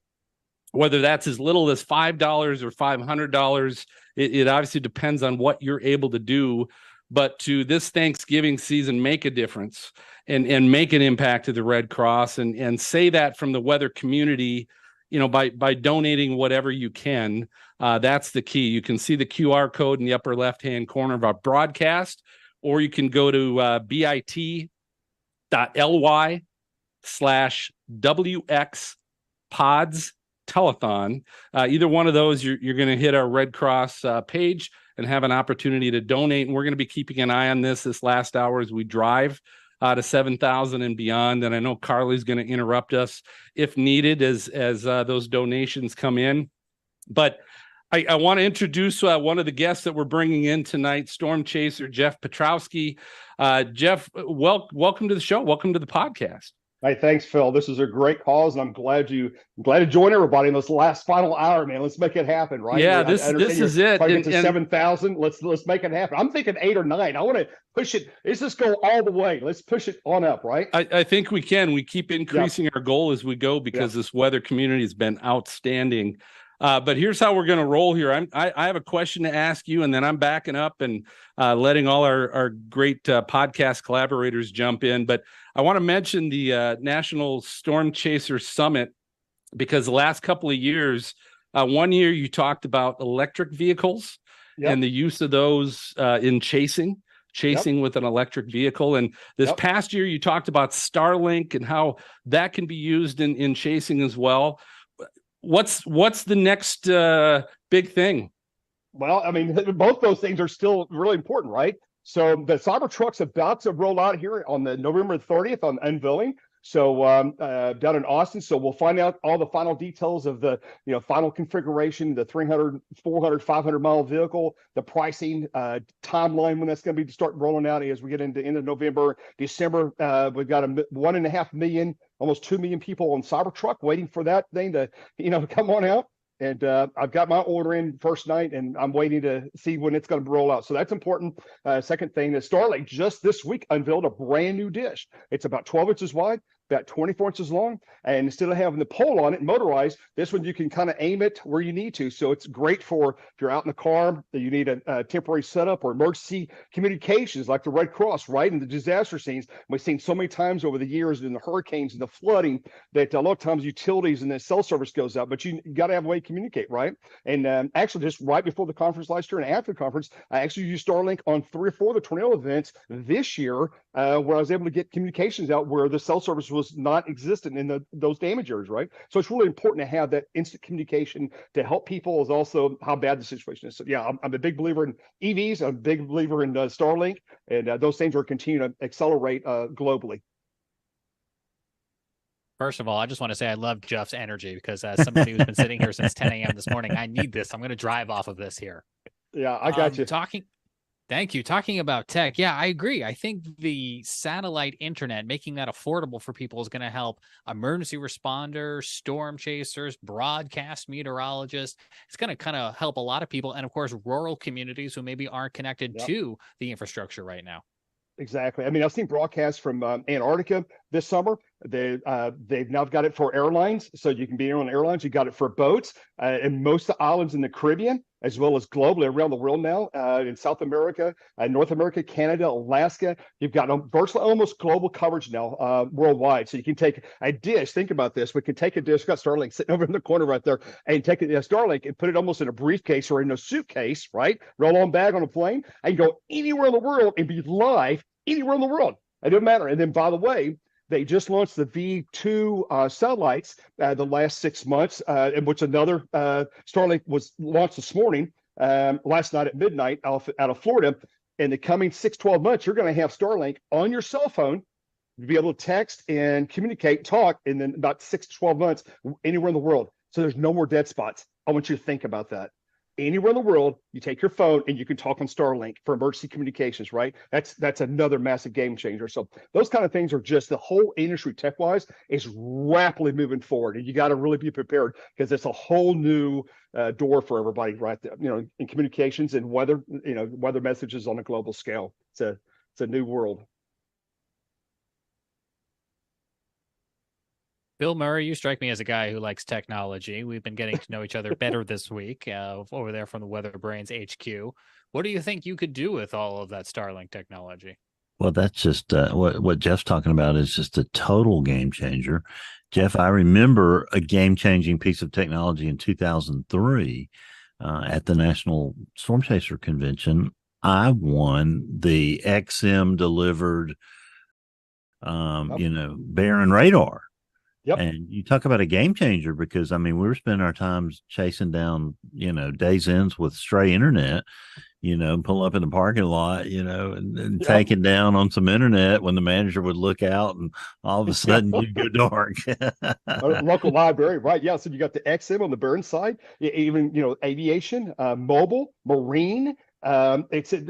whether that's as little as $5 or $500. It obviously depends on what you're able to do, but to this Thanksgiving season, make a difference and make an impact to the Red Cross, and say that from the weather community, by donating whatever you can. That's the key. You can see the QR code in the upper left-hand corner of our broadcast, or you can go to bit.ly/WX Pods Telethon. Either one of those, you're going to hit our Red Cross page and have an opportunity to donate. And we're going to be keeping an eye on this last hour as we drive to 7,000 and beyond. And I know Carly's going to interrupt us if needed as those donations come in. But I want to introduce one of the guests that we're bringing in tonight, Storm Chaser Jeff Petrowski. Jeff, welcome to the show. Welcome to the podcast. Hey, thanks, Phil. This is a great cause, and I'm glad to join everybody in this last final hour, man. Let's make it happen, right? Yeah, this is it. Get to 7,000. Let's make it happen. I'm thinking 8 or 9. I want to push it. Let's just go all the way. Let's push it on up, right? I think we can. We keep increasing our goal as we go because this weather community has been outstanding. But here's how we're going to roll here. I have a question to ask you, and then I'm backing up and letting all our great podcast collaborators jump in. But I want to mention the National Storm Chaser Summit, because the last couple of years, one year you talked about electric vehicles and the use of those in chasing with an electric vehicle. And this past year, you talked about Starlink and how that can be used in chasing as well. What's the next big thing? Well, I mean, both those things are still really important, right? So the Cybertruck's about to roll out here on the November 30th on unveiling. So down in Austin. So we'll find out all the final details of the final configuration, the 300, 400, 500 mile vehicle, the pricing, timeline when that's going to be to start rolling out as we get into end of November, December. We've got 1.5 million, almost 2 million people on Cybertruck waiting for that thing to come on out. And I've got my order in first night, and I'm waiting to see when it's going to roll out. So that's important. Second thing is Starlink just this week unveiled a brand new dish. It's about 12 inches wide, about 24 inches long. And instead of having the pole on it motorized, this one you can kind of aim it where you need to. So it's great for if you're out in the car, you need a temporary setup or emergency communications like the Red Cross, right? In the disaster scenes. We've seen so many times over the years in the hurricanes and the flooding that a lot of times utilities and the cell service goes out, but you got to have a way to communicate, right? And actually just right before the conference last year and after the conference, I actually used Starlink on 3 or 4 of the tornado events this year where I was able to get communications out where the cell service was not existent in those damage areas, right? So it's really important to have that instant communication to help people, is also how bad the situation is. So yeah, I'm a big believer in EVs. I'm a big believer in Starlink, and those things are continuing to accelerate globally. First of all, I just want to say I love Jeff's energy, because as somebody who's been sitting here since 10 a.m. this morning, I need this. I'm going to drive off of this here. Yeah, I got you. Thank you. Talking about tech, yeah, I agree. I think the satellite internet, making that affordable for people, is going to help emergency responders, storm chasers, broadcast meteorologists. It's going to kind of help a lot of people, and of course, rural communities who maybe aren't connected to the infrastructure right now. Exactly. I mean, I've seen broadcasts from Antarctica this summer. They've now got it for airlines, so you can be on airlines. You got it for boats, and most of the islands in the Caribbean, as well as globally around the world now, in South America, North America, Canada, Alaska. You've got virtually almost global coverage now worldwide. So you can take a dish. Think about this. We can take a dish. We've got Starlink sitting over in the corner right there, and take a Starlink and put it almost in a briefcase or in a suitcase, right? Roll-on bag on a plane, and go anywhere in the world and be live anywhere in the world. It doesn't matter. And then, by the way, they just launched the V2 satellites the last 6 months, in which another Starlink was launched this morning, last night at midnight out of Florida. In the coming 6-12 months, you're going to have Starlink on your cell phone to be able to text and communicate, talk, and then about 6 to 12 months anywhere in the world. So there's no more dead spots. I want you to think about that. Anywhere in the world, you take your phone and you can talk on Starlink for emergency communications, right? That's another massive game changer. So those kind of things are just, the whole industry tech-wise is rapidly moving forward, and you got to really be prepared, because it's a whole new door for everybody right there, in communications and weather messages on a global scale. It's a new world. Bill Murray, you strike me as a guy who likes technology. We've been getting to know each other better this week over there from the Weather Brains HQ. What do you think you could do with all of that Starlink technology? Well, that's just what Jeff's talking about is just a total game changer. Jeff, I remember a game-changing piece of technology in 2003 at the National Storm Chaser Convention. I won the XM delivered, Baron radar. Yep. And you talk about a game changer, because, I mean, we were spending our times chasing down, days ends with stray internet, pull up in the parking lot, and taking down on some internet when the manager would look out and all of a sudden you'd go dark. Local library, right? Yeah. So you got the XM on the burn side, even, aviation, mobile, marine. It's the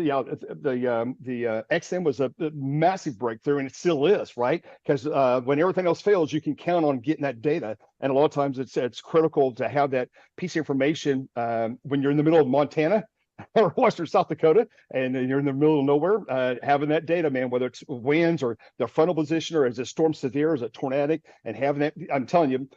XM was a massive breakthrough, and it still is, right? Because when everything else fails, you can count on getting that data, and a lot of times it's critical to have that piece of information when you're in the middle of Montana or Western South Dakota, and you're in the middle of nowhere. Having that data, man, whether it's winds or the frontal position, or is it storm severe, is it tornadic, and having that, I'm telling you,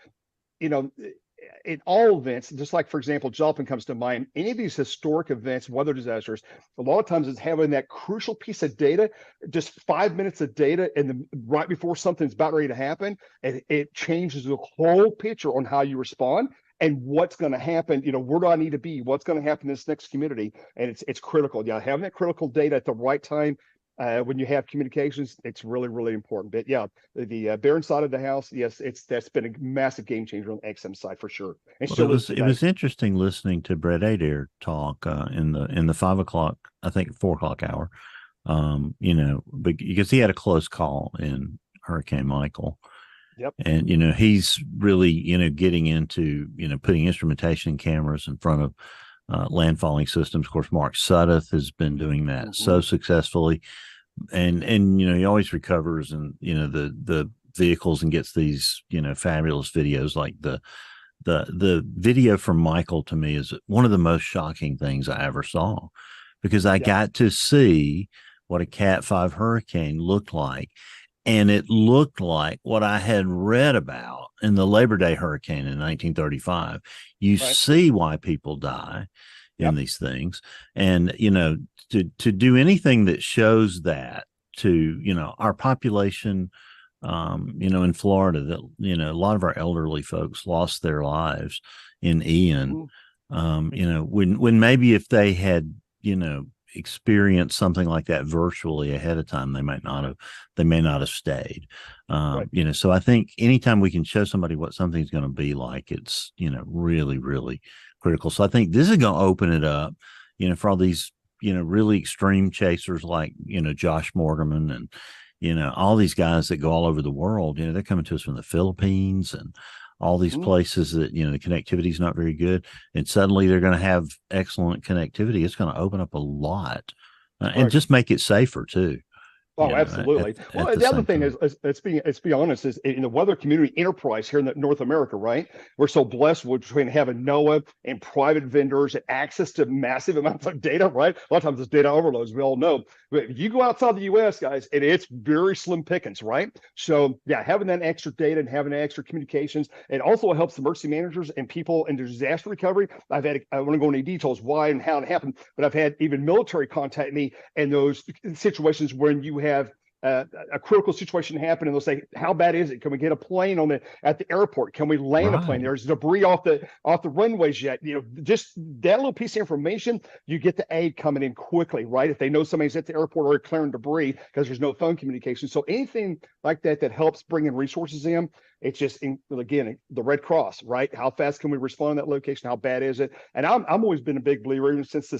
in all events, just like, for example, Joplin comes to mind, any of these historic events, weather disasters, a lot of times it's having that crucial piece of data, just 5 minutes of data, and right before something's about ready to happen, and it changes the whole picture on how you respond and what's going to happen. Where do I need to be? What's going to happen in this next community? And it's critical. Yeah, having that critical data at the right time. When you have communications, it's really, really important. But yeah, the Barron side of the house, yes, that's been a massive game changer on the XM side for sure. And well, it was interesting listening to Brett Adair talk in the 5 o'clock, I think 4 o'clock hour. Because he had a close call in Hurricane Michael. Yep. And he's really getting into putting instrumentation cameras in front of landfalling systems. Of course, Mark Sudduth has been doing that so successfully, and he always recovers and the vehicles and gets these fabulous videos. Like the video from Michael, to me, is one of the most shocking things I ever saw, because I got to see what a Cat 5 hurricane looked like. And it looked like what I had read about in the Labor Day hurricane in 1935. You see why people die in these things. And, to do anything that shows that to, our population, in Florida, that, a lot of our elderly folks lost their lives in Ian, when maybe if they had, experience something like that virtually ahead of time, they may not have stayed. So I think anytime we can show somebody what something's going to be like, it's really, really critical. So I think this is going to open it up for all these really extreme chasers like Josh Morgerman and all these guys that go all over the world. They're coming to us from the Philippines and all these places that, the connectivity is not very good, and suddenly they're going to have excellent connectivity. It's going to open up a lot and just make it safer too. Oh, absolutely. Well, the other thing is, let's be honest, is in the weather community enterprise here in North America, right? We're so blessed between having NOAA and private vendors and access to massive amounts of data, right? A lot of times it's data overloads, we all know. But you go outside the U.S., guys, and it's very slim pickings, right? So, yeah, having that extra data and having extra communications, it also helps the emergency managers and people in disaster recovery. I want to go into details why and how it happened, but I've had even military contact me in those situations when you have a critical situation happen, and they'll say, "How bad is it? Can we get a plane at the airport? Can we land a plane? There's debris off the runways yet." Just that little piece of information, you get the aid coming in quickly, right? If they know somebody's at the airport or clearing debris because there's no phone communication. So anything like that helps bring in resources in. It's just, again, the Red Cross, right? How fast can we respond to that location? How bad is it? And I'm always been a big believer, even since the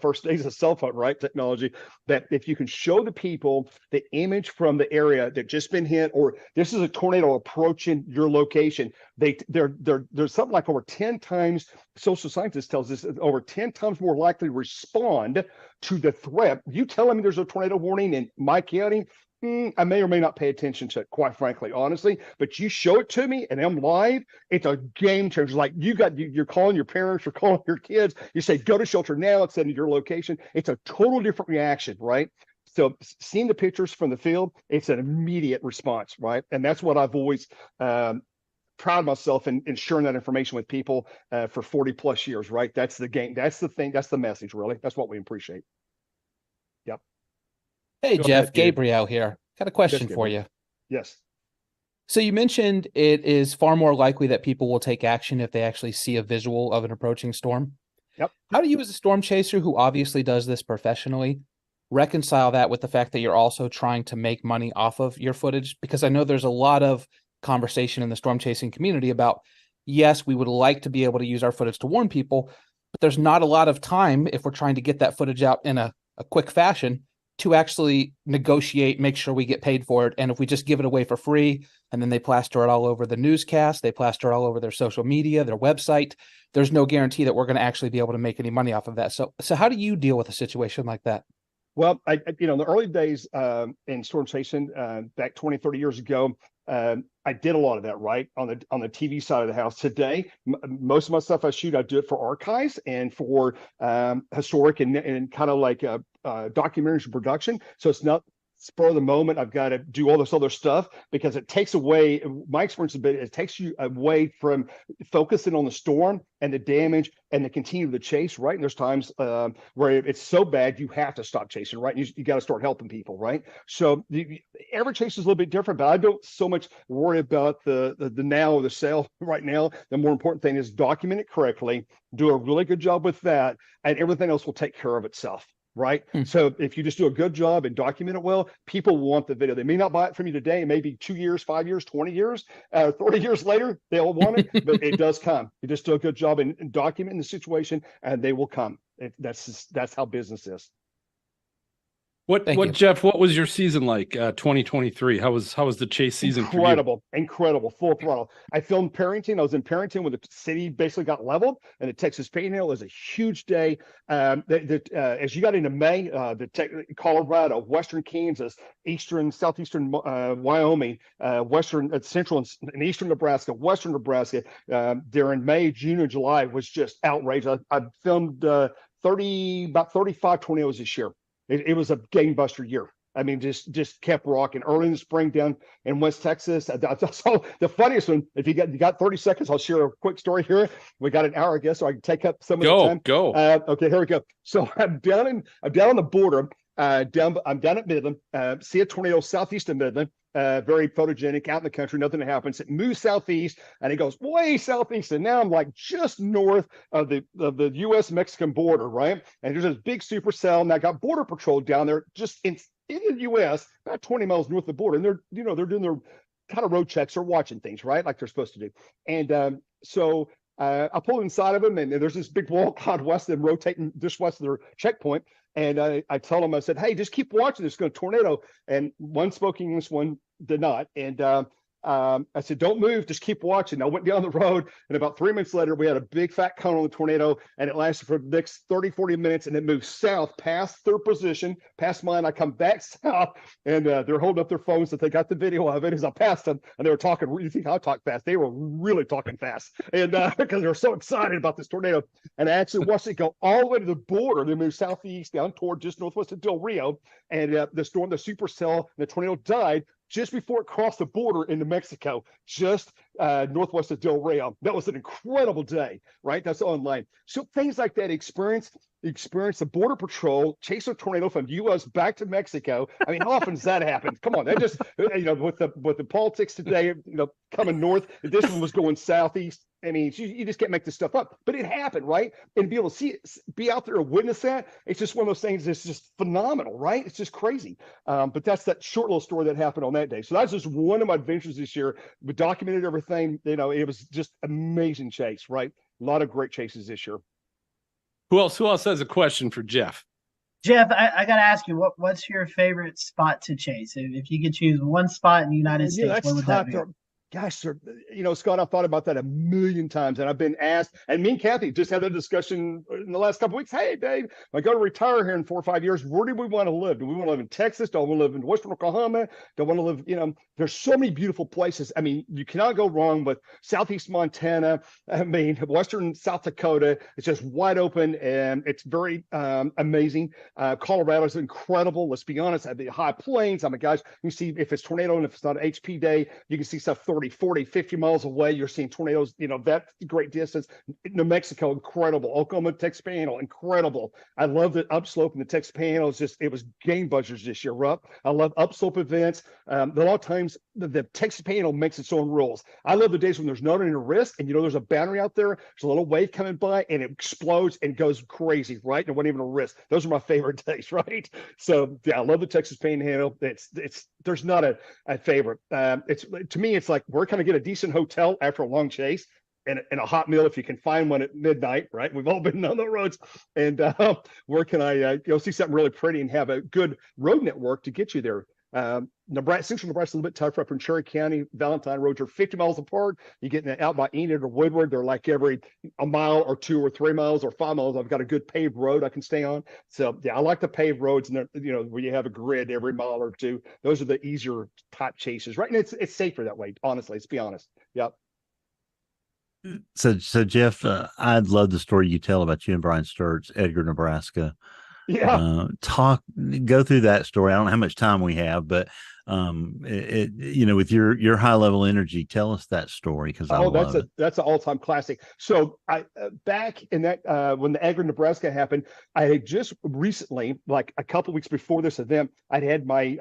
first days of cell phone, right? Technology, that if you can show the people the image from the area that just been hit, or this is a tornado approaching your location, there's something like over 10 times, social scientists tells us, over 10 times more likely to respond to the threat. You telling me there's a tornado warning in my county, I may or may not pay attention to it, quite frankly, honestly, but you show it to me and I'm live, it's a game changer. Like you're calling your parents, you're calling your kids, you say, go to shelter now, it's in your location. It's a total different reaction, right? So seeing the pictures from the field, it's an immediate response, right? And that's what I've always proud of myself in sharing that information with people for 40 plus years, right? That's the game. That's the thing. That's the message, really. That's what we appreciate. Yep. Hey, Go Jeff, ahead, Gabriel here. Got a question Yes, for you. Yes. So you mentioned it is far more likely that people will take action if they actually see a visual of an approaching storm. Yep. How do you, as a storm chaser who obviously does this professionally, reconcile that with the fact that you're also trying to make money off of your footage? Because I know there's a lot of conversation in the storm chasing community about, yes, we would like to be able to use our footage to warn people, but there's not a lot of time if we're trying to get that footage out in a quick fashion to actually negotiate, make sure we get paid for it. And if we just give it away for free and then they plaster it all over the newscast, they plaster it all over their social media, their website, there's no guarantee that we're going to actually be able to make any money off of that. So how do you deal with a situation like that? Well, in the early days in storm chasing, back 20, 30 years ago, I did a lot of that, right, on the TV side of the house. Today, most of my stuff I shoot, I do it for archives and for historic and kind of like documentaries production. So it's not spur of the moment. I've got to do all this other stuff because it takes away, my experience a bit, it takes you away from focusing on the storm and the damage and the continue of the chase, right? And there's times where it's so bad you have to stop chasing, right? You got to start helping people, right? So every chase is a little bit different, but I don't so much worry about the now or the sale right now. The more important thing is document it correctly, do a really good job with that, and everything else will take care of itself. Right. So if you just do a good job and document it well, people want the video. They may not buy it from you today, maybe 2 years, 5 years, 20 years, 30 years later, they'll want it, but it does come. You just do a good job in documenting the situation and they will come. That's how business is. Jeff, what was your season like? 2023. How was the chase season? Incredible, full throttle. I filmed Perrington. I was in Perrington when the city basically got leveled, and the Texas Panhandle was a huge day. As you got into May, Colorado, Western Kansas, Southeastern Wyoming, Western, Central and Eastern Nebraska, Western Nebraska, during May, June, and July was just outrageous. I filmed about 35 tornadoes this year. It was a gangbuster year. I mean, just kept rocking. Early in the spring down in West Texas. I saw the funniest one. If you got 30 seconds, I'll share a quick story here. We got an hour, I guess, so I can take up some of the time. Go. Okay, here we go. So I'm down on the border. I'm down at Midland. See a tornado southeast of Midland. Very photogenic, out in the country, nothing happens. It moves southeast, and it goes way southeast, and now I'm like just north of the U.S.-Mexican border, right? And there's this big supercell, and I got Border Patrol down there, just in the U.S., about 20 miles north of the border, and they're doing their kind of road checks or watching things, right, like they're supposed to do. And so I pulled inside of them, and there's this big wall out west of them rotating just west of their checkpoint. And I told them, I said, hey, just keep watching. There's going to tornado. And one spoke English, one did not. And I said, don't move, just keep watching. I went down the road, and about 3 minutes later, we had a big fat cone on the tornado, and it lasted for the next 30, 40 minutes, and it moved south past their position, past mine. I come back south, and they're holding up their phones that they got the video of it as I passed them, and they were talking. You think I talk fast? They were really talking fast, and because they were so excited about this tornado. And I actually watched it go all the way to the border. They moved southeast down toward just northwest of Del Rio, and the storm, the supercell, the tornado died just before it crossed the border into Mexico, just northwest of Del Rio. That was an incredible day, right? That's online. So things like that, experience the Border Patrol chase a tornado from the U.S. back to Mexico. I mean, how often does that happen? Come on, that just, with the politics today, coming north, this one was going southeast. I mean, you just can't make this stuff up, but it happened, right? And be able to see it, be out there and witness that, it's just one of those things that's just phenomenal, right? It's just crazy. But that's that short little story that happened on that day. So that's just one of my adventures this year. We documented everything. It was just amazing chase, right? A lot of great chases this year. Who else has a question for Jeff? Jeff, I got to ask you, what's your favorite spot to chase? If you could choose one spot in the United States, what would that be? Gosh, sir, Scott, I've thought about that a million times, and I've been asked, and me and Kathy just had a discussion in the last couple of weeks. Hey, Dave, I go to retire here in 4 or 5 years. Where do we want to live? Do we want to live in Texas? Do we want to live in Western Oklahoma? Do we want to live, there's so many beautiful places. I mean, you cannot go wrong with Southeast Montana. I mean, Western South Dakota. It's just wide open, and it's very amazing. Colorado's incredible. Let's be honest. The high plains. I mean, guys, you see if it's tornado and if it's not an HP day, you can see stuff 30, 40, 50 miles away. You're seeing tornadoes, that great distance. New Mexico, incredible. Oklahoma, Texas Panhandle, incredible. I love the upslope in the Texas Panhandle. It was game buzzers this year, Rupp. I love upslope events. A lot of times the Texas Panhandle makes its own rules. I love the days when there's not any risk and there's a boundary out there. There's a little wave coming by and it explodes and goes crazy, right? And it wasn't even a risk. Those are my favorite days, right? So yeah, I love the Texas Panhandle. There's not a favorite. To me, it's like, where can I get a decent hotel after a long chase and a hot meal if you can find one at midnight, right? We've all been on the roads. And where can I see something really pretty and have a good road network to get you there? Nebraska, Central Nebraska is a little bit tougher up in Cherry County. Valentine roads are 50 miles apart. You get out by Enid or Woodward, they're like every a mile or 2 or 3 miles or 5 miles. I've got a good paved road I can stay on. So yeah, I like the paved roads, and where you have a grid every mile or two. Those are the easier type chases, right? And it's safer that way. Honestly, let's be honest. Yep. So Jeff, I'd love the story you tell about you and Brian Sturtz, Edgar, Nebraska. Yeah. Go through that story. I don't know how much time we have, but with your high level energy, tell us that story, because that's an all-time classic. So I back in that when the Edgar, Nebraska happened, I had just recently, like a couple of weeks before this event, I'd had my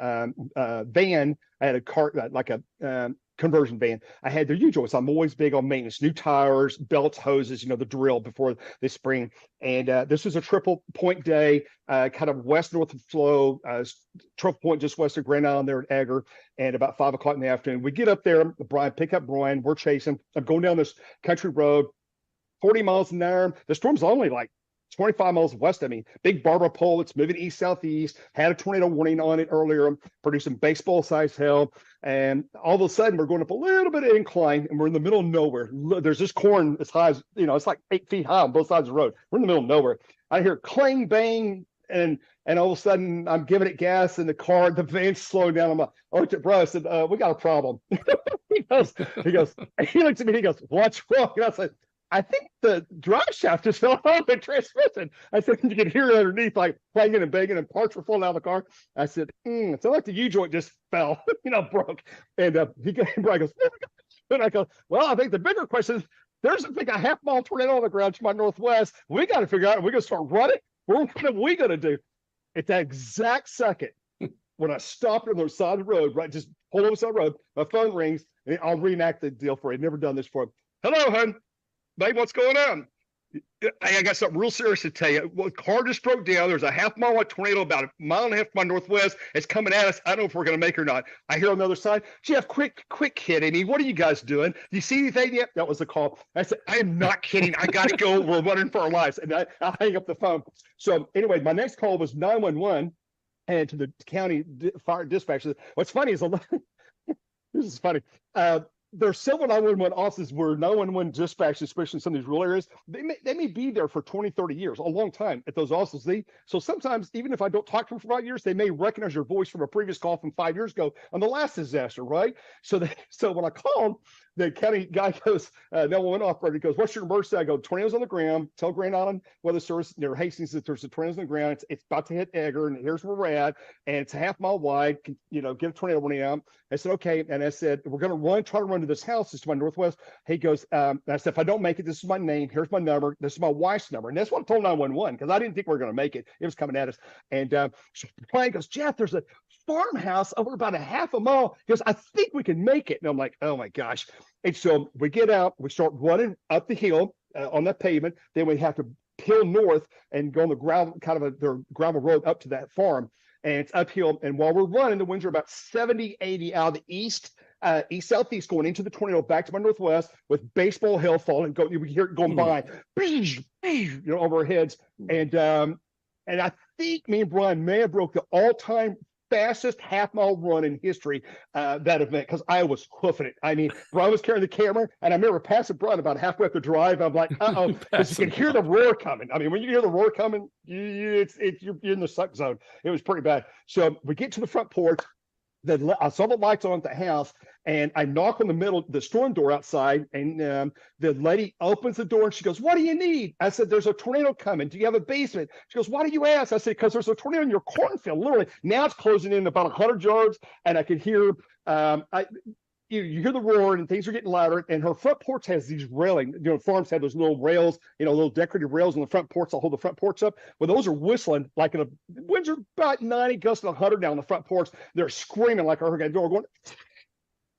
van. I had a car, like a conversion van. I had the usual. So I'm always big on maintenance, new tires, belts, hoses, the drill before this spring. And this was a triple point day, kind of west-north of flow, triple point just west of Grand Island there at Edgar, and about 5 o'clock in the afternoon. We get up there, pick up Brian, we're chasing. I'm going down this country road, 40 miles an hour. The storm's only like 25 miles west of me. Big barber pole. It's moving east southeast. Had a tornado warning on it earlier, producing baseball sized hail. And all of a sudden, we're going up a little bit of incline, and we're in the middle of nowhere. There's this corn as high as it's like 8 feet high on both sides of the road. We're in the middle of nowhere. I hear clang bang, and all of a sudden, I'm giving it gas, and the van's slowing down. I'm like, I looked at bro. I said, "We got a problem." He goes. He looks at me. He goes, "What's wrong?" And I said, I think the drive shaft just fell off the transmission. I said, you could hear it underneath, like clanging and banging, and parts were falling out of the car. I said, it sounded like the U-joint just fell, broke. And Brian goes, oh my gosh. And I go, well, I think the bigger question is, there's a half-mile tornado on the ground to my northwest. We got to figure out, are we going to start running? What are we going to do? At that exact second, when I stopped on the side of the road, right, just pulled over the side of the road, my phone rings, and I'll reenact the deal for you. I've never done this before. Hello, hon. Babe, what's going on? I got something real serious to tell you. Well, the car just broke down. There's a half-mile tornado about a mile and a half from my northwest. It's coming at us. I don't know if we're going to make it or not. I hear on the other side, Jeff, quick kidding me. What are you guys doing? Do you see anything yet? That was the call. I said, I am not kidding. I got to go. We're running for our lives. And I'll hang up the phone. So anyway, my next call was 911 and to the county fire dispatcher. What's funny is This is funny. There's several 911 offices where 911 dispatch, especially in some of these rural areas, they may be there for 20, 30 years, a long time at those offices. So sometimes, even if I don't talk to them for 5 years, they may recognize your voice from a previous call from 5 years ago on the last disaster, right? So when I called, the county guy goes, 911 operator goes, "What's your emergency?" I go, "Tornadoes on the ground. Tell Grand Island Weather Service near Hastings that there's a tornado on the ground. It's about to hit Edgar, and here's where we're at, and it's a half mile wide. Get a tornado warning out." I said, "Okay," and I said, "We're going to try to run to this house. It's to my northwest." He goes, I said, "If I don't make it, this is my name. Here's my number. This is my wife's number." And that's what I told 911 because I didn't think we were going to make it. It was coming at us. And so Brian goes, "Jeff, there's a farmhouse over about a half a mile." He goes, "I think we can make it." And I'm like, "Oh my gosh." And so we get out, we start running up the hill on that pavement. Then we have to peel north and go on the ground, kind of the gravel road up to that farm. And it's uphill. And while we're running, the winds are about 70, 80 out of the east, southeast, going into the tornado back to my northwest with baseball hail falling. You hear it going by, over our heads. And I think me and Brian may have broke the all-time fastest half-mile run in history, that event, because I was hoofing it. I mean, Brian was carrying the camera, and I remember passing Brian about halfway up the drive. I'm like, uh-oh, because you can hear the roar coming. I mean, when you hear the roar coming, you're in the suck zone. It was pretty bad. So we get to the front porch. I saw the lights on at the house, and I knock on the storm door outside, and the lady opens the door, and she goes, "What do you need?" I said, "There's a tornado coming. Do you have a basement?" She goes, "Why do you ask?" I said, "Because there's a tornado in your cornfield, literally. Now it's closing in about 100 yards, and I could hear you hear the roar, and things are getting louder, and her front porch has these railing. Farms have those little rails, little decorative rails on the front porch that hold the front porch up. Well, those are whistling like winds are about 90, gusting 100 down the front porch. They're screaming like a hurricane. They're going,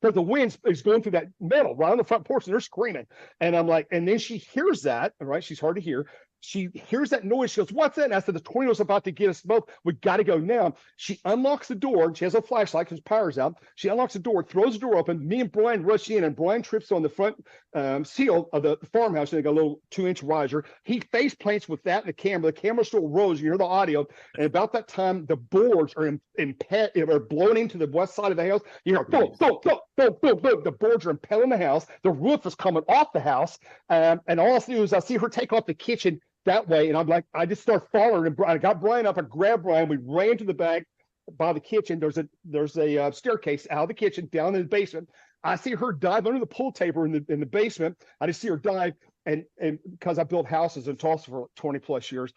because the wind is going through that metal right on the front porch, and they're screaming. And I'm like, and then she hears that, right? She's hard to hear. She hears that noise. She goes, "What's that?" And I said, "The tornado's about to get us both. We got to go now." She unlocks the door. She has a flashlight because power's out. She unlocks the door, throws the door open. Me and Brian rush in, and Brian trips on the front seal of the farmhouse, and they got a little 2-inch riser. He face plants with that and the camera. The camera still rolls. You hear the audio. And about that time, the boards are blown into the west side of the house. You hear boom, boom, boom, boom, boom, boom. The boards are impelling the house. The roof is coming off the house. And all I see is I see her take off the kitchen that way, and I'm like, I just start following, and I got Brian up. I grabbed Brian. We ran to the back by the kitchen. There's a staircase out of the kitchen down in the basement. I see her dive under the pool table in the basement. I just see her dive, and because I built houses in Tulsa for 20 plus years,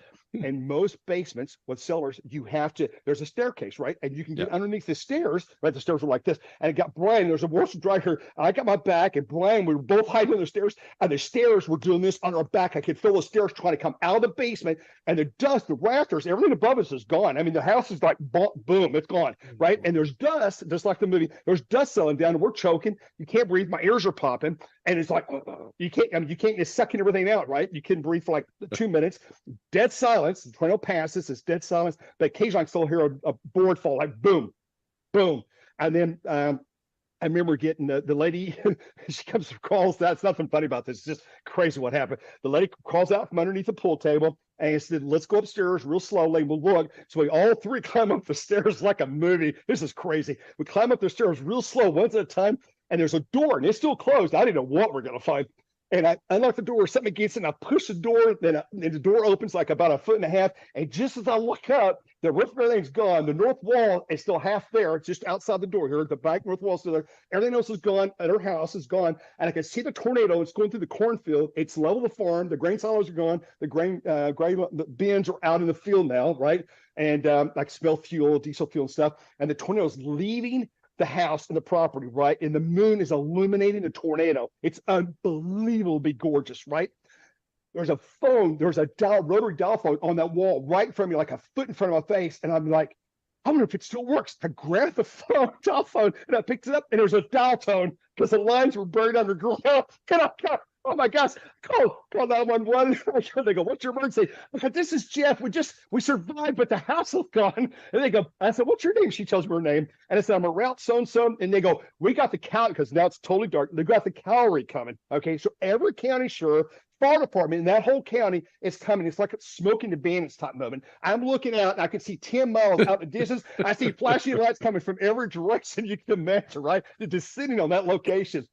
and most basements with cellars, there's a staircase, right? And you can get underneath the stairs, right? The stairs were like this, and it got Brian. There's a washer dryer. I got my back, and Brian, we were both hiding on the stairs, and the stairs were doing this on our back. I could feel the stairs trying to come out of the basement, and the dust, the rafters, everything above us is gone. I mean, the house is like, boom, it's gone, right? And there's dust, just like the movie. There's dust settling down, and we're choking. You can't breathe. My ears are popping, and it's like, you can't. It's sucking everything out, right? You couldn't breathe for like 2 minutes. Dead silence. The tornado passes. It's dead silence. But occasionally I still hear a board fall, like boom, boom. And then I remember getting the lady. She comes and crawls. That's nothing funny about this. It's just crazy what happened. The lady crawls out from underneath the pool table and said, "Let's go upstairs real slowly. We'll look." So we all three climb up the stairs like a movie. This is crazy. We climb up the stairs real slow, once at a time. And there's a door, and it's still closed. I didn't know what we're gonna find. And I unlock the door, something gets in, I push the door, then the door opens like about 1.5 feet. And just as I look up, the roof of everything's gone. The north wall is still half there. It's just outside the door here. The back north wall is still there. Everything else is gone. And her house is gone. And I can see the tornado. It's going through the cornfield. It's level the farm. The grain silos are gone. The bins are out in the field now, right? And I can smell fuel, diesel fuel and stuff. And the tornado is leaving the house and the property, right? And the moon is illuminating the tornado. It's unbelievably gorgeous, right? There's a rotary dial phone on that wall right in front of me, like a foot in front of my face. And I'm like, I wonder if it still works. I grabbed the dial phone, and I picked it up, and there's a dial tone because the lines were buried underground. And Oh my gosh, call 911. They go, what's your emergency? I go, this is Jeff. We survived, but the house is gone. And they go, I said, what's your name? She tells me her name. And I said, I'm a route so-and-so. And they go, we got the county, because now it's totally dark. They got the cavalry coming. Okay, so every county sheriff, fire department in that whole county is coming. It's like it's smoking the bandits type moment. I'm looking out and I can see 10 miles out in the distance. I see flashing lights coming from every direction you can imagine, right? They're just sitting on that location.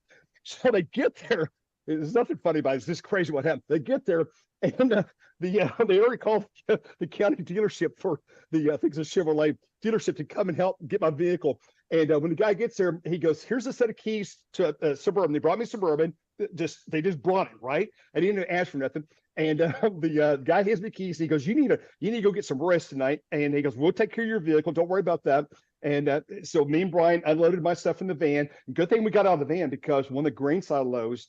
So they get there. There's nothing funny about it. It's just crazy what happened. They get there, and they already called the county dealership for I think it's a Chevrolet dealership to come and help get my vehicle. And when the guy gets there, he goes, "Here's a set of keys to a Suburban." They brought me a Suburban. They just brought it, right? I didn't even ask for nothing. And the guy hands me keys. And he goes, "You need to go get some rest tonight." And he goes, "We'll take care of your vehicle. Don't worry about that." And so me and Brian unloaded my stuff in the van. Good thing we got out of the van, because one of the grain silos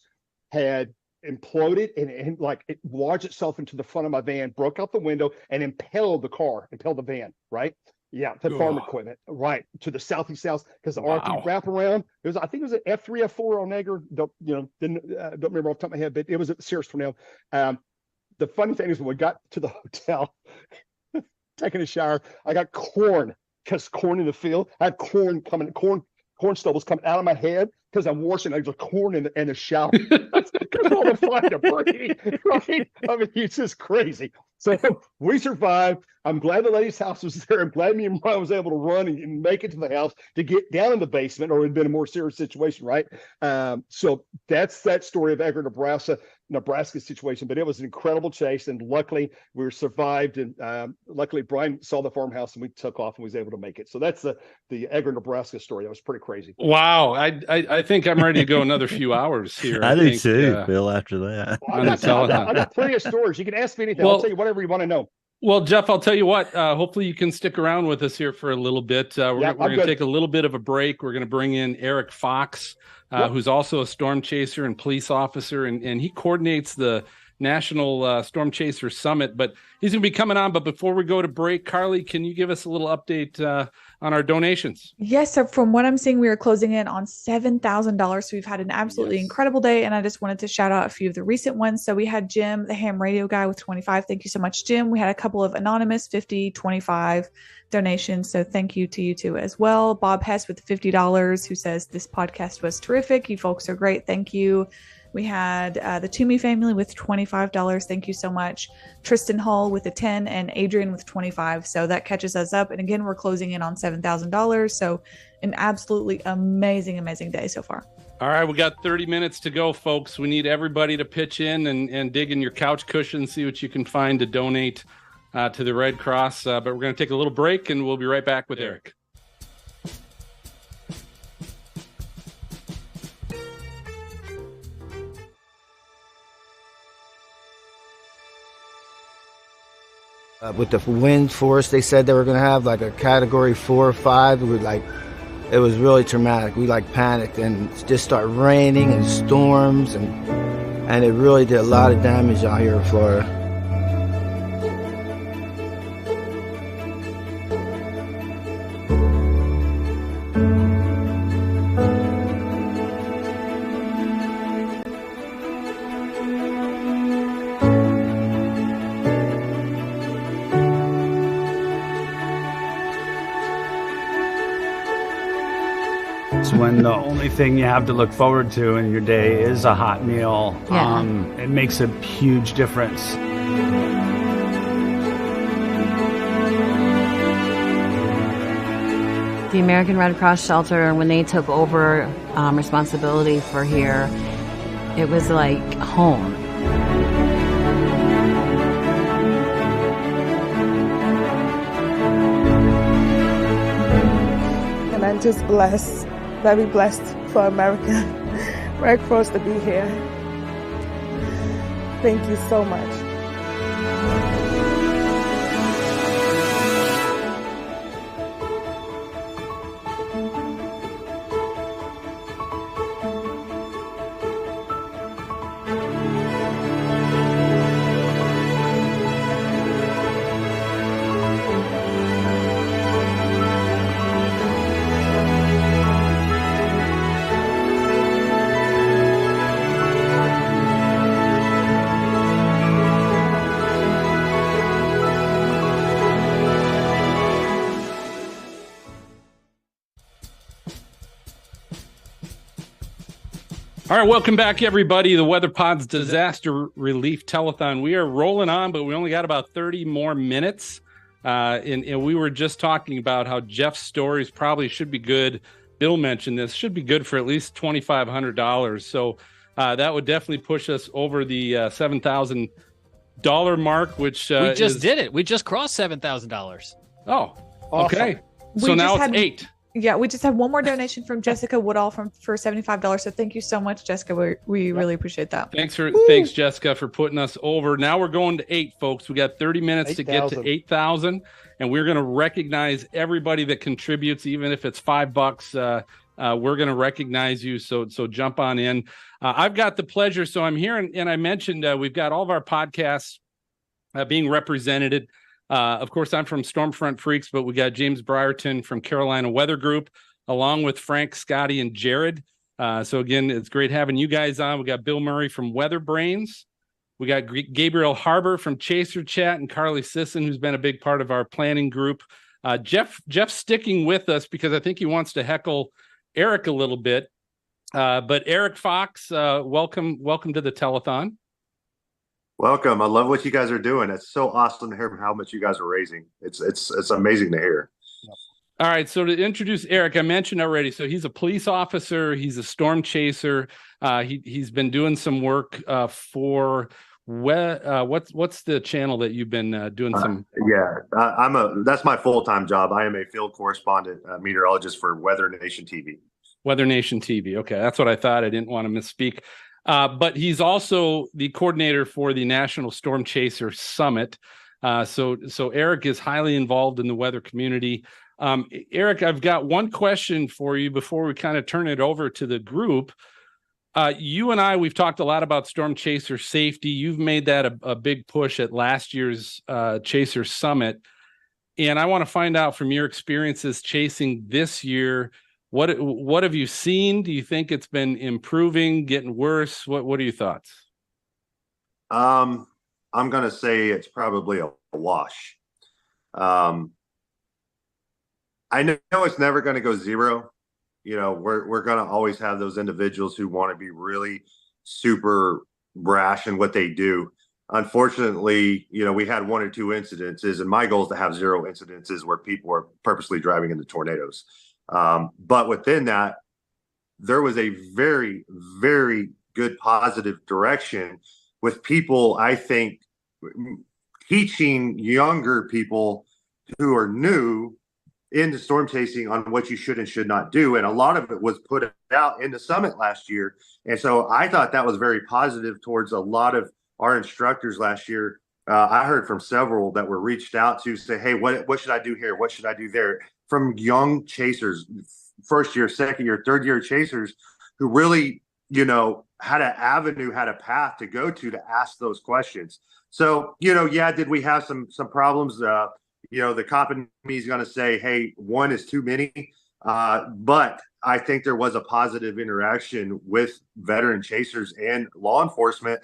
had imploded and like it lodged itself into the front of my van, broke out the window, and impelled the van, right? Yeah, the farm equipment, right, to the southeast south, because the RP wraparound. I think it was an F3, F4 on Egger. Don't remember off the top of my head, but it was at Sears Tornado. The funny thing is, when we got to the hotel, taking a shower, I got corn, because corn in the field. I had corn stubbles coming out of my head because I'm washing. I just corn in the shower. That's because all the fire debris, right? I mean, it's just crazy. So we survived. I'm glad the lady's house was there. I'm glad me and Brian was able to run and make it to the house to get down in the basement, or it had been a more serious situation, right? So that's that story of Egger, Nebraska situation. But it was an incredible chase, and luckily we survived. And luckily Brian saw the farmhouse, and we took off and was able to make it. So that's the Egger, Nebraska story. That was pretty crazy. Wow, I think I'm ready to go another few hours here. I do too, Bill. After that, I got plenty of stories. You can ask me anything. I'll tell you whatever you want to know. Well, Jeff, I'll tell you what, hopefully you can stick around with us here for a little bit. We're going to take a little bit of a break. We're going to bring in Eric Fox, who's also a storm chaser and police officer, and he coordinates the National Storm Chaser Summit, but he's going to be coming on. But before we go to break, Carly, can you give us a little update on our donations? Yes. So from what I'm seeing, we are closing in on $7,000. So we've had an absolutely incredible day. And I just wanted to shout out a few of the recent ones. So we had Jim, the ham radio guy, with 25. Thank you so much, Jim. We had a couple of anonymous 50, 25 donations. So thank you to you too as well. Bob Hess with $50, who says this podcast was terrific. You folks are great. Thank you. We had the Toomey family with $25. Thank you so much. Tristan Hall with a 10 and Adrian with 25. So that catches us up. And again, we're closing in on $7,000. So an absolutely amazing, amazing day so far. All right, we got 30 minutes to go, folks. We need everybody to pitch in and dig in your couch cushion, see what you can find to donate to the Red Cross. But we're going to take a little break, and we'll be right back with Eric. With the wind force, they said they were going to have like a category 4 or 5. It was really traumatic. We panicked, and it just started raining and storms, and it really did a lot of damage out here in Florida. When the only thing you have to look forward to in your day is a hot meal, it makes a huge difference. The American Red Cross shelter, when they took over responsibility for here, it was like home. And I'm just blessed. Very blessed for American Red Cross to be here. Thank you so much. All right, welcome back, everybody. The Weather Pod's Disaster Relief Telethon. We are rolling on, but we only got about 30 more minutes. And we were just talking about how Jeff's stories probably should be good. Bill mentioned this, should be good for at least $2,500. So that would definitely push us over the $7,000 mark, which we just did it. We just crossed $7,000. Oh, okay. Awesome. So now it's 8. Yeah, we just had one more donation from Jessica Woodall for $75. So thank you so much, Jessica. We really appreciate that. Thanks, Jessica, for putting us over. Now we're going to 8, folks. We got 30 minutes 8, to get to 8,000, and we're going to recognize everybody that contributes, even if it's $5. We're going to recognize you. So jump on in. I've got the pleasure. So I'm here, and I mentioned we've got all of our podcasts being represented. Of course, I'm from Stormfront Freaks, but we got James Brierton from Carolina Weather Group, along with Frank, Scotty, and Jared. So again, it's great having you guys on. We got Bill Murray from Weather Brains. We got Gabriel Harbor from Chaser Chat, and Carly Sisson, who's been a big part of our planning group. Jeff's sticking with us because I think he wants to heckle Eric a little bit. But Eric Fox, welcome to the telethon. Welcome. I love what you guys are doing. It's so awesome to hear how much you guys are raising. It's amazing to hear. All right. So to introduce Eric, I mentioned already. So he's a police officer. He's a storm chaser. He's been doing some work for what's the channel that you've been doing some? That's my full-time job. I am a field correspondent meteorologist for Weather Nation TV. Weather Nation TV. Okay, that's what I thought. I didn't want to misspeak. But he's also the coordinator for the National Storm Chaser Summit. So Eric is highly involved in the weather community. Eric, I've got one question for you before we kind of turn it over to the group. You and I, we've talked a lot about storm chaser safety. You've made that a big push at last year's Chaser Summit. And I want to find out from your experiences chasing this year, what have you seen? Do you think it's been improving, getting worse? What are your thoughts? I'm going to say it's probably a wash. I know it's never going to go zero. You know, we're going to always have those individuals who want to be really super brash in what they do. Unfortunately, you know, we had 1 or 2 incidences, and my goal is to have 0 incidences where people are purposely driving into tornadoes. But within that, there was a very, very good positive direction with people, I think, teaching younger people who are new into storm chasing on what you should and should not do. And a lot of it was put out in the summit last year. And so I thought that was very positive towards a lot of our instructors last year. I heard from several that were reached out to say, hey, what should I do here? What should I do there? From young chasers, first year, second year, third year chasers who really, you know, had an avenue, had a path to go to ask those questions. So, you know, yeah, did we have some problems? You know, the cop in me is going to say, hey, 1 is too many. But I think there was a positive interaction with veteran chasers and law enforcement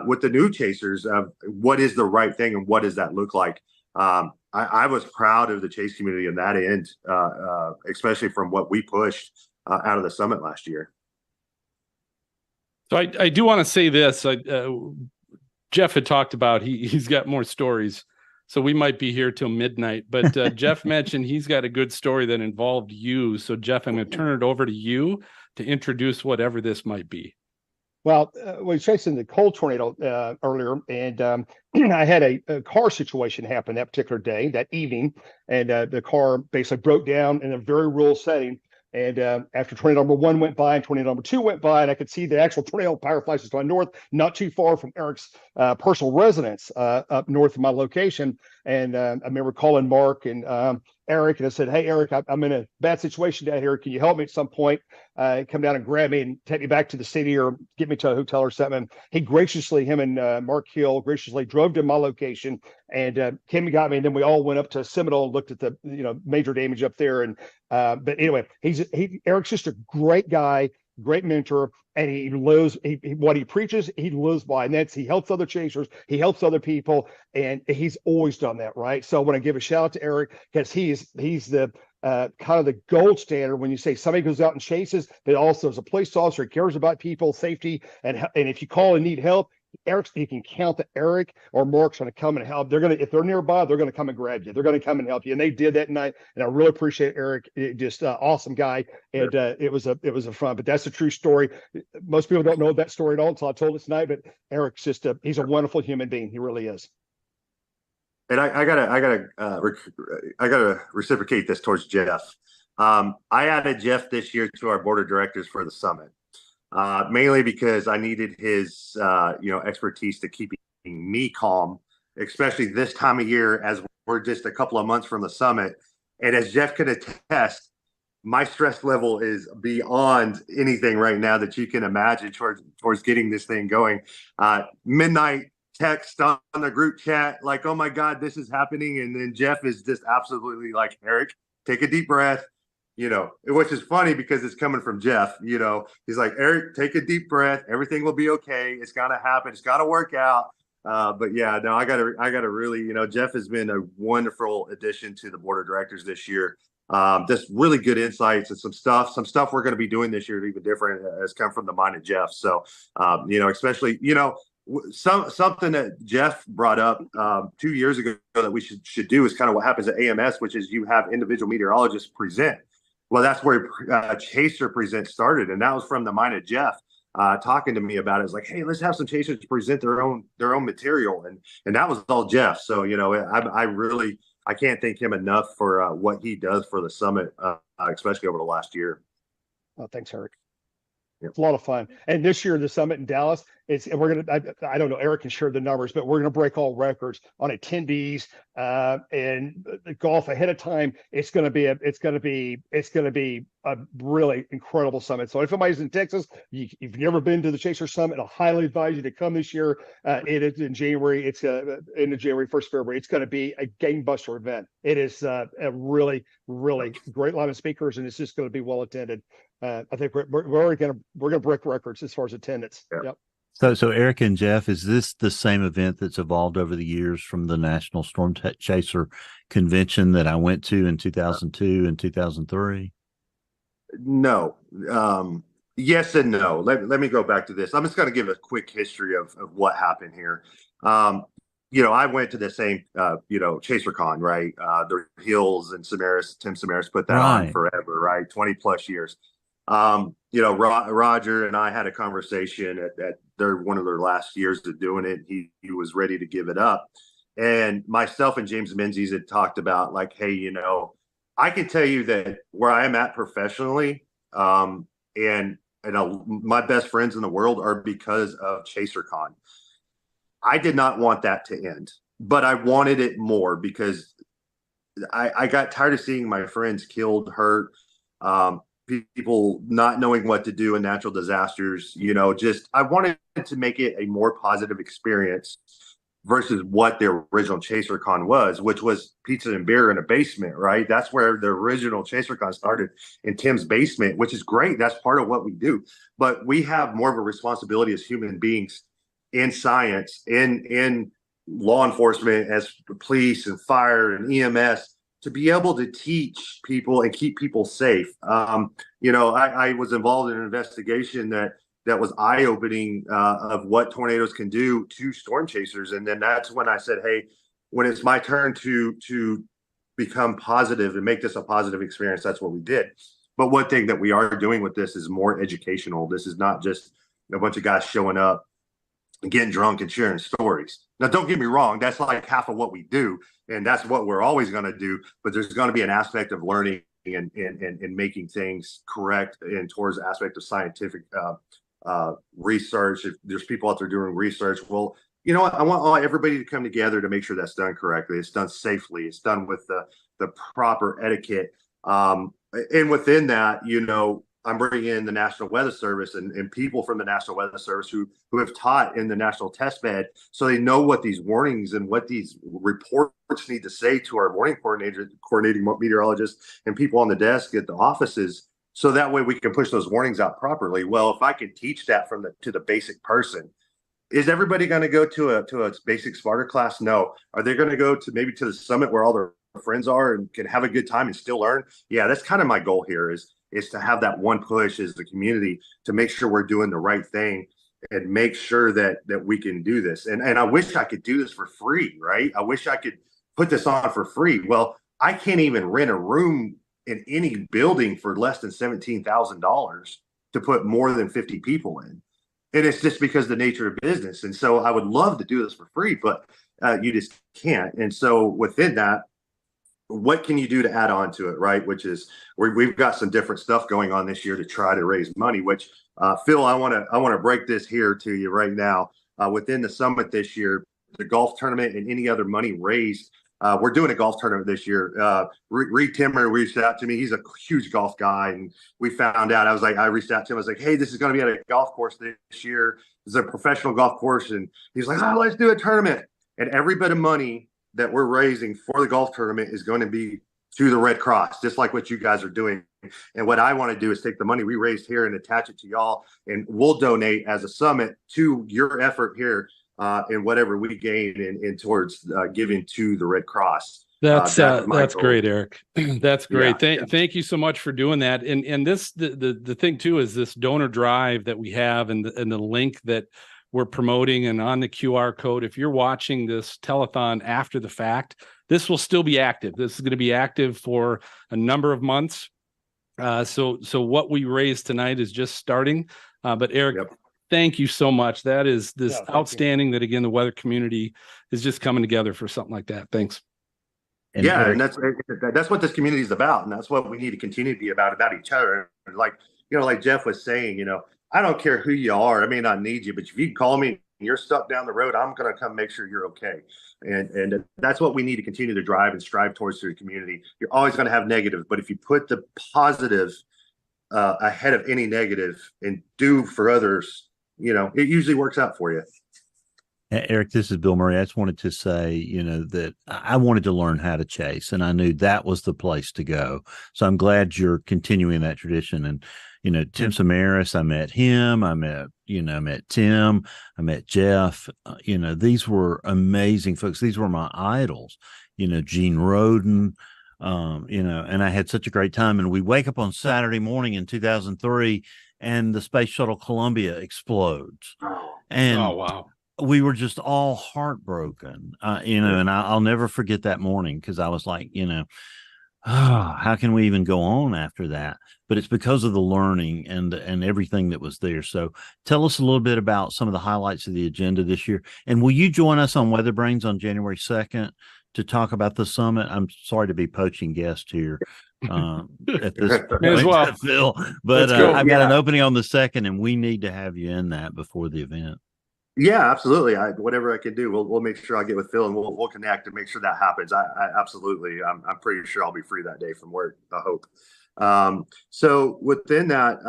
with the new chasers of what is the right thing and what does that look like. I was proud of the chase community in that end, especially from what we pushed out of the summit last year. So I do want to say this. Jeff had talked about he's got more stories, so we might be here till midnight. But Jeff mentioned he's got a good story that involved you. So Jeff, I'm going to turn it over to you to introduce whatever this might be. Well, we were chasing the cold tornado earlier, and I had a car situation happen that particular day, that evening, and the car basically broke down in a very rural setting. And after tornado number 1 went by and tornado number 2 went by, and I could see the actual tornado power flashes to my north, not too far from Eric's personal residence up north of my location. And I remember calling Mark and Eric, and I said, hey, Eric, I'm in a bad situation down here. Can you help me at some point? Come down and grab me and take me back to the city or get me to a hotel or something. And he graciously, him and Mark Hill graciously drove to my location and came and got me. And then we all went up to Seminole and looked at the, you know, major damage up there. And but anyway, Eric's just a great guy, great mentor, and he lives what he preaches, he lives by, and that's he helps other chasers, he helps other people, and he's always done that, right? So I want to give a shout out to Eric because he's the kind of the gold standard when you say somebody goes out and chases, but also as a police officer, cares about people's safety. And if you call and need help, you can count that Eric or Mark's going to come and help. If they're nearby, they're going to come and grab you. They're going to come and help you. And they did that night. And I really appreciate Eric. Just awesome guy. And it was a fun, but that's a true story. Most people don't know that story at all until I told it tonight, but Eric's he's a wonderful human being. He really is. And I gotta reciprocate this towards Jeff. I added Jeff this year to our board of directors for the summit. Mainly because I needed his, expertise to keep me calm, especially this time of year as we're just a couple of months from the summit. And as Jeff could attest, my stress level is beyond anything right now that you can imagine towards getting this thing going. Midnight text on the group chat, like, oh my God, this is happening. And then Jeff is just absolutely like, Eric, take a deep breath. Which is funny because it's coming from Jeff. He's like, Eric, take a deep breath. Everything will be okay. It's gonna happen. It's gotta work out. But yeah, no, I gotta really, Jeff has been a wonderful addition to the board of directors this year. Just really good insights and some stuff we're going to be doing this year even different has come from the mind of Jeff. So, especially, something that Jeff brought up 2 years ago that we should do is kind of what happens at AMS, which is you have individual meteorologists present. Well, that's where Chaser Present started, and that was from the mind of Jeff talking to me about it. It's like, hey, let's have some chasers present their own material, and that was all Jeff. So I can't thank him enough for what he does for the summit, especially over the last year. Oh, thanks, Eric. It's a lot of fun. And this year, the summit in Dallas, I don't know, Eric can share the numbers, but we're going to break all records on attendees and the golf ahead of time. It's going to be a really incredible summit. So if anybody's in Texas, you've never been to the Chaser Summit, I highly advise you to come this year. It is in January. It's end of January, 1st February. It's going to be a gangbuster event. It is a really, really great line of speakers, and it's just going to be well attended. I think we're going to break records as far as attendance. Yeah. Yep. So Eric and Jeff, is this the same event that's evolved over the years from the National Storm Chaser Convention that I went to in 2002 and 2003? No. Yes and no. Let me go back to this. I'm just going to give a quick history of what happened here. I went to the same, Chasercon, right? The Hills and Tim Samaras put that on forever, right? 20 plus years. Roger and I had a conversation at one of their last years of doing it. He was ready to give it up. And myself and James Menzies had talked about like, hey, I can tell you that where I am at professionally, and my best friends in the world are because of Chasercon. I did not want that to end, but I wanted it more because I got tired of seeing my friends killed, hurt, people not knowing what to do in natural disasters. I wanted to make it a more positive experience versus what the original Chasercon was, which was pizza and beer in a basement, right? That's where the original Chasercon started, in Tim's basement, which is great. That's part of what we do. But we have more of a responsibility as human beings in science, in law enforcement, as police and fire and EMS, to be able to teach people and keep people safe. I was involved in an investigation that was eye-opening of what tornadoes can do to storm chasers. And then that's when I said, hey, when it's my turn to become positive and make this a positive experience, that's what we did. But one thing that we are doing with this is more educational. This is not just a bunch of guys showing up and getting drunk and sharing stories. Now, don't get me wrong, that's like half of what we do, and that's what we're always going to do. But there's going to be an aspect of learning and making things correct, and towards the aspect of scientific research. If there's people out there doing research, well, you know what? I want everybody to come together to make sure that's done correctly. It's done safely. It's done with the proper etiquette. And within that, I'm bringing in the National Weather Service and people from the National Weather Service who have taught in the National Test Bed, so they know what these warnings and what these reports need to say to our warning coordinating meteorologists and people on the desk at the offices, so that way we can push those warnings out properly. Well, if I can teach that to the basic person, is everybody going to go to a basic Sparta class? No. Are they going to go to maybe to the summit where all their friends are and can have a good time and still learn. Yeah, that's kind of my goal here is to have that one push as the community to make sure we're doing the right thing and make sure that we can do this. And I wish I could do this for free, right? I wish I could put this on for free. Well, I can't even rent a room in any building for less than $17,000 to put more than 50 people in. And it's just because of the nature of business. And so I would love to do this for free, but you just can't. And so within that, what can you do to add on to it, right? Which is we've got some different stuff going on this year to try to raise money, which Phil, I want to break this here to you right now. Within the summit this year, the golf tournament and any other money raised, we're doing a golf tournament this year. Reed Timmer reached out to me. He's a huge golf guy. And we found out, I reached out to him. I was like, hey, this is going to be at a golf course this year. It's a professional golf course. And he's like, oh, let's do a tournament. And every bit of money that we're raising for the golf tournament is going to be to the Red Cross, just like what you guys are doing. And what I want to do is take the money we raised here and attach it to y'all, and we'll donate as a summit to your effort here and whatever we gain in towards giving to the Red Cross. That's great, Eric. That's great. Thank you so much for doing that. And this the thing too is this donor drive that we have and the link that we're promoting and on the QR code. If you're watching this telethon after the fact, this will still be active. This is going to be active for a number of months. So what we raised tonight is just starting. But Eric, thank you so much. That is outstanding that, again, the weather community is just coming together for something like that. Thanks. And Eric, and that's what this community is about. And that's what we need to continue to be about each other. Like Jeff was saying, I don't care who you are. I may not need you, but if you call me and you're stuck down the road, I'm going to come make sure you're okay. And that's what we need to continue to drive and strive towards through the community. You're always going to have negatives, but if you put the positive ahead of any negative and do for others, it usually works out for you. Eric, this is Bill Murray. I just wanted to say, that I wanted to learn how to chase, and I knew that was the place to go. So I'm glad you're continuing that tradition. And, Tim Samaras, I met him. I met Tim. I met Jeff. These were amazing folks. These were my idols, Gene Roden, and I had such a great time. And we wake up on Saturday morning in 2003 and the Space Shuttle Columbia explodes. And oh, wow. We were just all heartbroken, and I'll never forget that morning because I was like, how can we even go on after that? But it's because of the learning and everything that was there. So tell us a little bit about some of the highlights of the agenda this year. And will you join us on Weather Brains on January 2nd to talk about the summit? I'm sorry to be poaching guest here at this point, as well, Phil, but I've got an opening on the 2nd, and we need to have you in that before the event. Yeah, absolutely. Whatever I can do, we'll make sure I get with Phil and we'll connect and make sure that happens. I absolutely, I'm pretty sure I'll be free that day from work. I hope. So within that,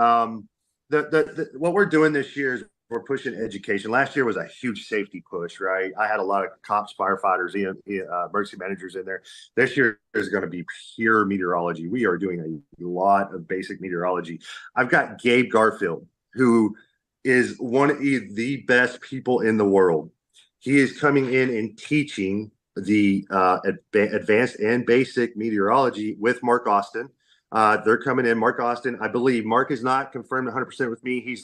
what we're doing this year is we're pushing education. Last year was a huge safety push, right? I had a lot of cops, firefighters, emergency managers in there. This year is going to be pure meteorology. We are doing a lot of basic meteorology. I've got Gabe Garfield, who is one of the best people in the world. He is coming in and teaching the advanced and basic meteorology with Mark Austin. They're coming in. Mark Austin, I believe. Mark is not confirmed 100% with me. He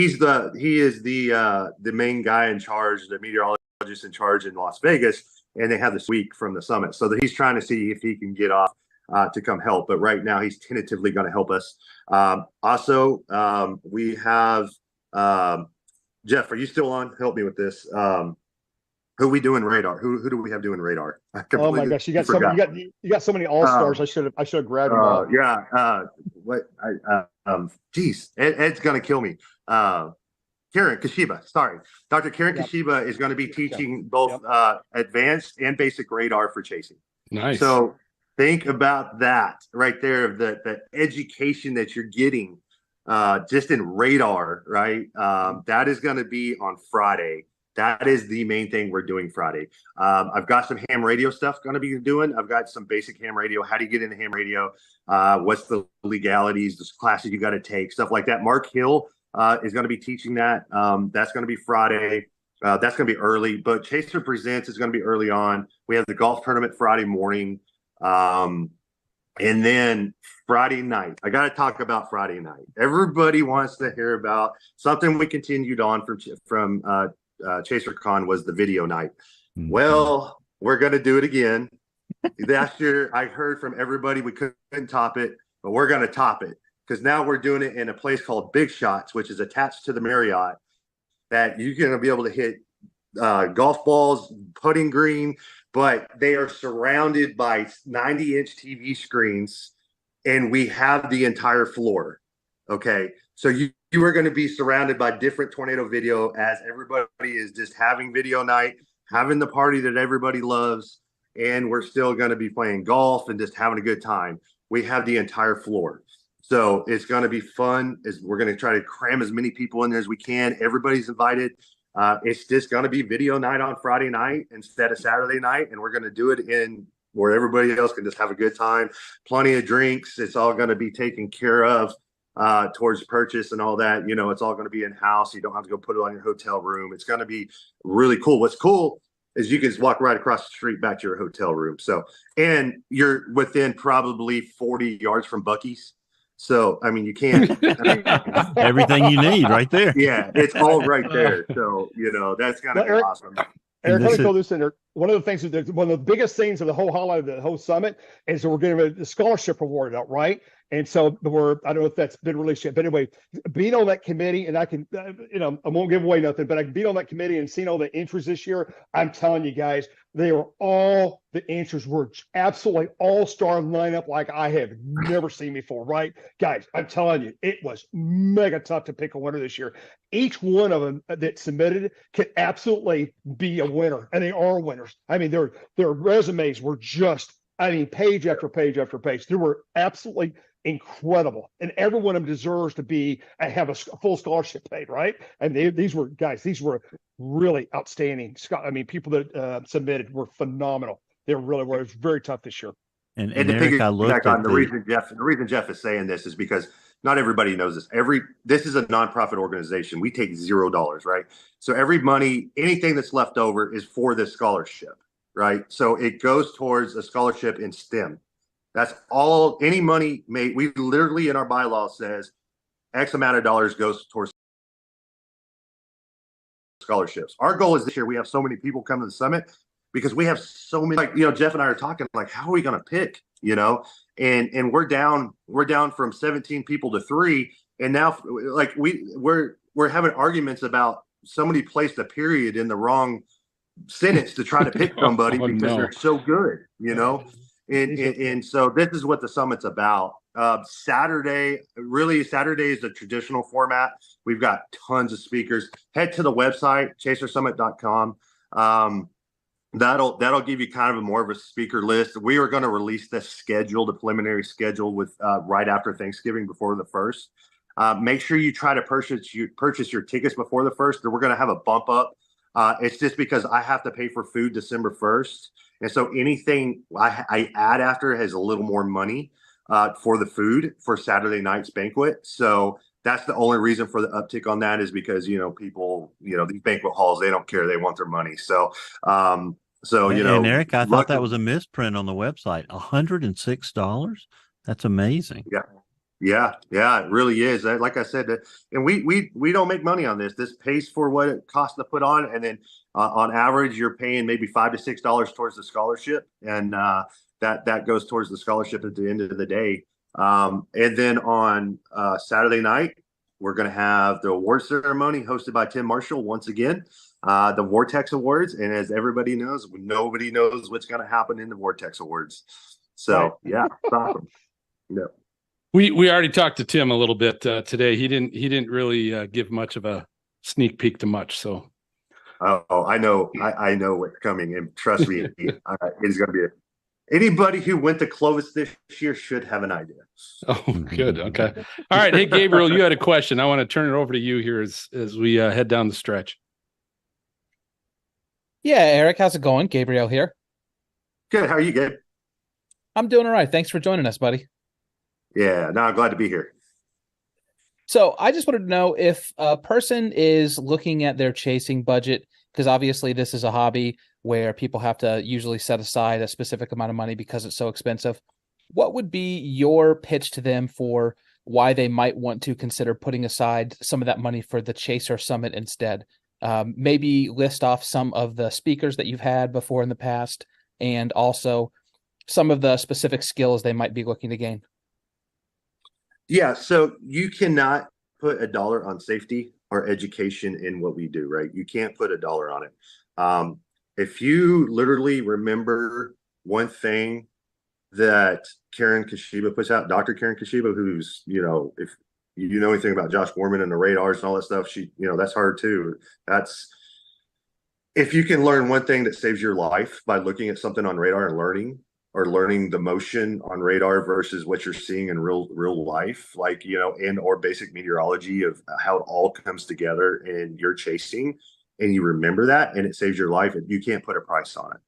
is the main guy in charge, the meteorologist in charge in Las Vegas, and they have this week from the summit. So that he's trying to see if he can get off to come help. But right now he's tentatively going to help us. Also, we have Jeff, are you still on? Help me with this. Who are we doing radar? Who do we have doing radar? Oh my gosh, you got so many all stars. I should have grabbed them all. Yeah. Geez, Ed's gonna kill me. Karen Kashiba. Sorry, Dr. Karen Kashiba is going to be teaching both advanced and basic radar for chasing. Nice. So think about that right there. The education that you're getting. Just in radar, right? That is going to be on Friday. That is the main thing we're doing Friday. I've got some ham radio stuff going to be doing. I've got some basic ham radio. How do you get into ham radio? What's the legalities, the classes you got to take, stuff like that. Mark Hill is going to be teaching that. That's going to be Friday. That's going to be early, but Chaser Presents is going to be early on. We have the golf tournament Friday morning. And then Friday night, I got to talk about Friday night. Everybody wants to hear about something we continued on from Chasercon was the video night. Mm-hmm. Well, we're going to do it again. Last year, I heard from everybody we couldn't top it, but we're going to top it because now we're doing it in a place called Big Shots, which is attached to the Marriott, that you're going to be able to hit golf balls, putting green, but they are surrounded by 90-inch TV screens, and we have the entire floor. Okay, so you are going to be surrounded by different tornado video as everybody is just having video night, having the party that everybody loves, and we're still going to be playing golf and just having a good time. We have the entire floor. So it's going to be fun. We're going to try to cram as many people in there as we can. Everybody's invited. It's just going to be video night on Friday night instead of Saturday night. And we're going to do it in where everybody else can just have a good time. Plenty of drinks. It's all going to be taken care of towards purchase and all that. You know, it's all going to be in-house. You don't have to go put it on your hotel room. It's going to be really cool. What's cool is you can just walk right across the street back to your hotel room. So, and you're within probably 40 yards from Buc-ee's. So, I mean, you can't. Everything you need right there. Yeah, it's all right there. So, you know, that's going to be awesome. Eric, let me throw this in there. One of the things, one of the biggest things of the whole highlight of the whole summit is that we're getting the scholarship awarded out, right? And so I don't know if that's been released yet, but anyway, being on that committee, and I can, I won't give away nothing, but I can be on that committee and seeing all the entries this year. I'm telling you guys, the answers were absolutely all-star lineup like I have never seen before, right? Guys, I'm telling you, it was mega tough to pick a winner this year. Each one of them that submitted could absolutely be a winner, and they are winners. I mean, their resumes were just, page after page after page. They were absolutely incredible, and every one of them deserves to have a full scholarship paid, right? And these were really outstanding. People that submitted were phenomenal. They really were. It was very tough this year. And to piggyback on the reason Jeff is saying this is because not everybody knows this. This is a nonprofit organization. We take $0, right? So every money, anything that's left over is for this scholarship, right? So it goes towards a scholarship in STEM. That's all. Any money made, we literally in our bylaw says X amount of dollars goes towards scholarships. Our goal is this year we have so many people come to the summit because we have so many. Jeff and I are talking how are we going to pick? And we're down from 17 people to 3, and now we're having arguments about somebody placed a period in the wrong sentence to try to pick somebody because they're so good, And so this is what the summit's about. Saturday is the traditional format. We've got tons of speakers. Head to the website, chasersummit.com. That'll give you kind of more of a speaker list. We are going to release the preliminary schedule with right after Thanksgiving before the 1st. Make sure you try to purchase your tickets before the 1st. We're going to have a bump up. It's just because I have to pay for food December 1st. And so anything I add after has a little more money for the food for Saturday night's banquet. So that's the only reason for the uptick on that is because, people, these banquet halls, they don't care. They want their money. So, and Eric, I thought that was a misprint on the website. $106. That's amazing. Yeah, it really is. Like I said, and we don't make money on this. This pays for what it costs to put on, and then on average, you're paying maybe $5 to $6 towards the scholarship, and that goes towards the scholarship at the end of the day. And then on Saturday night, we're going to have the award ceremony hosted by Tim Marshall once again, the Vortex Awards, and as everybody knows, nobody knows what's going to happen in the Vortex Awards. So yeah, it's awesome. Yeah. We already talked to Tim a little bit today. He didn't really give much of a sneak peek to much. So, I know what's coming, and trust me, it's going to be anybody who went to Clovis this year should have an idea. Oh, good. Okay. All right. Hey, Gabriel, you had a question. I want to turn it over to you here as we head down the stretch. Yeah, Eric, how's it going? Gabriel here. Good. How are you, Gabe? I'm doing all right. Thanks for joining us, buddy. Yeah, no, I'm glad to be here. So I just wanted to know if a person is looking at their chasing budget Because obviously this is a hobby where people have to usually set aside a specific amount of money because it's so expensive. What would be your pitch to them for why they might want to consider putting aside some of that money for the Chaser Summit instead? Maybe list off some of the speakers that you've had before in the past, and also some of the specific skills they might be looking to gain. Yeah, so you cannot put a dollar on safety or education in what we do, right? You can't put a dollar on it. If you literally remember one thing that Karen Kashiba puts out, Dr. Karen Kashiba, who's, if you know anything about Josh Gorman and the radars and all that stuff, she, that's hard too. If you can learn one thing that saves your life by looking at something on radar and learning the motion on radar versus what you're seeing in real life, like, and or basic meteorology of how it all comes together and you're chasing and you remember that and it saves your life, and you can't put a price on it.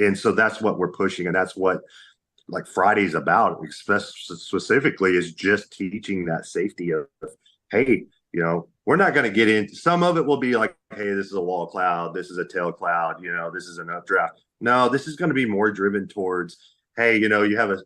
And so that's what we're pushing. And that's what like Friday's about, specifically, is just teaching that safety of, hey, we're not going to get into, some of it will be like, hey, this is a wall cloud, this is a tail cloud, this is an updraft. No, this is going to be more driven towards, hey, you have a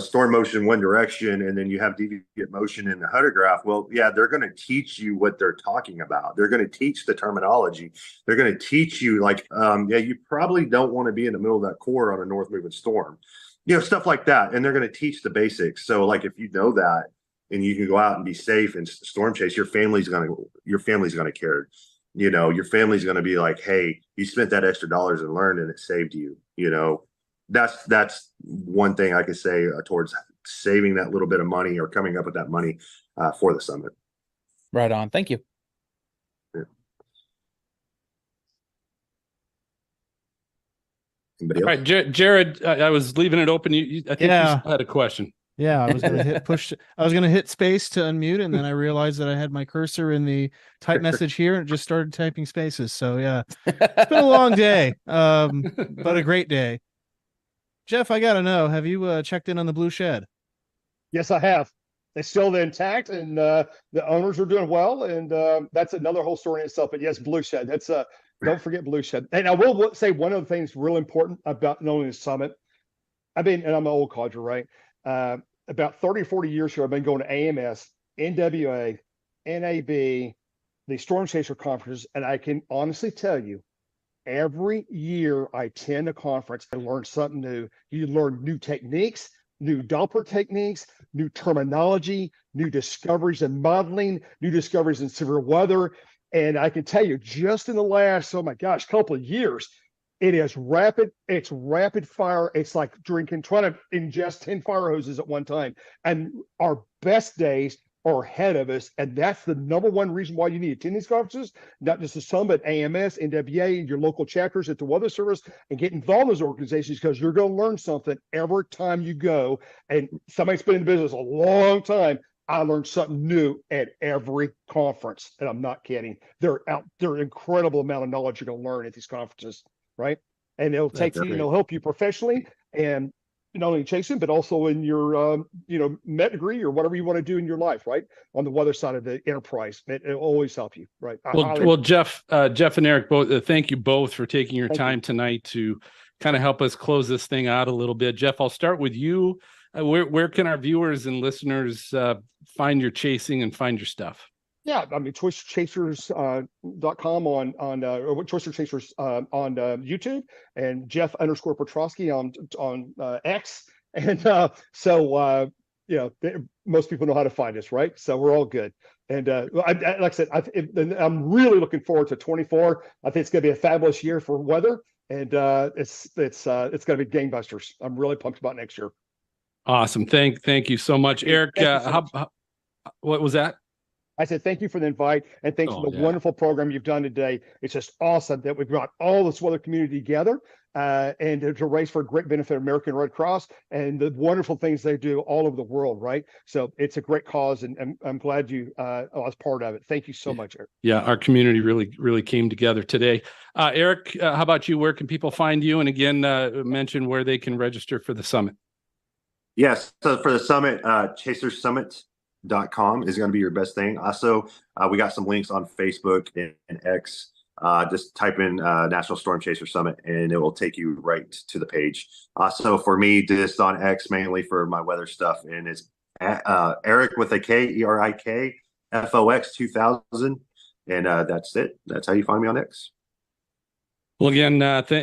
storm motion one direction and then you have deviant motion in the hydrograph. Well, yeah, they're going to teach you what they're talking about. They're going to teach the terminology. They're going to teach you like, you probably don't want to be in the middle of that core on a north moving storm, stuff like that. And they're going to teach the basics. So like, if you know that and you can go out and be safe and storm chase, your family's going to care. Your family's going to be like, hey, you spent that extra dollars and learned and it saved you. That's one thing I could say towards saving that little bit of money or coming up with that money for the summit. Right on. Thank you. Yeah. Anybody else? All right, Jared, I was leaving it open. I think you had a question. Yeah, I was going to I was going to hit space to unmute, and then I realized that I had my cursor in the type message here and it just started typing spaces. So yeah, it's been a long day, but a great day. Jeff, I got to know, have you checked in on the Blue Shed? Yes, I have. They're still intact, and the owners are doing well, and that's another whole story in itself. But yes, Blue Shed. That's don't forget Blue Shed. And I will say one of the things real important about knowing the summit. And I'm an old codger, right? About 30 or 40 years ago, I've been going to AMS, NWA, NAB, the Storm Chaser conferences, and I can honestly tell you, every year I attend a conference, I learn something new. You learn new techniques, new Doppler techniques, new terminology, new discoveries in modeling, new discoveries in severe weather. And I can tell you, just in the last, couple of years, it is rapid. It's rapid fire. It's like trying to ingest 10 fire hoses at one time. And our best days are ahead of us. And that's the number one reason why you need to attend these conferences, not just the summit, AMS, NWA, and your local chapters at the Weather Service, and get involved in those organizations, because you're going to learn something every time you go. And somebody's been in business a long time. I learned something new at every conference. And I'm not kidding. They're incredible amount of knowledge you're going to learn at these conferences. Right. And it'll it'll help you professionally, and not only chasing, but also in your, med degree or whatever you want to do in your life, right? On the weather side of the enterprise, it'll always help you. Right. Well, Jeff and Eric, both, thank you both for taking your time tonight to kind of help us close this thing out a little bit. Jeff, I'll start with you. Where can our viewers and listeners find your chasing and find your stuff? Yeah, choicerchasers.com on Choicer Chasers on YouTube, and Jeff _Petrosky on X, and most people know how to find us, right? So we're all good. And like I said, I'm really looking forward to 24. I think it's going to be a fabulous year for weather, and it's going to be gangbusters. I'm really pumped about next year. Awesome. Thank you so much, Eric. What was that? I said, thank you for the invite, and thanks for the wonderful program you've done today. It's just awesome that we've brought all this weather community together and to raise for a great benefit of American Red Cross and the wonderful things they do all over the world, right? So it's a great cause, and I'm glad you was part of it. Thank you so much, Eric. Yeah, our community really came together today. Eric, how about you? Where can people find you? And again, mention where they can register for the summit. Yes, so for the summit, Chasersummit.com is going to be your best thing. Also, we got some links on Facebook and X Just type in National Storm Chaser Summit, and it will take you right to the page. So for me, just on X mainly for my weather stuff, and it's Eric with a K, ERIK, FOX 2000, and that's it. That's how you find me on X. Well, again,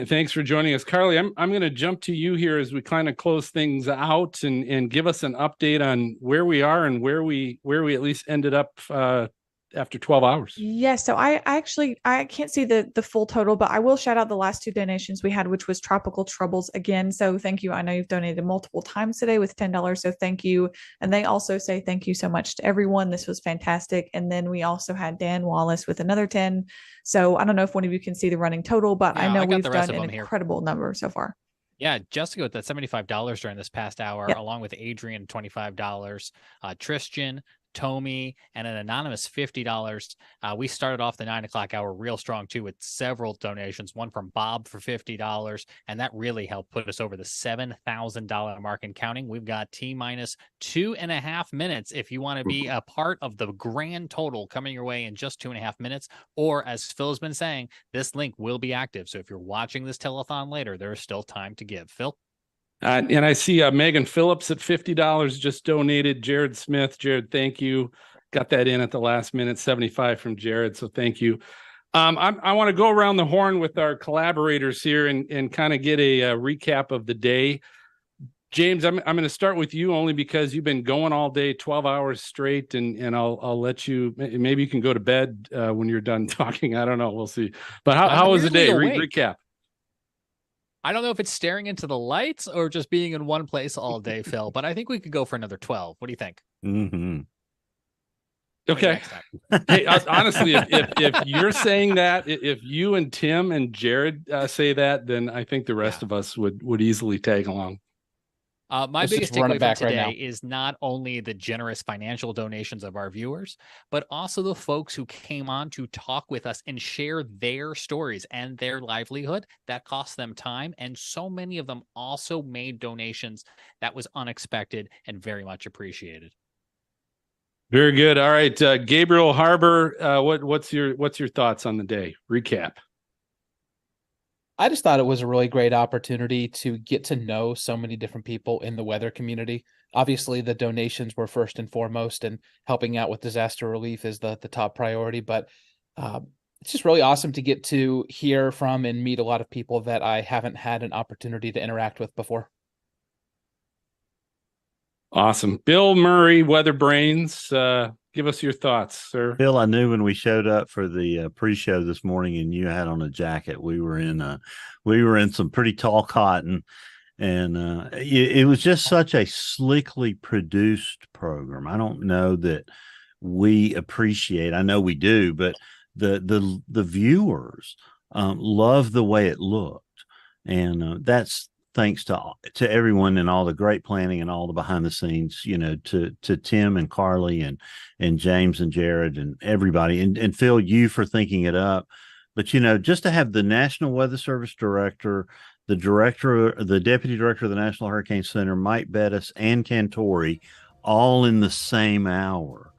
thanks for joining us, Carly. I'm going to jump to you here as we kind of close things out and give us an update on where we are and where we at least ended up after 12 hours. Yes. So I can't see the full total, but I will shout out the last 2 donations we had, which was Tropical Troubles again. So thank you. I know you've donated multiple times today with $10. So thank you. And they also say thank you so much to everyone. This was fantastic. And then we also had Dan Wallace with another 10. So I don't know if one of you can see the running total, but I know we've done an incredible number so far. Yeah, Jessica with that $75 during this past hour, along with Adrian, $25, Tristan, Tommy, and an anonymous $50. We started off the 9 o'clock hour real strong too, with several donations, one from Bob for $50, and that really helped put us over the $7,000 mark and counting. We've got T-minus 2.5 minutes if you want to be a part of the grand total coming your way in just 2.5 minutes. Or as Phil has been saying, this link will be active. So if you're watching this telethon later, there is still time to give. Phil? And I see Megan Phillips at $50 just donated. Jared Smith. Jared, thank you. Got that in at the last minute. 75 from Jared. So thank you. I want to go around the horn with our collaborators here and kind of get a recap of the day. James, I'm going to start with you only because you've been going all day, 12 hours straight, and I'll let you. Maybe you can go to bed when you're done talking. I don't know. We'll see. But how was the day? Recap. I don't know if it's staring into the lights or just being in one place all day, Phil, but I think we could go for another 12. What do you think? Mm-hmm. Okay. Hey, honestly, if you're saying that, if you and Tim and Jared say that, then I think the rest of us would easily tag along. My biggest takeaway from today is not only the generous financial donations of our viewers, but also the folks who came on to talk with us and share their stories and their livelihood. That cost them time. And so many of them also made donations that was unexpected and very much appreciated. Very good. All right. Gabriel Harbor, what's your thoughts on the day? Recap. I just thought it was a really great opportunity to get to know so many different people in the weather community. Obviously, the donations were first and foremost, and helping out with disaster relief is the top priority. But it's just really awesome to get to hear from and meet a lot of people that I haven't had an opportunity to interact with before. Awesome. Bill Murray, Weather Brains. Give us your thoughts, sir. Bill, I knew when we showed up for the pre-show this morning and you had on a jacket, we were in some pretty tall cotton, and it was just such a slickly produced program. I don't know that we appreciate, I know we do, but the viewers love the way it looked, and that's thanks to everyone and all the great planning and all the behind the scenes, to Tim and Carly and James and Jared and everybody, and Phil, you for thinking it up. But, just to have the National Weather Service director, the deputy director of the National Hurricane Center, Mike Bettis, and Cantore all in the same hour.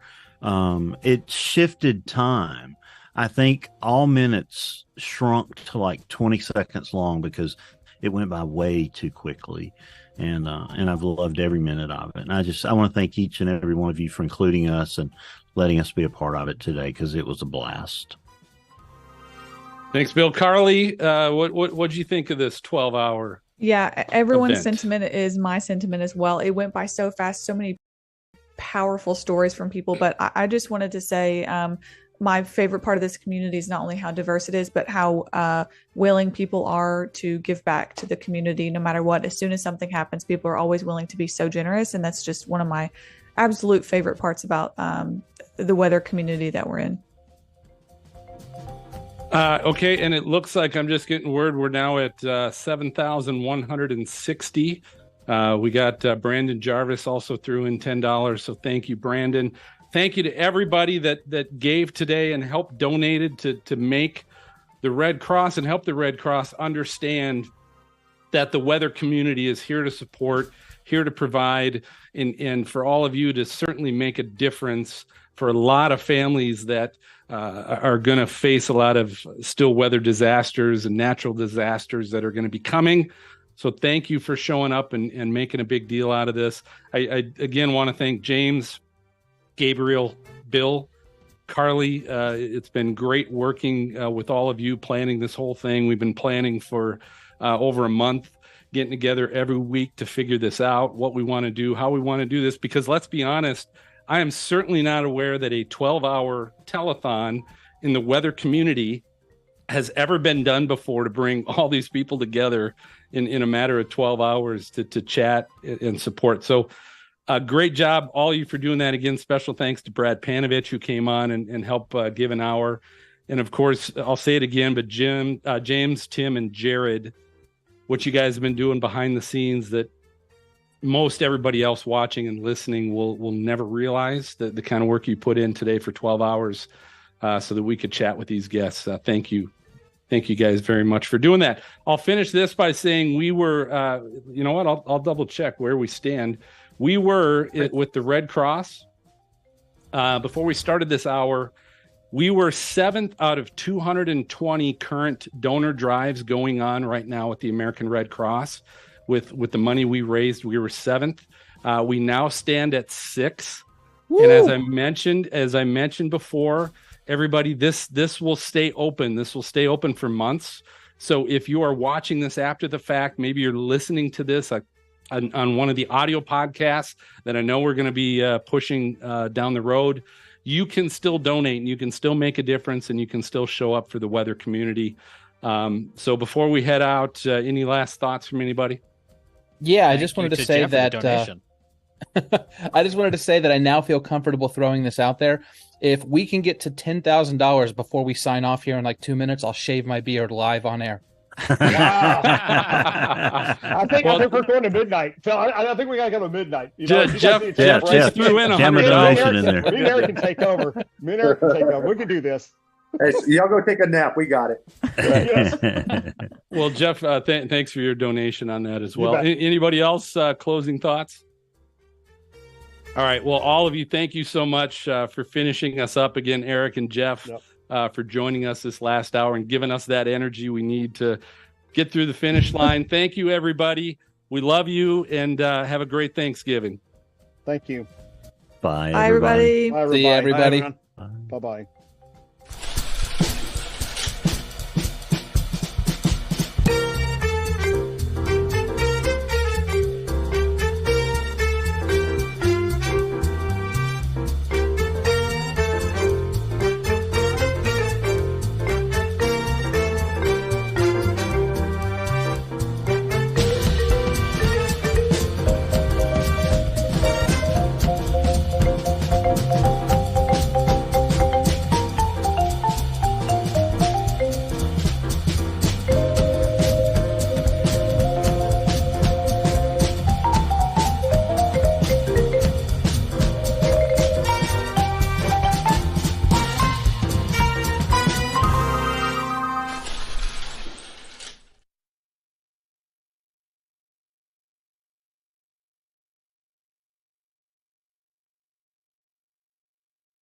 It shifted time. I think all minutes shrunk to like 20 seconds long because it went by way too quickly, and I've loved every minute of it. And I want to thank each and every one of you for including us and letting us be a part of it today, because it was a blast. Thanks, Bill. Carly, what'd you think of this 12-hour? Yeah, everyone's sentiment is my sentiment as well. It went by so fast, so many powerful stories from people. But I just wanted to say, my favorite part of this community is not only how diverse it is, but how willing people are to give back to the community no matter what. As soon as something happens, people are always willing to be so generous. And that's just one of my absolute favorite parts about the weather community that we're in. Okay. And it looks like, I'm just getting word, we're now at 7,160. We got Brandon Jarvis also threw in $10. So thank you, Brandon. Thank you to everybody that gave today and helped donated to make the Red Cross and help the Red Cross understand that the weather community is here to support, here to provide, and for all of you to certainly make a difference for a lot of families that are going to face a lot of still weather disasters and natural disasters that are going to be coming. So thank you for showing up and making a big deal out of this. I again want to thank James, Gabriel, Bill, Carly. It's been great working with all of you planning this whole thing. We've been planning for over a month, getting together every week to figure this out, what we want to do, how we want to do this, because let's be honest, I am certainly not aware that a 12-hour telethon in the weather community has ever been done before to bring all these people together in a matter of 12 hours to chat and support. So great job, all of you, for doing that. Again, special thanks to Brad Panovich, who came on and helped give an hour. And of course, I'll say it again, but James, Tim, and Jared, what you guys have been doing behind the scenes that most everybody else watching and listening will never realize, the kind of work you put in today for 12 hours so that we could chat with these guests. Thank you. Thank you guys very much for doing that. I'll finish this by saying we were, you know what, I'll double check where we stand. We were with the Red Cross. Before we started this hour, we were 7th out of 220 current donor drives going on right now with the American Red Cross. With the money we raised, we were 7th. We now stand at 6th. Woo! And as I mentioned before, everybody, this will stay open. This will stay open for months. So if you are watching this after the fact, maybe you're listening to this on one of the audio podcasts that I know we're going to be pushing down the road, you can still donate and you can still make a difference and you can still show up for the weather community. So before we head out, any last thoughts from anybody? Yeah, I just wanted to say that I just wanted to say that I now feel comfortable throwing this out there. If we can get to $10,000 before we sign off here in like 2 minutes, I'll shave my beard live on air. I think we're going to midnight. So I think we got to go to midnight. You know, Jeff threw in $100 donation in there. Me and Eric can take over. We can do this. Hey, so y'all go take a nap. We got it. Yes. Well, Jeff, thanks for your donation on that as well. Anybody else closing thoughts? All right. Well, all of you, thank you so much for finishing us up again, Eric and Jeff, for joining us this last hour and giving us that energy we need to get through the finish line. Thank you, everybody. We love you, and have a great Thanksgiving. Thank you. Bye, everybody. Bye, everybody. See you, everybody. Bye-bye.